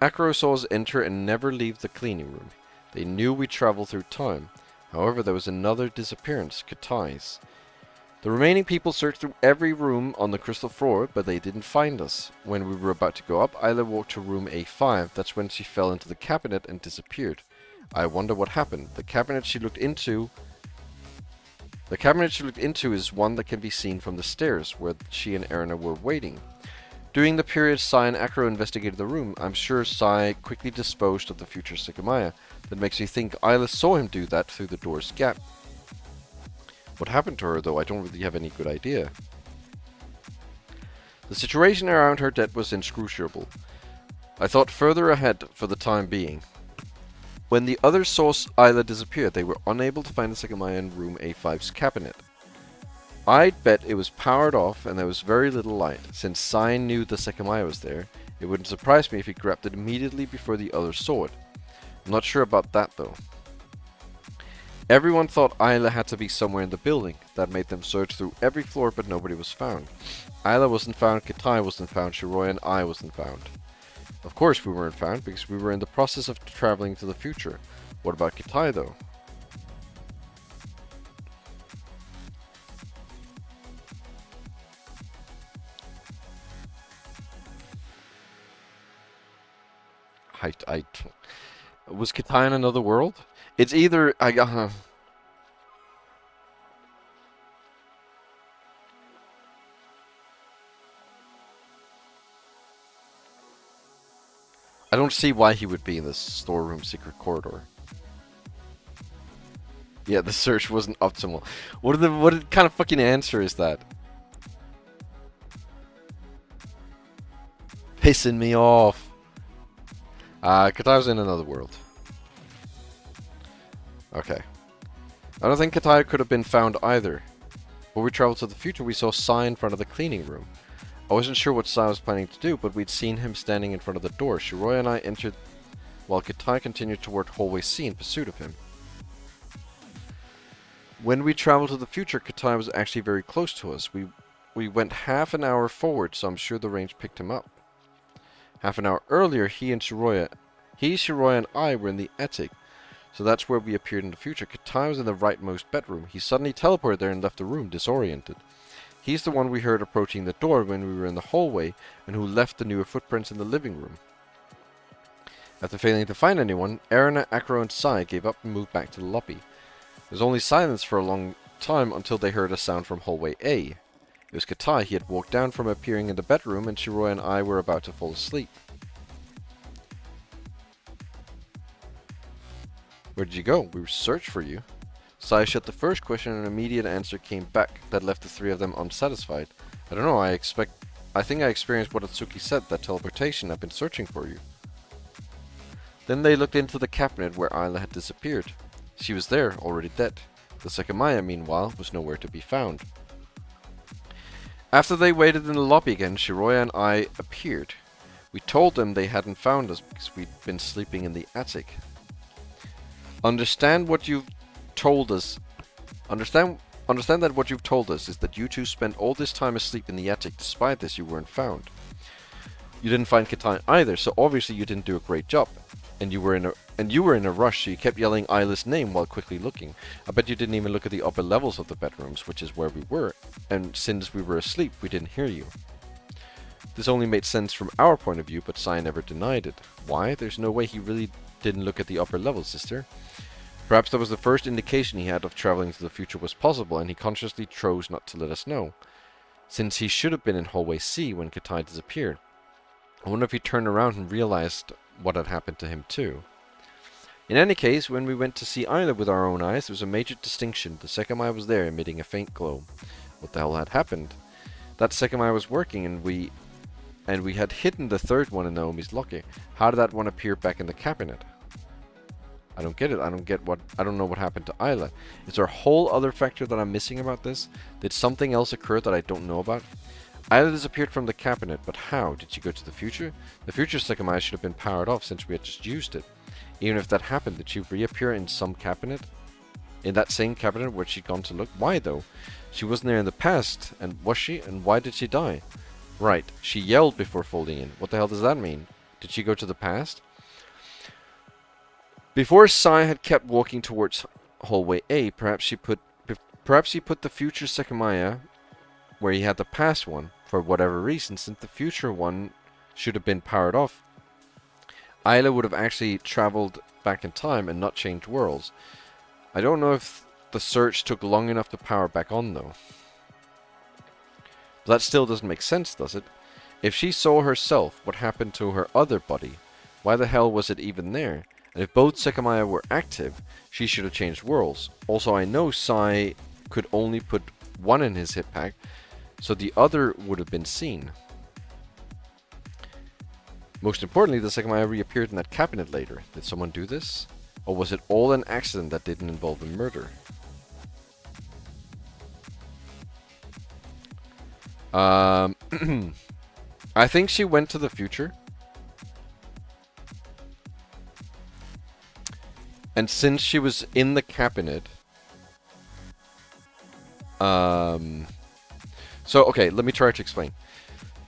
Acro saw us enter and never leave the cleaning room. They knew we traveled through time. However, there was another disappearance, Katai's. The remaining people searched through every room on the crystal floor, but they didn't find us. When we were about to go up, Isla walked to room A5. That's when she fell into the cabinet and disappeared. I wonder what happened. The cabinet she looked into is one that can be seen from the stairs, where she and Erina were waiting. During the period Sai and Acro investigated the room, I'm sure Sai quickly disposed of the future Sekimeiya. That makes me think Isla saw him do that through the door's gap. What happened to her, though, I don't really have any good idea. The situation around her death was inscrutable. I thought further ahead for the time being. When the others saw Isla disappear, they were unable to find the Sekimeiya in room A5's cabinet. I'd bet it was powered off and there was very little light. Since Sai knew the Sekimeiya was there, it wouldn't surprise me if he grabbed it immediately before the others saw it. I'm not sure about that, though. Everyone thought Isla had to be somewhere in the building. That made them search through every floor, but nobody was found. Isla wasn't found, Kitai wasn't found, Shiroya and I wasn't found. Of course we weren't found, because we were in the process of traveling to the future. What about Kitai, though? Was Kitai in another world? It's either I don't see why he would be in this storeroom secret corridor. Yeah, the search wasn't optimal. What kind of fucking answer is that? Pissing me off. Katai's in another world. Okay. I don't think Katai could have been found either. When we traveled to the future, we saw Sai in front of the cleaning room. I wasn't sure what Sai was planning to do, but we'd seen him standing in front of the door. Shiroya and I entered while Katai continued toward hallway C in pursuit of him. When we traveled to the future, Katai was actually very close to us. We went half an hour forward, so I'm sure the range picked him up. Half an hour earlier, Shiroya, and I were in the attic, so that's where we appeared in the future. Katai was in the rightmost bedroom. He suddenly teleported there and left the room, disoriented. He's the one we heard approaching the door when we were in the hallway, and who left the newer footprints in the living room. After failing to find anyone, Erina, Akro, and Sai gave up and moved back to the lobby. There was only silence for a long time until they heard a sound from hallway A. It was Katai. He had walked down from appearing in the bedroom, and Shiroya and I were about to fall asleep. Where did you go? We searched for you. Sai shut the first question and an immediate answer came back that left the three of them unsatisfied. I don't know, I think I experienced what Atsuki said, that teleportation. I've been searching for you. Then they looked into the cabinet where Ayla had disappeared. She was there, already dead. The Sekimeiya, meanwhile, was nowhere to be found. After they waited in the lobby again, Shiroya and I appeared. We told them they hadn't found us because we'd been sleeping in the attic. Understand that what you've told us is that you two spent all this time asleep in the attic. Despite this, you weren't found. You didn't find Katai either, so obviously you didn't do a great job. And you were in a rush, so you kept yelling Ayla's name while quickly looking. I bet you didn't even look at the upper levels of the bedrooms, which is where we were. And since we were asleep, we didn't hear you. This only made sense from our point of view, but Sai never denied it. Why? There's no way he really didn't look at the upper levels, sister. Perhaps that was the first indication he had of traveling to the future was possible, and he consciously chose not to let us know. Since he should have been in hallway C when Katai disappeared. I wonder if he turned around and realized what had happened to him too. In any case, when we went to see Ayla with our own eyes, there was a major distinction. The Sekimeiya was there, emitting a faint glow. What the hell had happened? That Sekimeiya was working, and we had hidden the third one in Naomi's locker. How did that one appear back in the cabinet? I don't get it. I don't know what happened to Ayla. Is there a whole other factor that I'm missing about this? Did something else occur that I don't know about? Ayla disappeared from the cabinet, but how? Did she go to the future? The future Sekimeiya should have been powered off since we had just used it. Even if that happened, did she reappear in some cabinet? In that same cabinet where she'd gone to look? Why though? She wasn't there in the past, and was she? And why did she die? Right, she yelled before folding in. What the hell does that mean? Did she go to the past? Before Sai had kept walking towards hallway A, perhaps he put the future Sekimeiya where he had the past one, for whatever reason, since the future one should have been powered off. Ayla would have actually traveled back in time and not changed worlds. I don't know if the search took long enough to power back on though. But that still doesn't make sense, does it? If she saw herself, what happened to her other body? Why the hell was it even there? And if both Sekimeiya were active, she should have changed worlds. Also, I know Sai could only put one in his hit pack, so the other would have been seen. Most importantly, the Sekimeiya reappeared in that cabinet later. Did someone do this? Or was it all an accident that didn't involve a murder? I think she went to the future. And since she was in the cabinet... So, okay, let me try to explain.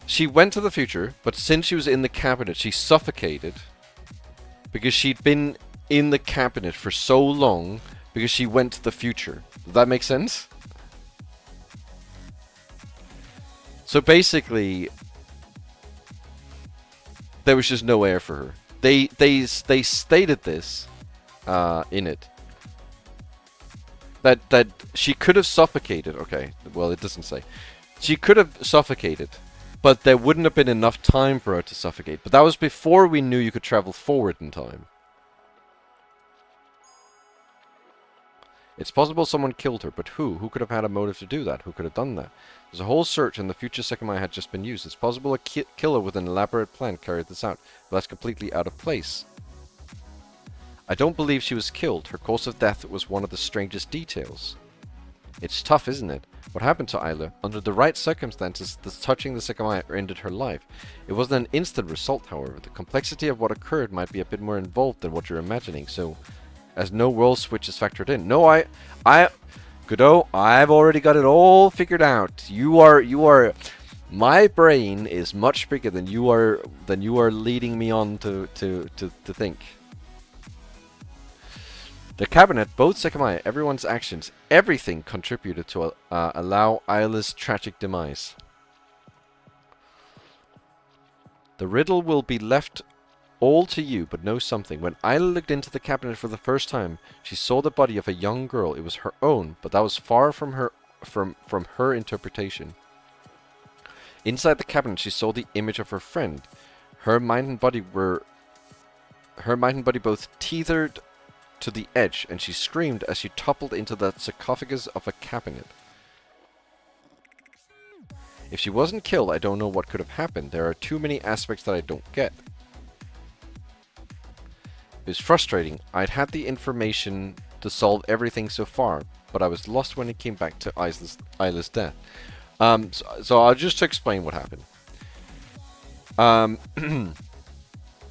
She went to the future, but since she was in the cabinet, she suffocated. Because she'd been in the cabinet for so long, because she went to the future. Does that make sense? So basically, there was just no air for her. They stated this in it. That she could have suffocated. Okay, well, it doesn't say. She could have suffocated, but there wouldn't have been enough time for her to suffocate. But that was before we knew you could travel forward in time. It's possible someone killed her, but who? Who could have had a motive to do that? Who could have done that? There's a whole search, and the future Sekimeiya had just been used. It's possible a killer with an elaborate plan carried this out, but that's completely out of place. I don't believe she was killed. Her cause of death was one of the strangest details. It's tough, isn't it? What happened to Isla? Under the right circumstances, touching the Sekimeiya ended her life. It wasn't an instant result, however. The complexity of what occurred might be a bit more involved than what you're imagining, so... as no world switch is factored in. No, Godot, I've already got it all figured out. You are, my brain is much bigger than you are leading me on to think. The cabinet, both Sekimeiya, everyone's actions, everything contributed to allow Isla's tragic demise. The riddle will be left all to you, but know something. When Isla looked into the cabinet for the first time, she saw the body of a young girl. It was her own, but that was far from her interpretation. Inside the cabinet, she saw the image of her friend. Her mind and body both teetered to the edge, and she screamed as she toppled into the sarcophagus of a cabinet. If she wasn't killed, I don't know what could have happened. There are too many aspects that I don't get. It was frustrating. I'd had the information to solve everything so far, but I was lost when it came back to Isla's death. So I'll just explain what happened.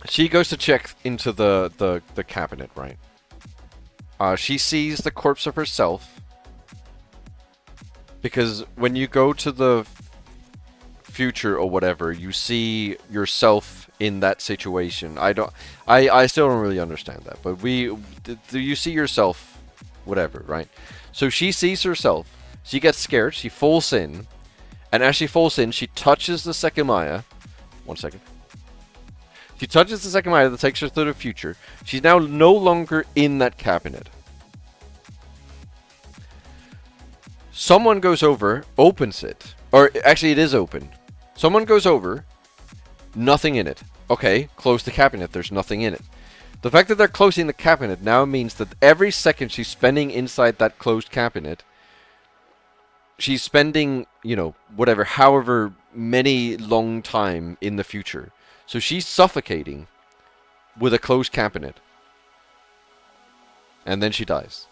She goes to check into the cabinet, right? She sees the corpse of herself, because when you go to the future or whatever, you see yourself in that situation. I still don't really understand that, but you see yourself, whatever, right? So she sees herself, she gets scared, she falls in, and as she falls in, she touches the Sekimeiya. One second. She touches the Sekimeiya that takes her to the future. She's now no longer in that cabinet. Someone goes over, opens it, or actually it is open. Someone goes over, nothing in it. Okay, close the cabinet, there's nothing in it. The fact that they're closing the cabinet now means that every second she's spending inside that closed cabinet, she's spending, you know, whatever, however many long time in the future. So she's suffocating with a closed cabinet. And then she dies.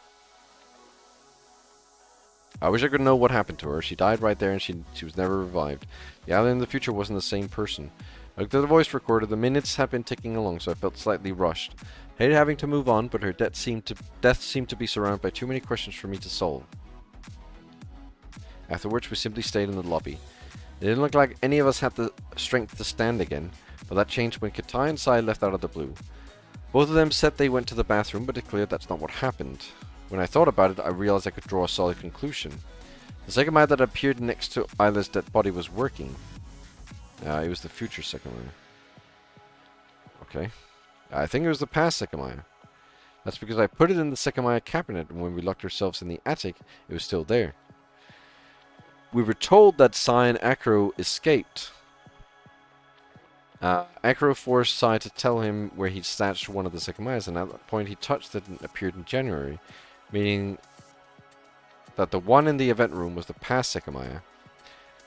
I wish I could know what happened to her. She died right there and she was never revived. The alien in the future wasn't the same person. I looked at the voice recorder. The minutes had been ticking along, so I felt slightly rushed. I hated having to move on, but her death seemed to be surrounded by too many questions for me to solve. Afterwards, we simply stayed in the lobby. It didn't look like any of us had the strength to stand again, but that changed when Katai and Sai left out of the blue. Both of them said they went to the bathroom, but it's clear that's not what happened. When I thought about it, I realized I could draw a solid conclusion. The Sekimeiya that appeared next to Isla's dead body was working. It was the future Sekimeiya. Okay. I think it was the past Sekimeiya. That's because I put it in the Sekimeiya cabinet, and when we locked ourselves in the attic, it was still there. We were told that Sai and Acro escaped. Acro forced Sai to tell him where he'd stashed one of the Sekimeiyas, and at that point he touched it and appeared in January, meaning that the one in the event room was the past Sekimeiya.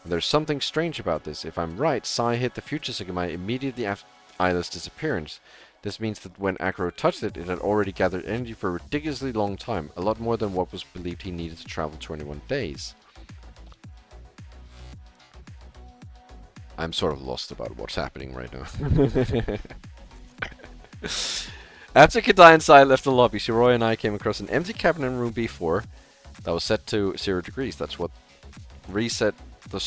And there's something strange about this. If I'm right, Sai hit the future Sekimeiya immediately after Isla's disappearance. This means that when Acro touched it, it had already gathered energy for a ridiculously long time, a lot more than what was believed he needed to travel 21 days. I'm sort of lost about what's happening right now. After Kadai and Sai left the lobby, Shiroi and I came across an empty cabinet in room B4 that was set to 0 degrees. That's what reset the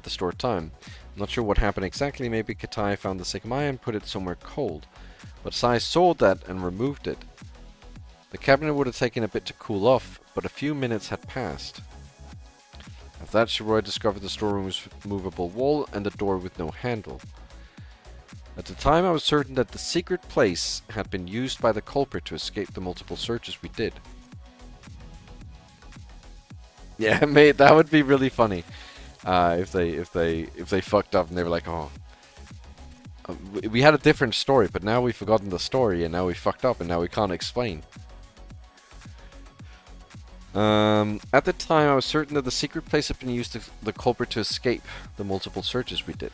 stored time. I'm not sure what happened exactly. Maybe Katai found the Sekimeiya and put it somewhere cold. But Sai saw that and removed it. The cabinet would have taken a bit to cool off, but a few minutes had passed. After that, Shiroi discovered the storeroom's movable wall and the door with no handle. At the time, I was certain that the secret place had been used by the culprit to escape the multiple searches we did. Yeah, mate, that would be really funny. If they fucked up and they were like, oh, we had a different story, but now we've forgotten the story, and now we fucked up, and now we can't explain. At the time, I was certain that the secret place had been used to the culprit to escape the multiple searches we did.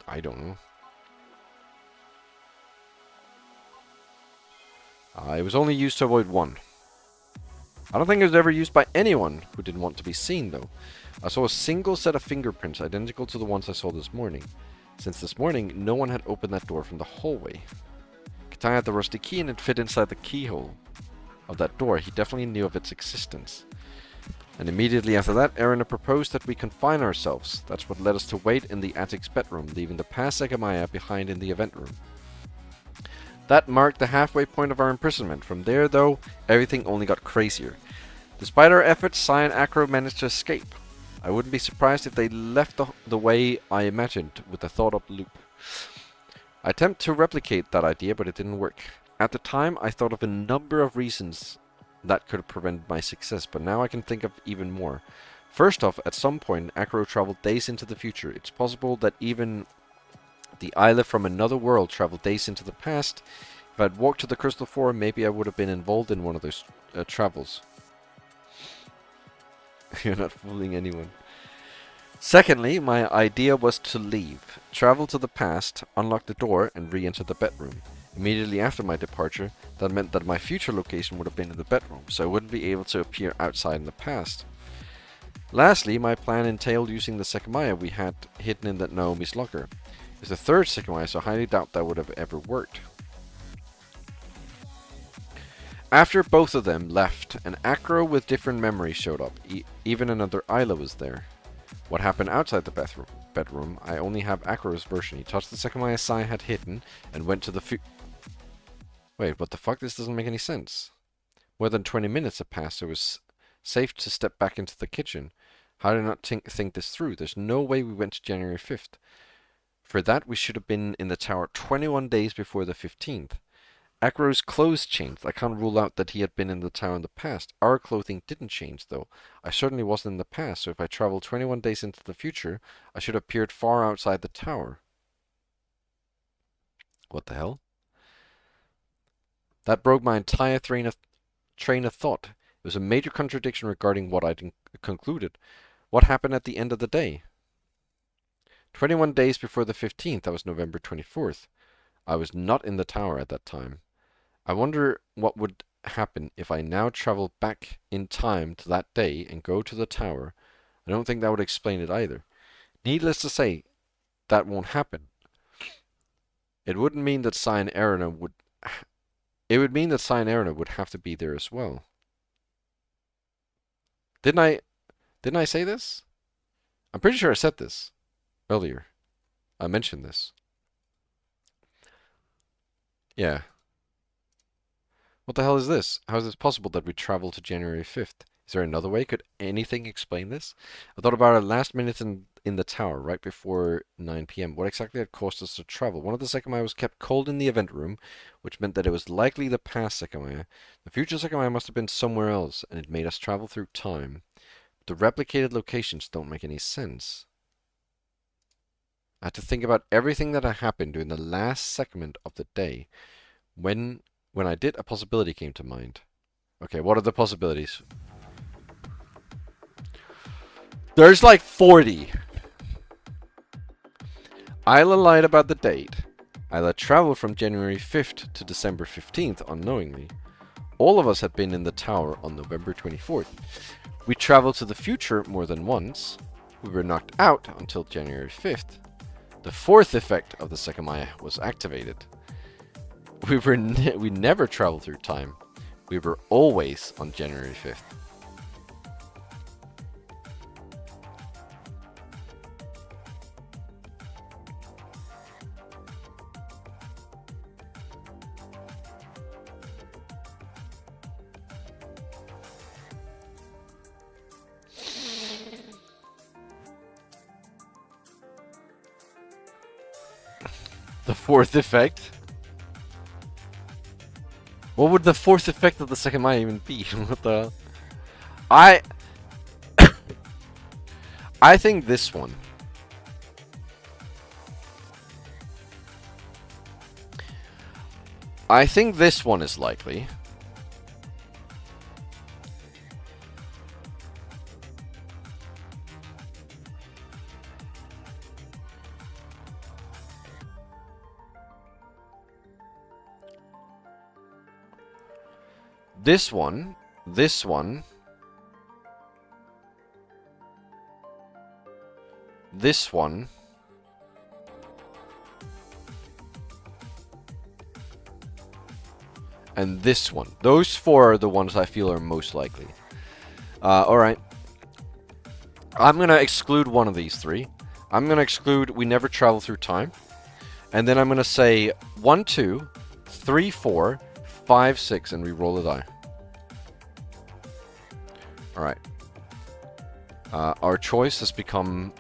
I don't know. It was only used to avoid one. I don't think it was ever used by anyone who didn't want to be seen, though. I saw a single set of fingerprints identical to the ones I saw this morning. Since this morning, no one had opened that door from the hallway. Katai had the rusty key and it fit inside the keyhole of that door. He definitely knew of its existence. And immediately after that, Erina proposed that we confine ourselves. That's what led us to wait in the attic's bedroom, leaving the past Sekimeiya behind in the event room. That marked the halfway point of our imprisonment. From there, though, everything only got crazier. Despite our efforts, Sai and Acro managed to escape. I wouldn't be surprised if they left the way I imagined, with a thought-up loop. I attempted to replicate that idea, but it didn't work. At the time, I thought of a number of reasons that could have prevented my success, but now I can think of even more. First off, at some point, Acro traveled days into the future. It's possible that even the Isla from another world traveled days into the past. If I'd walked to the Crystal Forum, maybe I would have been involved in one of those travels. You're not fooling anyone. Secondly, my idea was to leave, travel to the past, unlock the door, and re-enter the bedroom. Immediately after my departure, that meant that my future location would have been in the bedroom, so I wouldn't be able to appear outside in the past. Lastly, my plan entailed using the Sekimeiya we had hidden in that Naomi's locker. It's the third Sekimeiya, so I highly doubt that would have ever worked. After both of them left, an Acro with different memories showed up. Even another Isla was there. What happened outside the bedroom, I only have Acro's version. He touched the Sekimeiya Sai had hidden and went to the Wait, what the fuck? This doesn't make any sense. More than 20 minutes had passed, so it was safe to step back into the kitchen. How did I not think this through? There's no way we went to January 5th. For that, we should have been in the tower 21 days before the 15th. Acro's clothes changed. I can't rule out that he had been in the tower in the past. Our clothing didn't change, though. I certainly wasn't in the past, so if I traveled 21 days into the future, I should have appeared far outside the tower. What the hell? That broke my entire train of thought. It was a major contradiction regarding what I'd concluded. What happened at the end of the day? 21 days before the 15th, that was November 24th. I was not in the tower at that time. I wonder what would happen if I now travel back in time to that day and go to the tower. I don't think that would explain it either. Needless to say, that won't happen. It wouldn't mean that Sai and Erina would... It would mean that Sai and Erina would have to be there as well. Didn't I say this? I'm pretty sure I said this earlier. I mentioned this. Yeah. What the hell is this? How is it possible that we travel to January 5th? Is there another way? Could anything explain this? I thought about it last minute in the tower, right before 9 p.m. What exactly had caused us to travel? One of the Sekimeiya was kept cold in the event room, which meant that it was likely the past Sekimeiya. The future Sekimeiya must have been somewhere else, and it made us travel through time. The replicated locations don't make any sense. I had to think about everything that had happened during the last segment of the day. When I did, a possibility came to mind. Okay, what are the possibilities? There's like 40. Isla lied about the date. Isla traveled from January 5th to December 15th unknowingly. All of us had been in the tower on November 24th. We traveled to the future more than once. We were knocked out until January 5th. The fourth effect of the Sekimeiya was activated. We never traveled through time. We were always on January 5th. The fourth effect? What would the fourth effect of the Sekimeiya even be? What the hell? I think this one. I think this one is likely. This one, this one, this one, and this one. Those four are the ones I feel are most likely. Alright. I'm gonna exclude one of these three. I'm gonna exclude we never travel through time. And then I'm gonna say 1, 2, 3, 4, 5, 6, and re-roll a die. Alright. Our choice has become...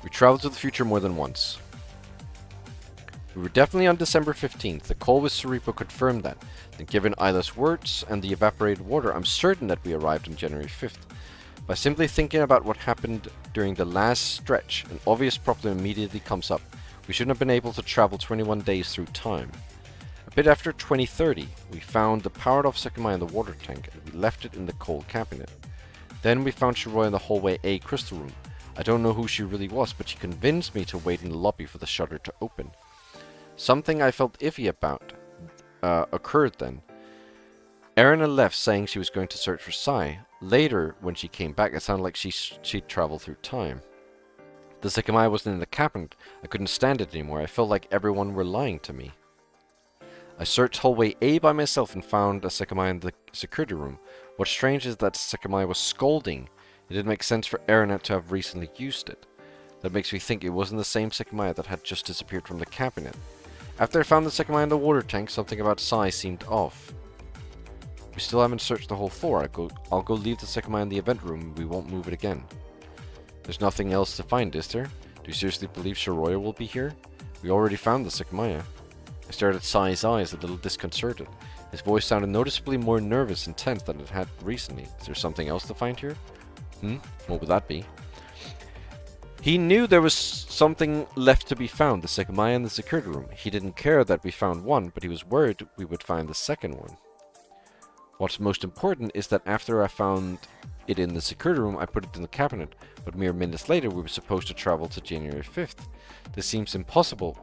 we traveled to the future more than once. We were definitely on December 15th. The call with Saripo confirmed that. And given Isla's words and the evaporated water, I'm certain that we arrived on January 5th. By simply thinking about what happened during the last stretch, an obvious problem immediately comes up. We shouldn't have been able to travel 21 days through time. A bit after 2030, we found the powered-off Sekimeiya in the water tank, and we left it in the cold cabinet. Then we found Shiroya in the hallway A crystal room. I don't know who she really was, but she convinced me to wait in the lobby for the shutter to open. Something I felt iffy about occurred then. Erina left saying she was going to search for Sai. Later, when she came back, it sounded like she'd traveled through time. The Sekimeiya wasn't in the cabinet. I couldn't stand it anymore. I felt like everyone were lying to me. I searched hallway A by myself and found a Sekimeiya in the security room. What's strange is that Sekimeiya was scolding. It didn't make sense for Erina to have recently used it. That makes me think it wasn't the same Sekimeiya that had just disappeared from the cabinet. After I found the Sekimeiya in the water tank, something about Sai seemed off. We still haven't searched the whole floor. I'll go leave the Sekimeiya in the event room and we won't move it again. There's nothing else to find, is there? Do you seriously believe Shiroya will be here? We already found the Sekimeiya. I stared at Sai's eyes, a little disconcerted. His voice sounded noticeably more nervous and tense than it had recently. Is there something else to find here? What would that be? He knew there was something left to be found, the Sekimeiya in the security room. He didn't care that we found one, but he was worried we would find the second one. What's most important is that after I found it in the security room, I put it in the cabinet, but mere minutes later we were supposed to travel to January 5th. This seems impossible.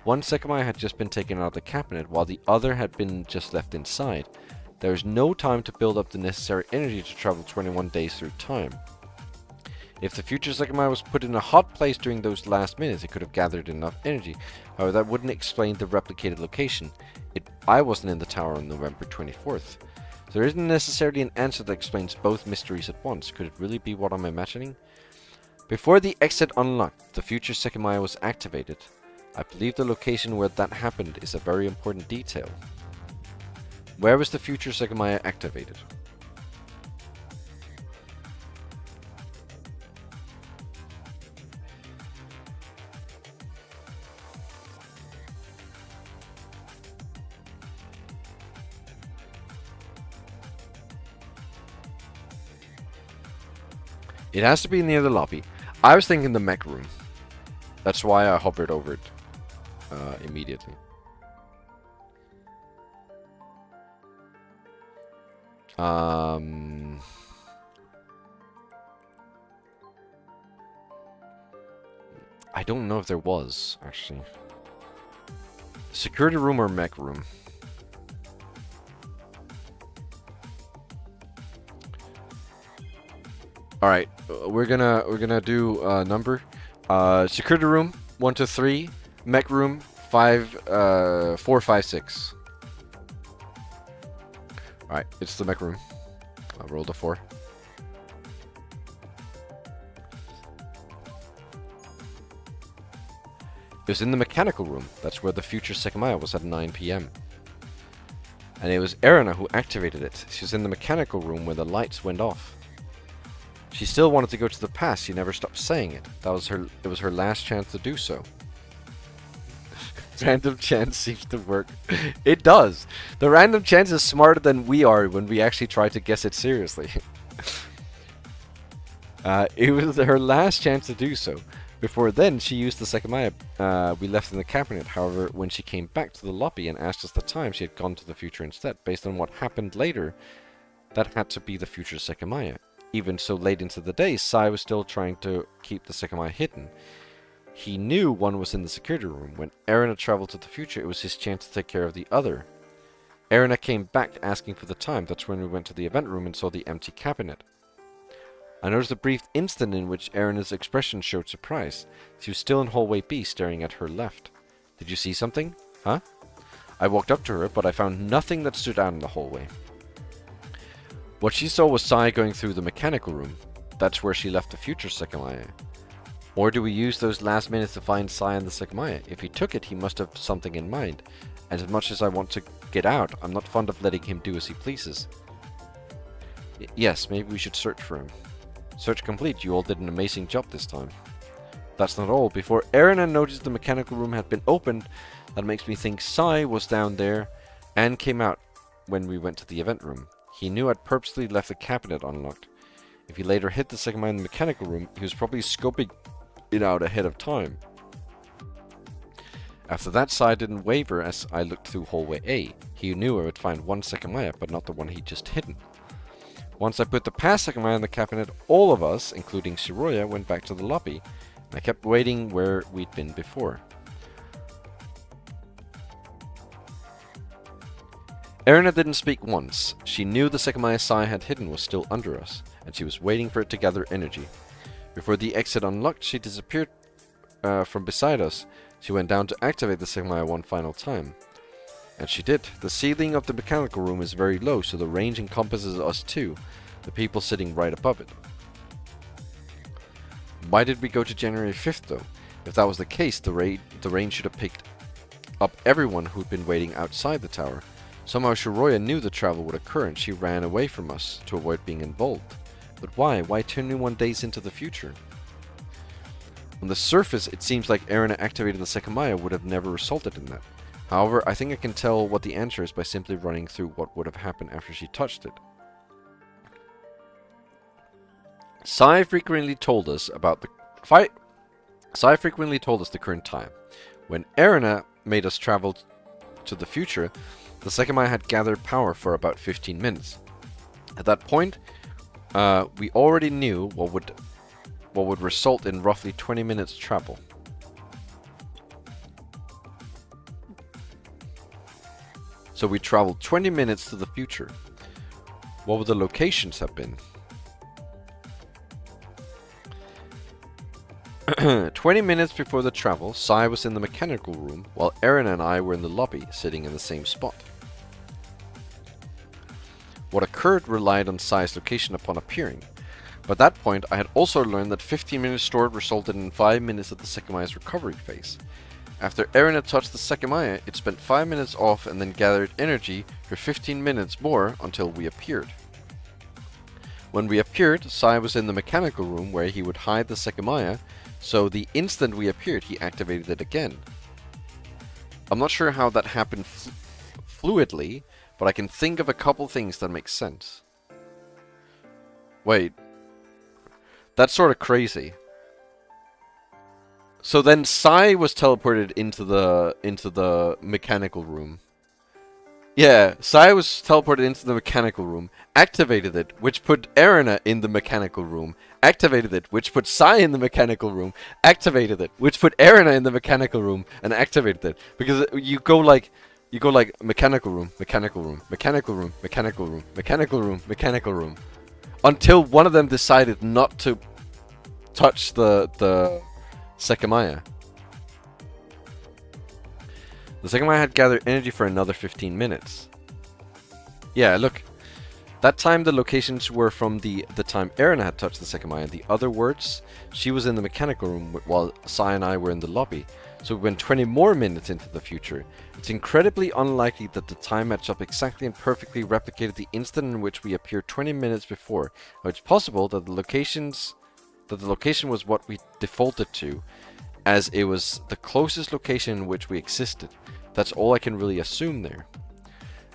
One Sekimeiya had just been taken out of the cabinet, while the other had been just left inside. There is no time to build up the necessary energy to travel 21 days through time. If the future Sekimeiya was put in a hot place during those last minutes, it could have gathered enough energy. However, that wouldn't explain the replicated location. I wasn't in the tower on November 24th. There isn't necessarily an answer that explains both mysteries at once. Could it really be what I'm imagining? Before the exit unlocked, the future Sekimeiya was activated. I believe the location where that happened is a very important detail. Where was the future Sekimeiya activated? It has to be near the lobby. I was thinking the mech room. That's why I hovered over it immediately. I don't know if there was, actually. Security room or mech room? Alright, we're gonna do a number. Security room 1 to 3, mech room 4, 5, 6. Alright, it's the mech room. I rolled a 4. It was in the mechanical room. That's where the future Sekimeiya was at 9 PM. And it was Erina who activated it. She was in the mechanical room when the lights went off. She still wanted to go to the past. She never stopped saying it. It was her last chance to do so. Random chance seems to work. It does. The random chance is smarter than we are when we actually try to guess it seriously. It was her last chance to do so. Before then, she used the Sekimeiya we left in the cabinet. However, when she came back to the lobby and asked us the time, she had gone to the future instead. Based on what happened later, that had to be the future Sekimeiya. Even so late into the day, Sai was still trying to keep the Sekimeiya hidden. He knew one was in the security room. When Erina traveled to the future, it was his chance to take care of the other. Erina came back asking for the time. That's when we went to the event room and saw the empty cabinet. I noticed a brief instant in which Erina's expression showed surprise. She was still in hallway B, staring at her left. Did you see something? Huh? I walked up to her, but I found nothing that stood out in the hallway. What she saw was Sai going through the mechanical room. That's where she left the future Sekimeiya. Or do we use those last minutes to find Sai and the Sekimeiya? If he took it, he must have something in mind. And as much as I want to get out, I'm not fond of letting him do as he pleases. Yes, maybe we should search for him. Search complete. You all did an amazing job this time. That's not all. Before Erina noticed the mechanical room had been opened, that makes me think Sai was down there and came out when we went to the event room. He knew I'd purposely left the cabinet unlocked. If he later hit the Sekimeiya in the mechanical room, he was probably scoping it out ahead of time. After that, Sai didn't waver as I looked through hallway A. He knew I would find one Sekimeiya, but not the one he'd just hidden. Once I put the past Sekimeiya in the cabinet, all of us, including Shiroya, went back to the lobby. And I kept waiting where we'd been before. Erina didn't speak once. She knew the Sekimeiya Sai had hidden was still under us, and she was waiting for it to gather energy. Before the exit unlocked, she disappeared from beside us. She went down to activate the Sekimeiya one final time. And she did. The ceiling of the mechanical room is very low, so the range encompasses us too, the people sitting right above it. Why did we go to January 5th though? If that was the case, the rain should have picked up everyone who'd been waiting outside the tower. Somehow Shiroya knew the travel would occur and she ran away from us to avoid being involved. But why? Why 21 days into the future? On the surface, it seems like Erina activating the Sekimeiya would have never resulted in that. However, I think I can tell what the answer is by simply running through what would have happened after she touched it. Sai frequently told us about the current time. When Erina made us travel to the future, the Sekimeiya had gathered power for about 15 minutes. At that point, we already knew what would result in roughly 20 minutes travel. So we traveled 20 minutes to the future. What would the locations have been? 20 minutes before the travel, Sai was in the mechanical room, while Erina and I were in the lobby, sitting in the same spot. What occurred relied on Sai's location upon appearing. By that point, I had also learned that 15 minutes stored resulted in 5 minutes of the Sekimeiya's recovery phase. After Erina touched the Sekimeiya, it spent 5 minutes off and then gathered energy for 15 minutes more until we appeared. When we appeared, Sai was in the mechanical room where he would hide the Sekimeiya, so the instant we appeared, he activated it again. I'm not sure how that happened fluidly, but I can think of a couple things that make sense. Wait. That's sort of crazy. So then Sai was teleported into the mechanical room. Yeah, Sai was teleported into the mechanical room, activated it, which put Erina in the mechanical room, activated it, which put Sai in the mechanical room, activated it, which put Erina in the mechanical room, and activated it. Because you go like mechanical room, mechanical room, mechanical room, mechanical room, mechanical room, mechanical room, until one of them decided not to touch the Sekimeiya. The Sekimeiya had gathered energy for another 15 minutes. Yeah, look. That time the locations were from the time Erina had touched the Sekimeiya. In the other words, she was in the mechanical room while Sai and I were in the lobby. So we went 20 more minutes into the future. It's incredibly unlikely that the time matched up exactly and perfectly replicated the instant in which we appeared 20 minutes before. Now, it's possible that the location was what we defaulted to, as it was the closest location in which we existed. That's all I can really assume there.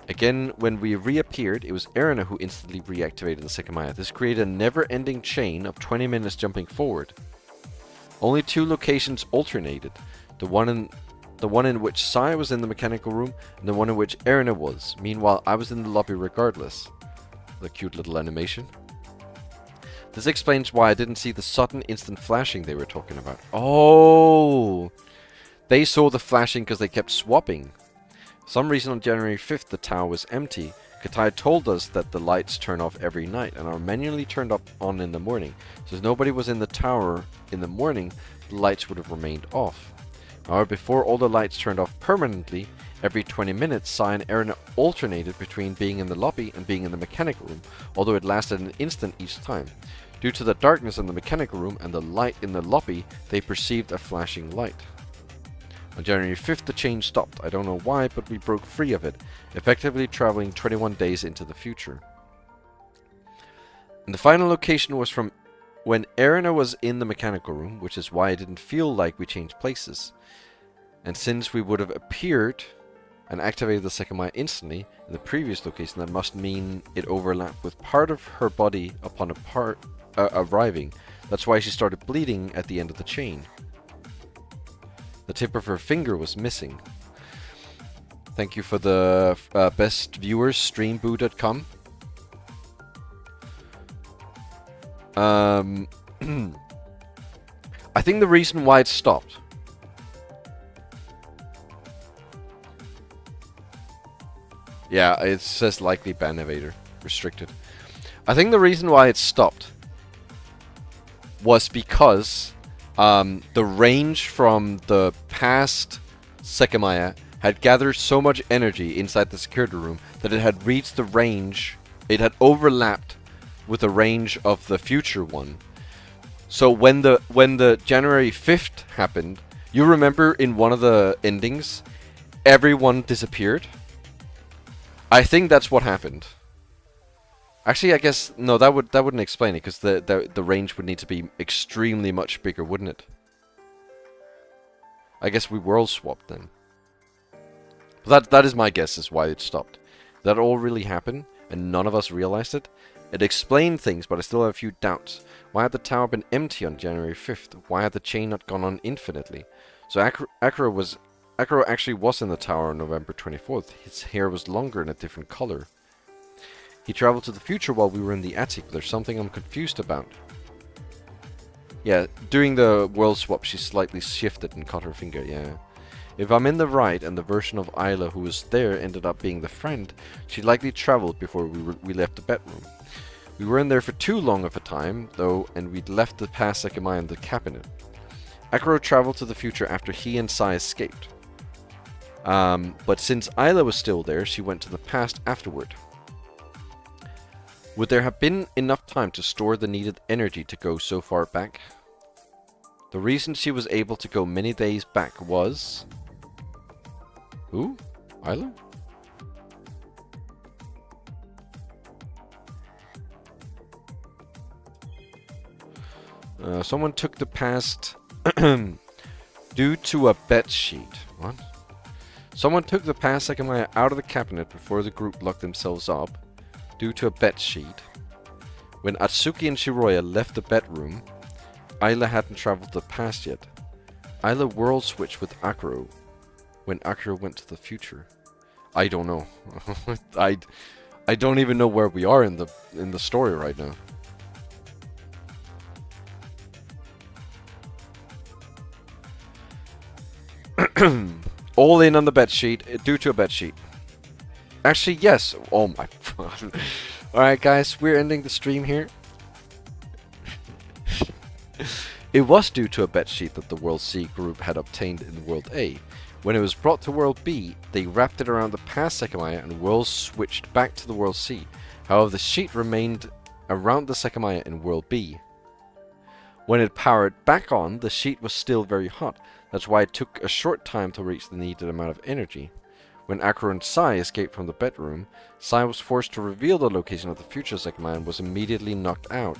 Again, when we reappeared, it was Erina who instantly reactivated the Sekimeiya. This created a never-ending chain of 20 minutes jumping forward. Only 2 locations alternated. The one in which Sai was in the mechanical room, and the one in which Erina was. Meanwhile, I was in the lobby regardless. The cute little animation. This explains why I didn't see the sudden instant flashing they were talking about. Oh! They saw the flashing because they kept swapping. For some reason on January 5th the tower was empty. Katai told us that the lights turn off every night and are manually turned on in the morning. So if nobody was in the tower in the morning, the lights would have remained off. However, before all the lights turned off permanently, every 20 minutes, Sai and Erina alternated between being in the lobby and being in the mechanical room, although it lasted an instant each time. Due to the darkness in the mechanical room and the light in the lobby, they perceived a flashing light. On January 5th, the chain stopped. I don't know why, but we broke free of it, effectively traveling 21 days into the future. And the final location was from when Erina was in the mechanical room, which is why it didn't feel like we changed places. And since we would have appeared and activated the Sekimeiya instantly in the previous location, that must mean it overlapped with part of her body upon arriving. That's why she started bleeding at the end of the chain. The tip of her finger was missing. Thank you for the best viewers, streamboo.com. I think the reason why it stopped. Yeah, it says likely ban evader. Restricted. I think the reason why it stopped was because the range from the past Sekimeiya had gathered so much energy inside the security room that it had reached the range, it had overlapped with the range of the future one. So when the January 5th happened, you remember in one of the endings, everyone disappeared? I think that's what happened. Actually, I guess no, that wouldn't explain it, because the range would need to be extremely much bigger, wouldn't it? I guess we world swapped then. But that is my guess as why it stopped. That all really happened, and none of us realized it. It explained things, but I still have a few doubts. Why had the tower been empty on January 5th? Why had the chain not gone on infinitely? So Akuro actually was in the tower on November 24th. His hair was longer and a different color. He traveled to the future while we were in the attic. There's something I'm confused about. Yeah, during the world swap she slightly shifted and cut her finger, yeah. If I'm in the right and the version of Isla who was there ended up being the friend, she likely traveled before we left the bedroom. We were in there for too long of a time, though, and we'd left the past Sekimeiya in the cabinet. Akuro traveled to the future after he and Sai escaped. But since Isla was still there, she went to the past afterward. Would there have been enough time to store the needed energy to go so far back? The reason she was able to go many days back was... Who? Isla? Someone took the past due to a bet sheet. What? Someone took the past Sekimeiya out of the cabinet before the group locked themselves up due to a bet sheet. When Atsuki and Shiroya left the bedroom, Isla hadn't traveled the past yet. Isla world switched with Akuro when Akuro went to the future. I don't know. I don't even know where we are in the story right now. All in on the bet sheet due to a bet sheet. Actually, yes. Oh my god. Alright guys, we're ending the stream here. It was due to a bet sheet that the World C group had obtained in World A. When it was brought to World B, they wrapped it around the past Sekimeiya and worlds switched back to the World C. However, the sheet remained around the Sekimeiya in World B. When it powered back on, the sheet was still very hot. That's why it took a short time to reach the needed amount of energy. When Akuro and Sai escaped from the bedroom, Sai was forced to reveal the location of the future Sekimeiya and was immediately knocked out.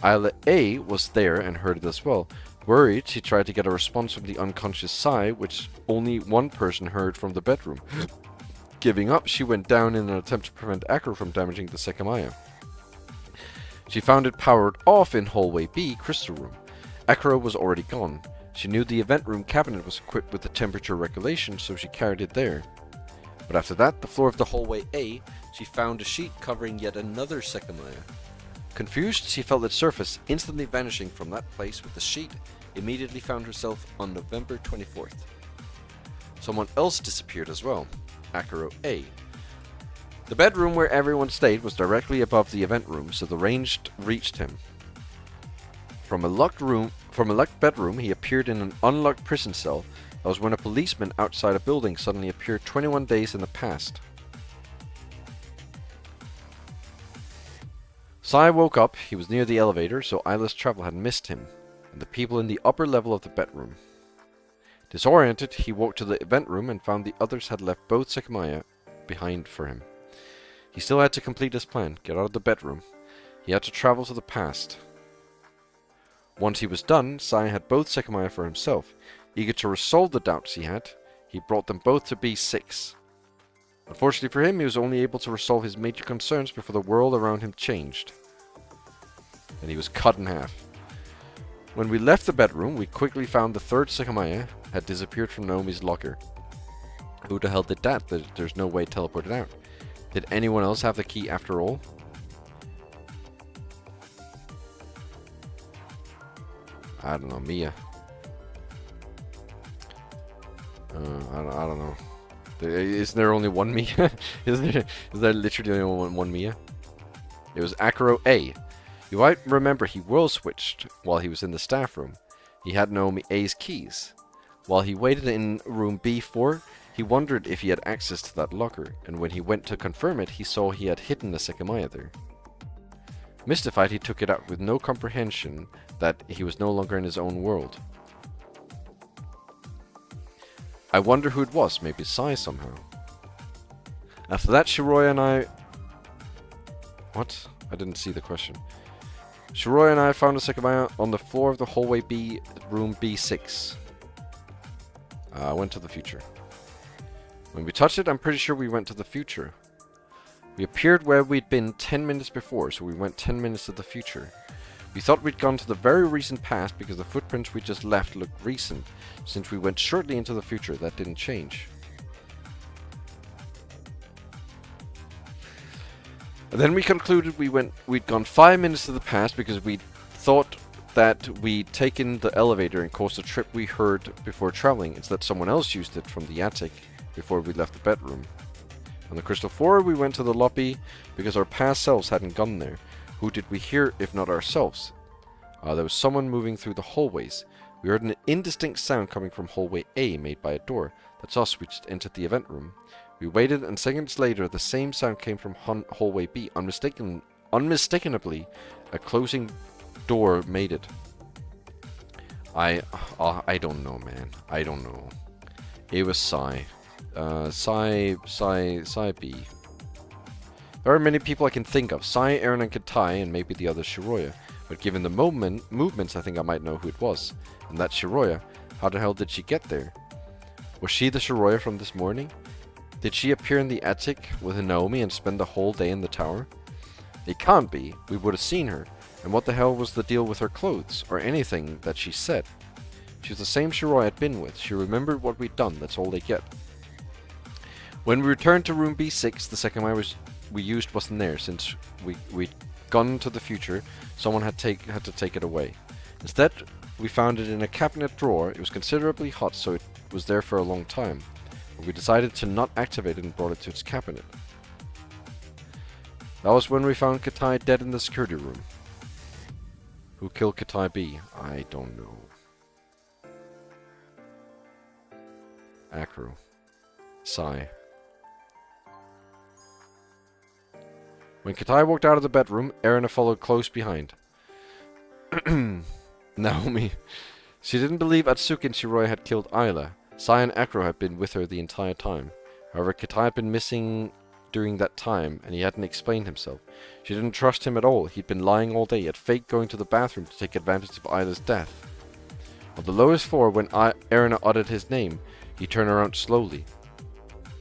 Isla A was there and heard it as well, Worried, she tried to get a response from the unconscious Sai, which only one person heard from the bedroom. Giving up, she went down in an attempt to prevent Akro from damaging the Sekimeiya. She found it powered off in hallway B, crystal room. Akro was already gone. She knew the event room cabinet was equipped with the temperature regulation, so she carried it there. But after that, the floor of the hallway A, she found a sheet covering yet another Sekimeiya. Confused, she felt its surface instantly vanishing from that place with the sheet, immediately found herself on November 24th. Someone else disappeared as well, Akro A. The bedroom where everyone stayed was directly above the event room, so the range reached him. From a locked bedroom, he appeared in an unlocked prison cell. That was when a policeman outside a building suddenly appeared 21 days in the past. Sai woke up. He was near the elevator, so Isla's travel had missed him, and the people in the upper level of the bedroom. Disoriented, he walked to the event room and found the others had left both Sekimeiya behind for him. He still had to complete his plan, get out of the bedroom. He had to travel to the past. Once he was done, Sai had both Sekimeiya for himself. Eager to resolve the doubts he brought them both to B6. Unfortunately for him, he was only able to resolve his major concerns before the world around him changed. And he was cut in half. When we left the bedroom, we quickly found the third Sekimeiya had disappeared from Naomi's locker. Who the hell did that? There's no way to teleport it out. Did anyone else have the key after all? I don't know, Mia. I don't know. Isn't there only one Mia? Is there literally only one Mia? It was Akro A. You might remember he world switched while he was in the staff room. He had Naomi A's keys. While he waited in room B4, he wondered if he had access to that locker, and when he went to confirm it, he saw he had hidden the Sekimeiya there. Mystified, he took it out with no comprehension that he was no longer in his own world. I wonder who it was, maybe Sai somehow. After that, Shiroya and I... What? I didn't see the question. Shiroya and I found a Sekimeiya on the floor of the hallway B, room B6. I went to the future. When we touched it, I'm pretty sure we went to the future. We appeared where we'd been 10 minutes before, so we went 10 minutes to the future. We thought we'd gone to the very recent past because the footprints we just left looked recent. Since we went shortly into the future, that didn't change. And then we concluded we'd gone 5 minutes to the past because we thought that we'd taken the elevator and caused a trip we heard before traveling. Instead, someone else used it from the attic before we left the bedroom. On the Crystal 4, we went to the lobby because our past selves hadn't gone there. Who did we hear if not ourselves? There was someone moving through the hallways. We heard an indistinct sound coming from hallway A made by a door. That's us, we just entered the event room. We waited, and seconds later the same sound came from hallway B. Unmistakably, a closing door made it. I don't know, man. I don't know. It was Sai. Sai B. There are many people I can think of. Sai, Aaron, and Katai, and maybe the other Shiroya. But given the movements, I think I might know who it was. And that Shiroya, how the hell did she get there? Was she the Shiroya from this morning? Did she appear in the attic with Naomi and spend the whole day in the tower? It can't be. We would have seen her. And what the hell was the deal with her clothes, or anything that she said? She was the same Shiroya I'd been with. She remembered what we'd done, that's all they get. When we returned to room B6, the Sekimeiya we used wasn't there. Since we'd gone to the future, someone had to take it away. Instead, we found it in a cabinet drawer. It was considerably hot, so it was there for a long time. But we decided to not activate it and brought it to its cabinet. That was when we found Katai dead in the security room. Who killed Katai B? I don't know. Akro. Sai. When Katai walked out of the bedroom, Erina followed close behind. Naomi. She didn't believe Atsuki and Shiroya had killed Ayla. Sai and Akro had been with her the entire time. However, Katai had been missing during that time, and he hadn't explained himself. She didn't trust him at all. He'd been lying all day, yet faked going to the bathroom to take advantage of Ayla's death. On the lowest floor, when Erna uttered his name, he turned around slowly.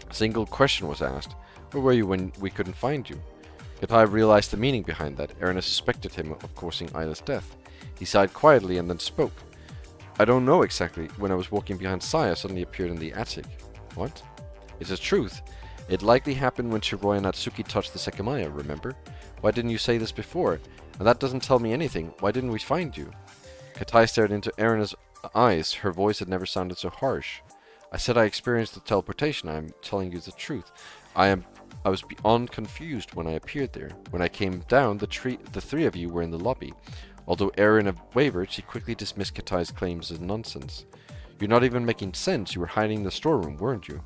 A single question was asked. Where were you when we couldn't find you? Katai realized the meaning behind that. Erna suspected him of causing Isla's death. He sighed quietly and then spoke. I don't know exactly. When I was walking behind Sai, I suddenly appeared in the attic. What? It's the truth. It likely happened when Shiroi and Natsuki touched the Sekimeiya, remember? Why didn't you say this before? And that doesn't tell me anything. Why didn't we find you? Katai stared into Erina's eyes. Her voice had never sounded so harsh. I said I experienced the teleportation. I am telling you the truth. I was beyond confused when I appeared there. When I came down, the three of you were in the lobby. Although Erina wavered, she quickly dismissed Katai's claims as nonsense. You're not even making sense. You were hiding in the storeroom, weren't you?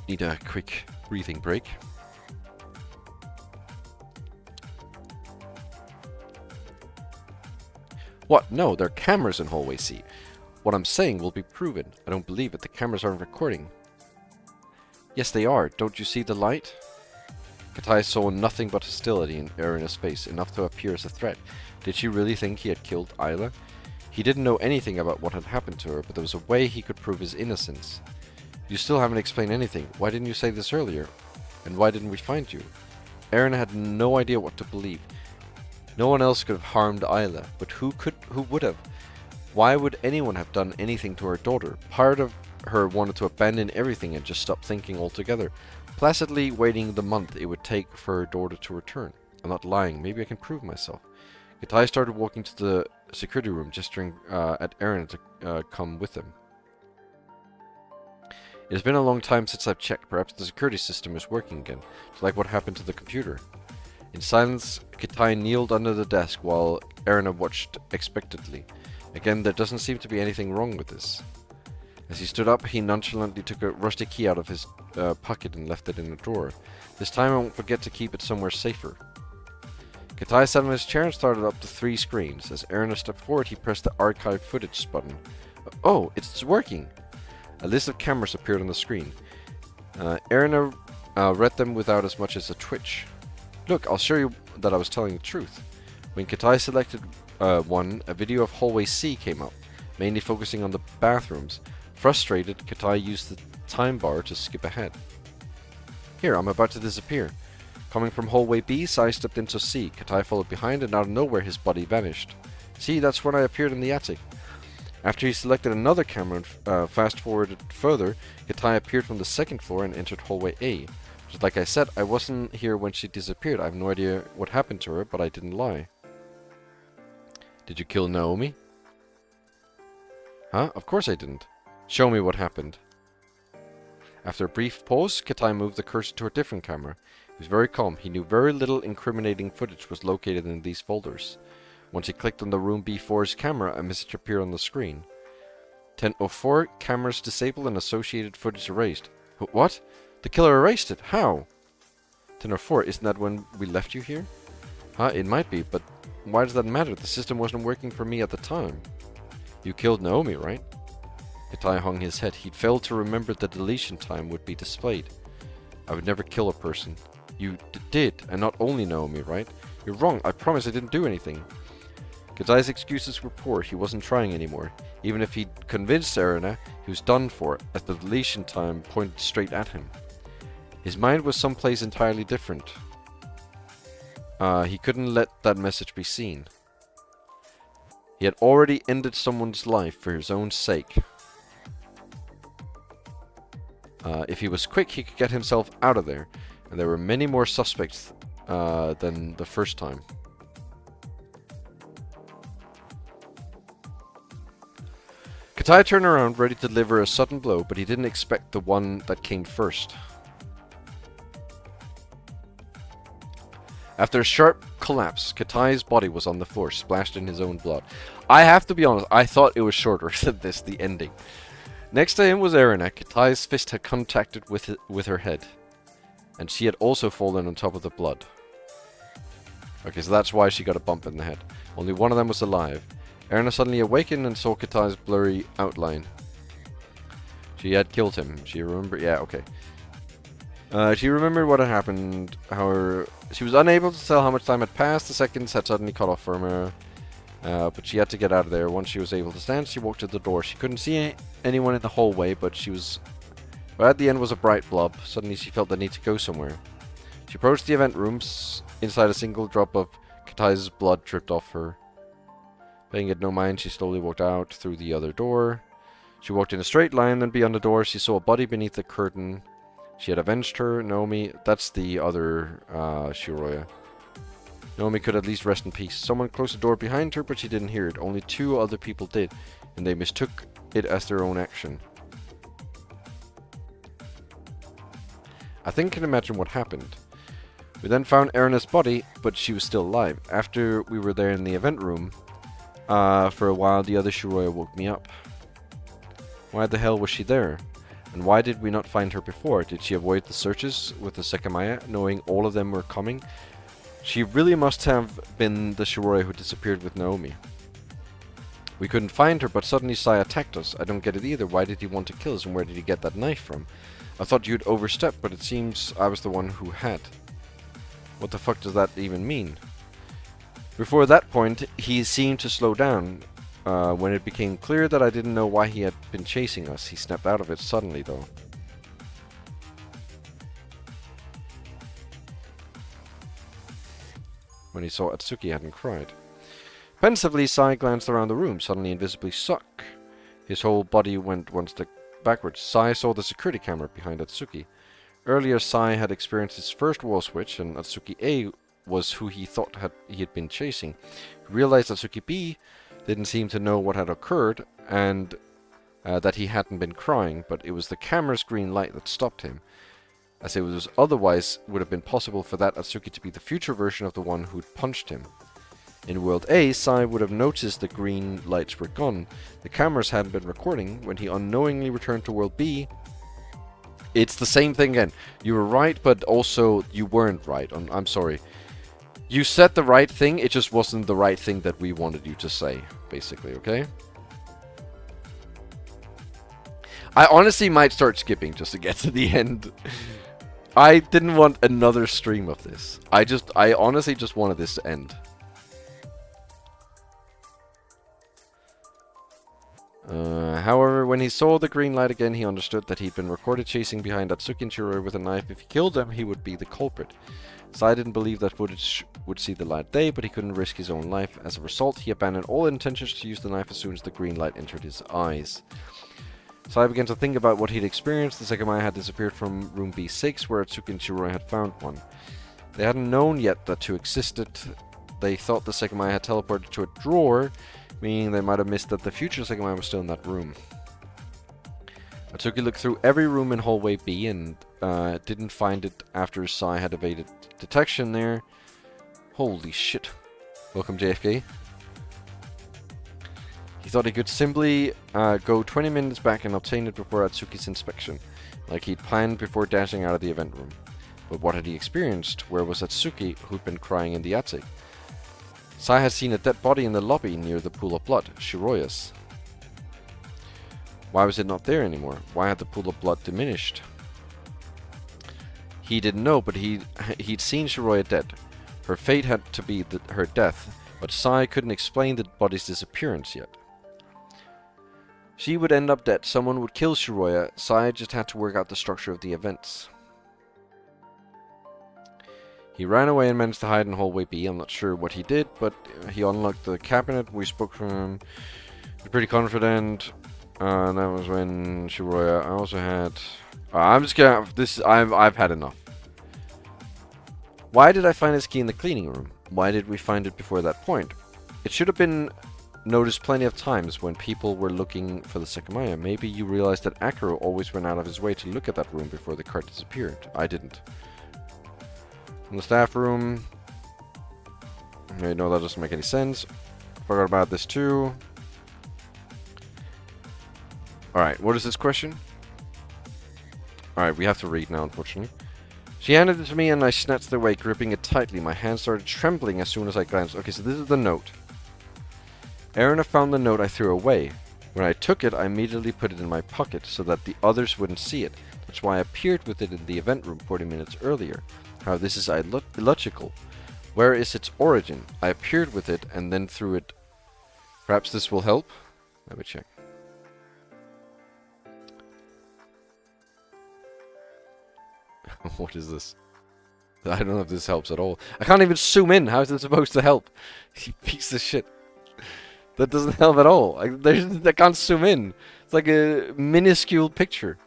Need a quick breathing break. What? No, there are cameras in hallway C. What I'm saying will be proven. I don't believe it. The cameras aren't recording. Yes, they are. Don't you see the light? Katai saw nothing but hostility in Erina's face, enough to appear as a threat. Did she really think he had killed Isla? He didn't know anything about what had happened to her, but there was a way he could prove his innocence. You still haven't explained anything. Why didn't you say this earlier? And why didn't we find you? Erina had no idea what to believe. No one else could have harmed Isla, but who would have? Why would anyone have done anything to her daughter? Part of her wanted to abandon everything and just stop thinking altogether, placidly waiting the month it would take for her daughter to return. I'm not lying. Maybe I can prove myself. Katai started walking to the security room, gesturing at Erina to come with him. It has been a long time since I've checked. Perhaps the security system is working again, like what happened to the computer. In silence, Katai kneeled under the desk while Erina watched expectantly. Again, there doesn't seem to be anything wrong with this. As he stood up, he nonchalantly took a rusty key out of his pocket and left it in a drawer. This time I won't forget to keep it somewhere safer. Katai sat on his chair and started up the 3 screens. As Erina stepped forward, he pressed the archive footage button. Oh, it's working! A list of cameras appeared on the screen. Erina read them without as much as a twitch. Look, I'll show you that I was telling the truth. When Katai selected one, a video of hallway C came up, mainly focusing on the bathrooms. Frustrated, Katai used the time bar to skip ahead. Here, I'm about to disappear. Coming from hallway B, Sai stepped into C. Katai followed behind, and out of nowhere his body vanished. See, that's when I appeared in the attic. After he selected another camera and fast-forwarded further, Katai appeared from the 2nd floor and entered hallway A. Just like I said, I wasn't here when she disappeared. I have no idea what happened to her, but I didn't lie. Did you kill Naomi? Huh? Of course I didn't. Show me what happened. After a brief pause, Katai moved the cursor to a different camera. He was very calm. He knew very little incriminating footage was located in these folders. Once he clicked on the room B4's camera, a message appeared on the screen. 10:04, cameras disabled and associated footage erased. What? The killer erased it? How? 10:04, isn't that when we left you here? Huh, it might be, but why does that matter? The system wasn't working for me at the time. You killed Naomi, right? Katai hung his head. He'd failed to remember the deletion time would be displayed. I would never kill a person. You did, and not only Naomi, right? You're wrong. I promise I didn't do anything. Katai's excuses were poor. He wasn't trying anymore. Even if he'd convinced Erina, he was done for, as the deletion time pointed straight at him. His mind was someplace entirely different. He couldn't let that message be seen. He had already ended someone's life for his own sake. If he was quick, he could get himself out of there. And there were many more suspects than the first time. Katai turned around, ready to deliver a sudden blow, but he didn't expect the one that came first. After a sharp collapse, Katai's body was on the floor, splashed in his own blood. I have to be honest, I thought it was shorter than this, the ending. Next to him was Erina. Katai's fist had contacted with her head. And she had also fallen on top of the blood. Okay, so that's why she got a bump in the head. Only one of them was alive. Erina suddenly awakened and saw Katai's blurry outline. She had killed him. She remembered... Yeah, okay. She remembered what had happened. However, she was unable to tell how much time had passed. The seconds had suddenly cut off from her. But she had to get out of there. Once she was able to stand, she walked to the door. She couldn't see anyone in the hallway, but at the end was a bright blob. Suddenly she felt the need to go somewhere. She approached the event rooms. Inside, a single drop of Katai's blood dripped off her. Paying it no mind, she slowly walked out through the other door. She walked in a straight line, then beyond the door she saw a body beneath the curtain. She had avenged her. Naomi, that's the other Shiroya. Naomi could at least rest in peace. Someone closed the door behind her, but she didn't hear it. Only 2 other people did, and they mistook it as their own action. I think I can imagine what happened. We then found Erina's body, but she was still alive. After we were there in the event room, for a while, the other Shiroya woke me up. Why the hell was she there? And why did we not find her before? Did she avoid the searches with the Sekimeiya, knowing all of them were coming? She really must have been the Shiroya who disappeared with Naomi. We couldn't find her, but suddenly Sai attacked us. I don't get it either. Why did he want to kill us, and where did he get that knife from? I thought you'd overstepped, but it seems I was the one who had. What the fuck does that even mean? Before that point, he seemed to slow down. When it became clear that I didn't know why he had been chasing us, he snapped out of it suddenly, though. When he saw Atsuki hadn't cried. Pensively, Sai glanced around the room, suddenly invisibly stuck. His whole body went one step backwards. Sai saw the security camera behind Atsuki. Earlier, Sai had experienced his first wall switch, and Atsuki A was who he thought he had been chasing. He realized Atsuki B didn't seem to know what had occurred, and that he hadn't been crying, but it was the camera's green light that stopped him, as it was otherwise would have been possible for that Atsuki to be the future version of the one who'd punched him. In World A, Sai would have noticed the green lights were gone. The cameras hadn't been recording. When he unknowingly returned to World B, it's the same thing again. You were right, but also you weren't right. I'm sorry. You said the right thing, it just wasn't the right thing that we wanted you to say, basically, okay? I honestly might start skipping just to get to the end. I didn't want another stream of this. I honestly just wanted this to end. However, when he saw the green light again, he understood that he'd been recorded chasing behind Atsuki and Shiroi with a knife. If he killed them, he would be the culprit. Sai didn't believe that footage would see the light of day, but he couldn't risk his own life. As a result, he abandoned all intentions to use the knife as soon as the green light entered his eyes. Sai began to think about what he'd experienced. The Sekimeiya had disappeared from room B6, where Atsuki and Shiroi had found one. They hadn't known yet that two existed. They thought the Sekimeiya had teleported to a drawer, meaning they might have missed that the future Sekimeiya was still in that room. Atsuki looked through every room in hallway B and didn't find it after Sai had evaded detection there. Holy shit. Welcome, JFK. He thought he could simply go 20 minutes back and obtain it before Atsuki's inspection, like he'd planned before dashing out of the event room. But what had he experienced? Where was Atsuki, who'd been crying in the attic? Sai had seen a dead body in the lobby near the pool of blood, Shiroya's. Why was it not there anymore? Why had the pool of blood diminished? He didn't know, but he'd seen Shiroya dead. Her fate had to be her death, but Sai couldn't explain the body's disappearance yet. She would end up dead. Someone would kill Shiroya. Sai just had to work out the structure of the events. He ran away and managed to hide in hallway B. I'm not sure what he did, but he unlocked the cabinet. We spoke to him. We're pretty confident. And that was when Shiroya. I also had. I'm just gonna. I've had enough. Why did I find his key in the cleaning room? Why did we find it before that point? It should have been noticed plenty of times when people were looking for the Sekimeiya. Maybe you realized that Akiro always went out of his way to look at that room before the cart disappeared. I didn't. In the staff room. Okay, no, that doesn't make any sense. Forgot about this too. Alright, what is this question? Alright, we have to read now, unfortunately. She handed it to me and I snatched it away, gripping it tightly. My hand started trembling as soon as I glanced. Okay, so this is the note. Erina found the note I threw away. When I took it, I immediately put it in my pocket so that the others wouldn't see it. That's why I appeared with it in the event room 40 minutes earlier. However, this is illogical. Where is its origin? I appeared with it and then threw it. Perhaps this will help? Let me check. What is this? I don't know if this helps at all. I can't even zoom in. How is it supposed to help? You piece of shit. That doesn't help at all. I can't zoom in. It's like a minuscule picture.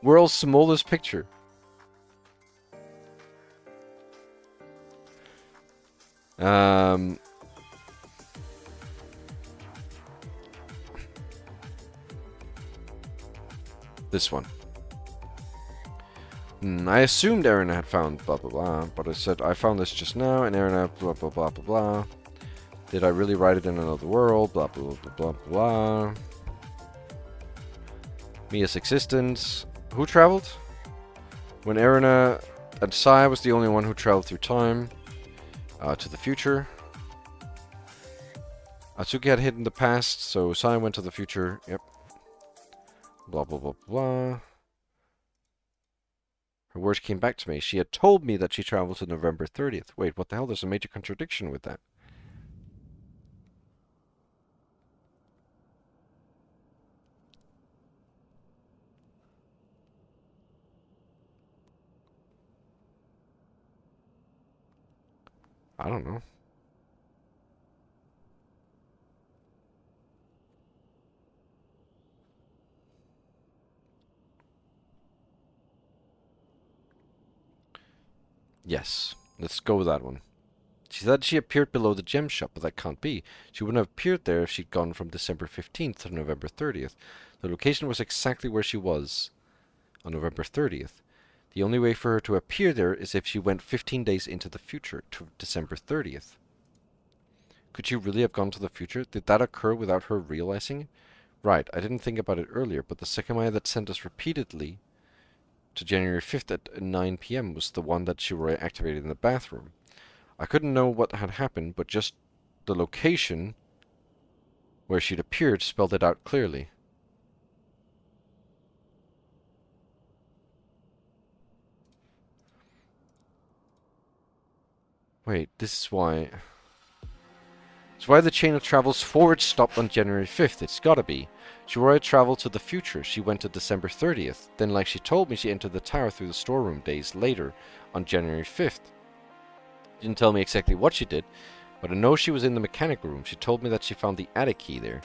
World's smallest picture. This one. I assumed Aaron had found blah blah blah, but I said I found this just now, and Aaron had blah blah blah blah blah. Did I really write it in another world? Blah blah blah blah blah. Mia's existence. Who traveled? When Erina and Sai was the only one who traveled through time to the future. Atsuki had hidden the past, so Sai went to the future. Yep. Blah blah blah blah. Her words came back to me. She had told me that she traveled to November 30th. Wait, what the hell? There's a major contradiction with that. I don't know. Yes, let's go with that one. She said she appeared below the gem shop, but that can't be. She wouldn't have appeared there if she'd gone from December 15th to November 30th. The location was exactly where she was on November 30th. The only way for her to appear there is if she went 15 days into the future, to December 30th. Could she really have gone to the future? Did that occur without her realizing it? Right, I didn't think about it earlier, but the Sekimeiya that sent us repeatedly to January 5th at 9 p.m. was the one that Shiroi activated in the bathroom. I couldn't know what had happened, but just the location where she'd appeared spelled it out clearly. Wait, this is why... It's why the chain of travels forward stopped on January 5th. It's gotta be. Shiroi traveled to the future. She went to December 30th. Then, like she told me, she entered the tower through the storeroom days later on January 5th. Didn't tell me exactly what she did, but I know she was in the mechanical room. She told me that she found the attic key there.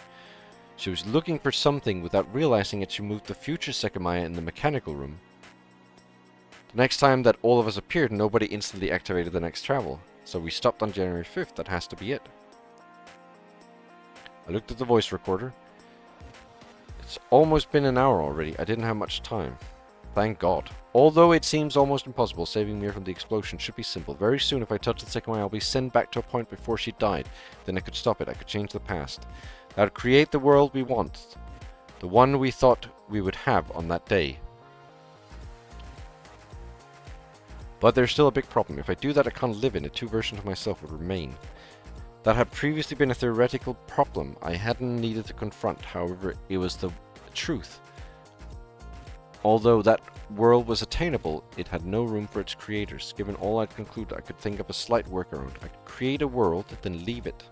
She was looking for something. Without realizing it, she moved the future Sekimeiya in the mechanical room. The next time that all of us appeared, nobody instantly activated the next travel. So we stopped on January 5th. That has to be it. I looked at the voice recorder. It's almost been an hour already. I didn't have much time. Thank God. Although it seems almost impossible, saving Mir from the explosion should be simple. Very soon, if I touch the Sekimeiya, I'll be sent back to a point before she died. Then I could stop it. I could change the past. That would create the world we want. The one we thought we would have on that day. But there's still a big problem. If I do that, I can't live in it. Two versions of myself would remain. That had previously been a theoretical problem I hadn't needed to confront. However, it was the truth. Although that world was attainable, it had no room for its creators. Given all I'd concluded, I could think of a slight workaround. I could create a world, then leave it.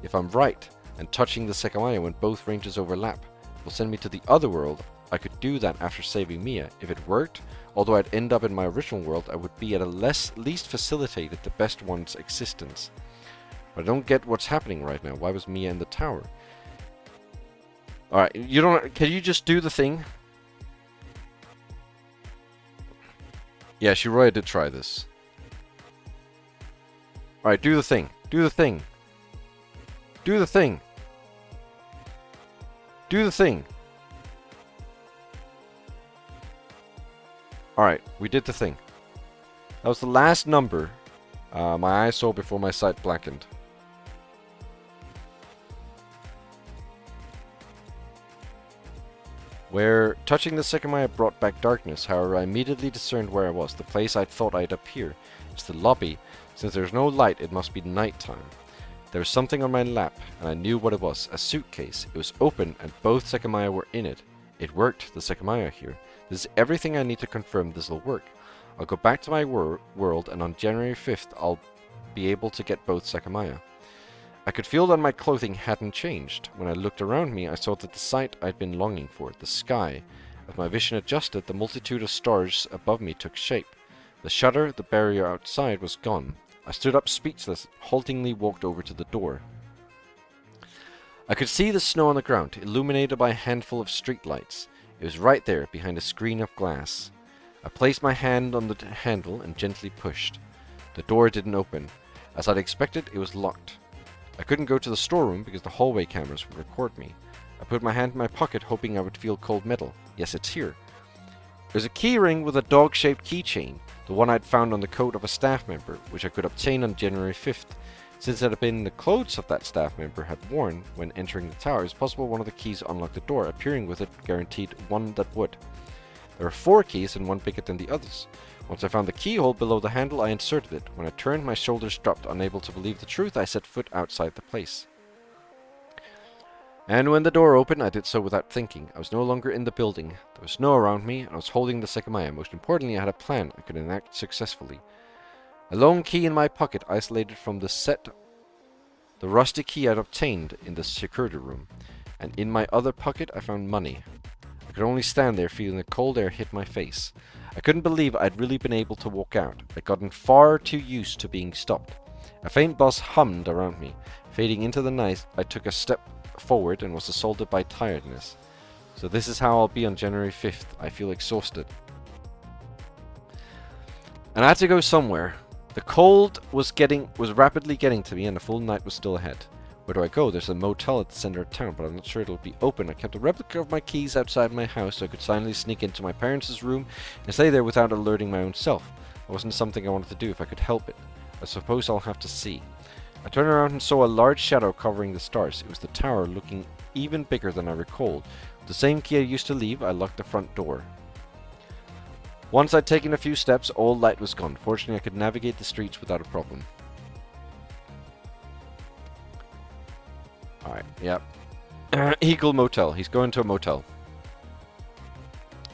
If I'm right, and touching the Sekimeiya when both ranges overlap will send me to the other world, I could do that after saving Mia. If it worked, although I'd end up in my original world, I would be at a least facilitated the best one's existence. But I don't get what's happening right now. Why was Mia in the tower? Alright, you don't... Can you just do the thing? Yeah, Shiroi did try this. Alright, do the thing. Do the thing. Do the thing. Do the thing. Alright, we did the thing. That was the last number my eyes saw before my sight blackened. Where touching the Sekimeiya brought back darkness, however, I immediately discerned where I was, the place I thought I'd appear. It's the lobby. Since there's no light, it must be nighttime. There was something on my lap, and I knew what it was. A suitcase. It was open, and both Sekimeiya were in it. It worked, the Sekimeiya here. This is everything I need to confirm this will work. I'll go back to my world, and on January 5th, I'll be able to get both Sekimeiya. I could feel that my clothing hadn't changed. When I looked around me, I saw that the sight I'd been longing for, the sky. As my vision adjusted, the multitude of stars above me took shape. The shutter, the barrier outside, was gone. I stood up speechless, haltingly walked over to the door. I could see the snow on the ground, illuminated by a handful of streetlights. It was right there, behind a screen of glass. I placed my hand on the handle and gently pushed. The door didn't open. As I'd expected, it was locked. I couldn't go to the storeroom because the hallway cameras would record me. I put my hand in my pocket, hoping I would feel cold metal. Yes, it's here. There's a key ring with a dog-shaped keychain, the one I'd found on the coat of a staff member, which I could obtain on January 5th. Since it had been the clothes of that staff member had worn when entering the tower, it's possible one of the keys unlocked the door, appearing with it guaranteed one that would. There were 4 keys and one bigger than the others. Once I found the keyhole below the handle, I inserted it. When I turned, my shoulders dropped. Unable to believe the truth, I set foot outside the place. And when the door opened, I did so without thinking. I was no longer in the building. There was snow around me, and I was holding the Sekimeiya. Most importantly, I had a plan I could enact successfully. A lone key in my pocket, isolated from the set, the rusty key I'd obtained in the security room. And in my other pocket, I found money. I could only stand there, feeling the cold air hit my face. I couldn't believe I'd really been able to walk out. I'd gotten far too used to being stopped. A faint buzz hummed around me. Fading into the night, I took a step forward and was assaulted by tiredness. So this is how I'll be on January 5th. I feel exhausted. And I had to go somewhere. The cold was rapidly getting to me, and the full night was still ahead. Where do I go? There's a motel at the center of town, but I'm not sure it'll be open. I kept a replica of my keys outside my house so I could silently sneak into my parents' room and stay there without alerting my own self. It wasn't something I wanted to do if I could help it. I suppose I'll have to see. I turned around and saw a large shadow covering the stars. It was the tower, looking even bigger than I recalled. With the same key I used to leave, I locked the front door. Once I'd taken a few steps, all light was gone. Fortunately, I could navigate the streets without a problem. Alright, yep. Eagle Motel. He's going to a motel.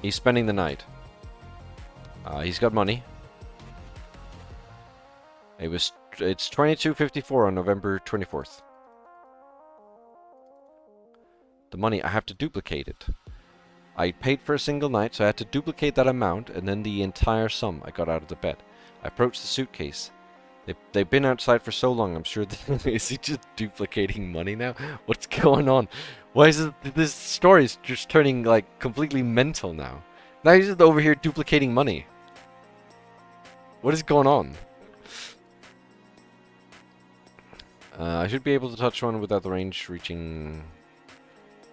He's spending the night. He's got money. It's 22:54 on November 24th. The money, I have to duplicate it. I paid for a single night, so I had to duplicate that amount and then the entire sum I got out of the bed. I approached the suitcase. They've been outside for so long, I'm sure. Is he just duplicating money now? What's going on? Why is this story is just turning like completely mental now? Now he's just over here duplicating money. What is going on? I should be able to touch one without the range reaching...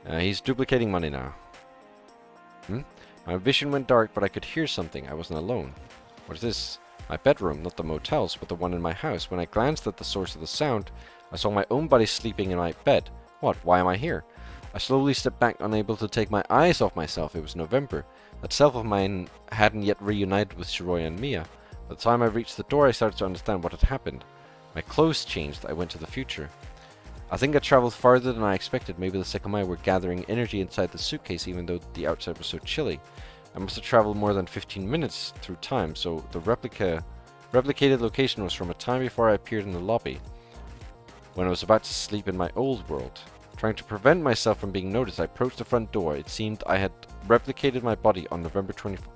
he's duplicating money now. My vision went dark, but I could hear something. I wasn't alone. What is this? My bedroom, not the motel's, but the one in my house. When I glanced at the source of the sound, I saw my own body sleeping in my bed. What? Why am I here? I slowly stepped back, unable to take my eyes off myself. It was November. That self of mine hadn't yet reunited with Shiroya and Mia. By the time I reached the door, I started to understand what had happened. My clothes changed. I went to the future. I think I traveled farther than I expected. Maybe the Sekimeiya were gathering energy inside the suitcase, even though the outside was so chilly. I must have traveled more than 15 minutes through time, so the replicated location was from a time before I appeared in the lobby, when I was about to sleep in my old world. Trying to prevent myself from being noticed, I approached the front door. It seemed I had replicated my body on November 24th.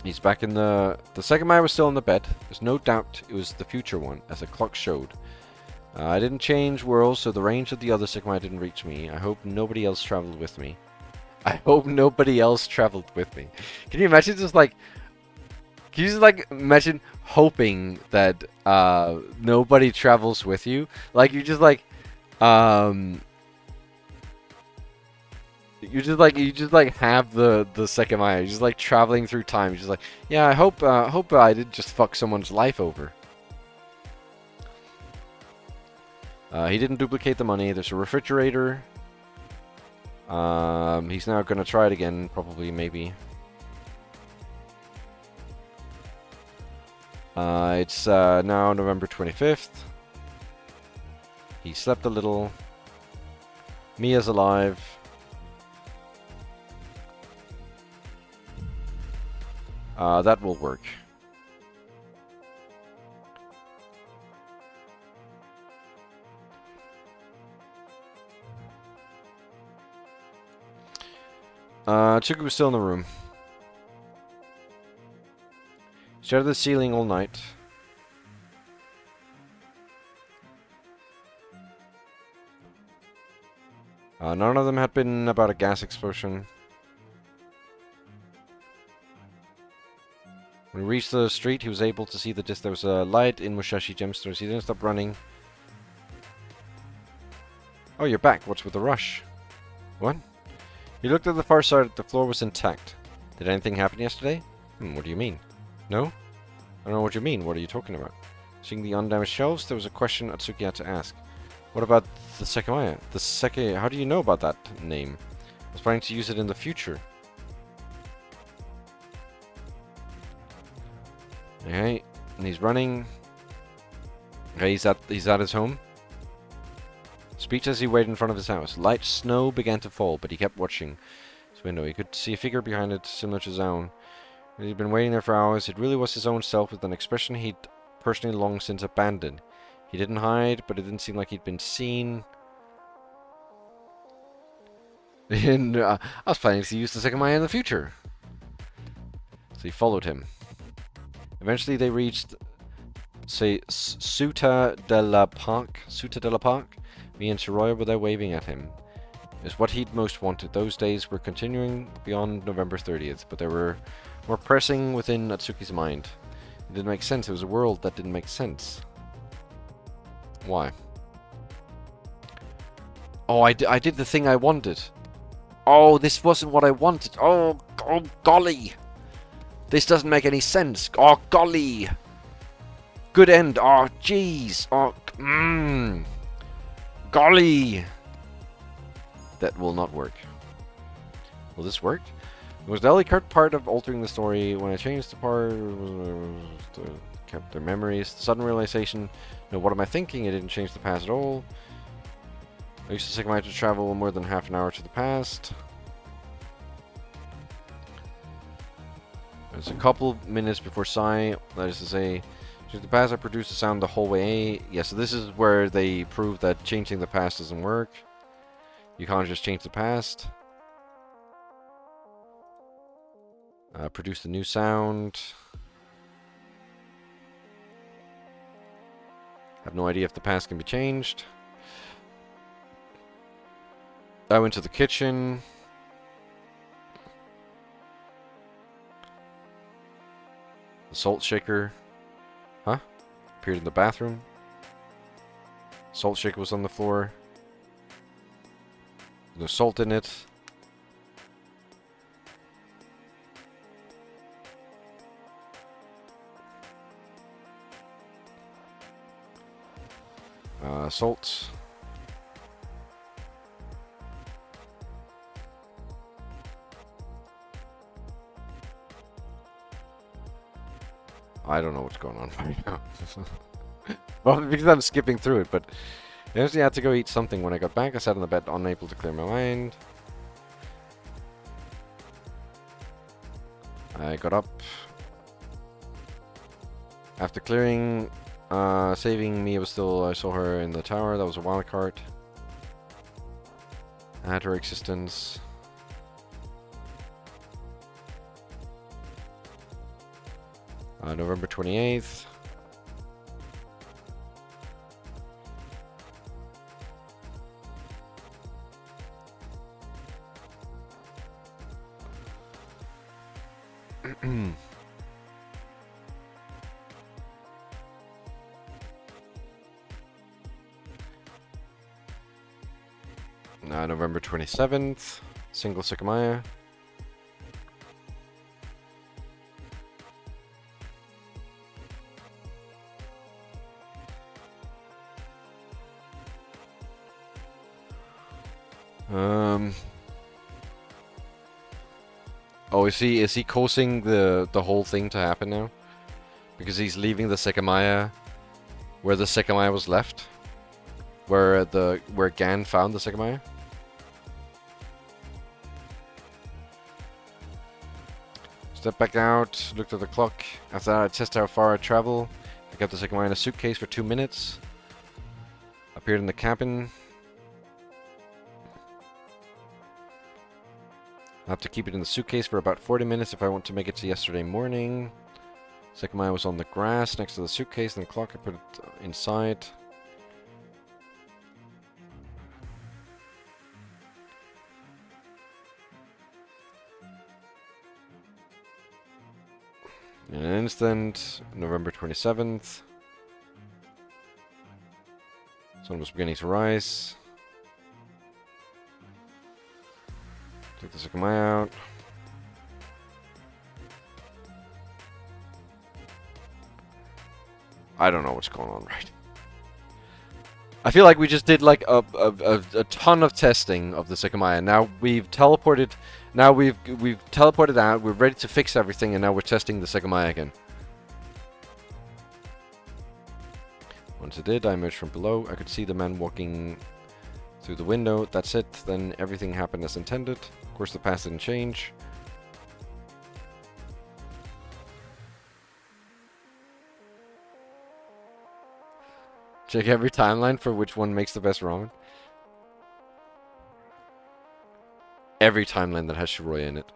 He's back in the Sekimeiya was still in the bed. There's no doubt it was the future one, as the clock showed. I didn't change worlds, so the range of the other Sekimeiya didn't reach me. I hope nobody else traveled with me. I hope nobody else traveled with me. Can you imagine just like... Can you just like imagine hoping that nobody travels with you? Like you just like... You just like have the Sekimeiya. You're just like traveling through time. You're just like, yeah, I hope I didn't just fuck someone's life over. He didn't duplicate the money. There's a refrigerator. He's now gonna try it again, probably, maybe. It's now November 25th. He slept a little. Mia's alive. That will work. Chuku was still in the room. Stared at the ceiling all night. None of them had been about a gas explosion. When he reached the street, he was able to see that there was a light in Musashi Gemstones. He didn't stop running. Oh, you're back. What's with the rush? What? He looked at the far side. The floor was intact. Did anything happen yesterday? What do you mean? No? I don't know what you mean. What are you talking about? Seeing the undamaged shelves, there was a question Atsuki had to ask. What about the Sekimeiya? The Seke... How do you know about that name? I was planning to use it in the future. Okay, and he's running. Okay, he's at his home. Speech as he waited in front of his house. Light snow began to fall, but he kept watching his window. He could see a figure behind it, similar to his own. He'd been waiting there for hours. It really was his own self, with an expression he'd personally long since abandoned. He didn't hide, but it didn't seem like he'd been seen. And I was planning to use the Sekimeiya in the future. So he followed him. Eventually they reached, say, Suta de la Park. Me and Shiroya were there waving at him. It's what he'd most wanted. Those days were continuing beyond November 30th, but they were more pressing within Atsuki's mind. It didn't make sense. It was a world that didn't make sense. Why? Oh, I did the thing I wanted. Oh, this wasn't what I wanted. Oh golly. This doesn't make any sense. Oh, golly. Good end. Oh, jeez. Oh, golly. That will not work. Will this work? It was the only part of altering the story. When I changed the part, kept their memories. The sudden realization, what am I thinking? I didn't change the past at all. I used to Sekimeiya to travel more than half an hour to the past. It's a couple minutes before Sai, that is to say, to the past I produced the sound the whole way. Yeah, so this is where they prove that changing the past doesn't work. You can't just change the past. Produce the new sound. Have no idea if the past can be changed. I went to the kitchen. The salt shaker. Huh? Appeared in the bathroom. Salt shaker was on the floor. No salt in it. Salt. I don't know what's going on right now. Well, because I'm skipping through it, but I actually had to go eat something. When I got back, I sat on the bed, unable to clear my mind. I got up. After clearing, saving me, I saw her in the tower. That was a wild card. I had her existence. November 28th. November 27th. Single Sekimeiya. Oh, is he causing the whole thing to happen now? Because he's leaving the Sekimeiya where the Sekimeiya was left? Where Gan found the Sekimeiya? Stepped back out, looked at the clock. After that, I tested how far I travel. I kept the Sekimeiya in a suitcase for 2 minutes. Appeared in the cabin. I have to keep it in the suitcase for about 40 minutes if I want to make it to yesterday morning. Sekimeiya was on the grass next to the suitcase and the clock. I put it inside. In an instant, November 27th. Sun was beginning to rise. Took the Sekimeiya out. I don't know what's going on, right? I feel like we just did like a ton of testing of the Sekimeiya. Now we've teleported. Now we've teleported out. We're ready to fix everything, and now we're testing the Sekimeiya again. Once I did, I emerged from below. I could see the man walking through the window. That's it. Then everything happened as intended. Of course, the past didn't change. Check every timeline for which one makes the best ramen. Every timeline that has Shiroya in it.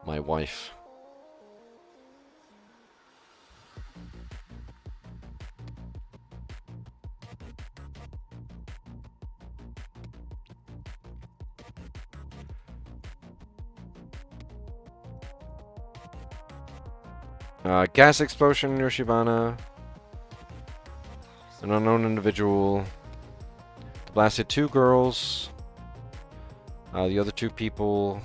My wife. Gas explosion near Shibana. An unknown individual blasted 2 girls. The other 2 people.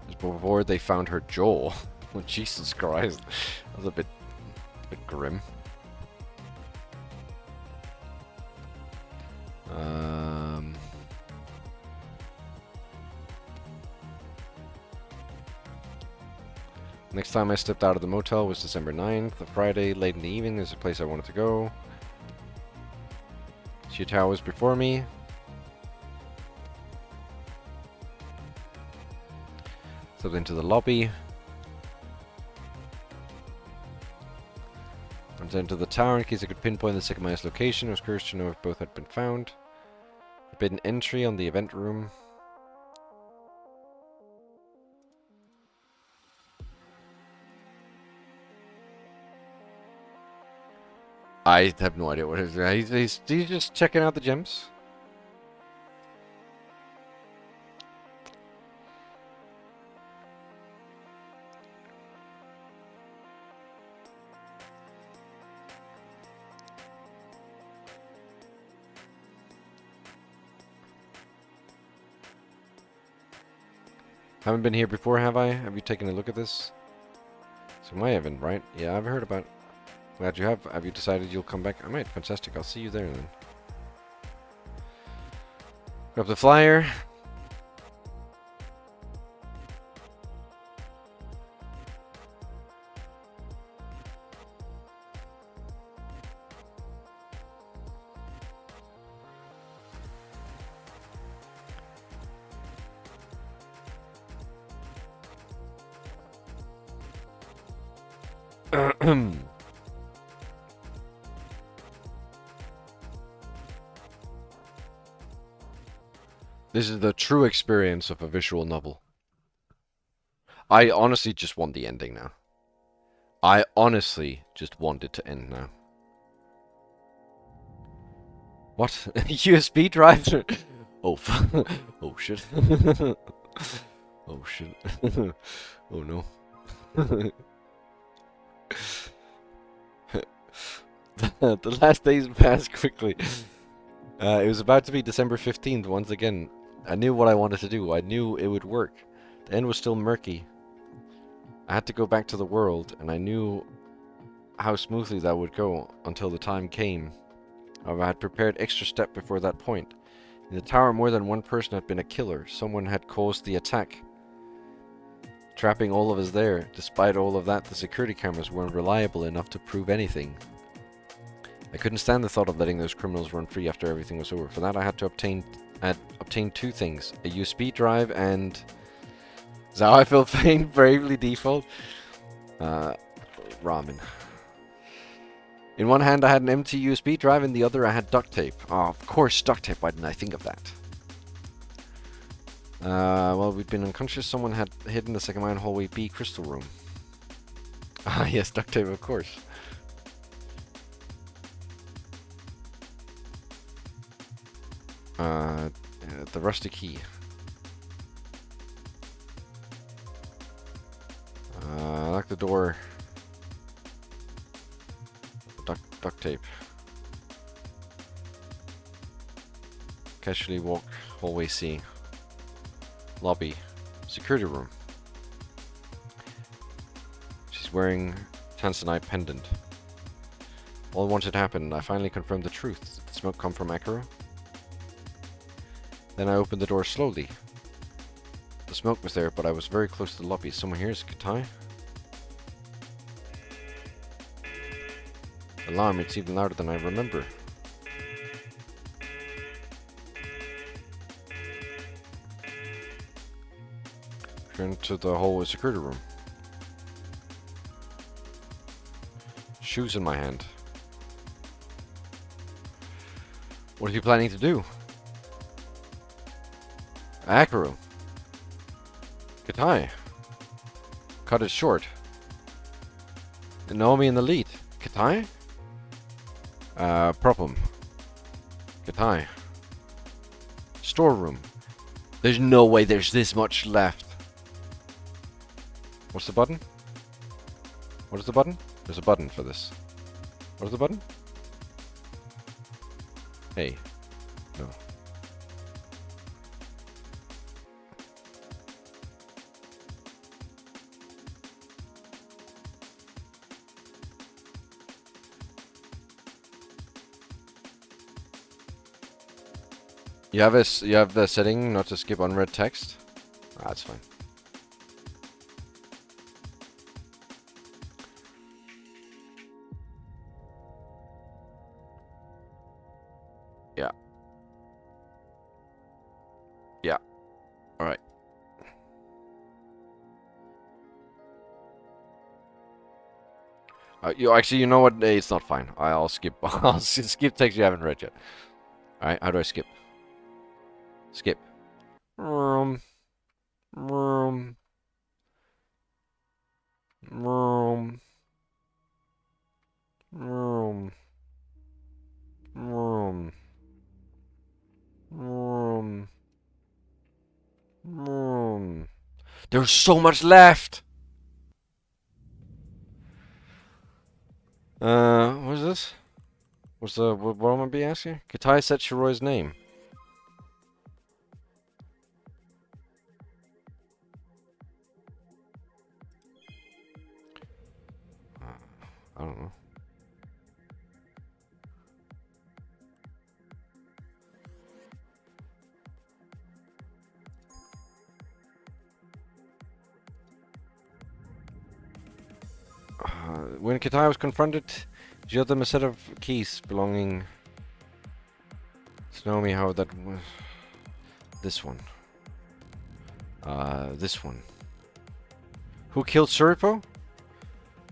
Just before they found her Joel. Oh, Jesus Christ. That was a bit grim. Next time I stepped out of the motel was December 9th, a Friday, late in the evening. There's a place I wanted to go. Xiutao was before me. Stepped into the lobby. Went into the tower in case I could pinpoint the Sekimeiya's location. I was curious to know if both had been found. Forbidden entry on the event room. I have no idea what it is. He's just checking out the gems. Haven't been here before, have I? Have you taken a look at this? So my Evan, right? Yeah, I've heard about it. Glad you have. Have you decided you'll come back? I might. Fantastic. I'll see you there then. Grab the flyer. This is the true experience of a visual novel. I honestly just want the ending now. I honestly just want it to end now. What? USB drive? Oh, oh shit. Oh shit. Oh no. The last days passed quickly. It was about to be December 15th once again. I knew what I wanted to do. I knew it would work. The end was still murky. I had to go back to the world, and I knew how smoothly that would go until the time came. However, I had prepared extra step before that point. In the tower, more than one person had been a killer. Someone had caused the attack, trapping all of us there. Despite all of that, the security cameras weren't reliable enough to prove anything. I couldn't stand the thought of letting those criminals run free after everything was over. For that, I had to obtain two things: a USB drive and. Is that how I feel playing Bravely Default? Ramen. In one hand, I had an empty USB drive, in the other, I had duct tape. Oh, of course, duct tape. Why didn't I think of that? Well, we'd been unconscious. Someone had hidden the Sekimeiya hallway B crystal room. Ah, yes, duct tape, of course. The rusty key. Lock the door. Duct tape. Casually walk hallway C. Lobby. Security room. She's wearing tanzanite pendant. All once had happened, I finally confirmed the truth. Did the smoke come from Akira? Then I opened the door slowly. The smoke was there, but I was very close to the lobby. Is someone here? Is it Katai? Alarm, it's even louder than I remember. Turn to the hallway security room. Shoes in my hand. What are you planning to do? Akira. Katai. Cut it short. Naomi in the lead. Katai? Problem. Katai. Storeroom. There's no way there's this much left. What's the button? What is the button? There's a button for this. What is the button? Hey. No. You have the setting not to skip unread text? Ah, that's fine. Yeah. Yeah. Alright. You know what? It's not fine. I'll skip. I'll skip text you haven't read yet. Alright, how do I skip? Skip. Room. Room. Room. Room. Room. Room. Room. There's so much left! What is this? What am I being asked here? Katai said Shiroi's name. I don't know. When Katai was confronted, she showed them a set of keys belonging to Naomi. How that was. This one. This one. Who killed Suripo?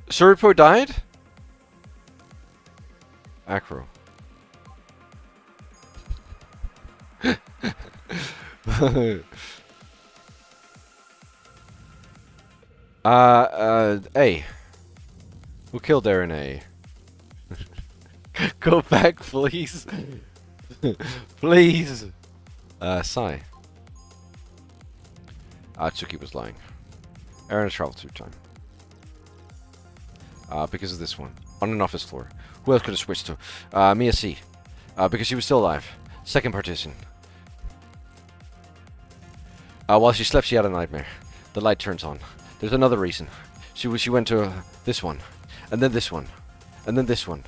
Suripo died? Acro. A. Who killed Aaron A? Go back, please. Please. Sai. Tsuki was lying. Aaron has traveled through time. Because of this one. On an office floor. Who else could have switched to? Mia C. Because she was still alive. Second partition. While she slept, she had a nightmare. The light turns on. There's another reason. She went to this one. And then this one. And then this one.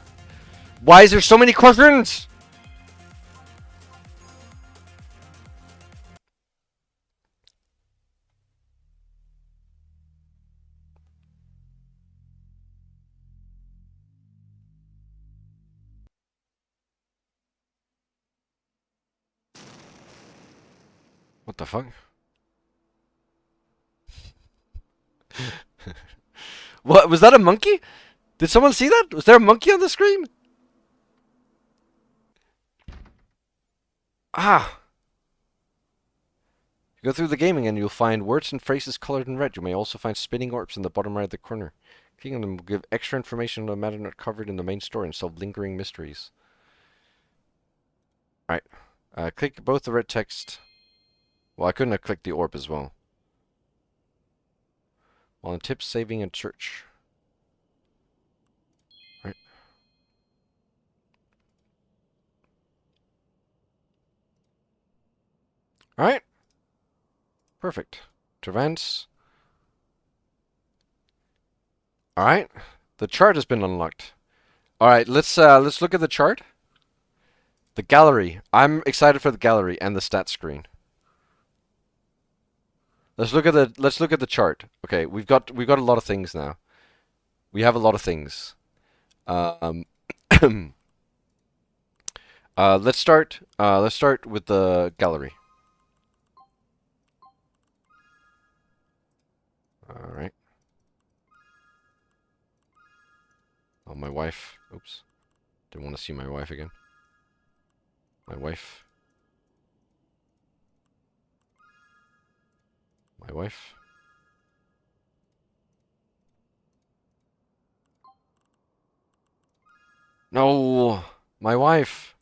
Why is there so many questions? What the fuck? What was that? A monkey? Did someone see that? Was there a monkey on the screen? Ah. Go through the gaming and you'll find words and phrases colored in red. You may also find spinning orbs in the bottom right of the corner. Clicking on them will give extra information on the matter not covered in the main story and solve lingering mysteries. Alright. Click both the red text. Well, I couldn't have clicked the orb as well. While in tips, saving, and search. Right. Alright. Perfect. Trevance. Alright. The chart has been unlocked. Alright, let's look at the chart. The gallery. I'm excited for the gallery and the stat screen. Let's look at the chart. Okay, we've got a lot of things now. We have a lot of things. Um let's start with the gallery. Alright. Oh, my wife. Oops. Didn't want to see my wife again. My wife. My wife. No! My wife!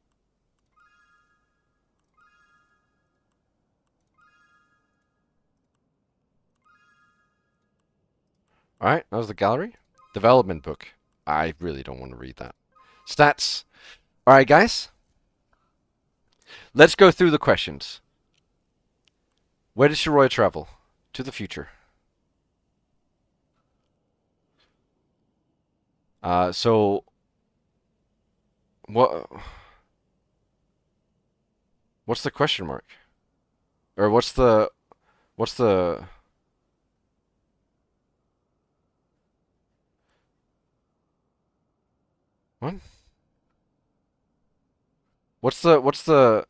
Alright, that was the gallery. Development book. I really don't want to read that. Stats. Alright, guys. Let's go through the questions. Where does Shiroya travel? To the future. So... What's the question mark? Or what's the... What? What's the...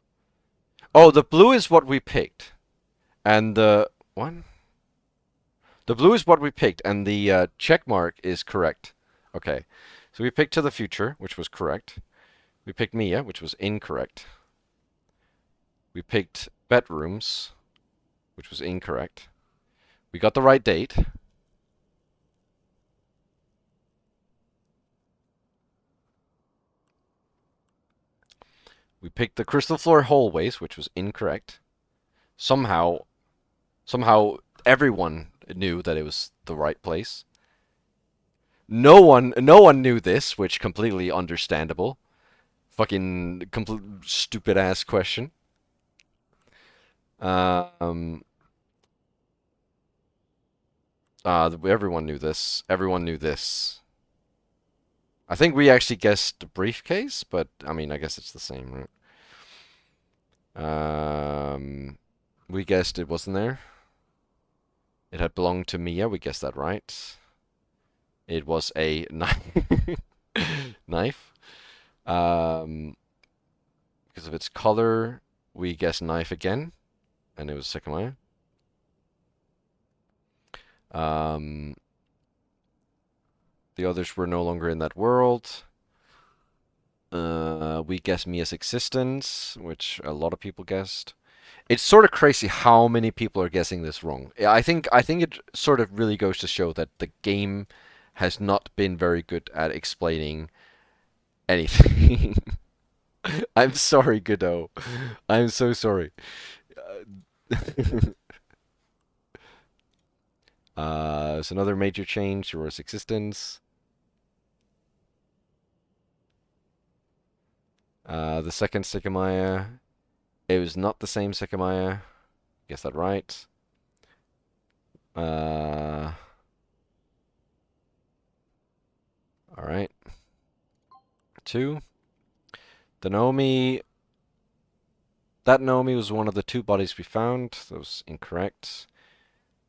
Oh, the blue is what we picked. And the... What? The blue is what we picked, and the check mark is correct. Okay. So we picked to the future, which was correct. We picked Mia, which was incorrect. We picked bedrooms, which was incorrect. We got the right date. We picked the crystal floor hallways, which was incorrect. Somehow everyone knew that it was the right place. No one knew this, which completely understandable. Fucking complete stupid ass question. Um. Everyone knew this. Everyone knew this. I think we actually guessed the briefcase, but I mean, I guess it's the same, right? We guessed it wasn't there. It had belonged to Mia. We guessed that right. It was a knife. Because of its color, we guessed knife again, and it was Sekimeiya. The others were no longer in that world. We guessed Mia's existence, which a lot of people guessed. It's sort of crazy how many people are guessing this wrong. I think it sort of really goes to show that the game has not been very good at explaining anything. I'm sorry, Godot. I'm so sorry. It's another major change to Earth's existence. The second Sekimeiya. It was not the same Sekimeiya. Guess that right. Alright. 2. The Naomi. That Naomi was one of the 2 bodies we found. That was incorrect.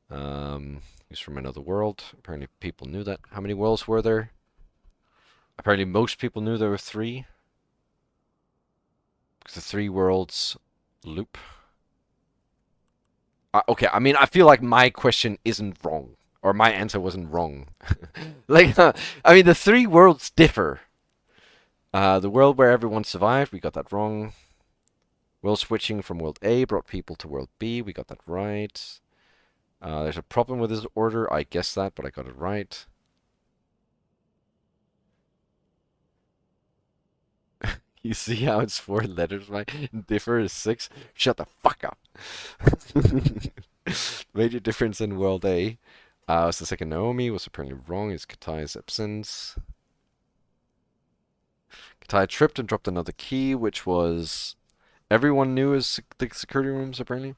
He's from another world. Apparently people knew that. How many worlds were there? Apparently most people knew there were 3. Because the 3 worlds loop. Okay, I mean, I feel like my question isn't wrong, or my answer wasn't wrong. Like, I mean, the three worlds differ. The world where everyone survived, we got that wrong. World switching from world A brought people to world B, we got that right. There's a problem with this order, I guessed that, but I got it right. You see how it's 4 letters, right? Differ is 6? Shut the fuck up. Major difference in world A. Was the second Naomi, was apparently wrong, is Katai's absence. Katai tripped and dropped another key, which was everyone knew as the security rooms, apparently.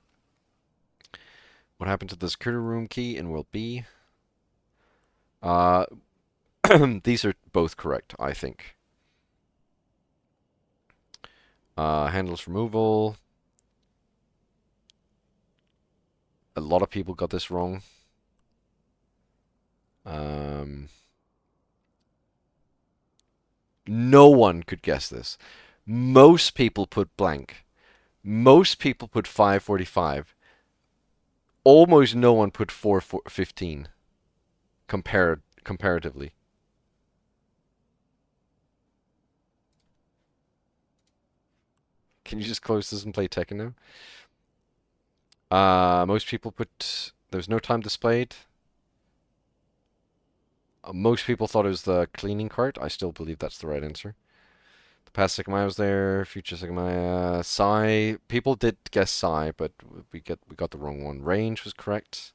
What happened to the security room key in world B? These are both correct, I think. Handles removal. A lot of people got this wrong. No one could guess this. Most people put blank. Most people put 545. Almost no one put 415. Comparatively. Can you just close this and play Tekken now? Most people put... There's no time displayed. Most people thought it was the cleaning cart. I still believe that's the right answer. The past Sekimeiya was there. Future Sekimeiya. Sai. People did guess Sai, but we got the wrong one. Range was correct.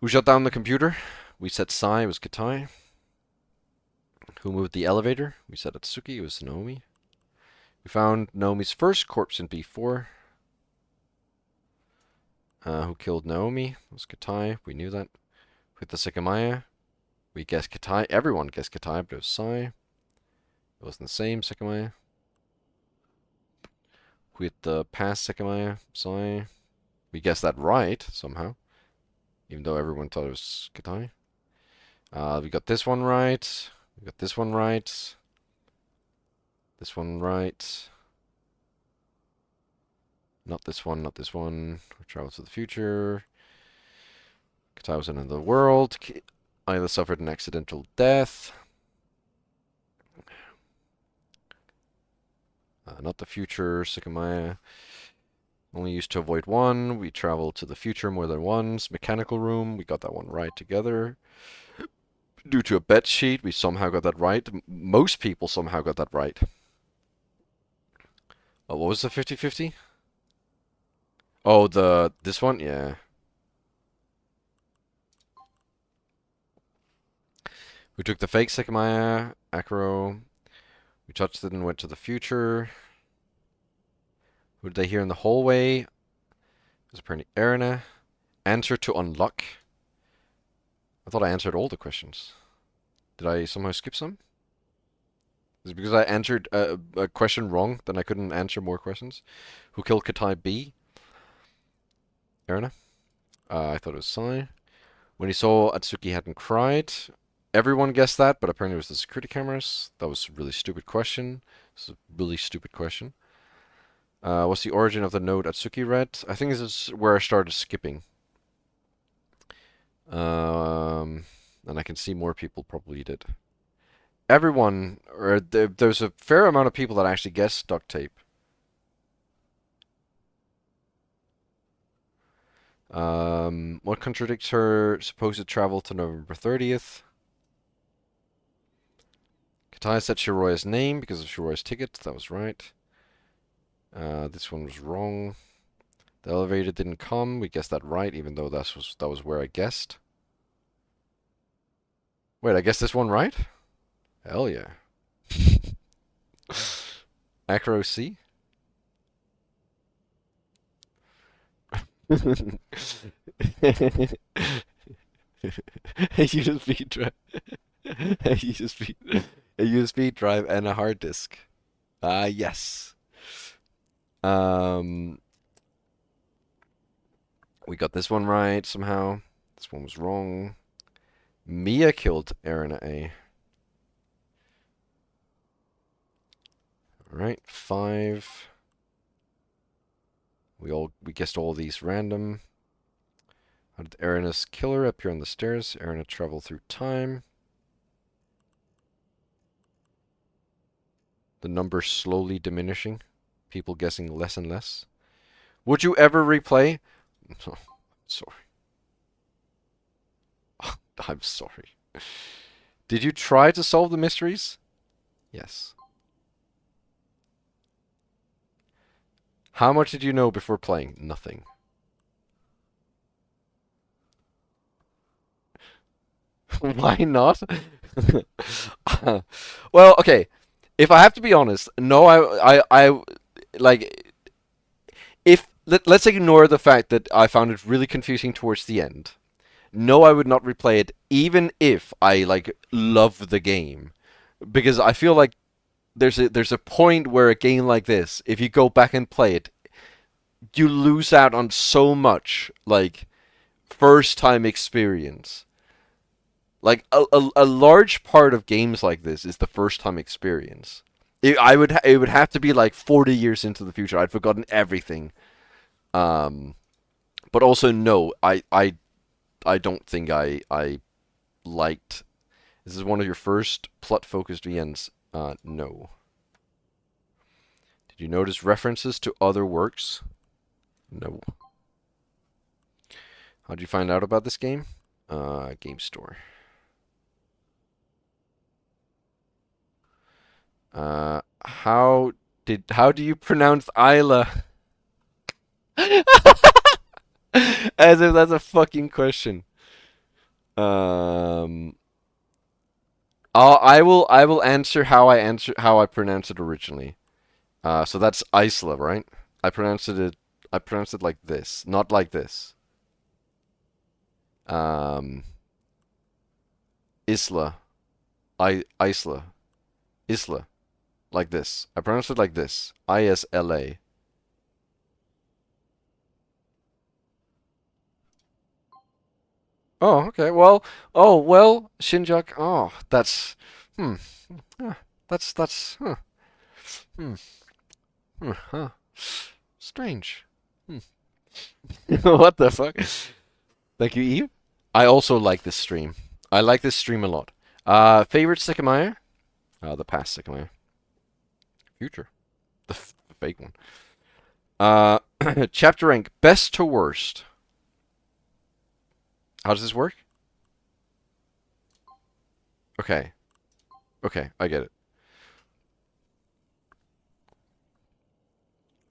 Who shut down the computer? We said Sai. It was Katai. Who moved the elevator? We said Atsuki. It was Naomi. We found Naomi's first corpse in B4. Who killed Naomi? It was Katai. We knew that. With the Sekimeiya, we guessed Katai. Everyone guessed Katai, but it was Sai. It wasn't the same Sekimeiya. With the past Sekimeiya, Sai. We guessed that right, somehow. Even though everyone thought it was Katai. We got this one right. We got this one right. This one right. Not this one, not this one. We travel to the future. Katai was in another world. Ayla suffered an accidental death. Not the future. Sekimeiya. Only used to avoid one. We travel to the future more than once. Mechanical room. We got that one right together. Due to a bet sheet, we somehow got that right. Most people somehow got that right. What was the 50-50? Oh, this one? Yeah. We took the fake Sekimeiya, Acro. We touched it and went to the future. Who did they hear in the hallway? It was apparently Erina. Answer to unlock. I thought I answered all the questions. Did I somehow skip some? Is it because I answered a question wrong, then I couldn't answer more questions? Who killed Katai B? Erina. I thought it was Sai. When he saw Atsuki hadn't cried, everyone guessed that, but apparently it was the security cameras. That was a really stupid question. It's a really stupid question. What's the origin of the note Atsuki read? I think this is where I started skipping. And I can see more people probably did. Everyone, or there's a fair amount of people that actually guessed duct tape. What contradicts her supposed travel to November 30th? Katai said Shiroya's name because of Shiroya's ticket. That was right. This one was wrong. The elevator didn't come. We guessed that right, even though that was where I guessed. Wait, I guessed this one right? Hell yeah. Acro C? A USB drive. A USB drive and a hard disk. Yes. We got this one right somehow. This one was wrong. Mia killed Erina A. Alright, 5. We guessed all these random. How did Erinna's killer appear on the stairs? Erinna travel through time. The numbers slowly diminishing. People guessing less and less. Would you ever replay? Oh, sorry. I'm sorry. Did you try to solve the mysteries? Yes. How much did you know before playing? Nothing. Why not? Well, okay. If I have to be honest, no, I like if let's ignore the fact that I found it really confusing towards the end. No, I would not replay it, even if I like love the game, because I feel like there's a point where a game like this, if you go back and play it, you lose out on so much like first time experience. Like a large part of games like this is the first time experience. It would have to be like 40 years into the future. I'd forgotten everything. But also no, I don't think I liked. This is one of your first plot focused VNs. No. Did you notice references to other works? No. How'd you find out about this game? Game store. How do you pronounce Isla? As if that's a fucking question. I will answer how I pronounced it originally. So that's Isla, right? I pronounced it like this, not like this. Isla, Isla, Isla, like this. I pronounced it like this. Isla. Oh, okay. Well, oh well, Shinjak. Oh, that's hmm. Huh, that's huh. Hmm. Huh. Strange. Hmm. What the fuck? Thank you, Eve. I also like this stream. I like this stream a lot. Favorite Sekimeiya? The past Sekimeiya. Future. The fake one. Chapter rank. Best to worst. How does this work? Okay. Okay, I get it.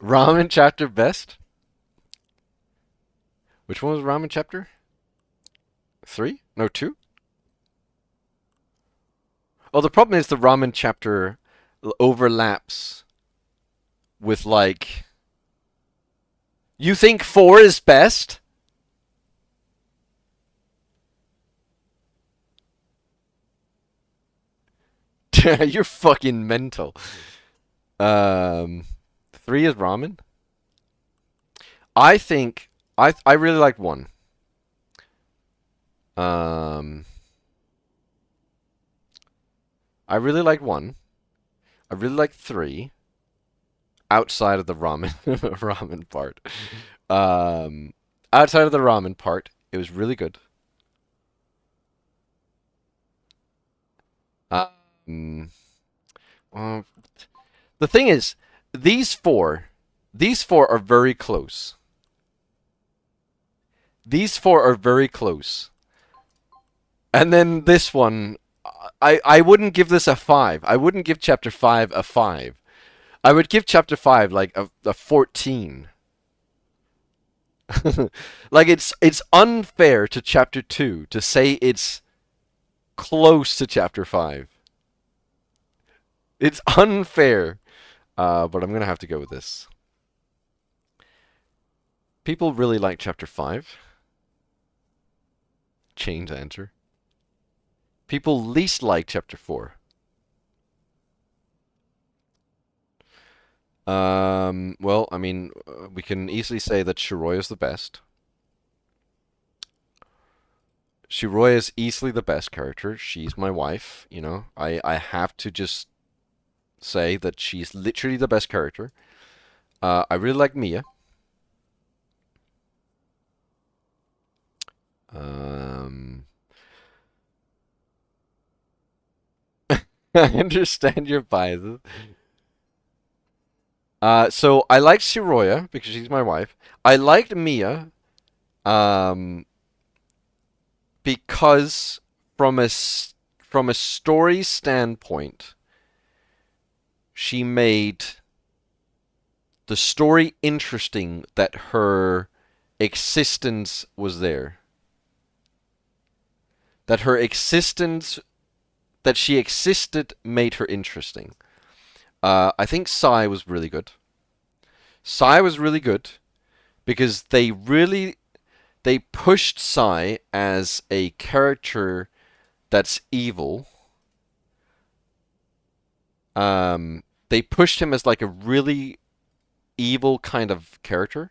Ramen chapter best? Which one was ramen chapter? 3? No, 2? Oh, the problem is the ramen chapter overlaps with like... You think 4 is best? You're fucking mental. 3 is ramen? I think... I really like 1. I really like 1. I really like 3. Outside of the ramen ramen part. Outside of the ramen part, it was really good. Um, uh, the thing is, these four are very close. These 4 are very close. And then this one, I wouldn't give this a 5. I wouldn't give chapter 5 a 5. I would give chapter 5 like a 14. Like it's unfair to chapter 2 to say it's close to chapter 5. It's unfair. But I'm gonna have to go with this. People really like chapter 5. Change answer. People least like chapter 4. Well, I mean, we can easily say that Shiroya is the best. Shiroya is easily the best character. She's my wife, you know. I have to just say that she's literally the best character. I really like Mia. I understand your biases. So I liked Shiroya because she's my wife. I liked Mia, um, because from a story standpoint, she made the story interesting that her existence was there. That her existence, that she existed, made her interesting. I think Sai was really good. Sai was really good because they pushed Sai as a character that's evil. They pushed him as like a really evil kind of character,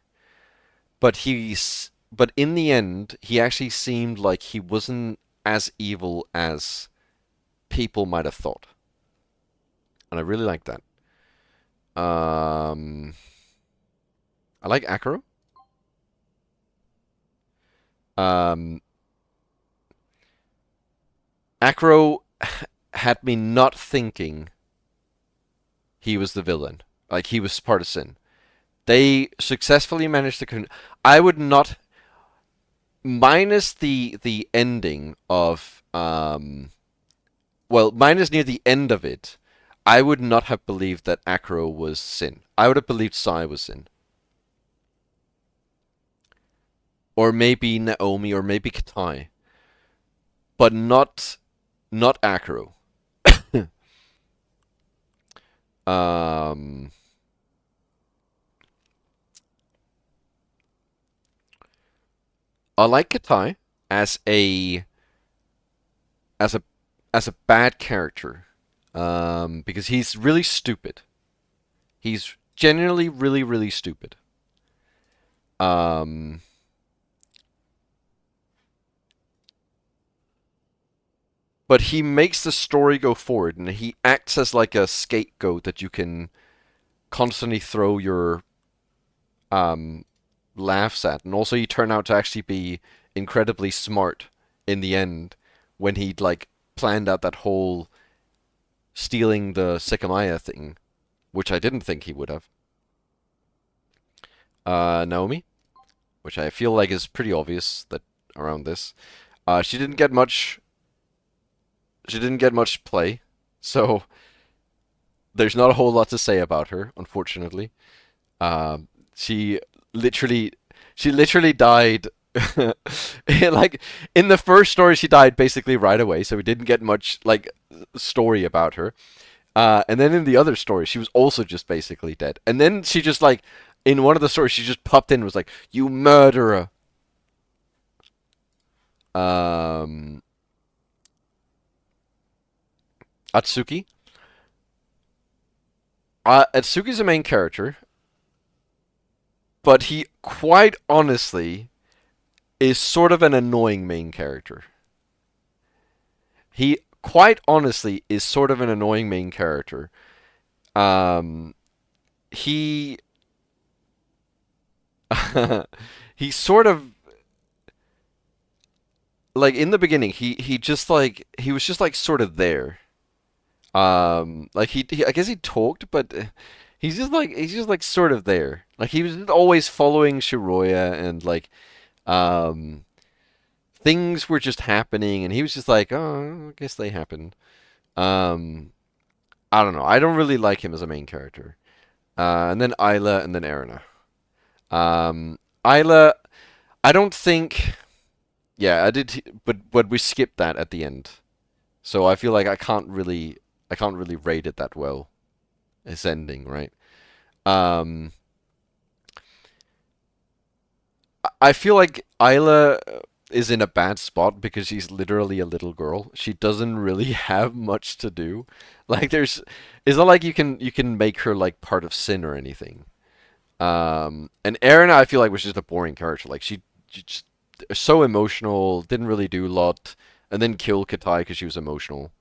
but in the end, he actually seemed like he wasn't as evil as people might have thought, and I really like that. Um, I like Akiro. Um, Akiro had me not thinking he was the villain, like he was part of Sin. They successfully managed to. I would not, minus the ending of well, minus near the end of it. I would not have believed that Akiro was Sin. I would have believed Sai was Sin, or maybe Naomi, or maybe Katai, but not Akiro. um, I like Katai as a as a as a bad character, because he's really stupid. He's genuinely really stupid. Um, but he makes the story go forward, and he acts as like a scapegoat that you can constantly throw your um, laughs at, and also he turned out to actually be incredibly smart in the end when he'd like planned out that whole stealing the Sekimeiya thing, which I didn't think he would have. Naomi, which I feel like is pretty obvious that around this, she didn't get much. She didn't get much play, so there's not a whole lot to say about her, unfortunately. Um, she literally, she literally died. Like in the first story, she died basically right away, so we didn't get much like story about her. And then in the other story, she was also just basically dead. And then she just like in one of the stories, she just popped in and was like, "You murderer." Um, Atsuki. Atsuki's the main character, but he quite honestly is sort of an annoying main character. He quite honestly is sort of an annoying main character. Um, he he sort of like in the beginning he was just like sort of there. Like I guess he talked, but he's just like sort of there. Like he was always following Shiroya, and like um things were just happening, and he was just like, oh, I guess they happened. Um, I don't know. I don't really like him as a main character. And then Isla, and then Erina. Isla, I don't think. Yeah, I did, but we skipped that at the end, so I feel like I can't really rate it that well. Its ending, right? Um, I feel like Isla is in a bad spot because she's literally a little girl. She doesn't really have much to do. Like it's not like you can make her like part of Sin or anything. And Erin, I feel like was just a boring character. Like she just so emotional, didn't really do a lot, and then killed Katai because she was emotional,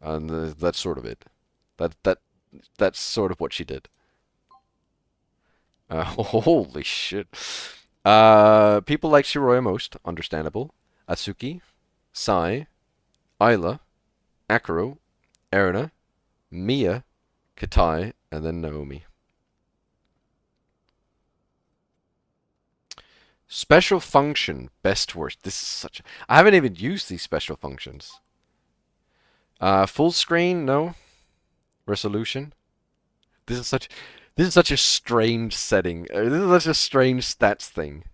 and that's sort of it. That that that's sort of what she did. Holy shit. People like Shiroya most, understandable. Atsuki, Sai, Ayla, Akiro, Erina, Mia, Katai, and then Naomi. Special function, best worst. This is such. I haven't even used these special functions. Full screen, no. Resolution. This is such. This is such a strange setting. This is such a strange stats thing.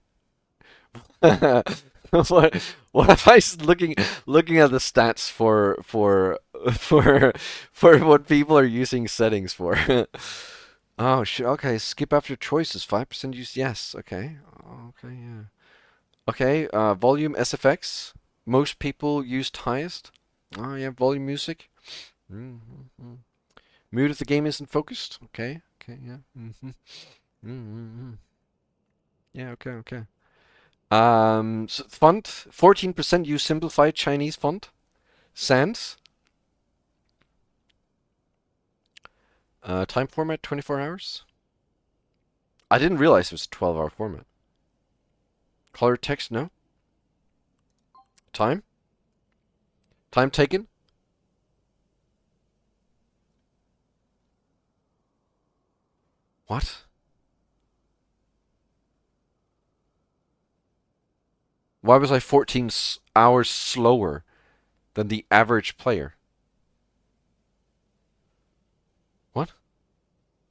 What if I looking at the stats for what people are using settings for? Oh shit. Okay, skip after choices. 5% use yes. Okay. Okay. Yeah. Okay. Volume SFX. Most people used highest. Oh yeah. Volume music. Mm-hmm. Mute if the game isn't focused. Okay. Okay. Yeah. Mm-hmm. Mm-hmm. Yeah. Okay. Okay. So font, 14% use simplified Chinese font. Sans. Time format, 24 hours. I didn't realize it was a 12-hour format. Color text, no. Time. Time taken. What? Why was I 14 hours slower than the average player? What?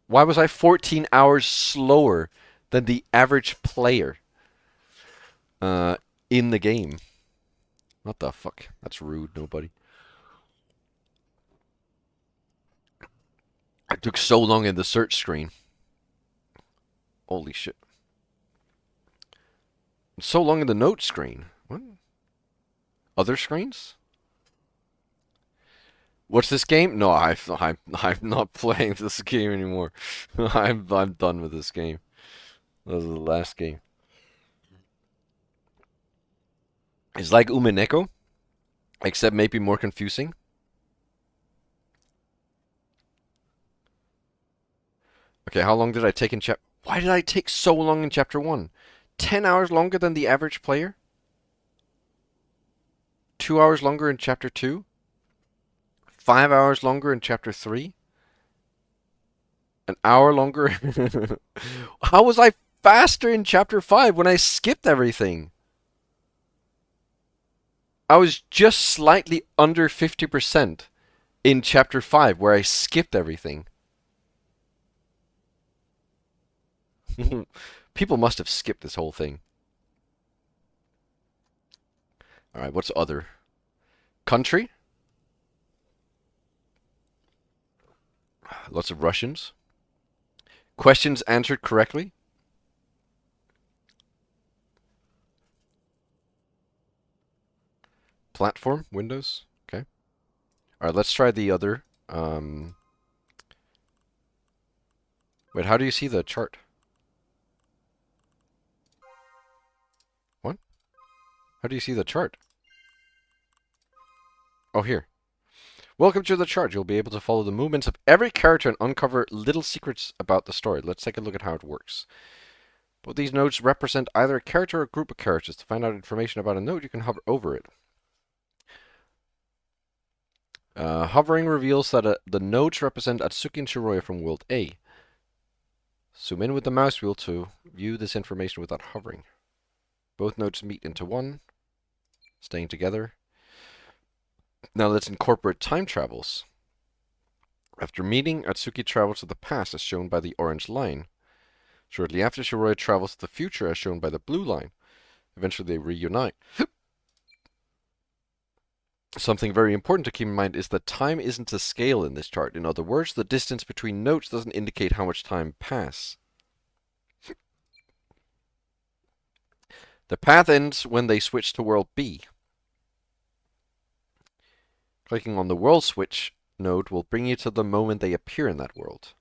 Why was I 14 hours slower than the average player uh, in the game? What the fuck? That's rude, nobody. I took so long in the search screen. Holy shit. So long in the note screen. What? Other screens? What's this game? No, I'm not playing this game anymore. I'm done with this game. That was the last game. It's like Umineko, except maybe more confusing. Okay, how long did I take in chapter? Why did I take so long in chapter 1? 10 hours longer than the average player? 2 hours longer in chapter 2? 5 hours longer in chapter 3? An hour longer? How was I faster in chapter 5 when I skipped everything? I was just slightly under 50% in chapter 5 where I skipped everything. People must have skipped this whole thing. Alright, what's other? Country? Lots of Russians. Questions answered correctly? Platform? Windows? Okay. Alright, let's try the other. Wait, how do you see the chart? What? How do you see the chart? Oh, here. Welcome to the chart. You'll be able to follow the movements of every character and uncover little secrets about the story. Let's take a look at how it works. Both these nodes represent either a character or a group of characters. To find out information about a node, you can hover over it. Hovering reveals that the nodes represent Atsuki and Shiroya from World A. Zoom in with the mouse wheel to view this information without hovering. Both nodes meet into one, staying together. Now let's incorporate time travels. After meeting, Atsuki travels to the past as shown by the orange line. Shortly after, Shiroya travels to the future as shown by the blue line. Eventually they reunite. Something very important to keep in mind is that time isn't a scale in this chart. In other words, the distance between nodes doesn't indicate how much time passed. The path ends when they switch to world B. Clicking on the world switch node will bring you to the moment they appear in that world.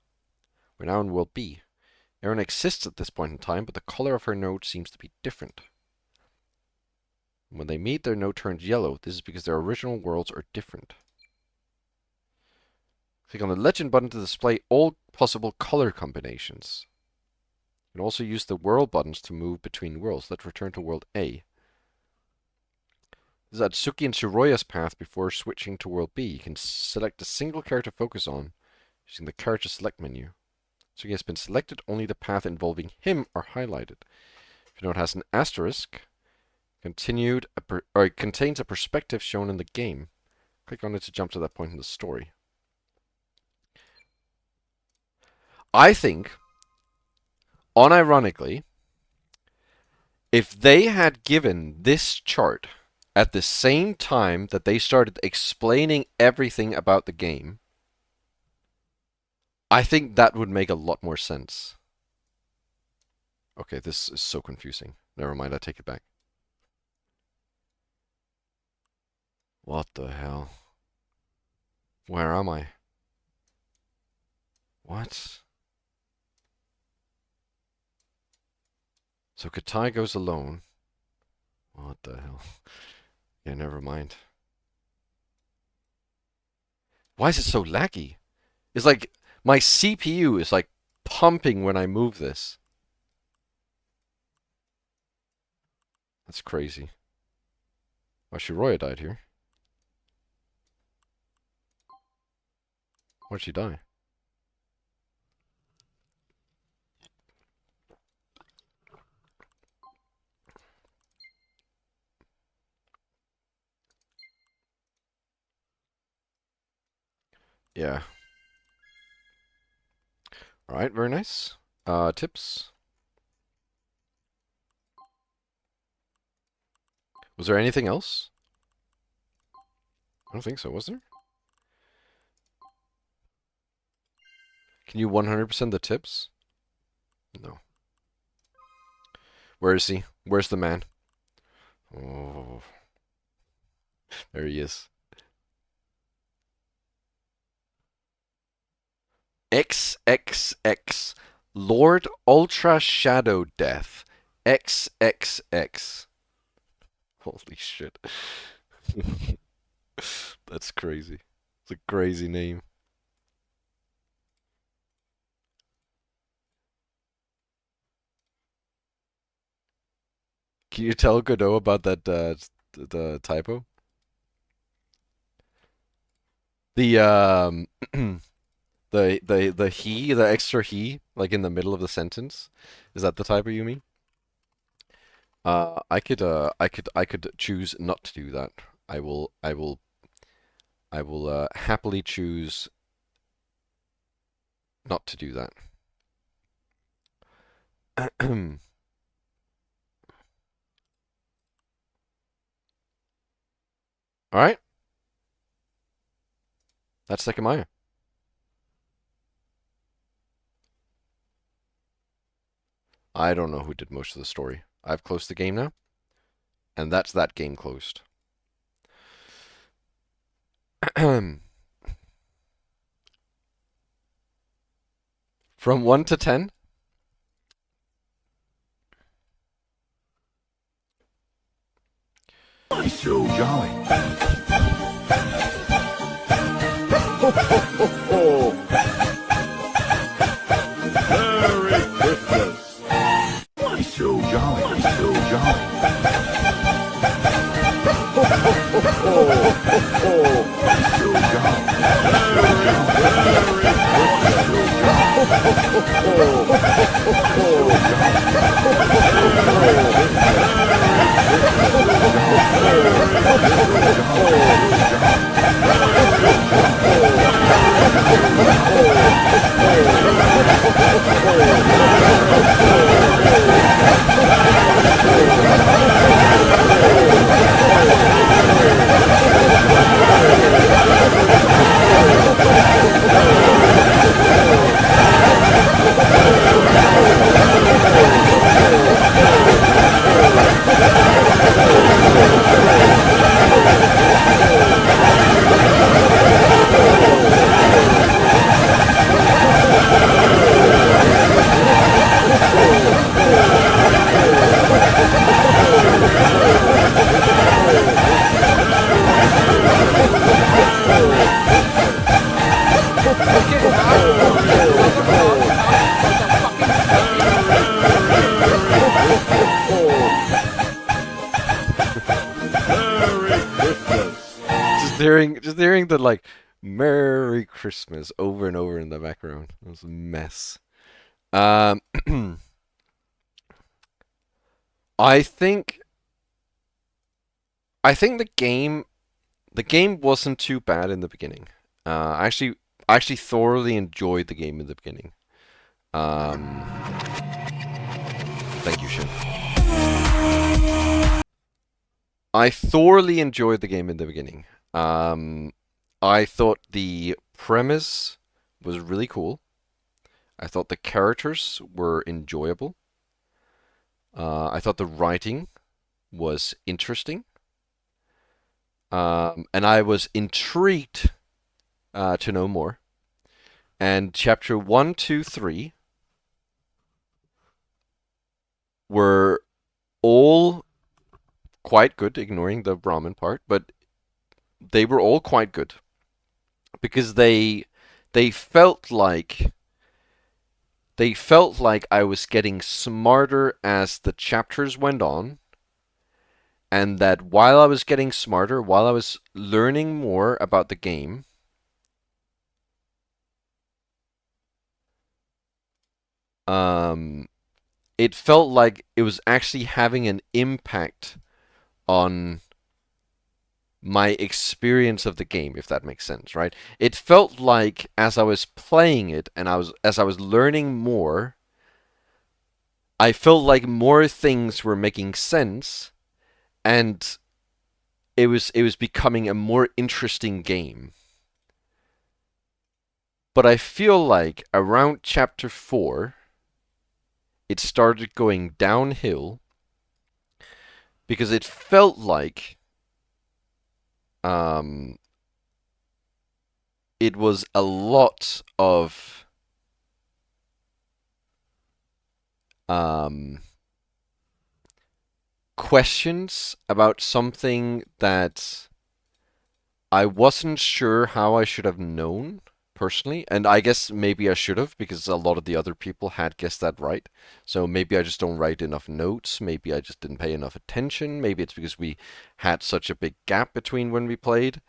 We're now in world B. Erin exists at this point in time, but the color of her node seems to be different. When they meet, their node turns yellow. This is because their original worlds are different. Click on the legend button to display all possible color combinations. You can also use the world buttons to move between worlds. Let's return to world A. This is Atsuki and Shiroya's path before switching to world B. You can select a single character to focus on using the character select menu. So he has been selected, only the path involving him are highlighted. If your node has an asterisk, it contains a perspective shown in the game. Click on it to jump to that point in the story. I think, unironically, if they had given this chart at the same time that they started explaining everything about the game, I think that would make a lot more sense. Okay, this is so confusing. Never mind, I take it back. What the hell? Where am I? What? So Katai goes alone. What the hell? Yeah, never mind. Why is it so laggy? It's like my CPU is like pumping when I move this. That's crazy. Why Shiroya died here? Why'd she die? Yeah. Alright, very nice. Tips? Was there anything else? I don't think so, was there? Can you 100% the tips? No. Where is he? Where's the man? Oh. There he is. XXX. Lord Ultra Shadow Death. XXX. Holy shit. That's crazy. It's a crazy name. Can you tell Godot about that the typo? The the extra he, like in the middle of the sentence, is that the typo you mean? I could choose not to do that. I will happily choose not to do that. All right. That's Sekimeiya. I don't know who did most of the story. I've closed the game now, and that's that game closed. From 1 to 10? Why so jolly? Merry Christmas! Why so jolly? Why so jolly? Why so jolly? Just hearing the like Merry Christmas over and over in the background. It was a mess. Um, I think the game wasn't too bad in the beginning. I actually thoroughly enjoyed the game in the beginning. Um, Thank you, Shin. I thoroughly enjoyed the game in the beginning. Um, I thought the premise was really cool. I thought the characters were enjoyable. I thought the writing was interesting. And I was intrigued to know more. And chapter 1, 2, 3 were all quite good, ignoring the Brahmin part, but they were all quite good because they felt like I was getting smarter as the chapters went on, and that while I was getting smarter, while I was learning more about the game, um, it felt like it was actually having an impact on my experience of the game, if that makes sense, right? It felt like as I was playing it and as I was learning more, I felt like more things were making sense and it was becoming a more interesting game. But I feel like around chapter 4 it started going downhill because it felt like um it was a lot of um questions about something that I wasn't sure how I should have known personally, and I guess maybe I should have because a lot of the other people had guessed that right. So maybe I just don't write enough notes, maybe I just didn't pay enough attention, maybe it's because we had such a big gap between when we played.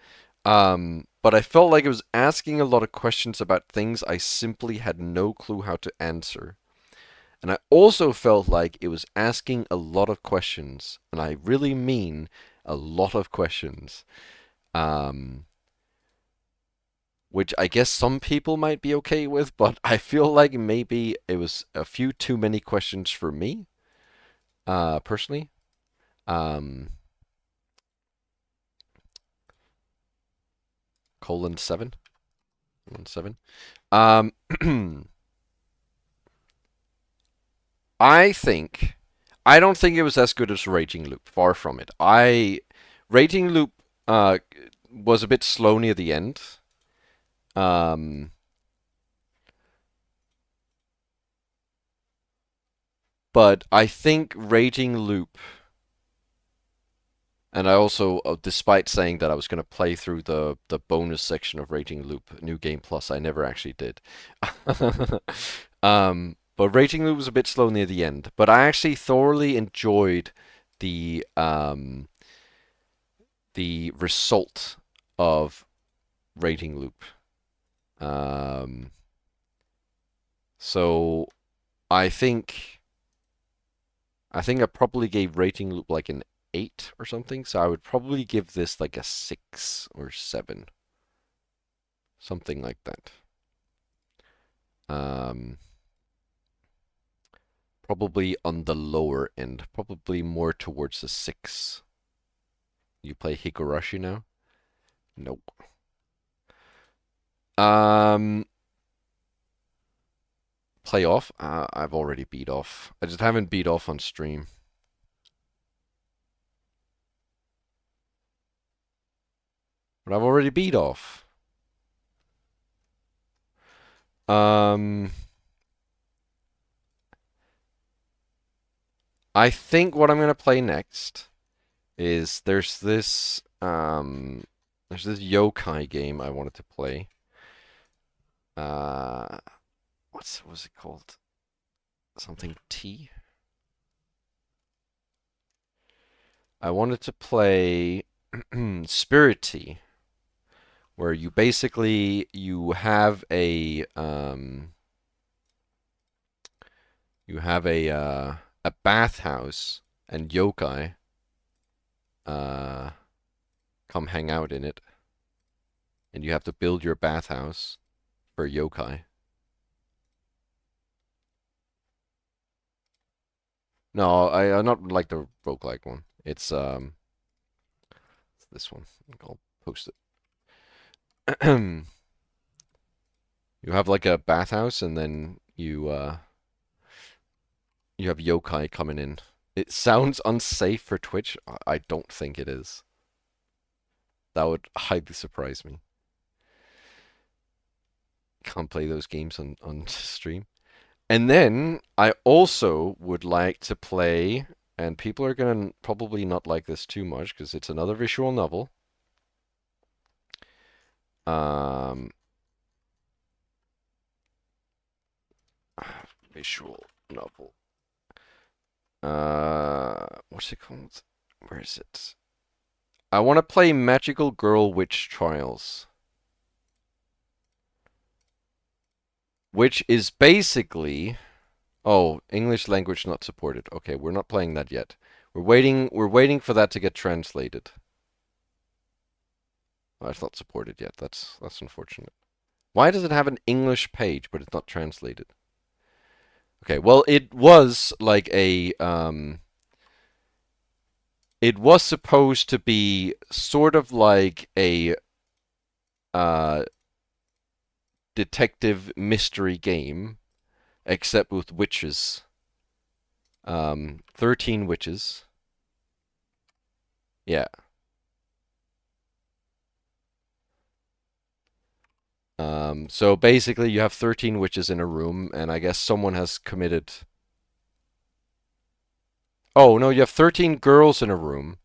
But I felt like it was asking a lot of questions about things I simply had no clue how to answer. And I also felt like it was asking a lot of questions, and I really mean a lot of questions. Um, which I guess some people might be okay with, but I feel like maybe it was a few too many questions for me, personally. Um, colon 7. Colon 7. Um, I think I don't think it was as good as Raging Loop. Far from it. Raging Loop was a bit slow near the end. Um, but I think Raging Loop, and I also, despite saying that I was going to play through the bonus section of Raging Loop New Game Plus, I never actually did. But Raging Loop was a bit slow near the end. But I actually thoroughly enjoyed the um, the result of Raging Loop. Um, so I think I probably gave Raging Loop like an 8 or something. So I would probably give this like a 6 or 7, something like that. Um, Probably on the lower end, probably more towards the 6. You play Higurashi now? Nope. Um, Play off? I've already beat off. I just haven't beat off on stream. But I've already beat off. Um, I think what I'm gonna play next is there's this yokai game I wanted to play. Uh, what's it called? Something T. I wanted to play Spirit Tea, where you basically you have a bathhouse and yokai uh, come hang out in it, and you have to build your bathhouse for yokai. No, I not like the roguelike one. It's this one. I'll post it. You have like a bathhouse, and then you have yokai coming in. It sounds unsafe for Twitch. I don't think it is. That would highly surprise me. Can't play those games on stream. And then I also would like to play, and people are gonna probably not like this too much because it's another visual novel. Um, visual novel. What's it called? Where is it? I want to play Magical Girl Witch Trials, which is basically, oh, English language not supported. Okay, we're not playing that yet. We're waiting for that to get translated. Oh, it's not supported yet. That's unfortunate. Why does it have an English page but it's not translated? Okay, well it was like it was supposed to be sort of like a uh detective mystery game, except with witches. 13 witches. Yeah. So basically you have 13 witches in a room, and I guess someone has committed... Oh, no, you have 13 girls in a room,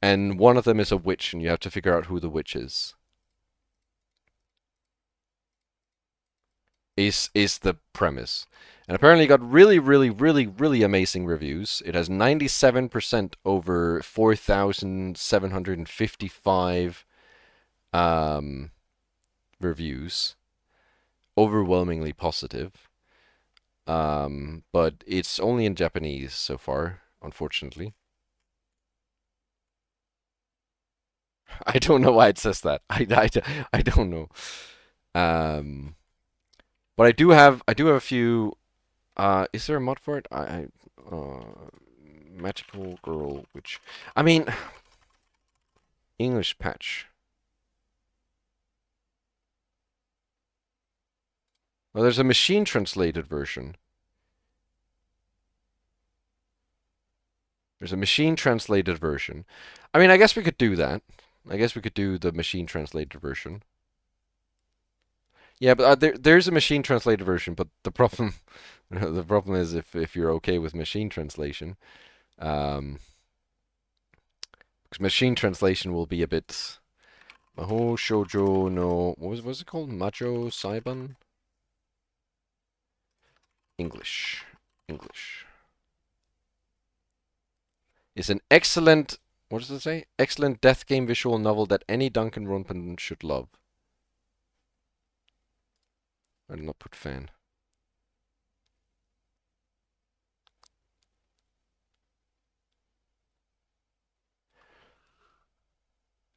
and one of them is a witch, and you have to figure out who the witch is. Is the premise. And apparently got really, really, really, really amazing reviews. It has 97% over 4,755 reviews. Overwhelmingly positive. But it's only in Japanese so far, unfortunately. I don't know why it says that. I don't know. But I do have a few. Is there a mod for it? Magical Girl, which I mean, English patch. Well, there's a machine translated version. There's a machine translated version. I mean, I guess we could do that. I guess we could do the machine translated version. Yeah, but there's a machine translated version, but the problem the problem is if you're okay with machine translation, because machine translation will be a bit Maho Shoujo no what was it called? Majo Saiban? English. English. Is an excellent, what does it say? Excellent death game visual novel that any Danganronpa should love. I did not put fan.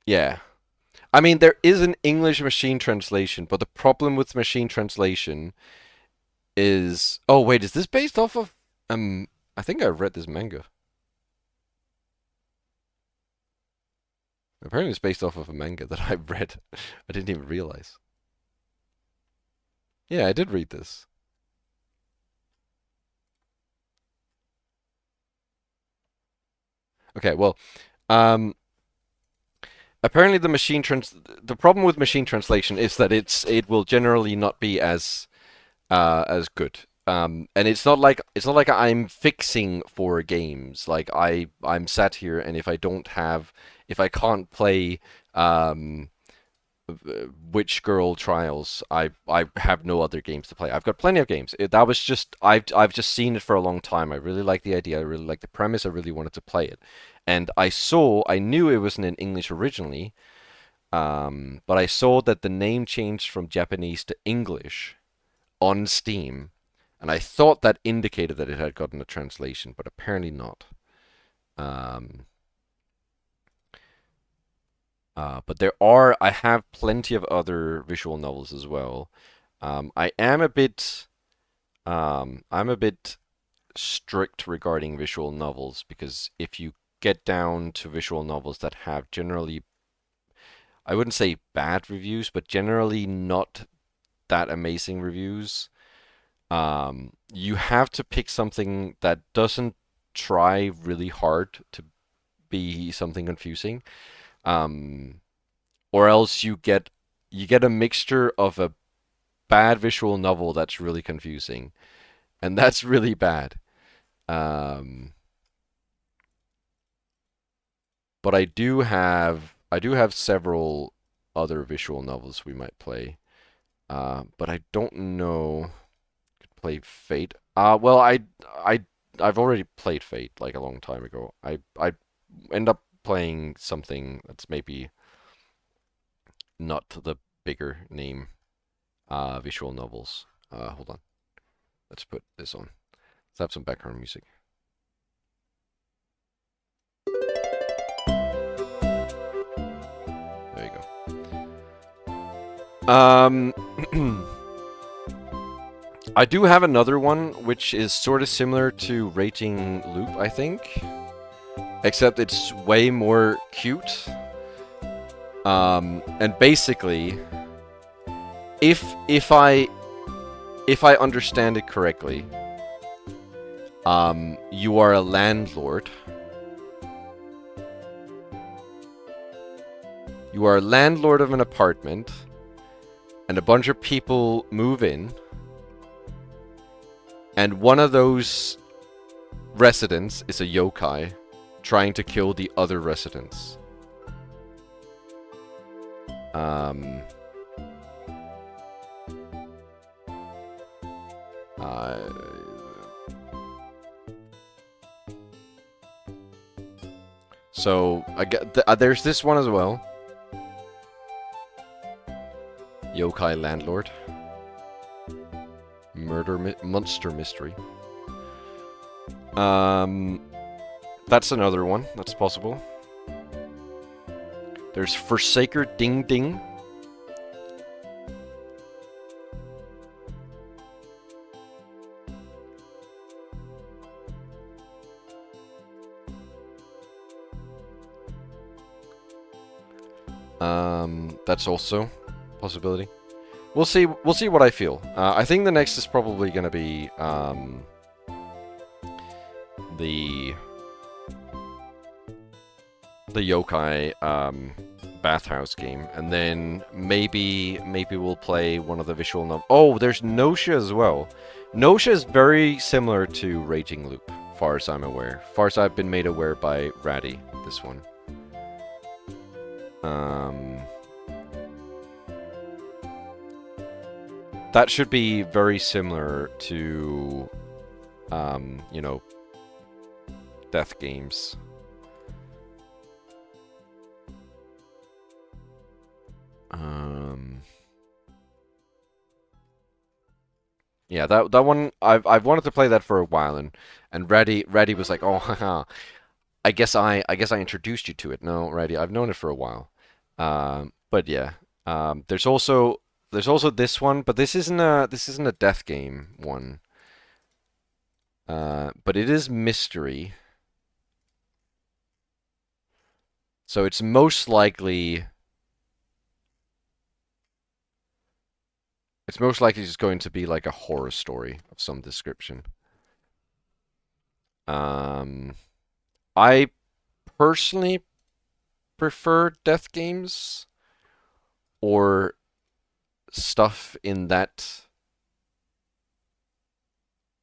Yeah. I mean, there is an English machine translation, but the problem with machine translation is... Oh, wait, is this based off of... I think I read this manga. Apparently it's based off of a manga that I read. I didn't even realize. Yeah, I did read this. Okay, well, apparently the problem with machine translation is that it will generally not be as good. And it's not like I'm fixing for games. Like I'm sat here, and if I can't play Witch Girl Trials, I have no other games to play. I've got plenty of games. That was just I've just seen it for a long time. I really like the idea. I really like the premise. I really wanted to play it, and I knew it wasn't in English originally. But I saw that the name changed from Japanese to English on Steam, and I thought that indicated that it had gotten a translation, but apparently not. Um, but I have plenty of other visual novels as well. I'm a bit strict regarding visual novels because if you get down to visual novels that have generally, I wouldn't say bad reviews, but generally not that amazing reviews, you have to pick something that doesn't try really hard to be something confusing, um, or else you get a mixture of a bad visual novel that's really confusing, and that's really bad. Um, but I do have several other visual novels we might play. But I don't know. Could play Fate. Well, I've already played Fate like a long time ago. I end up playing something that's maybe not the bigger name visual novels. Hold on. Let's put this on. Let's have some background music. There you go. I do have another one which is sort of similar to Rating Loop, I think, except it's way more cute. And basically, if if I if I understand it correctly, you are a landlord. You are a landlord of an apartment, and a bunch of people move in, and one of those residents is a yokai trying to kill the other residents. Uh, so I get there's this one as well. Yokai Landlord. Monster Mystery. That's another one that's possible. There's Forsaker Ding Ding. That's also a possibility. We'll see. We'll see what I feel. I think the next is probably gonna be the yokai bathhouse game, and then maybe we'll play one of the visual novels. Oh, there's Nosha as well. Nosha is very similar to Raging Loop, far as I'm aware. Far as I've been made aware by Ratty, this one. That should be very similar to, you know, death games. Yeah, that one I've wanted to play that for a while, and Reddy was like, oh, haha, I guess I introduced you to it. No, Reddy, I've known it for a while. But yeah, there's also this one, but this isn't a death game one. But it is mystery, so it's most likely. It's most likely just going to be like a horror story of some description. I personally prefer death games or stuff in that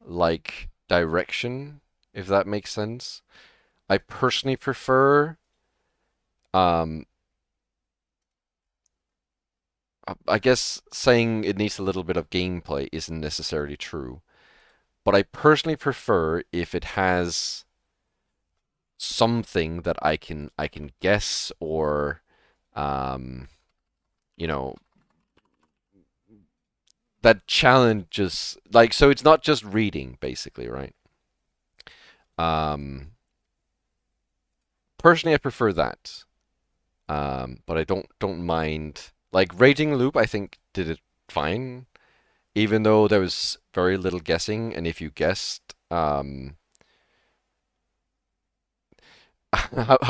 like direction, if that makes sense. I personally prefer um I guess saying it needs a little bit of gameplay isn't necessarily true, but I personally prefer if it has something that I can guess or um you know, that challenges, like, so it's not just reading, basically, right? Um, Personally, I prefer that. But I don't mind, like, Raging Loop, I think did it fine, even though there was very little guessing, and if you guessed, how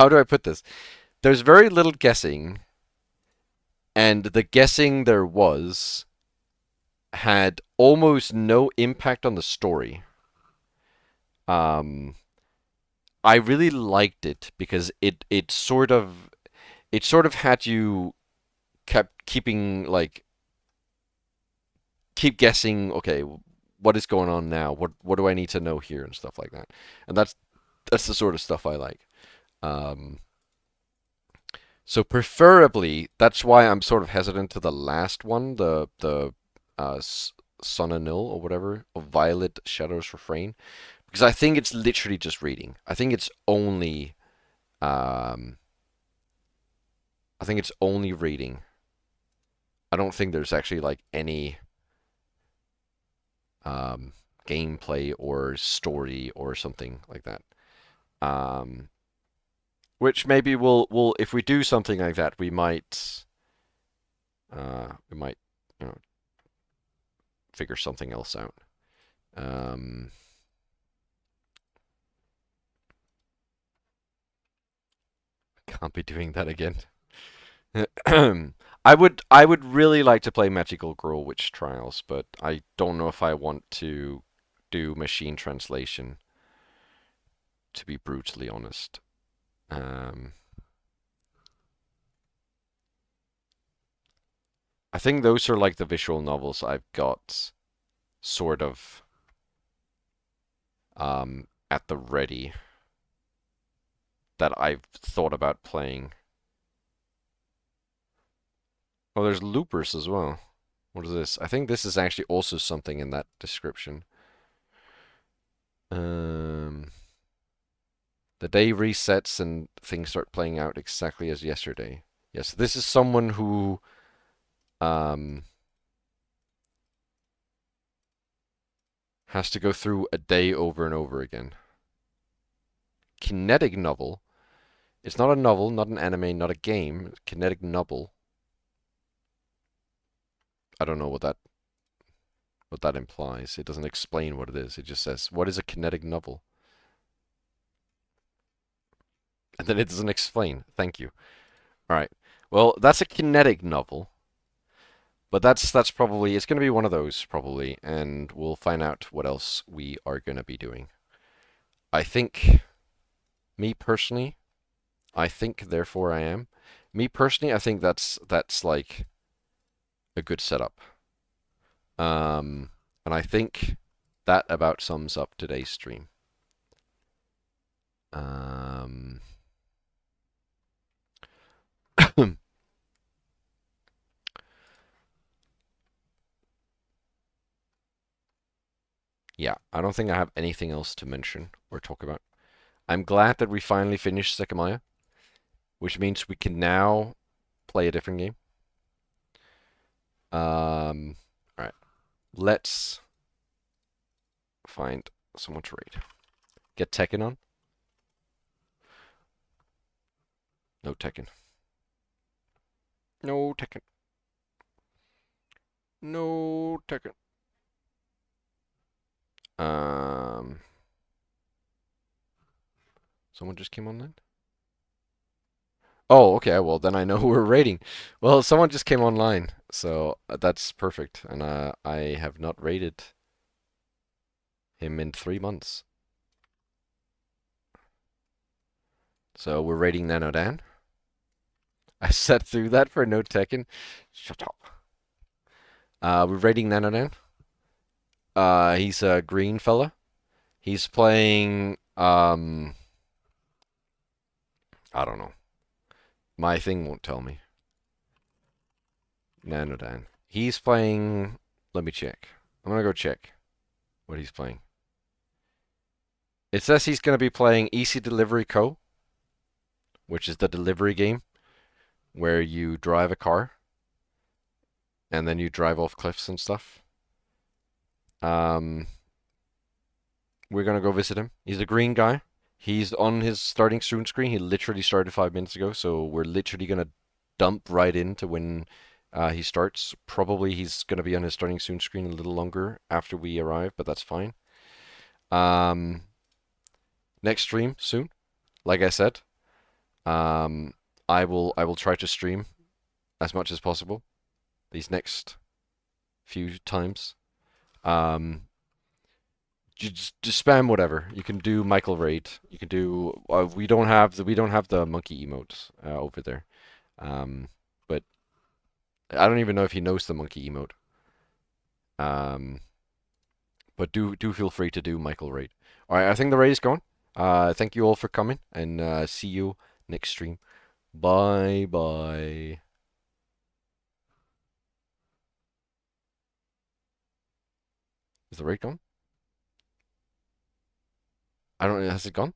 do I put this? There's very little guessing, and the guessing there was had almost no impact on the story. Um, I really liked it because it sort of had you kept keeping like keep guessing. Okay, what is going on now? What do I need to know here and stuff like that. And that's the sort of stuff I like. Um, so preferably, that's why I'm sort of hesitant to the last one, the Sun and Nil or whatever, or Violet Shadow's Refrain, because I think it's literally just reading. Um, I think it's only reading. I don't think there's actually like any um, gameplay or story or something like that. Um, which maybe we'll if we do something like that, we might you know figure something else out. Um, can't be doing that again. I would really like to play Magical Girl Witch Trials, but I don't know if I want to do machine translation, to be brutally honest. Um, I think those are like the visual novels I've got sort of at the ready that I've thought about playing. Oh, there's loopers as well. What is this? I think this is actually also something in that description. Um, the day resets and things start playing out exactly as yesterday. Yes, this is someone who um, has to go through a day over and over again. Kinetic novel. It's not a novel, not an anime, not a game. Kinetic novel. I don't know what that implies. It doesn't explain what it is. It just says, what is a kinetic novel? And then it doesn't explain. Thank you. All right. Well, that's a kinetic novel, but that's probably it's going to be one of those probably, and we'll find out what else we are going to be doing. I think me personally, I think therefore I am. Me personally, I think that's like a good setup. And I think that about sums up today's stream. Um, yeah, I don't think I have anything else to mention or talk about. I'm glad that we finally finished Sekimeiya, which means we can now play a different game. All right, let's find someone to raid. Get Tekken on. No Tekken. No Tekken. No Tekken. Um, someone just came online. Oh, okay. Well, then I know who we're raiding. Well, someone just came online, so that's perfect. And I have not raided him in 3 months. So we're raiding Nanodan. I sat through that for no Tekken. Shut up. We're raiding Nanodan. He's a green fella. He's playing I don't know. My thing won't tell me. Nanodan. He's playing. Let me check. I'm gonna go check what he's playing. It says he's gonna be playing Easy Delivery Co., which is the delivery game where you drive a car. and then you drive off cliffs and stuff. Um, we're gonna go visit him. He's a green guy. He's on his starting soon screen. He literally started 5 minutes ago, so we're literally gonna dump right into when he starts. Probably he's gonna be on his starting soon screen a little longer after we arrive, but that's fine. Um, next stream soon. Like I said, um, I will try to stream as much as possible these next few times. Um, just spam whatever. You can do Michael Raid. You can do. We don't have the monkey emotes over there. But I don't even know if he knows the monkey emote. Um, but do feel free to do Michael Raid. All right, I think the raid is gone. Thank you all for coming, and see you next stream. Bye bye. Is the raid gone? I don't know. Has it gone?